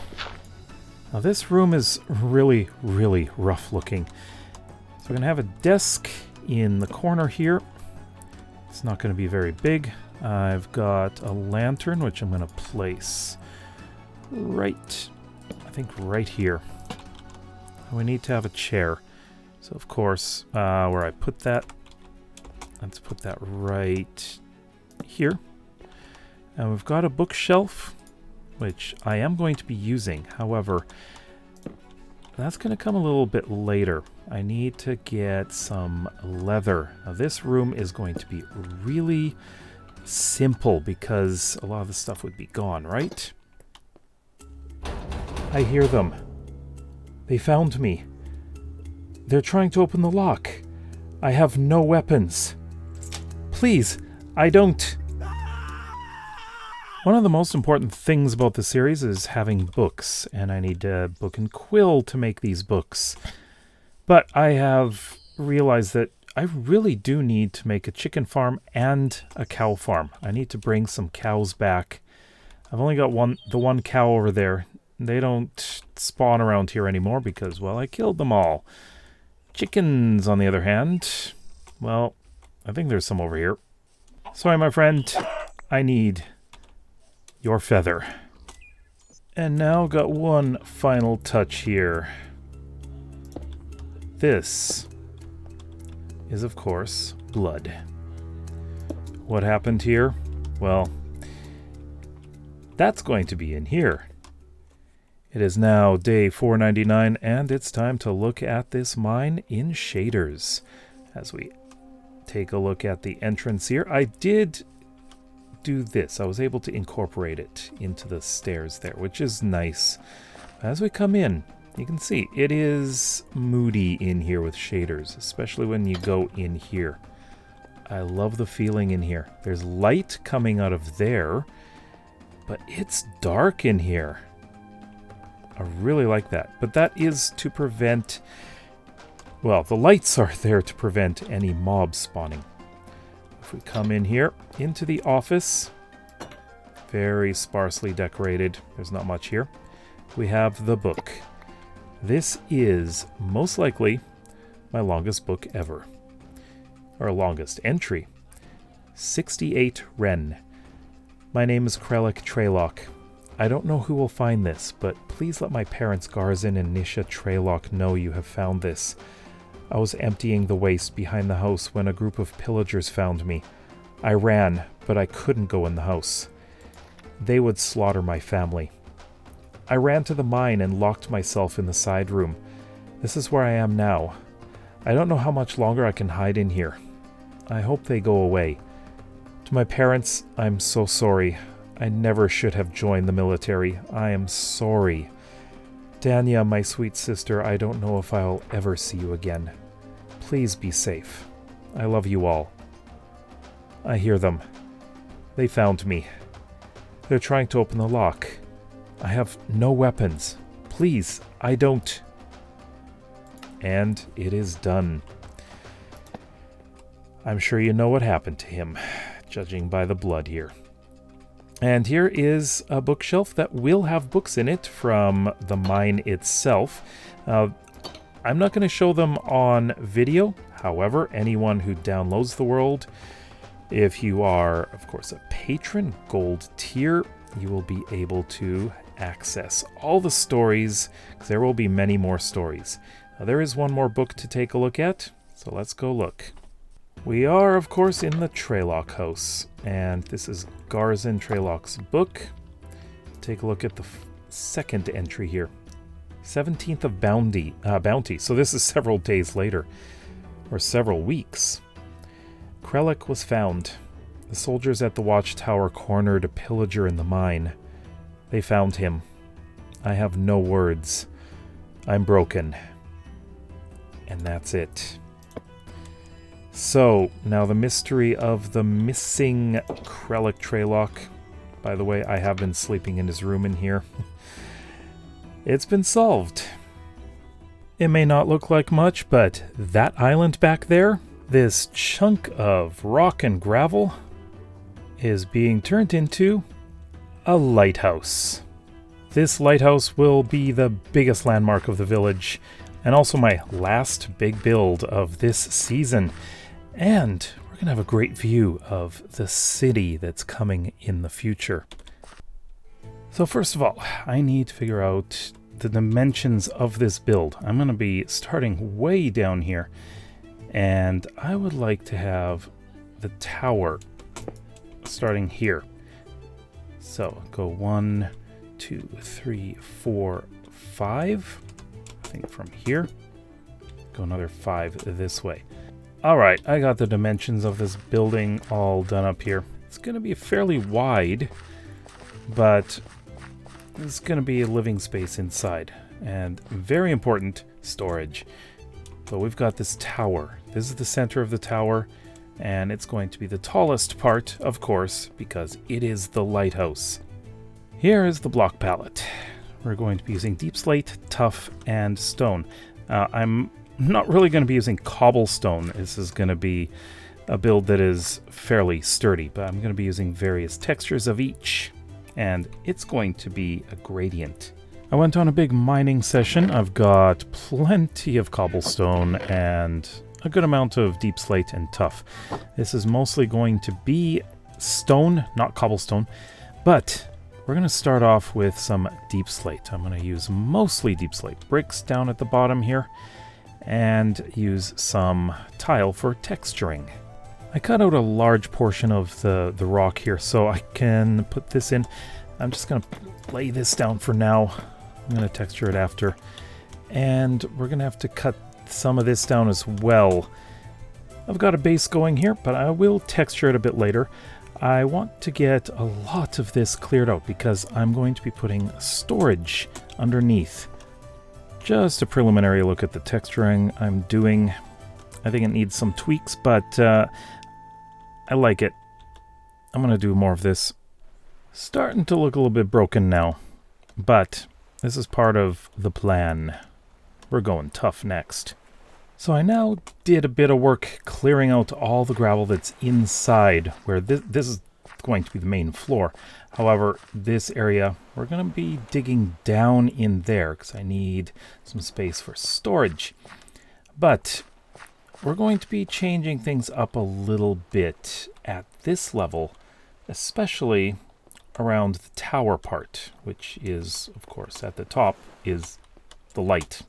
Now, this room is really, really rough looking. So we're going to have a desk in the corner here. It's not going to be very big. I've got a lantern, which I'm going to place right, I think right here. We need to have a chair. So, of course, where I put that, let's put that right here. And we've got a bookshelf, which I am going to be using. However, that's going to come a little bit later. I need to get some leather. Now, this room is going to be really simple because a lot of the stuff would be gone, right? I hear them. They found me. They're trying to open the lock. I have no weapons. Please, I don't... One of the most important things about the series is having books, and I need a book and quill to make these books. But I have realized that I really do need to make a chicken farm and a cow farm. I need to bring some cows back. I've only got the one cow over there. They don't spawn around here anymore because, well, I killed them all. Chickens, on the other hand, well, I think there's some over here. Sorry, my friend. I need your feather. And now got one final touch here. This is, of course, blood. What happened here? Well, that's going to be in here. It is now day 499, and it's time to look at this mine in shaders. As we take a look at the entrance here, I did do this. I was able to incorporate it into the stairs there, which is nice. As we come in, you can see it is moody in here with shaders, especially when you go in here. I love the feeling in here. There's light coming out of there, but it's dark in here. I really like that. But that is to prevent... Well, the lights are there to prevent any mobs spawning. If we come in here, into the office, very sparsely decorated. There's not much here. We have the book. This is most likely my longest book ever. Or longest entry. 68 Ren. My name is Krellick Treylock. I don't know who will find this, but please let my parents Garzin and Nisha Treylock know you have found this. I was emptying the waste behind the house when a group of pillagers found me. I ran, but I couldn't go in the house. They would slaughter my family. I ran to the mine and locked myself in the side room. This is where I am now. I don't know how much longer I can hide in here. I hope they go away. To my parents, I'm so sorry. I never should have joined the military. I am sorry. Danya, my sweet sister, I don't know if I'll ever see you again. Please be safe. I love you all. I hear them. They found me. They're trying to open the lock. I have no weapons. Please, I don't. And it is done. I'm sure you know what happened to him, judging by the blood here. And here is a bookshelf that will have books in it from the mine itself. I'm not going to show them on video. However, anyone who downloads the world, if you are, of course, a patron gold tier, you will be able to access all the stories, because there will be many more stories. Now, there is one more book to take a look at, so let's go look. We are, of course, in the Treylock house, and this is Garzin Treylock's book. Take a look at the second entry here. 17th of Bounty. So this is several days later, or several weeks. Krellick was found. The soldiers at the watchtower cornered a pillager in the mine. They found him. I have no words. I'm broken. And that's it. So, now the mystery of the missing Krellick Traylock. By the way, I have been sleeping in his room in here. It's been solved. It may not look like much, but that island back there, this chunk of rock and gravel, is being turned into a lighthouse. This lighthouse will be the biggest landmark of the village, and also my last big build of this season. And we're going to have a great view of the city that's coming in the future. So first of all, I need to figure out the dimensions of this build. I'm going to be starting way down here, and I would like to have the tower starting here. So go 1, 2, 3, 4, 5. I think from here. Go another 5 this way. Alright, I got the dimensions of this building all done up here. It's going to be fairly wide, but there's going to be a living space inside. And very important, storage. So we've got this tower. This is the center of the tower, and it's going to be the tallest part, of course, because it is the lighthouse. Here is the block palette. We're going to be using deep slate, tuff, and stone. I'm not really going to be using cobblestone. This is going to be a build that is fairly sturdy, but I'm going to be using various textures of each, and it's going to be a gradient. I went on a big mining session. I've got plenty of cobblestone and a good amount of deep slate and tuff. This is mostly going to be stone, not cobblestone, but we're going to start off with some deep slate. I'm going to use mostly deep slate bricks down at the bottom here, and use some tile for texturing. I cut out a large portion of the rock here so I can put this in. I'm just going to lay this down for now. I'm going to texture it after. And we're going to have to cut some of this down as well. I've got a base going here, but I will texture it a bit later. I want to get a lot of this cleared out because I'm going to be putting storage underneath. Just a preliminary look at the texturing I'm doing. I think it needs some tweaks, but I like it. I'm going to do more of this. Starting to look a little bit broken now, but this is part of the plan. We're going tough next. So I now did a bit of work clearing out all the gravel that's inside, where this is going to be the main floor. However, this area, we're going to be digging down in there because I need some space for storage. But we're going to be changing things up a little bit at this level, especially around the tower part, which is, of course, at the top is the light.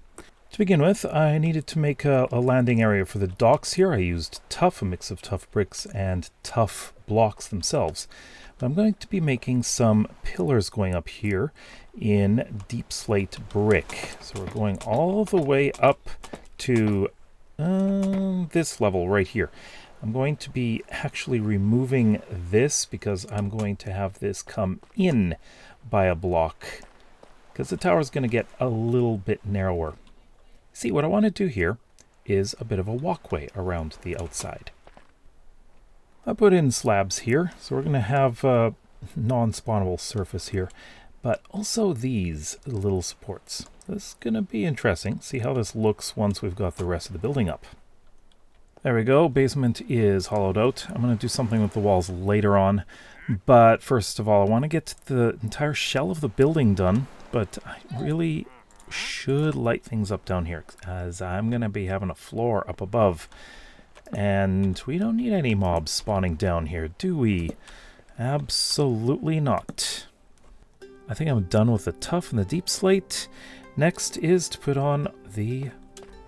To begin with, I needed to make a landing area for the docks here. I used tuff, a mix of tuff bricks and tuff blocks themselves. But I'm going to be making some pillars going up here in deep slate brick. So we're going all the way up to this level right here. I'm going to be actually removing this because I'm going to have this come in by a block because the tower is going to get a little bit narrower. See, what I want to do here is a bit of a walkway around the outside. I put in slabs here, so we're going to have a non-spawnable surface here, but also these little supports. This is going to be interesting. See how this looks once we've got the rest of the building up. There we go. Basement is hollowed out. I'm going to do something with the walls later on, but first of all, I want to get the entire shell of the building done, but I really should light things up down here as I'm going to be having a floor up above. And we don't need any mobs spawning down here, do we? Absolutely not. I think I'm done with the tuff and the deep slate. Next is to put on the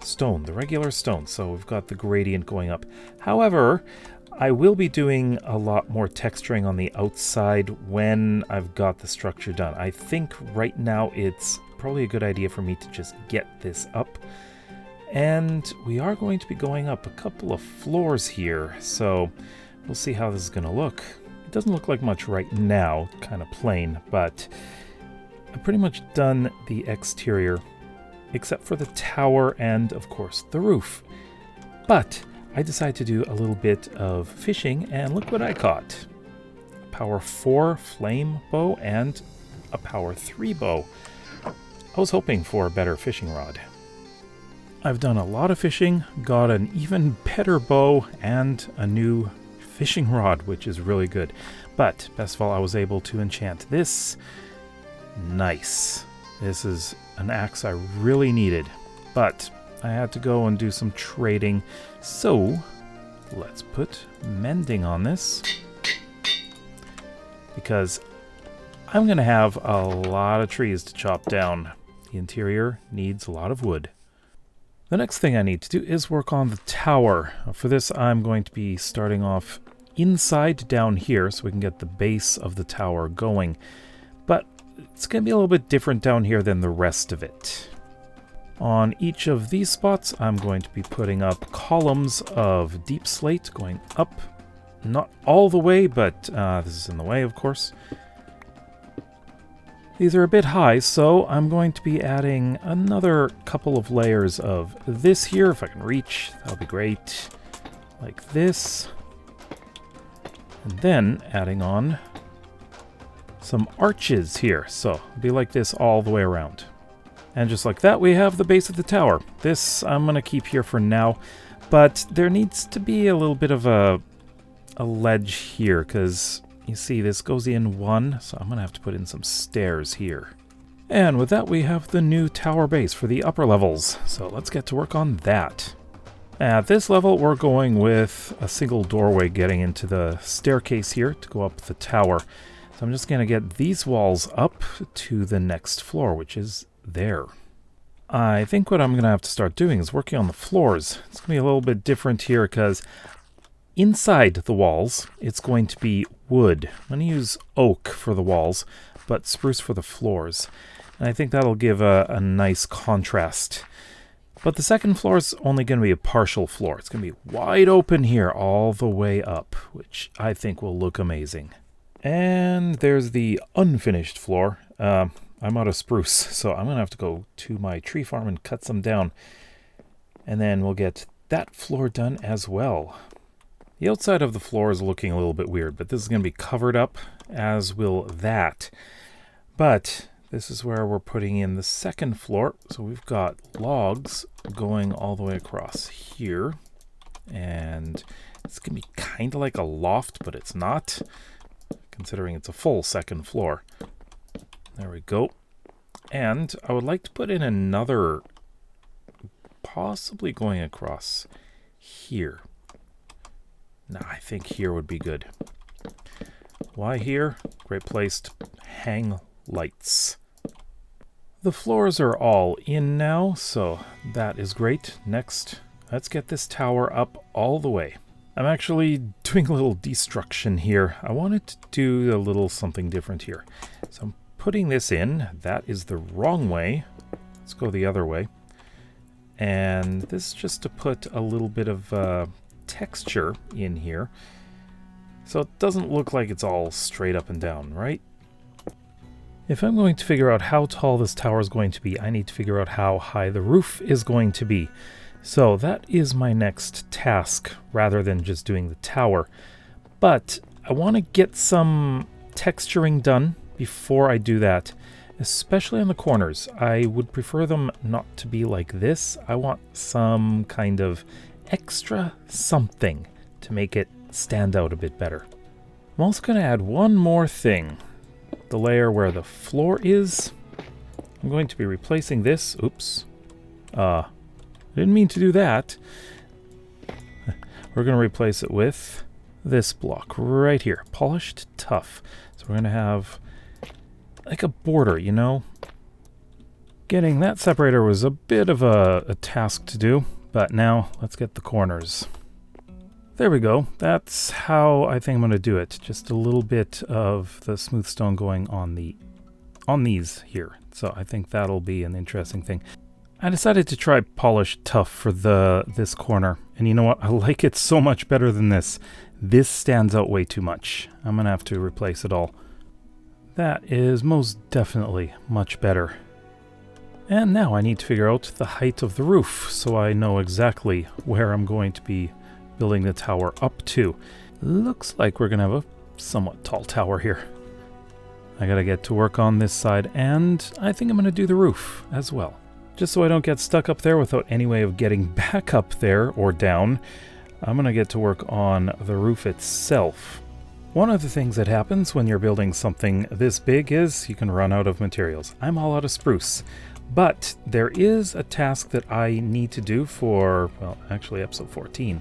stone, the regular stone. So we've got the gradient going up. However, I will be doing a lot more texturing on the outside when I've got the structure done. I think right now it's probably a good idea for me to just get this up. And we are going to be going up a couple of floors here. So we'll see how this is going to look. It doesn't look like much right now, kind of plain, but I've pretty much done the exterior, except for the tower and, of course, the roof. But I decided to do a little bit of fishing, and look what I caught. A power 4 flame bow and a power 3 bow. I was hoping for a better fishing rod. I've done a lot of fishing, got an even better bow, and a new fishing rod, which is really good. But best of all, I was able to enchant this. Nice. This is an axe I really needed, but I had to go and do some trading, so let's put mending on this, because I'm going to have a lot of trees to chop down. The interior needs a lot of wood. The next thing I need to do is work on the tower. For this, I'm going to be starting off inside down here so we can get the base of the tower going. But it's going to be a little bit different down here than the rest of it. On each of these spots, I'm going to be putting up columns of deep slate going up. Not all the way, but this is in the way, of course. These are a bit high, so I'm going to be adding another couple of layers of this here, if I can reach. That'll be great. Like this. And then adding on some arches here. So it'll be like this all the way around. And just like that, we have the base of the tower. This I'm going to keep here for now, but there needs to be a little bit of a ledge here, because you see, this goes in one, so I'm going to have to put in some stairs here. And with that, we have the new tower base for the upper levels. So let's get to work on that. At this level, we're going with a single doorway getting into the staircase here to go up the tower. So I'm just going to get these walls up to the next floor, which is there. I think what I'm going to have to start doing is working on the floors. It's going to be a little bit different here because inside the walls, it's going to be wood. I'm going to use oak for the walls, but spruce for the floors. And I think that'll give a nice contrast. But the second floor is only going to be a partial floor. It's going to be wide open here all the way up, which I think will look amazing. And there's the unfinished floor. I'm out of spruce, so I'm going to have to go to my tree farm and cut some down. And then we'll get that floor done as well. The outside of the floor is looking a little bit weird, but this is going to be covered up, as will that. But this is where we're putting in the second floor. So we've got logs going all the way across here. And it's going to be kind of like a loft, but it's not, considering it's a full second floor. There we go. And I would like to put in another, possibly going across here. No, I think here would be good. Why here? Great place to hang lights. The floors are all in now, so that is great. Next, let's get this tower up all the way. I'm actually doing a little destruction here. I wanted to do a little something different here. So I'm putting this in. That is the wrong way. Let's go the other way. And this is just to put a little bit of texture in here, so it doesn't look like it's all straight up and down, right? If I'm going to figure out how tall this tower is going to be, I need to figure out how high the roof is going to be. So that is my next task, rather than just doing the tower. But I want to get some texturing done before I do that, especially on the corners. I would prefer them not to be like this. I want some kind of extra something to make it stand out a bit better. I'm also going to add one more thing. The layer where the floor is. I'm going to be replacing this. Oops. I didn't mean to do that. We're going to replace it with this block right here. Polished tough. So we're going to have like a border, you know? Getting that separator was a bit of a task to do. But now, let's get the corners. There we go. That's how I think I'm going to do it. Just a little bit of the smooth stone going on these here. So I think that'll be an interesting thing. I decided to try Polish Tough for this corner. And you know what? I like it so much better than this. This stands out way too much. I'm going to have to replace it all. That is most definitely much better. And now I need to figure out the height of the roof so I know exactly where I'm going to be building the tower up to. Looks like we're going to have a somewhat tall tower here. I got to get to work on this side, and I think I'm going to do the roof as well. Just so I don't get stuck up there without any way of getting back up there or down, I'm going to get to work on the roof itself. One of the things that happens when you're building something this big is you can run out of materials. I'm all out of spruce. But there is a task that I need to do for, well, actually episode 14,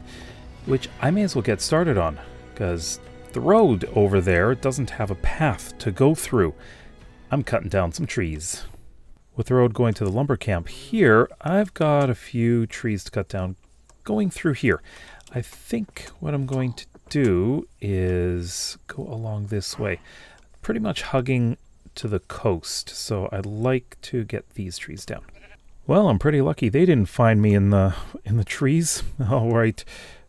which I may as well get started on, because the road over there doesn't have a path to go through. I'm cutting down some trees. With the road going to the lumber camp here, I've got a few trees to cut down going through here. I think what I'm going to do is go along this way, pretty much hugging to the coast, so I'd like to get these trees down. Well, I'm pretty lucky they didn't find me in the trees. All right,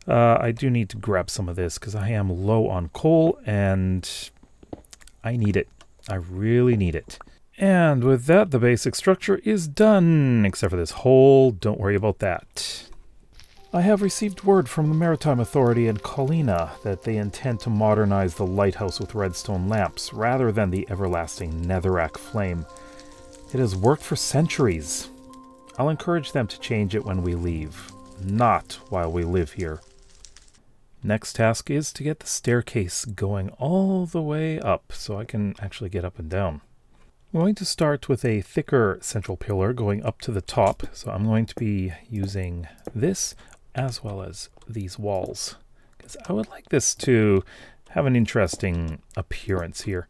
I do need to grab some of this because I am low on coal and I need it. I really need it. And with that, the basic structure is done, except for this hole. Don't worry about that. I have received word from the Maritime Authority in Colina that they intend to modernize the lighthouse with redstone lamps rather than the everlasting netherrack flame. It has worked for centuries. I'll encourage them to change it when we leave, not while we live here. Next task is to get the staircase going all the way up so I can actually get up and down. I'm going to start with a thicker central pillar going up to the top, so I'm going to be using this as well as these walls, because I would like this to have an interesting appearance here.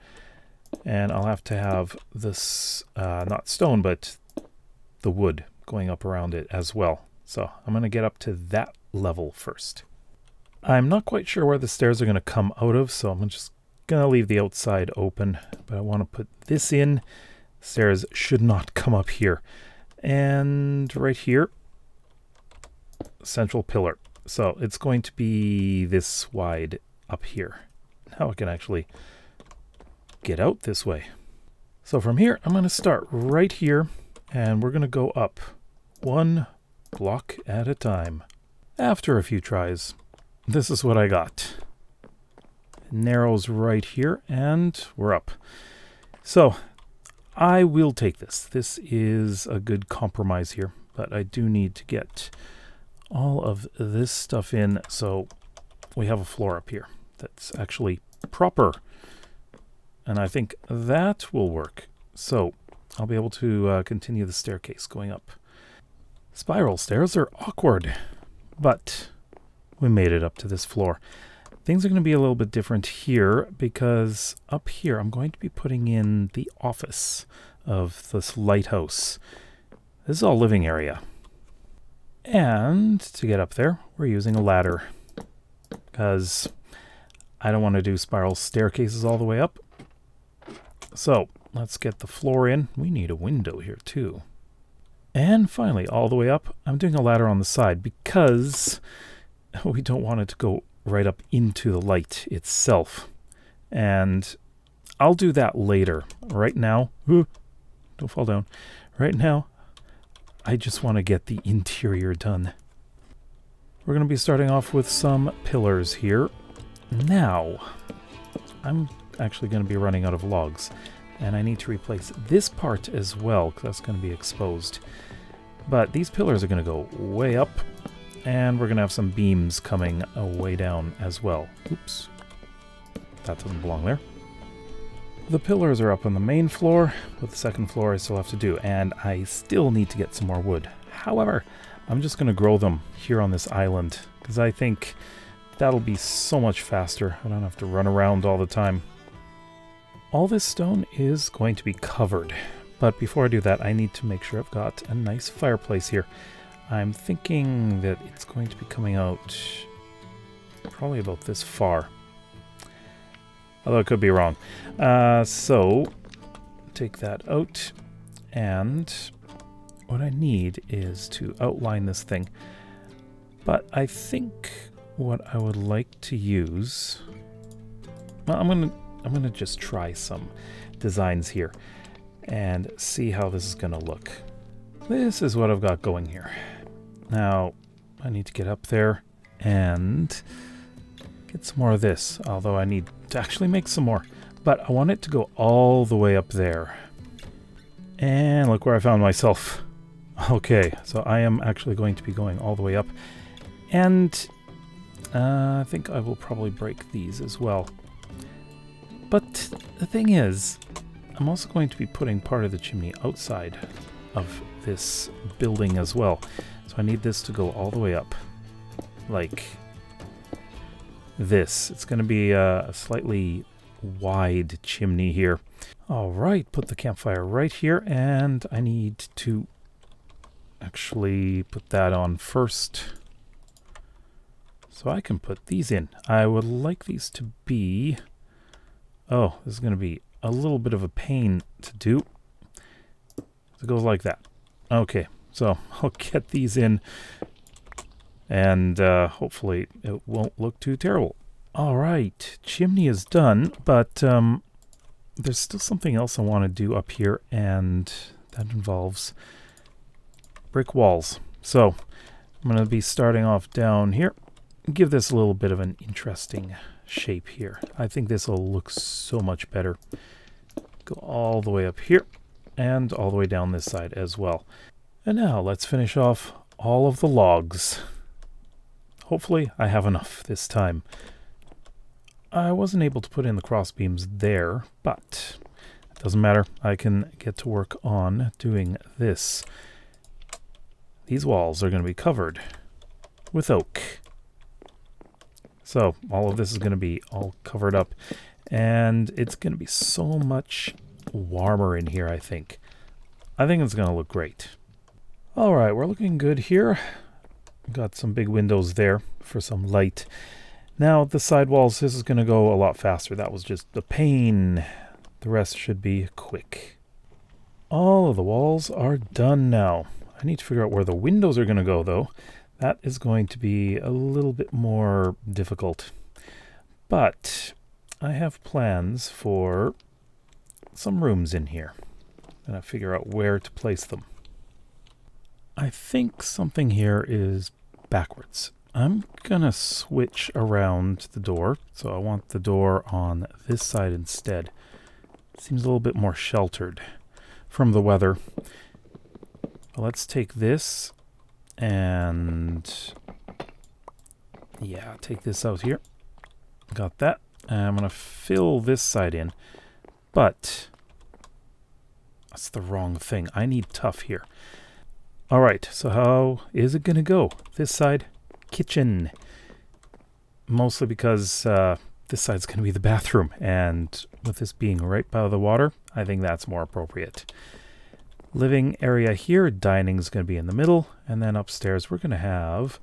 And I'll have to have this, not stone, but the wood going up around it as well. So I'm going to get up to that level first. I'm not quite sure where the stairs are going to come out of, so I'm just going to leave the outside open, but I want to put this in. Stairs should not come up here. And right here, central pillar. So it's going to be this wide up here. Now I can actually get out this way. So from here, I'm going to start right here, and we're going to go up one block at a time. After a few tries, this is what I got. It narrows right here, and we're up. So I will take this. This is a good compromise here, but I do need to get all of this stuff in so we have a floor up here that's actually proper. And I think that will work. So I'll be able to continue the staircase going up. Spiral stairs are awkward, but we made it up to this floor. Things are going to be a little bit different here because up here I'm going to be putting in the office of this lighthouse. This is all living area. And to get up there, we're using a ladder because I don't want to do spiral staircases all the way up. So let's get the floor in. We need a window here too. And finally, all the way up, I'm doing a ladder on the side because we don't want it to go right up into the light itself. And I'll do that later. Right now, don't fall down. Right now, I just want to get the interior done. We're going to be starting off with some pillars here. Now, I'm actually going to be running out of logs, and I need to replace this part as well, because that's going to be exposed. But these pillars are going to go way up, and we're going to have some beams coming way down as well. Oops. That doesn't belong there. The pillars are up on the main floor, but the second floor I still have to do, and I still need to get some more wood. However, I'm just going to grow them here on this island, because I think that'll be so much faster. I don't have to run around all the time. All this stone is going to be covered, but before I do that, I need to make sure I've got a nice fireplace here. I'm thinking that it's going to be coming out probably about this far. Although it could be wrong. So, take that out. And what I need is to outline this thing. But I think what I would like to use... Well, I'm gonna just try some designs here and see how this is gonna look. This is what I've got going here. Now, I need to get up there and get some more of this, although I need to actually make some more. But I want it to go all the way up there. And look where I found myself. Okay, so I am actually going to be going all the way up. And I think I will probably break these as well. But the thing is, I'm also going to be putting part of the chimney outside of this building as well. So I need this to go all the way up. Like this. It's going to be a slightly wide chimney here. Alright, put the campfire right here, and I need to actually put that on first. So I can put these in. I would like these to be... Oh, this is going to be a little bit of a pain to do. It goes like that. Okay, so I'll get these in, and hopefully it won't look too terrible. Alright, chimney is done, but there's still something else I want to do up here, and that involves brick walls. So I'm going to be starting off down here. Give this a little bit of an interesting shape here. I think this will look so much better. Go all the way up here and all the way down this side as well. And now let's finish off all of the logs. Hopefully I have enough this time. I wasn't able to put in the cross beams there, but it doesn't matter. I can get to work on doing this. These walls are going to be covered with oak. So all of this is going to be all covered up, and it's going to be so much warmer in here, I think. I think it's going to look great. All right, we're looking good here. Got some big windows there for some light. Now the side walls, this is going to go a lot faster. That was just a pain. The rest should be quick. All of the walls are done now. I need to figure out where the windows are going to go, though. That is going to be a little bit more difficult. But I have plans for some rooms in here. And I figure out where to place them. I think something here is backwards. I'm going to switch around the door. So I want the door on this side instead. It seems a little bit more sheltered from the weather. Let's take this and yeah, take this out here. Got that. And I'm going to fill this side in, but that's the wrong thing. I need tough here. All right, so how is it going to go? This side, kitchen. Mostly because this side's going to be the bathroom, and with this being right by the water, I think that's more appropriate. Living area here, dining is going to be in the middle, and then upstairs we're going to have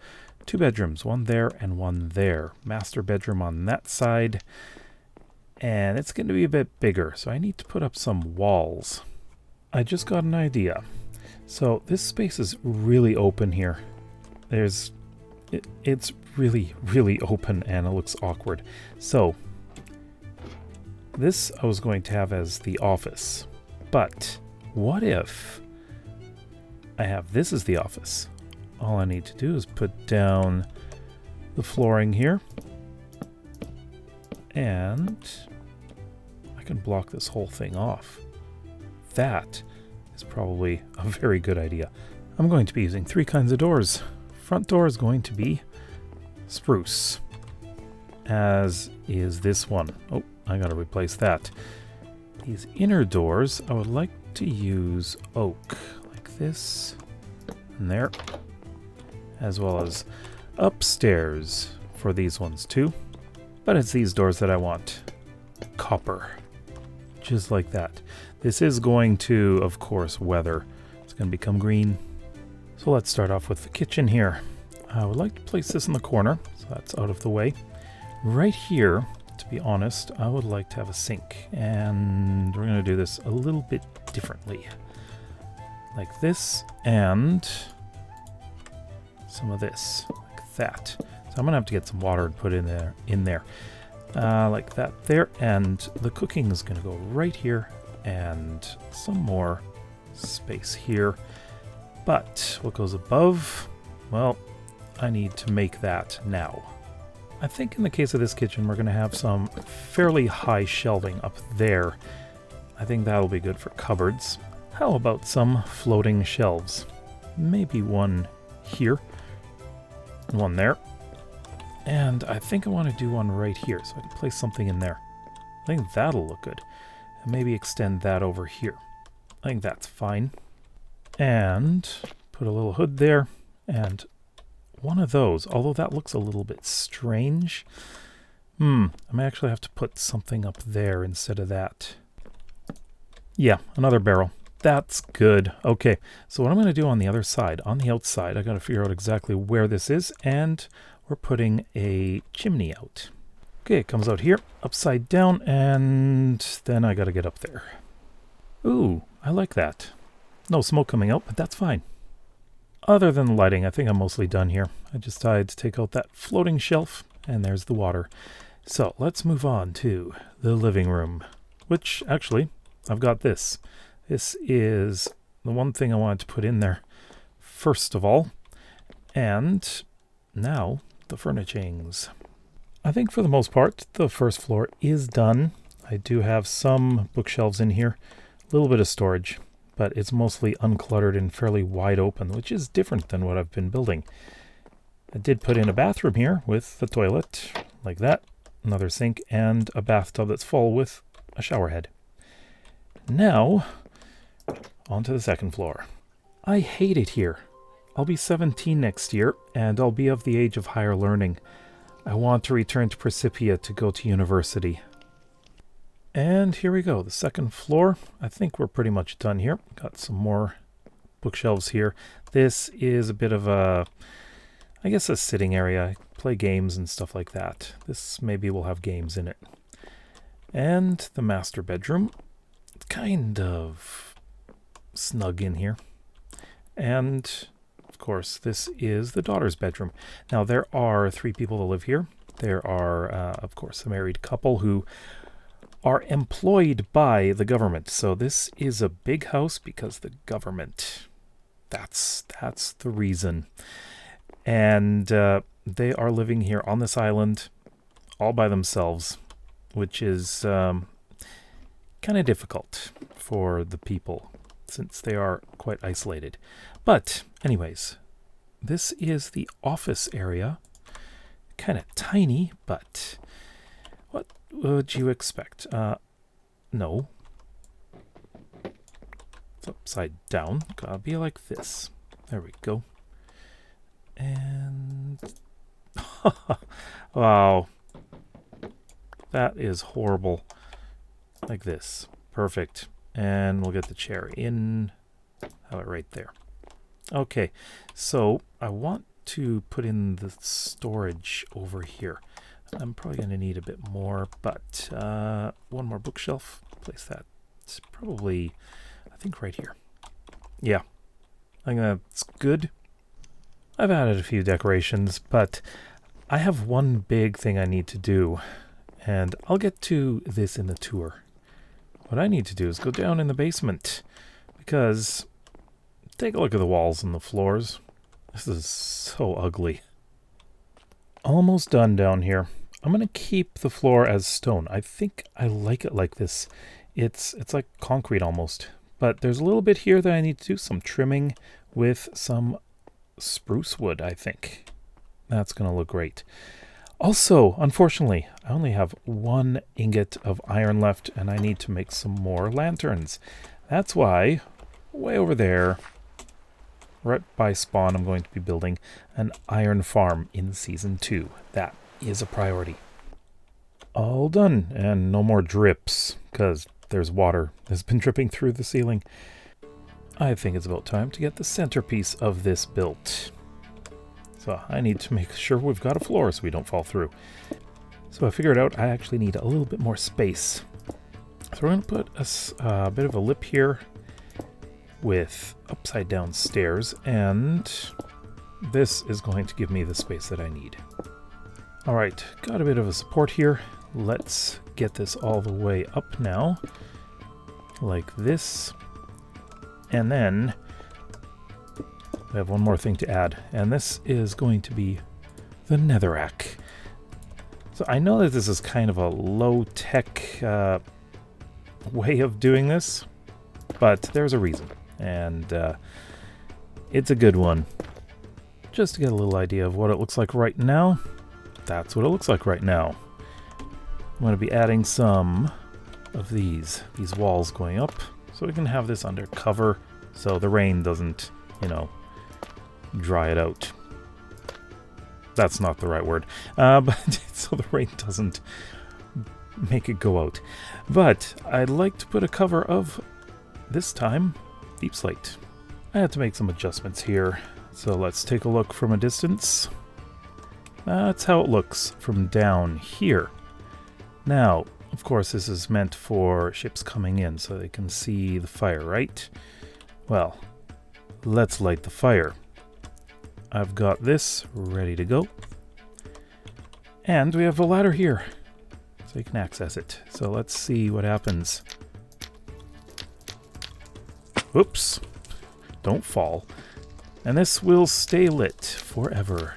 2 bedrooms, one there and one there. Master bedroom on that side, and it's going to be a bit bigger, so I need to put up some walls. I just got an idea. So this space is really open here. It's really, really open, and it looks awkward. So this I was going to have as the office, but what if I have this as the office? All I need to do is put down the flooring here, and I can block this whole thing off. That is probably a very good idea. I'm going to be using 3 kinds of doors. Front door is going to be spruce, as is this one. Oh, I gotta replace that. These inner doors, I would like to use oak, like this, and there, as well as upstairs for these ones too. But it's these doors that I want. Copper. Just like that. This is going to, of course, weather. It's going to become green. So let's start off with the kitchen here. I would like to place this in the corner, so that's out of the way. Right here, to be honest, I would like to have a sink. And we're going to do this a little bit differently. Like this, and some of this, like that. So I'm gonna have to get some water and put in there. Like that there, and the cooking is gonna go right here, and some more space here. But what goes above, well, I need to make that now. I think in the case of this kitchen, we're gonna have some fairly high shelving up there. I think that'll be good for cupboards. How about some floating shelves? Maybe one here, one there. And I think I want to do one right here, so I can place something in there. I think that'll look good. And maybe extend that over here. I think that's fine. And put a little hood there, and one of those, although that looks a little bit strange. I may actually have to put something up there instead of that. Yeah, another barrel. That's good. Okay, so what I'm going to do on the other side, on the outside, I got to figure out exactly where this is, and we're putting a chimney out. Okay, it comes out here, upside down, and then I got to get up there. Ooh, I like that. No smoke coming out, but that's fine. Other than the lighting, I think I'm mostly done here. I just decided to take out that floating shelf, and there's the water. So let's move on to the living room, which actually, I've got this. This is the one thing I wanted to put in there first of all. And now the furnishings. I think for the most part, the first floor is done. I do have some bookshelves in here, a little bit of storage, but it's mostly uncluttered and fairly wide open, which is different than what I've been building. I did put in a bathroom here with the toilet, like that, another sink, and a bathtub that's full with a shower head. Now, onto the second floor. I hate it here. I'll be 17 next year, and I'll be of the age of higher learning. I want to return to Principia to go to university. And here we go, the second floor. I think we're pretty much done here. Got some more bookshelves here. This is a bit of a, I guess, a sitting area. Play games and stuff like that. This maybe will have games in it. And the master bedroom. It's kind of snug in here. And of course, this is the daughter's bedroom. Now, there are 3 people that live here. There are, of course, a married couple who are employed by the government. So this is a big house because the government, that's the reason. And they are living here on this island all by themselves, which is kind of difficult for the people since they are quite isolated. But anyways, this is the office area. Kind of tiny, but what would you expect? No. It's upside down. Gotta be like this. There we go. And wow. That is horrible. Like this. Perfect. And we'll get the chair in. Have it right there. Okay, so I want to put in the storage over here. I'm probably going to need a bit more, but one more bookshelf. Place that probably, I think, right here. Yeah, I think that's good. I've added a few decorations, but I have one big thing I need to do, and I'll get to this in the tour. What I need to do is go down in the basement, because take a look at the walls and the floors. This is so ugly. Almost done down here. I'm going to keep the floor as stone. I think I like it like this. It's like concrete almost. But there's a little bit here that I need to do some trimming with some spruce wood, I think. That's going to look great. Also, unfortunately, I only have 1 ingot of iron left, and I need to make some more lanterns. That's why, way over there, right by spawn, I'm going to be building an iron farm in Season 2. That is a priority. All done, and no more drips, because there's water that's been dripping through the ceiling. I think it's about time to get the centerpiece of this built. So I need to make sure we've got a floor so we don't fall through. So I figured out I actually need a little bit more space. So we're going to put a bit of a lip here with upside down stairs, and this is going to give me the space that I need. Alright, got a bit of a support here. Let's get this all the way up now. Like this. And then we have one more thing to add. And this is going to be the netherrack. So I know that this is kind of a low-tech way of doing this, but there's a reason. And it's a good one. Just to get a little idea of what it looks like right now. That's what it looks like right now. I'm going to be adding some of these walls going up, so we can have this under cover, so the rain doesn't, you know, dry it out. That's not the right word, but so the rain doesn't make it go out. But I'd like to put a cover of, this time, deep slate. I had to make some adjustments here, so let's take a look from a distance. That's how it looks from down here. Now, of course, this is meant for ships coming in so they can see the fire, right? Well, let's light the fire. I've got this ready to go. And we have a ladder here, so you can access it. So let's see what happens. Oops. Don't fall. And this will stay lit forever.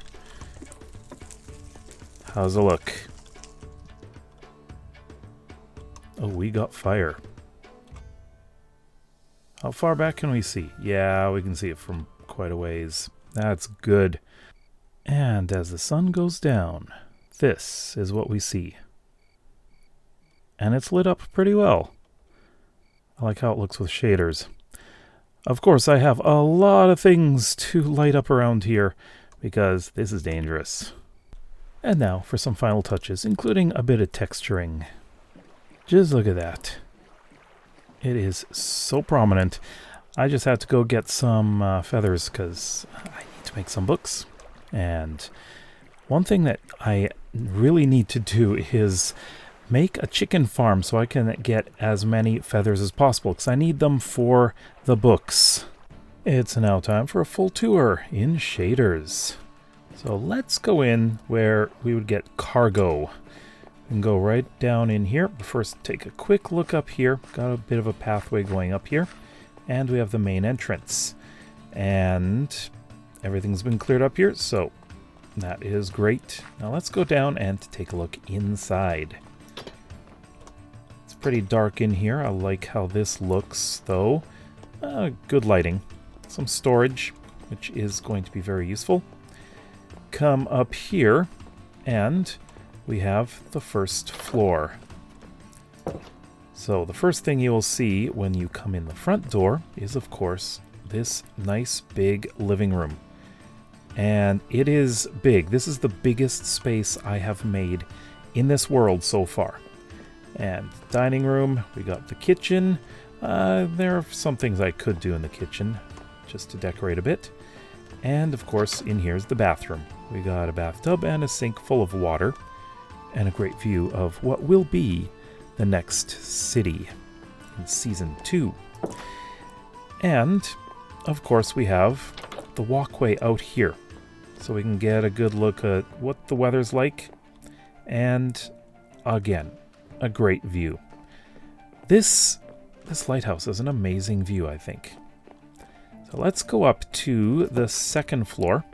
How's it look? Oh, we got fire. How far back can we see? Yeah, we can see it from quite a ways. That's good. And as the sun goes down, this is what we see. And it's lit up pretty well. I like how it looks with shaders. Of course, I have a lot of things to light up around here because this is dangerous. And now for some final touches, including a bit of texturing. Just look at that. It is so prominent. I just had to go get some feathers because I need to make some books. And one thing that I really need to do is make a chicken farm so I can get as many feathers as possible because I need them for the books. It's now time for a full tour in shaders. So let's go in where we would get cargo. And go right down in here. But first, take a quick look up here. Got a bit of a pathway going up here. And we have the main entrance. And everything's been cleared up here, so that is great. Now let's go down and take a look inside. It's pretty dark in here. I like how this looks, though. Good lighting. Some storage, which is going to be very useful. Come up here, and we have the first floor. So the first thing you will see when you come in the front door is, of course, this nice big living room. And it is big. This is the biggest space I have made in this world so far. And dining room, we got the kitchen. There are some things I could do in the kitchen just to decorate a bit. And of course, in here's the bathroom. We got a bathtub and a sink full of water. And a great view of what will be the next city in Season 2. And, of course, we have the walkway out here. So we can get a good look at what the weather's like. And, again, a great view. This lighthouse is an amazing view, I think. So let's go up to the second floor.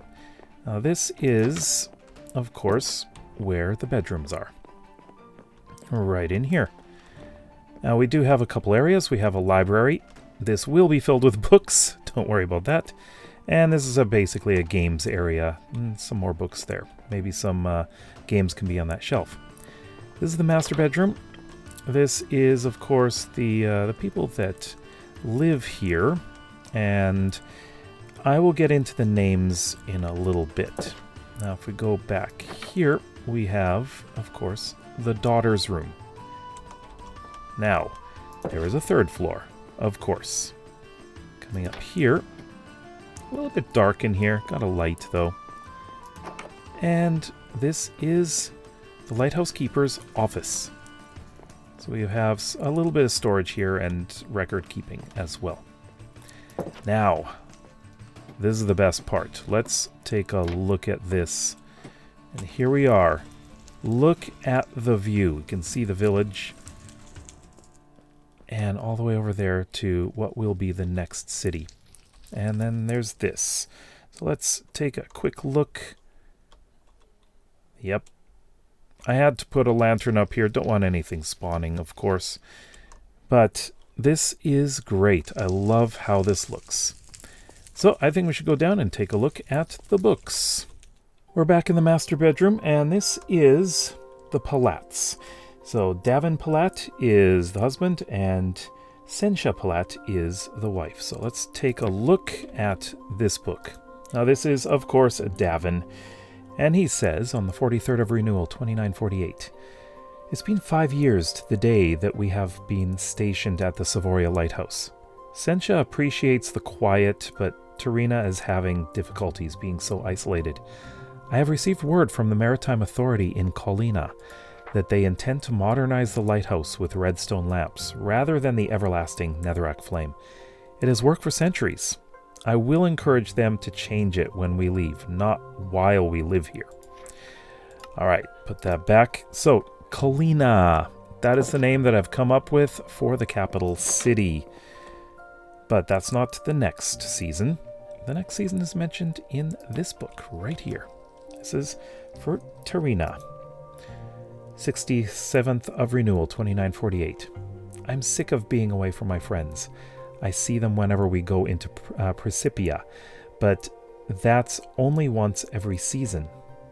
Now this is, of course, where the bedrooms are. Right in here. Now we do have a couple areas. We have a library. This will be filled with books. Don't worry about that. And this is basically a games area. Some more books there. Maybe some games can be on that shelf. This is the master bedroom. This is, of course, the people that live here. And I will get into the names in a little bit. Now if we go back here, we have, of course, the daughter's room. Now, there is a third floor, of course. Coming up here, a little bit dark in here, got a light though. And this is the lighthouse keeper's office. So we have a little bit of storage here and record keeping as well. Now, this is the best part. Let's take a look at this. And here we are look at the view. You can see the village. And all the way over there to what will be the next city. And then there's this. So let's take a quick look. Yep. I had to put a lantern up here. Don't want anything spawning, of course. But this is great. I love how this looks. So I think we should go down and take a look at the books. We're back in the master bedroom, and this is the Palats. So Davin Palat is the husband, and Sensha Palat is the wife. So let's take a look at this book. Now this is, of course, Davin, and he says on the 43rd of renewal, 2948, it's been 5 years to the day that we have been stationed at the Savoria lighthouse. Sensha appreciates the quiet, but Tarina is having difficulties being so isolated. I have received word from the Maritime Authority in Colina that they intend to modernize the lighthouse with redstone lamps, rather than the everlasting netherrack flame. It has worked for centuries. I will encourage them to change it when we leave, not while we live here. Alright, put that back. So, Colina. That is the name that I've come up with for the capital city. But that's not the next season. The next season is mentioned in this book, right here. This is for Tarina. 67th of renewal, 2948. I'm sick of being away from my friends. I see them whenever we go into Precipia, but that's only once every season.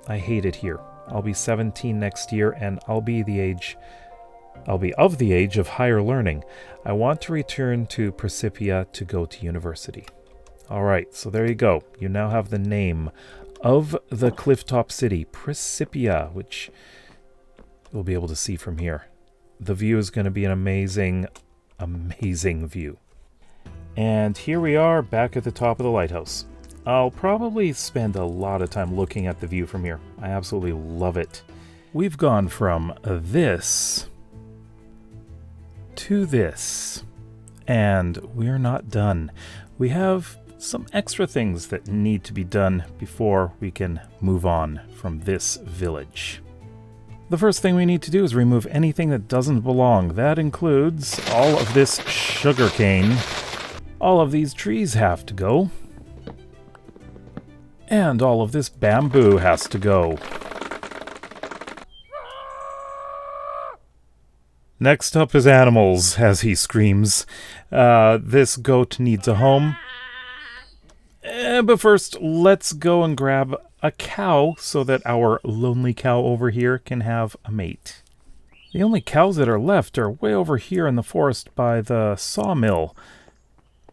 I hate it here. I'll be 17 next year, and I'll be of the age of higher learning. I want to return to Precipia to go to university. Alright, so there you go. You now have the name of the clifftop city, Precipia, which we'll be able to see from here. The view is going to be an amazing, amazing view. And here we are back at the top of the lighthouse. I'll probably spend a lot of time looking at the view from here. I absolutely love it. We've gone from this to this, and we're not done. We have some extra things that need to be done before we can move on from this village. The first thing we need to do is remove anything that doesn't belong. That includes all of this sugarcane. All of these trees have to go. And all of this bamboo has to go. Next up is animals, as he screams. This goat needs a home. But first, let's go and grab a cow so that our lonely cow over here can have a mate. The only cows that are left are way over here in the forest by the sawmill.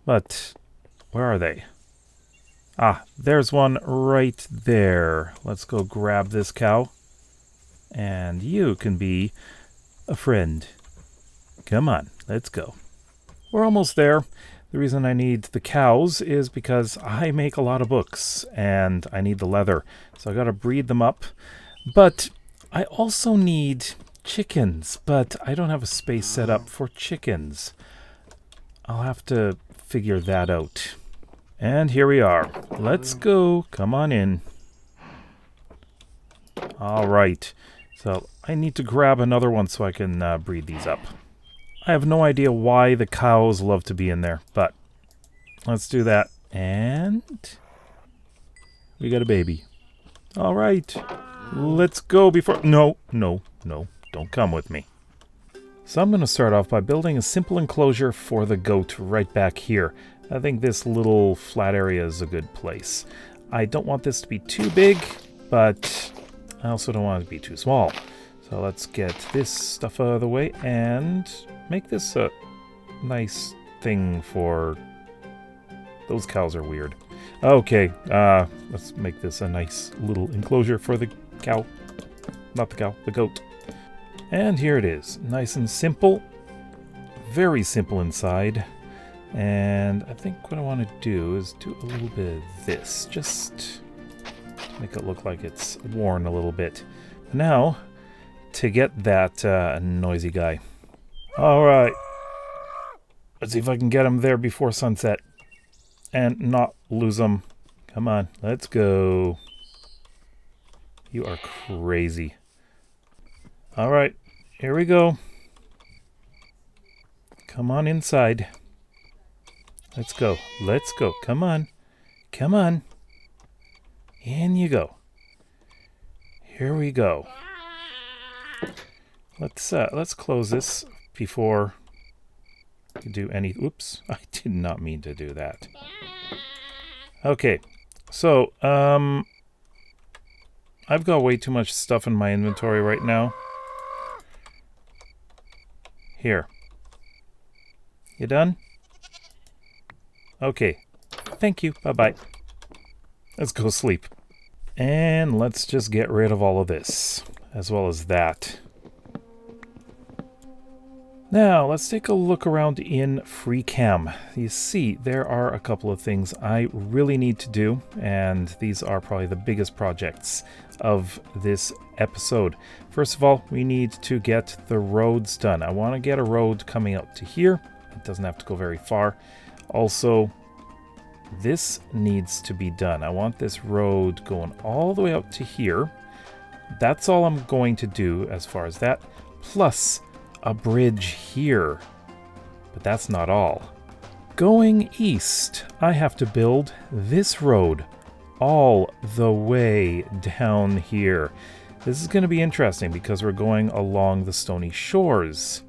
But where are they? Ah, there's one right there. Let's go grab this cow. And you can be a friend. Come on, let's go. We're almost there. The reason I need the cows is because I make a lot of books and I need the leather. So I gotta breed them up. But I also need chickens, but I don't have a space set up for chickens. I'll have to figure that out. And here we are. Let's go. Come on in. All right. So I need to grab another one so I can breed these up. I have no idea why the cows love to be in there, but let's do that. And we got a baby. All right. Let's go before... No, don't come with me. So I'm going to start off by building a simple enclosure for the goat right back here. I think this little flat area is a good place. I don't want this to be too big, but I also don't want it to be too small. So let's get this stuff out of the way and make this a nice thing for... Those cows are weird. Okay, let's make this a nice little enclosure for the cow. Not the cow, the goat. And here it is. Nice and simple. Very simple inside. And I think what I want to do is do a little bit of this. Just to make it look like it's worn a little bit. Now, to get that noisy guy. Alright. Let's see if I can get him there before sunset. And not lose him. Come on, let's go. You are crazy. All right, here we go. Come on inside. Let's go. Let's go. Come on. Come on. In you go. Here we go. Let's close this before we do any... Oops, I did not mean to do that. Okay, so I've got way too much stuff in my inventory right now. Here. You done? Okay. Thank you. Bye-bye. Let's go sleep. And let's just get rid of all of this, as well as that. Now, let's take a look around in FreeCam. You see, there are a couple of things I really need to do, and these are probably the biggest projects of this episode. First of all, we need to get the roads done. I want to get a road coming out to here. It doesn't have to go very far. Also, this needs to be done. I want this road going all the way out to here. That's all I'm going to do as far as that. Plus a bridge here. But that's not all. Going east, I have to build this road all the way down here. This is going to be interesting because we're going along the stony shores.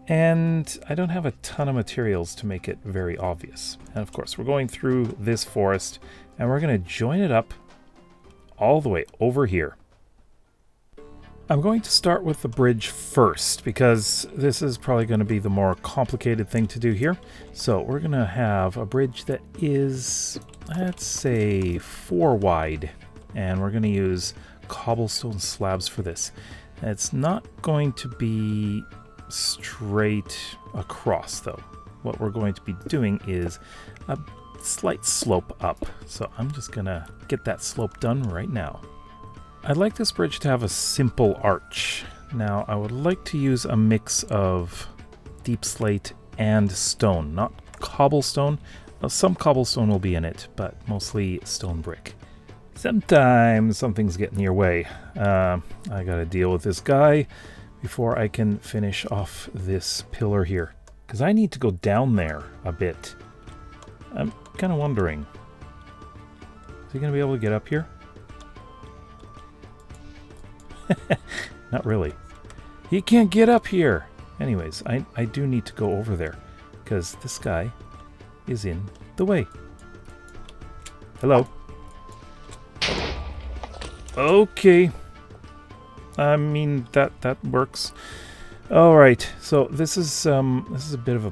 And I don't have a ton of materials to make it very obvious. And of course, we're going through this forest, and we're going to join it up all the way over here. I'm going to start with the bridge first, because this is probably going to be the more complicated thing to do here. So we're going to have a bridge that is, let's say, 4 wide. And we're going to use cobblestone slabs for this. And it's not going to be straight across, though. What we're going to be doing is a slight slope up. So I'm just gonna get that slope done right now. I'd like this bridge to have a simple arch. Now I would like to use a mix of deep slate and stone, not cobblestone. Well, some cobblestone will be in it, but mostly stone brick. Sometimes something's getting in your way. I gotta deal with this guy before I can finish off this pillar here. Because I need to go down there a bit. I'm kind of wondering. Is he going to be able to get up here? Not really. He can't get up here! Anyways, I do need to go over there. Because this guy is in the way. Hello? Okay. I mean, that works. All right, so this is a bit of a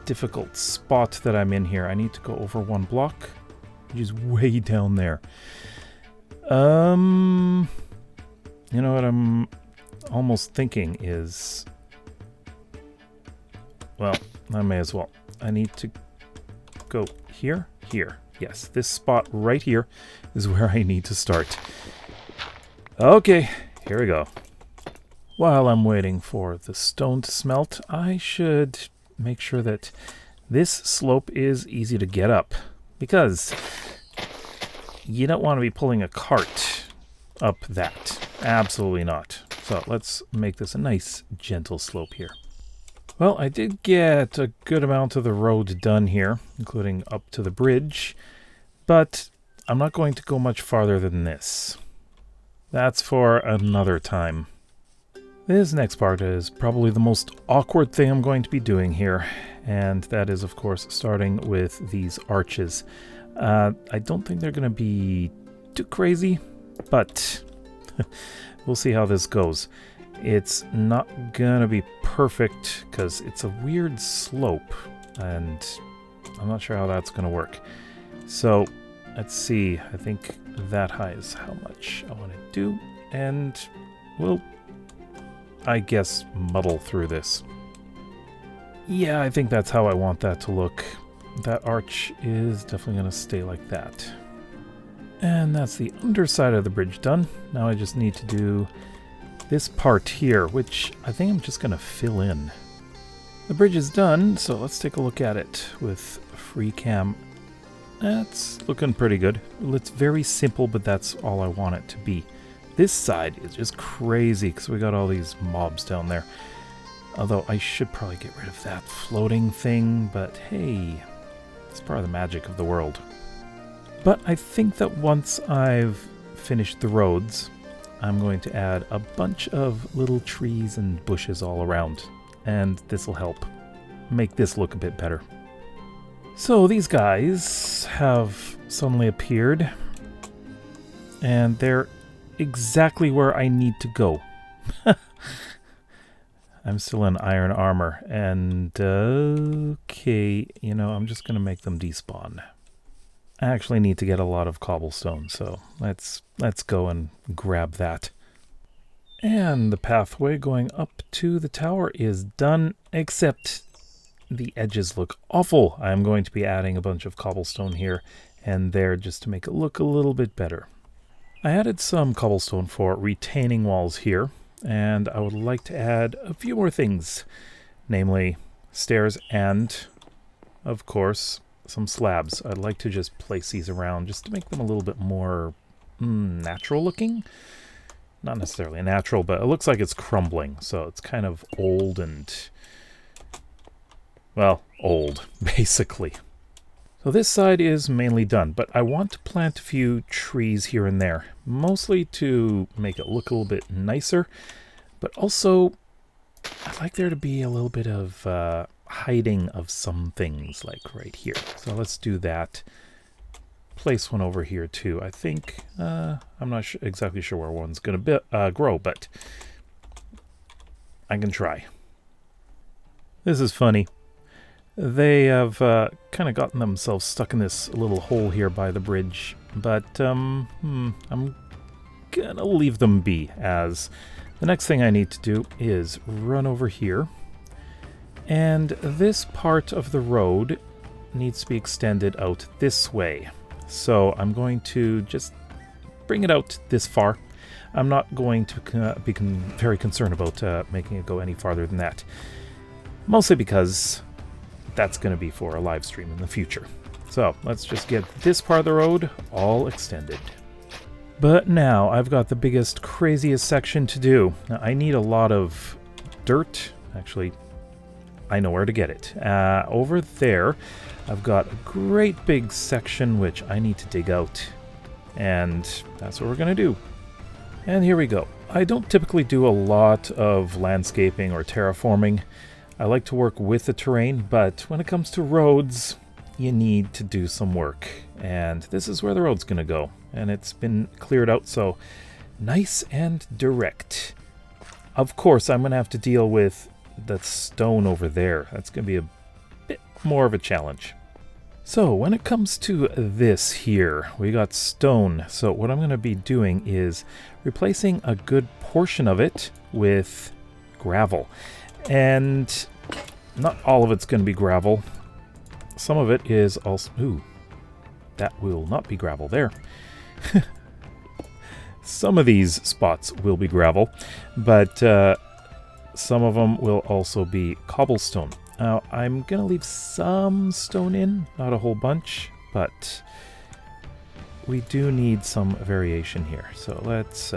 difficult spot that I'm in here. I need to go over 1 block, which is way down there. You know what I'm almost thinking is, well, I may as well. I need to go here. Yes, this spot right here is where I need to start. Okay, here we go. While I'm waiting for the stone to smelt, I should make sure that this slope is easy to get up, because you don't want to be pulling a cart up that. Absolutely not. So let's make this a nice, gentle slope here. Well, I did get a good amount of the road done here, including up to the bridge, but I'm not going to go much farther than this. That's for another time. This next part is probably the most awkward thing I'm going to be doing here, and that is, of course, starting with these arches. I don't think they're going to be too crazy, but we'll see how this goes. It's not going to be perfect because it's a weird slope, and I'm not sure how that's going to work. So let's see. I think that high is how much I want to do, and we'll, I guess, muddle through this. Yeah, I think that's how I want that to look. That arch is definitely going to stay like that. And that's the underside of the bridge done. Now I just need to do this part here, which I think I'm just going to fill in. The bridge is done, so let's take a look at it with FreeCam. That's looking pretty good. It's very simple, but that's all I want it to be. This side is just crazy because we got all these mobs down there. Although I should probably get rid of that floating thing, but hey, it's part of the magic of the world. But I think that once I've finished the roads, I'm going to add a bunch of little trees and bushes all around, and this will help make this look a bit better. So these guys have suddenly appeared, and they're exactly where I need to go. I'm still in iron armor, and okay, you know, I'm just going to make them despawn. I actually need to get a lot of cobblestone, so let's go and grab that. And the pathway going up to the tower is done, except the edges look awful. I'm going to be adding a bunch of cobblestone here and there just to make it look a little bit better. I added some cobblestone for retaining walls here, and I would like to add a few more things, namely stairs and, of course, some slabs. I'd like to just place these around just to make them a little bit more natural looking. Not necessarily natural, but it looks like it's crumbling, so it's kind of old and, well, old, basically. So this side is mainly done, but I want to plant a few trees here and there, mostly to make it look a little bit nicer, but also I'd like there to be a little bit of hiding of some things, like right here. So let's do that. Place one over here too. I think, I'm not exactly sure where one's going to grow, but I can try. This is funny. They have kind of gotten themselves stuck in this little hole here by the bridge, but I'm gonna leave them be, as the next thing I need to do is run over here, and this part of the road needs to be extended out this way. So I'm going to just bring it out this far. I'm not going to be very concerned about making it go any farther than that, mostly because that's going to be for a live stream in the future. So let's just get this part of the road all extended. But now I've got the biggest, craziest section to do. Now, I need a lot of dirt. Actually, I know where to get it. Over there, I've got a great big section which I need to dig out. And that's what we're going to do. And here we go. I don't typically do a lot of landscaping or terraforming. I like to work with the terrain, but when it comes to roads, you need to do some work. And this is where the road's going to go. And it's been cleared out, so nice and direct. Of course, I'm going to have to deal with that stone over there. That's going to be a bit more of a challenge. So when it comes to this here, we got stone. So what I'm going to be doing is replacing a good portion of it with gravel. And not all of it's going to be gravel. Some of it is also... Ooh, that will not be gravel there. Some of these spots will be gravel, but some of them will also be cobblestone. Now, I'm going to leave some stone in, not a whole bunch, but we do need some variation here. So let's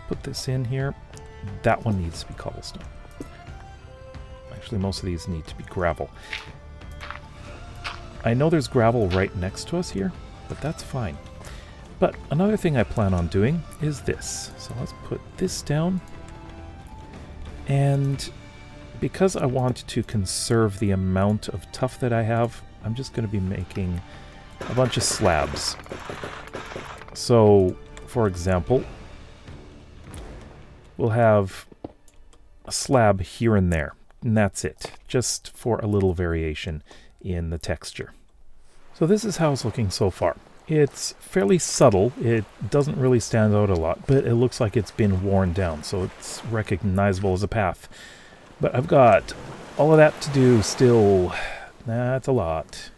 put this in here. That one needs to be cobblestone. Actually, most of these need to be gravel. I know there's gravel right next to us here, but that's fine. But another thing I plan on doing is this. So let's put this down. And because I want to conserve the amount of tuff that I have, I'm just going to be making a bunch of slabs. So, for example, we'll have a slab here and there. And that's it, just for a little variation in the texture. So this is how it's looking so far. It's fairly subtle. It doesn't really stand out a lot, but it looks like it's been worn down, so it's recognizable as a path. But I've got all of that to do still. That's a lot.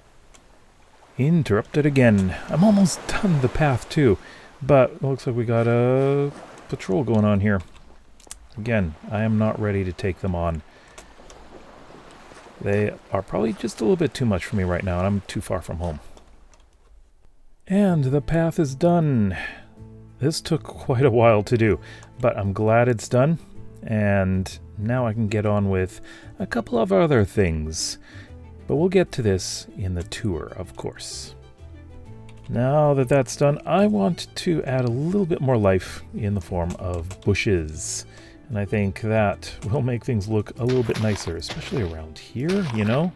Interrupted again. I'm almost done the path too, but it looks like we got a patrol going on here. Again, I am not ready to take them on. They are probably just a little bit too much for me right now, and I'm too far from home. And the path is done. This took quite a while to do, but I'm glad it's done, and now I can get on with a couple of other things. But we'll get to this in the tour, of course. Now that that's done, I want to add a little bit more life in the form of bushes. And I think that will make things look a little bit nicer, especially around here, you know?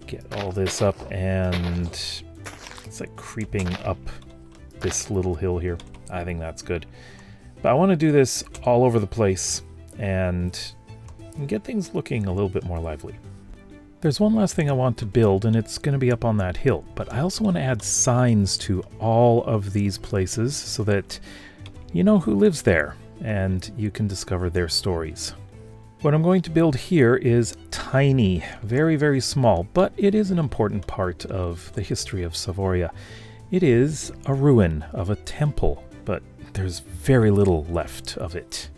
Get all this up, and it's like creeping up this little hill here. I think that's good. But I want to do this all over the place and get things looking a little bit more lively. There's one last thing I want to build, and it's going to be up on that hill. But I also want to add signs to all of these places so that you know who lives there and you can discover their stories. What I'm going to build here is tiny, very, very small, but it is an important part of the history of Savoria. It is a ruin of a temple, but there's very little left of it.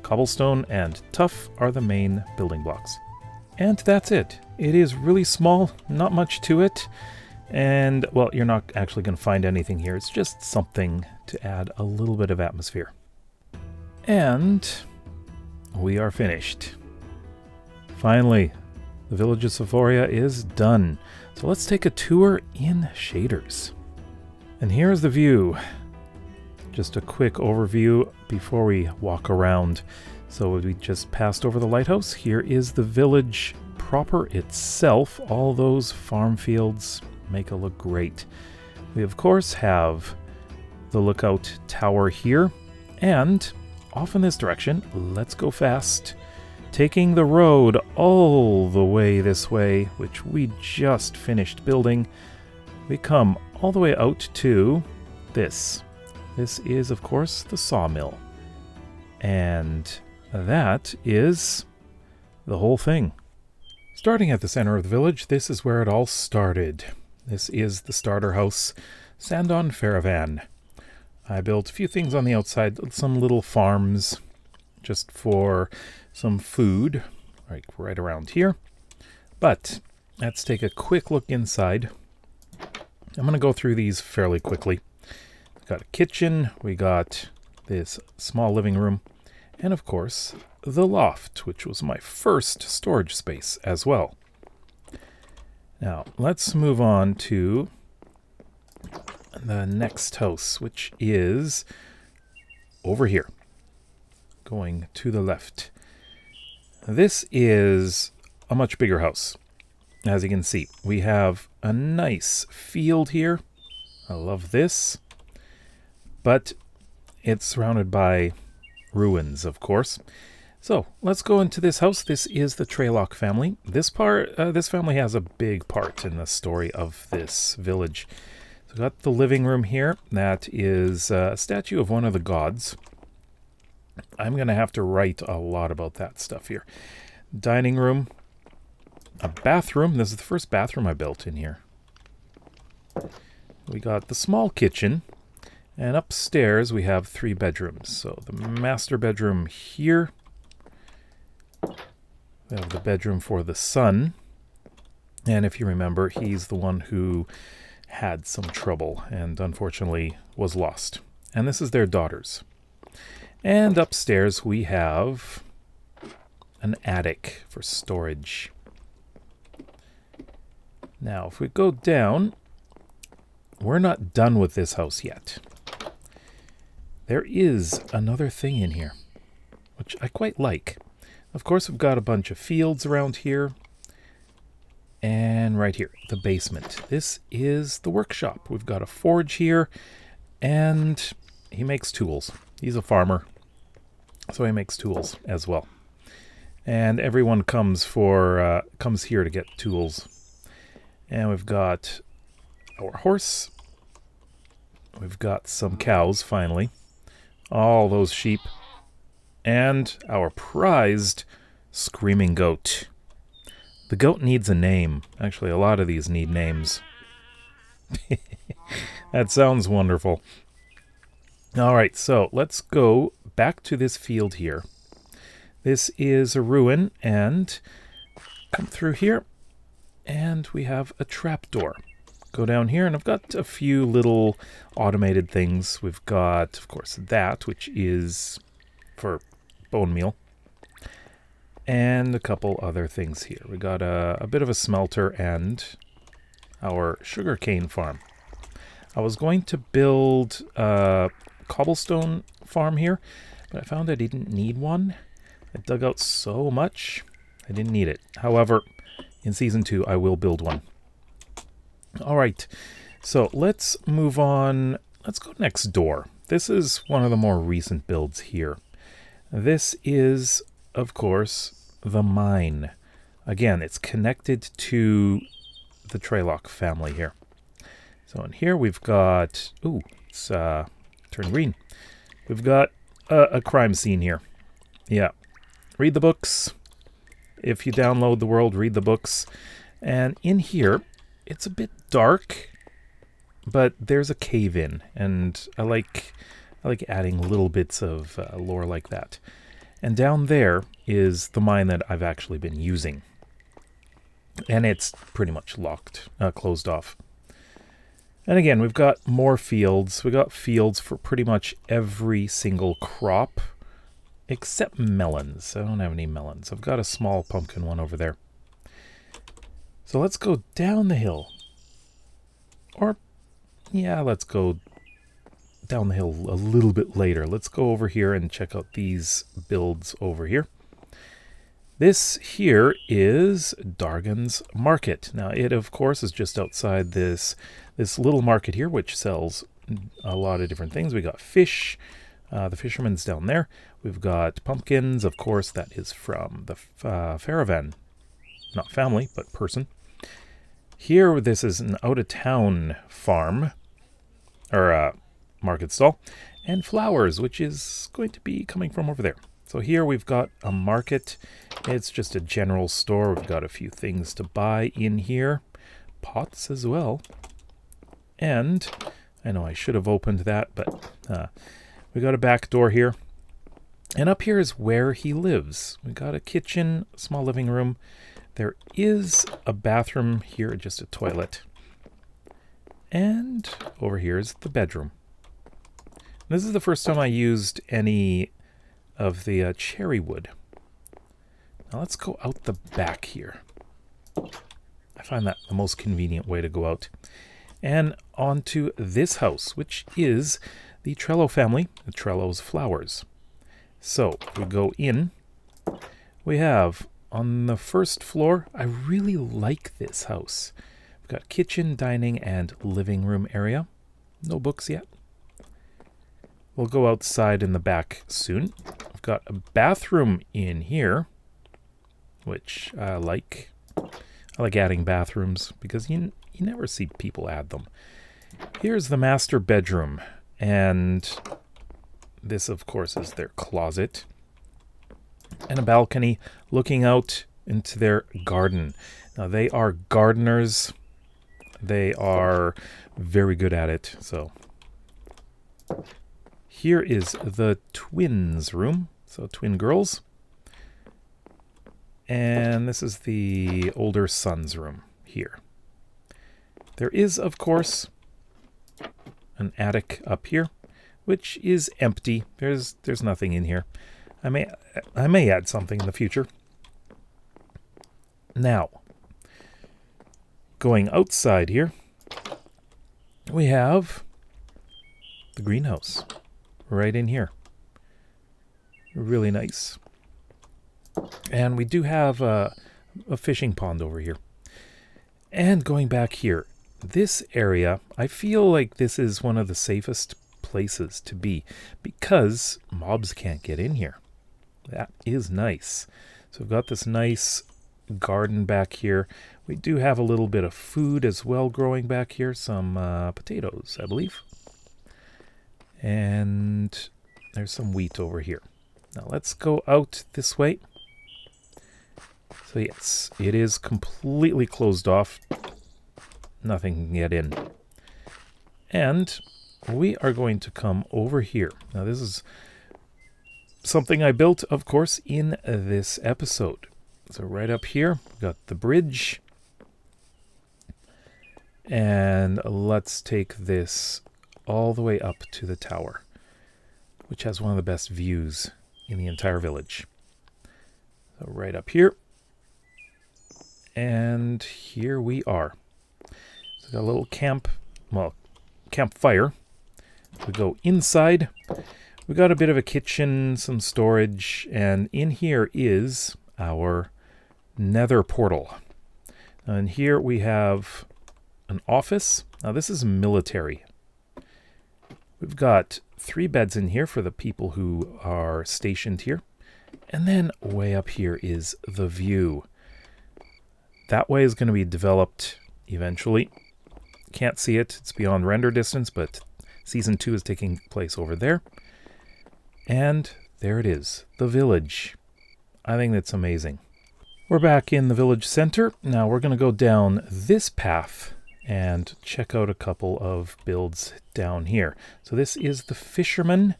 Cobblestone and tuff are the main building blocks. And that's it. It is really small, not much to it, and, well, you're not actually going to find anything here. It's just something to add a little bit of atmosphere. And we are finished. Finally, the village of Savoria is done. So let's take a tour in shaders. And here's the view. Just a quick overview before we walk around. So we just passed over the lighthouse. Here is the village proper itself. All those farm fields make it look great. We of course have the lookout tower here, and off in this direction, let's go fast, taking the road all the way this way, which we just finished building. We come all the way out to this. This is, of course, the sawmill. And that is the whole thing. Starting at the center of the village, this is where it all started. This is the starter house, Sandon Faravan. I built a few things on the outside, some little farms just for some food, right around here. But let's take a quick look inside. I'm going to go through these fairly quickly. We've got a kitchen, we got this small living room, and of course, the loft, which was my first storage space as well. Now, let's move on to the next house, which is over here, going to the left. This is a much bigger house. As you can see, we have a nice field here. I love this. But it's surrounded by ruins, of course. So let's go into this house. This is the Traylock family. This family has a big part in the story of this village. So we've got the living room here. That is a statue of one of the gods. I'm going to have to write a lot about that stuff here. Dining room. A bathroom. This is the first bathroom I built in here. We got the small kitchen. And upstairs we have 3 bedrooms. So the master bedroom here. We have the bedroom for the son. And if you remember, he's the one who had some trouble and unfortunately was lost. And this is their daughters. And upstairs we have an attic for storage. Now, if we go down, we're not done with this house yet. There is another thing in here, which I quite like. Of course, we've got a bunch of fields around here. And right here, the basement. This is the workshop. We've got a forge here, and he makes tools. He's a farmer, so he makes tools as well. And everyone comes here to get tools. And we've got our horse. We've got some cows, finally. All those sheep. And our prized screaming goat. The goat needs a name. Actually, a lot of these need names. That sounds wonderful. All right, so let's go back to this field here. This is a ruin, and come through here, and we have a trapdoor. go down here, and I've got a few little automated things. We've got, of course, that, which is for bone meal, and a couple other things here. We got a bit of a smelter and our sugarcane farm. I was going to build a cobblestone farm here, but I found I didn't need one. I dug out so much, I didn't need it. However, in Season 2, I will build one. All right, so let's move on. Let's go next door. This is one of the more recent builds here. This is, of course, the mine. Again, it's connected to the Traylock family here. So in here we've got, ooh, it's turned green. We've got a crime scene here. Yeah, read the books. If you download the world, read the books. And in here, it's a bit dark, but there's a cave in, and I like adding little bits of lore like that. And down there is the mine that I've actually been using, and it's pretty much locked, closed off. And again, we've got more fields. We got fields for pretty much every single crop, except melons. I don't have any melons. I've got a small pumpkin one over there. So let's go down the hill. Or, yeah, let's go down the hill a little bit later. Let's go over here and check out these builds over here. This here is Dargan's Market. Now, it, of course, is just outside this little market here, which sells a lot of different things. We got fish. The fisherman's down there. We've got pumpkins, of course. That is from the Faravan. Not family, but person. Here, this is an out-of-town farm, or market stall, and flowers, which is going to be coming from over there. So here we've got a market. It's just a general store. We've got a few things to buy in here. Pots as well. And I know I should have opened that, but we got a back door here. And up here is where he lives. We got a kitchen, a small living room. There is a bathroom here, just a toilet. And over here is the bedroom. This is the first time I used any of the cherry wood. Now let's go out the back here. I find that the most convenient way to go out. And onto this house, which is the Trello family, the Trello's Flowers. So we go in. We have on the first floor, I really like this house. We've got kitchen, dining, and living room area. No books yet. We'll go outside in the back soon. I've got a bathroom in here, which I like. I like adding bathrooms because you never see people add them. Here's the master bedroom, and this, of course, is their closet. And a balcony looking out into their garden. Now, they are gardeners. They are very good at it. So here is the twins' room. So twin girls. And this is the older son's room here. There is, of course, an attic up here, which is empty. There's nothing in here. I may add something in the future. Now, going outside here, we have the greenhouse right in here. Really nice. And we do have a fishing pond over here. And going back here, this area, I feel like this is one of the safest places to be because mobs can't get in here. That is nice. So we've got this nice garden back here. We do have a little bit of food as well growing back here. Some potatoes, I believe. And there's some wheat over here. Now let's go out this way. So yes, it is completely closed off. Nothing can get in. And we are going to come over here. Now this is something I built, of course, in this episode. So right up here, we've got the bridge. And let's take this all the way up to the tower, which has one of the best views in the entire village. So right up here. And here we are. So got a little campfire. We go inside. We got a bit of a kitchen, some storage, and in here is our nether portal. And here we have an office. Now this is military. We've got 3 beds in here for the people who are stationed here. And then way up here is the view. That way is going to be developed eventually. Can't see it. It's beyond render distance, but Season 2 is taking place over there. And there it is, the village. I think that's amazing. We're back in the village center. Now we're going to go down this path and check out a couple of builds down here. So this is the fisherman,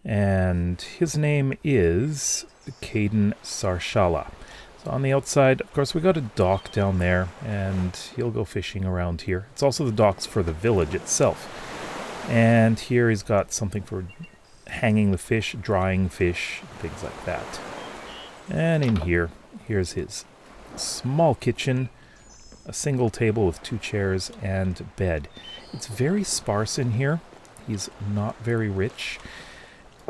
and his name is Caden Sarshala. So on the outside, of course, we got a dock down there, and he'll go fishing around here. It's also the docks for the village itself. And here he's got something for hanging the fish, drying fish, things like that. And in here, here's his small kitchen, a single table with 2 chairs and bed. It's very sparse in here. He's not very rich.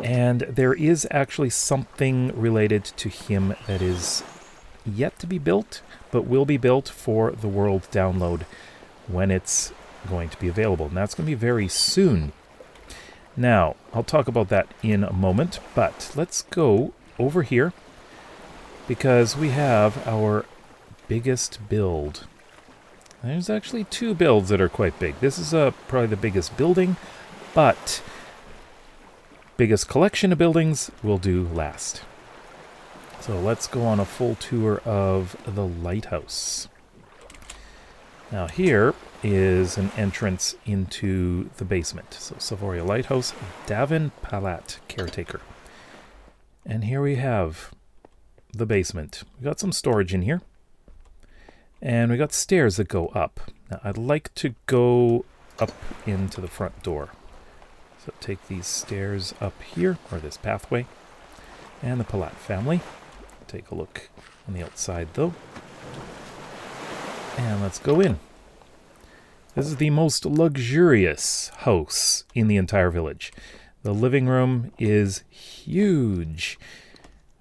And there is actually something related to him that is yet to be built, but will be built for the world download when it's going to be available. And that's going to be very soon. Now, I'll talk about that in a moment, but let's go over here because we have our biggest build. There's actually 2 builds that are quite big. This is probably the biggest building, but biggest collection of buildings will do last. So let's go on a full tour of the lighthouse. Now here is an entrance into the basement. So Savoria Lighthouse, Davin Palat, caretaker. And here we have the basement. We got some storage in here. And we got stairs that go up. Now I'd like to go up into the front door. So take these stairs up here, or this pathway. And the Palat family. Take a look on the outside though. And let's go in. This is the most luxurious house in the entire village. The living room is huge.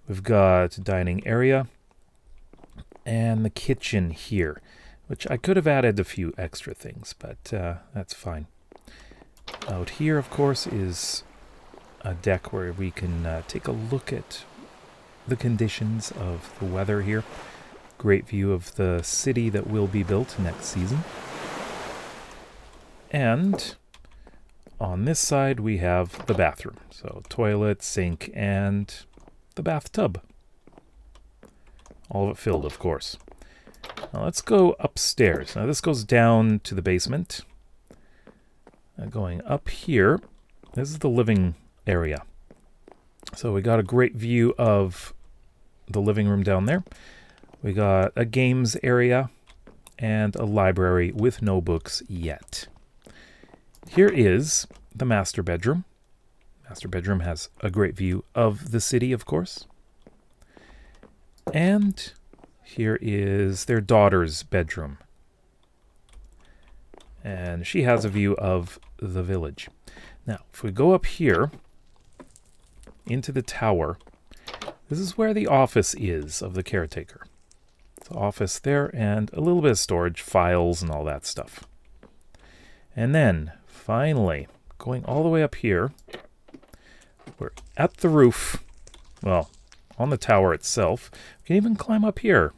We've got a dining area and the kitchen here, which I could have added a few extra things, but that's fine. Out here, of course, is a deck where we can take a look at the conditions of the weather here. Great view of the city that will be built next season. And on this side we have the bathroom. So toilet, sink, and the bathtub. All of it filled, of course. Now let's go upstairs. Now this goes down to the basement. Going up here, this is the living area. So we got a great view of the living room down there. We got a games area and a library with no books yet. Here is the master bedroom. Master bedroom has a great view of the city, of course. And here is their daughter's bedroom. And she has a view of the village. Now, if we go up here into the tower, this is where the office is of the caretaker. The office there and a little bit of storage, files and all that stuff. And then, finally, going all the way up here, we're at the roof, well, on the tower itself. We can even climb up here.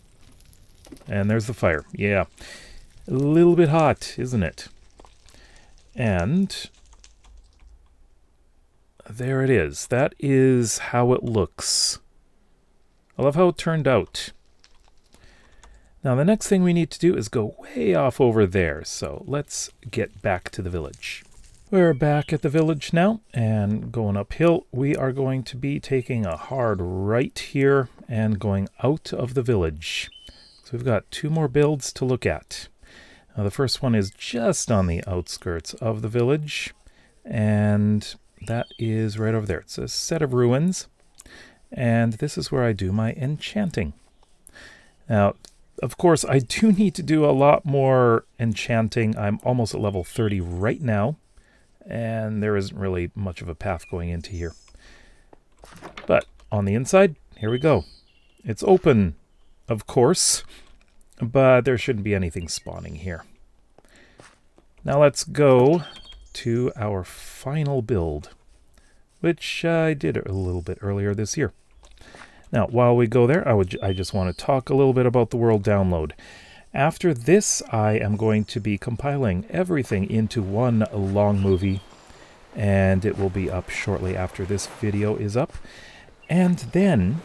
And there's the fire. Yeah, a little bit hot, isn't it? And there it is. That is how it looks. I love how it turned out. Now the next thing we need to do is go way off over there. So let's get back to the village. We're back at the village now and going uphill. We are going to be taking a hard right here and going out of the village. So we've got 2 more builds to look at. The first one is just on the outskirts of the village, and that is right over there. It's a set of ruins, and this is where I do my enchanting. Now, of course, I do need to do a lot more enchanting. I'm almost at level 30 right now, and there isn't really much of a path going into here. But on the inside, here we go. It's open, of course, but there shouldn't be anything spawning here. Now let's go to our final build, which I did a little bit earlier this year. Now, while we go there, I just want to talk a little bit about the world download. After this, I am going to be compiling everything into one long movie, and it will be up shortly after this video is up. And then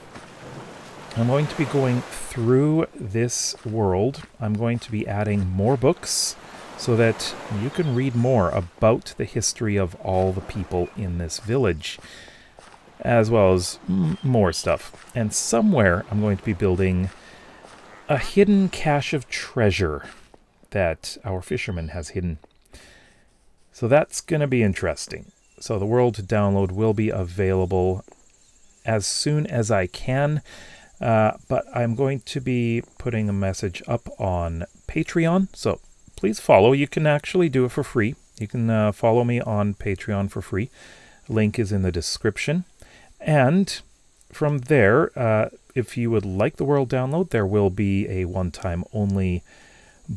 I'm going to be going through this world. I'm going to be adding more books so that you can read more about the history of all the people in this village, as well as more stuff. And somewhere I'm going to be building a hidden cache of treasure that our fisherman has hidden. So that's going to be interesting. So the world download will be available as soon as I can. But I'm going to be putting a message up on Patreon, so please follow. You can actually do it for free. You can follow me on Patreon for free. Link is in the description. And from there, if you would like the world download, there will be a one-time only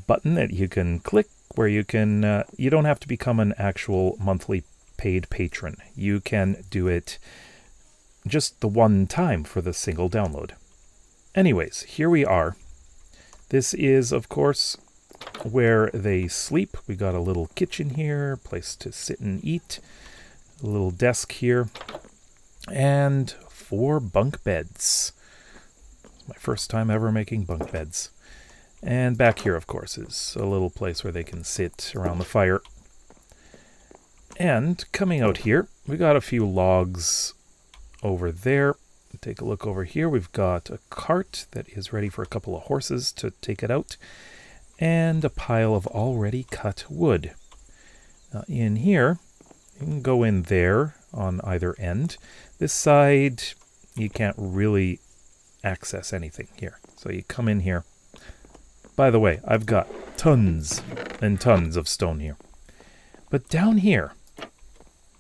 button that you can click where you can, you don't have to become an actual monthly paid patron. You can do it just the one time for the single download. Anyways, here we are. This is, of course, where they sleep. We got a little kitchen here, place to sit and eat, a little desk here, and 4 bunk beds. My first time ever making bunk beds. And back here, of course, is a little place where they can sit around the fire. And coming out here, we got a few logs over there. Take a look over here. We've got a cart that is ready for a couple of horses to take it out, and a pile of already cut wood. Now in here, you can go in there on either end. This side, you can't really access anything here. So you come in here. By the way, I've got tons and tons of stone here. But down here,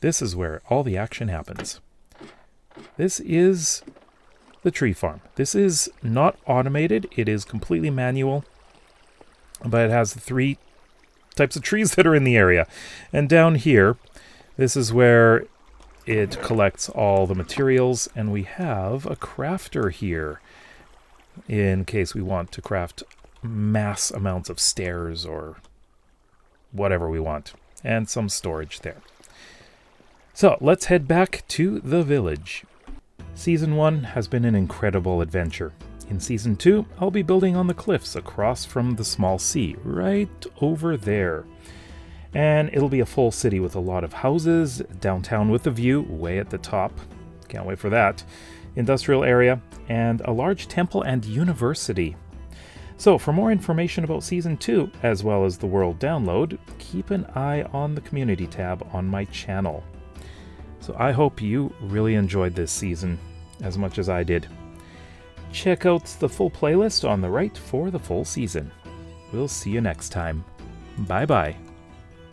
this is where all the action happens. This is the tree farm. This is not automated. It is completely manual. But it has the 3 types of trees that are in the area. And down here, this is where it collects all the materials. And we have a crafter here in case we want to craft mass amounts of stairs or whatever we want. And some storage there. So let's head back to the village. Season 1 has been an incredible adventure. In Season 2, I'll be building on the cliffs across from the small sea, right over there. And it'll be a full city with a lot of houses, downtown with a view way at the top. Can't wait for that. Industrial area, and a large temple and university. So for more information about Season 2, as well as the world download, keep an eye on the community tab on my channel. So I hope you really enjoyed this season as much as I did. Check out the full playlist on the right for the full season. We'll see you next time. Bye-bye.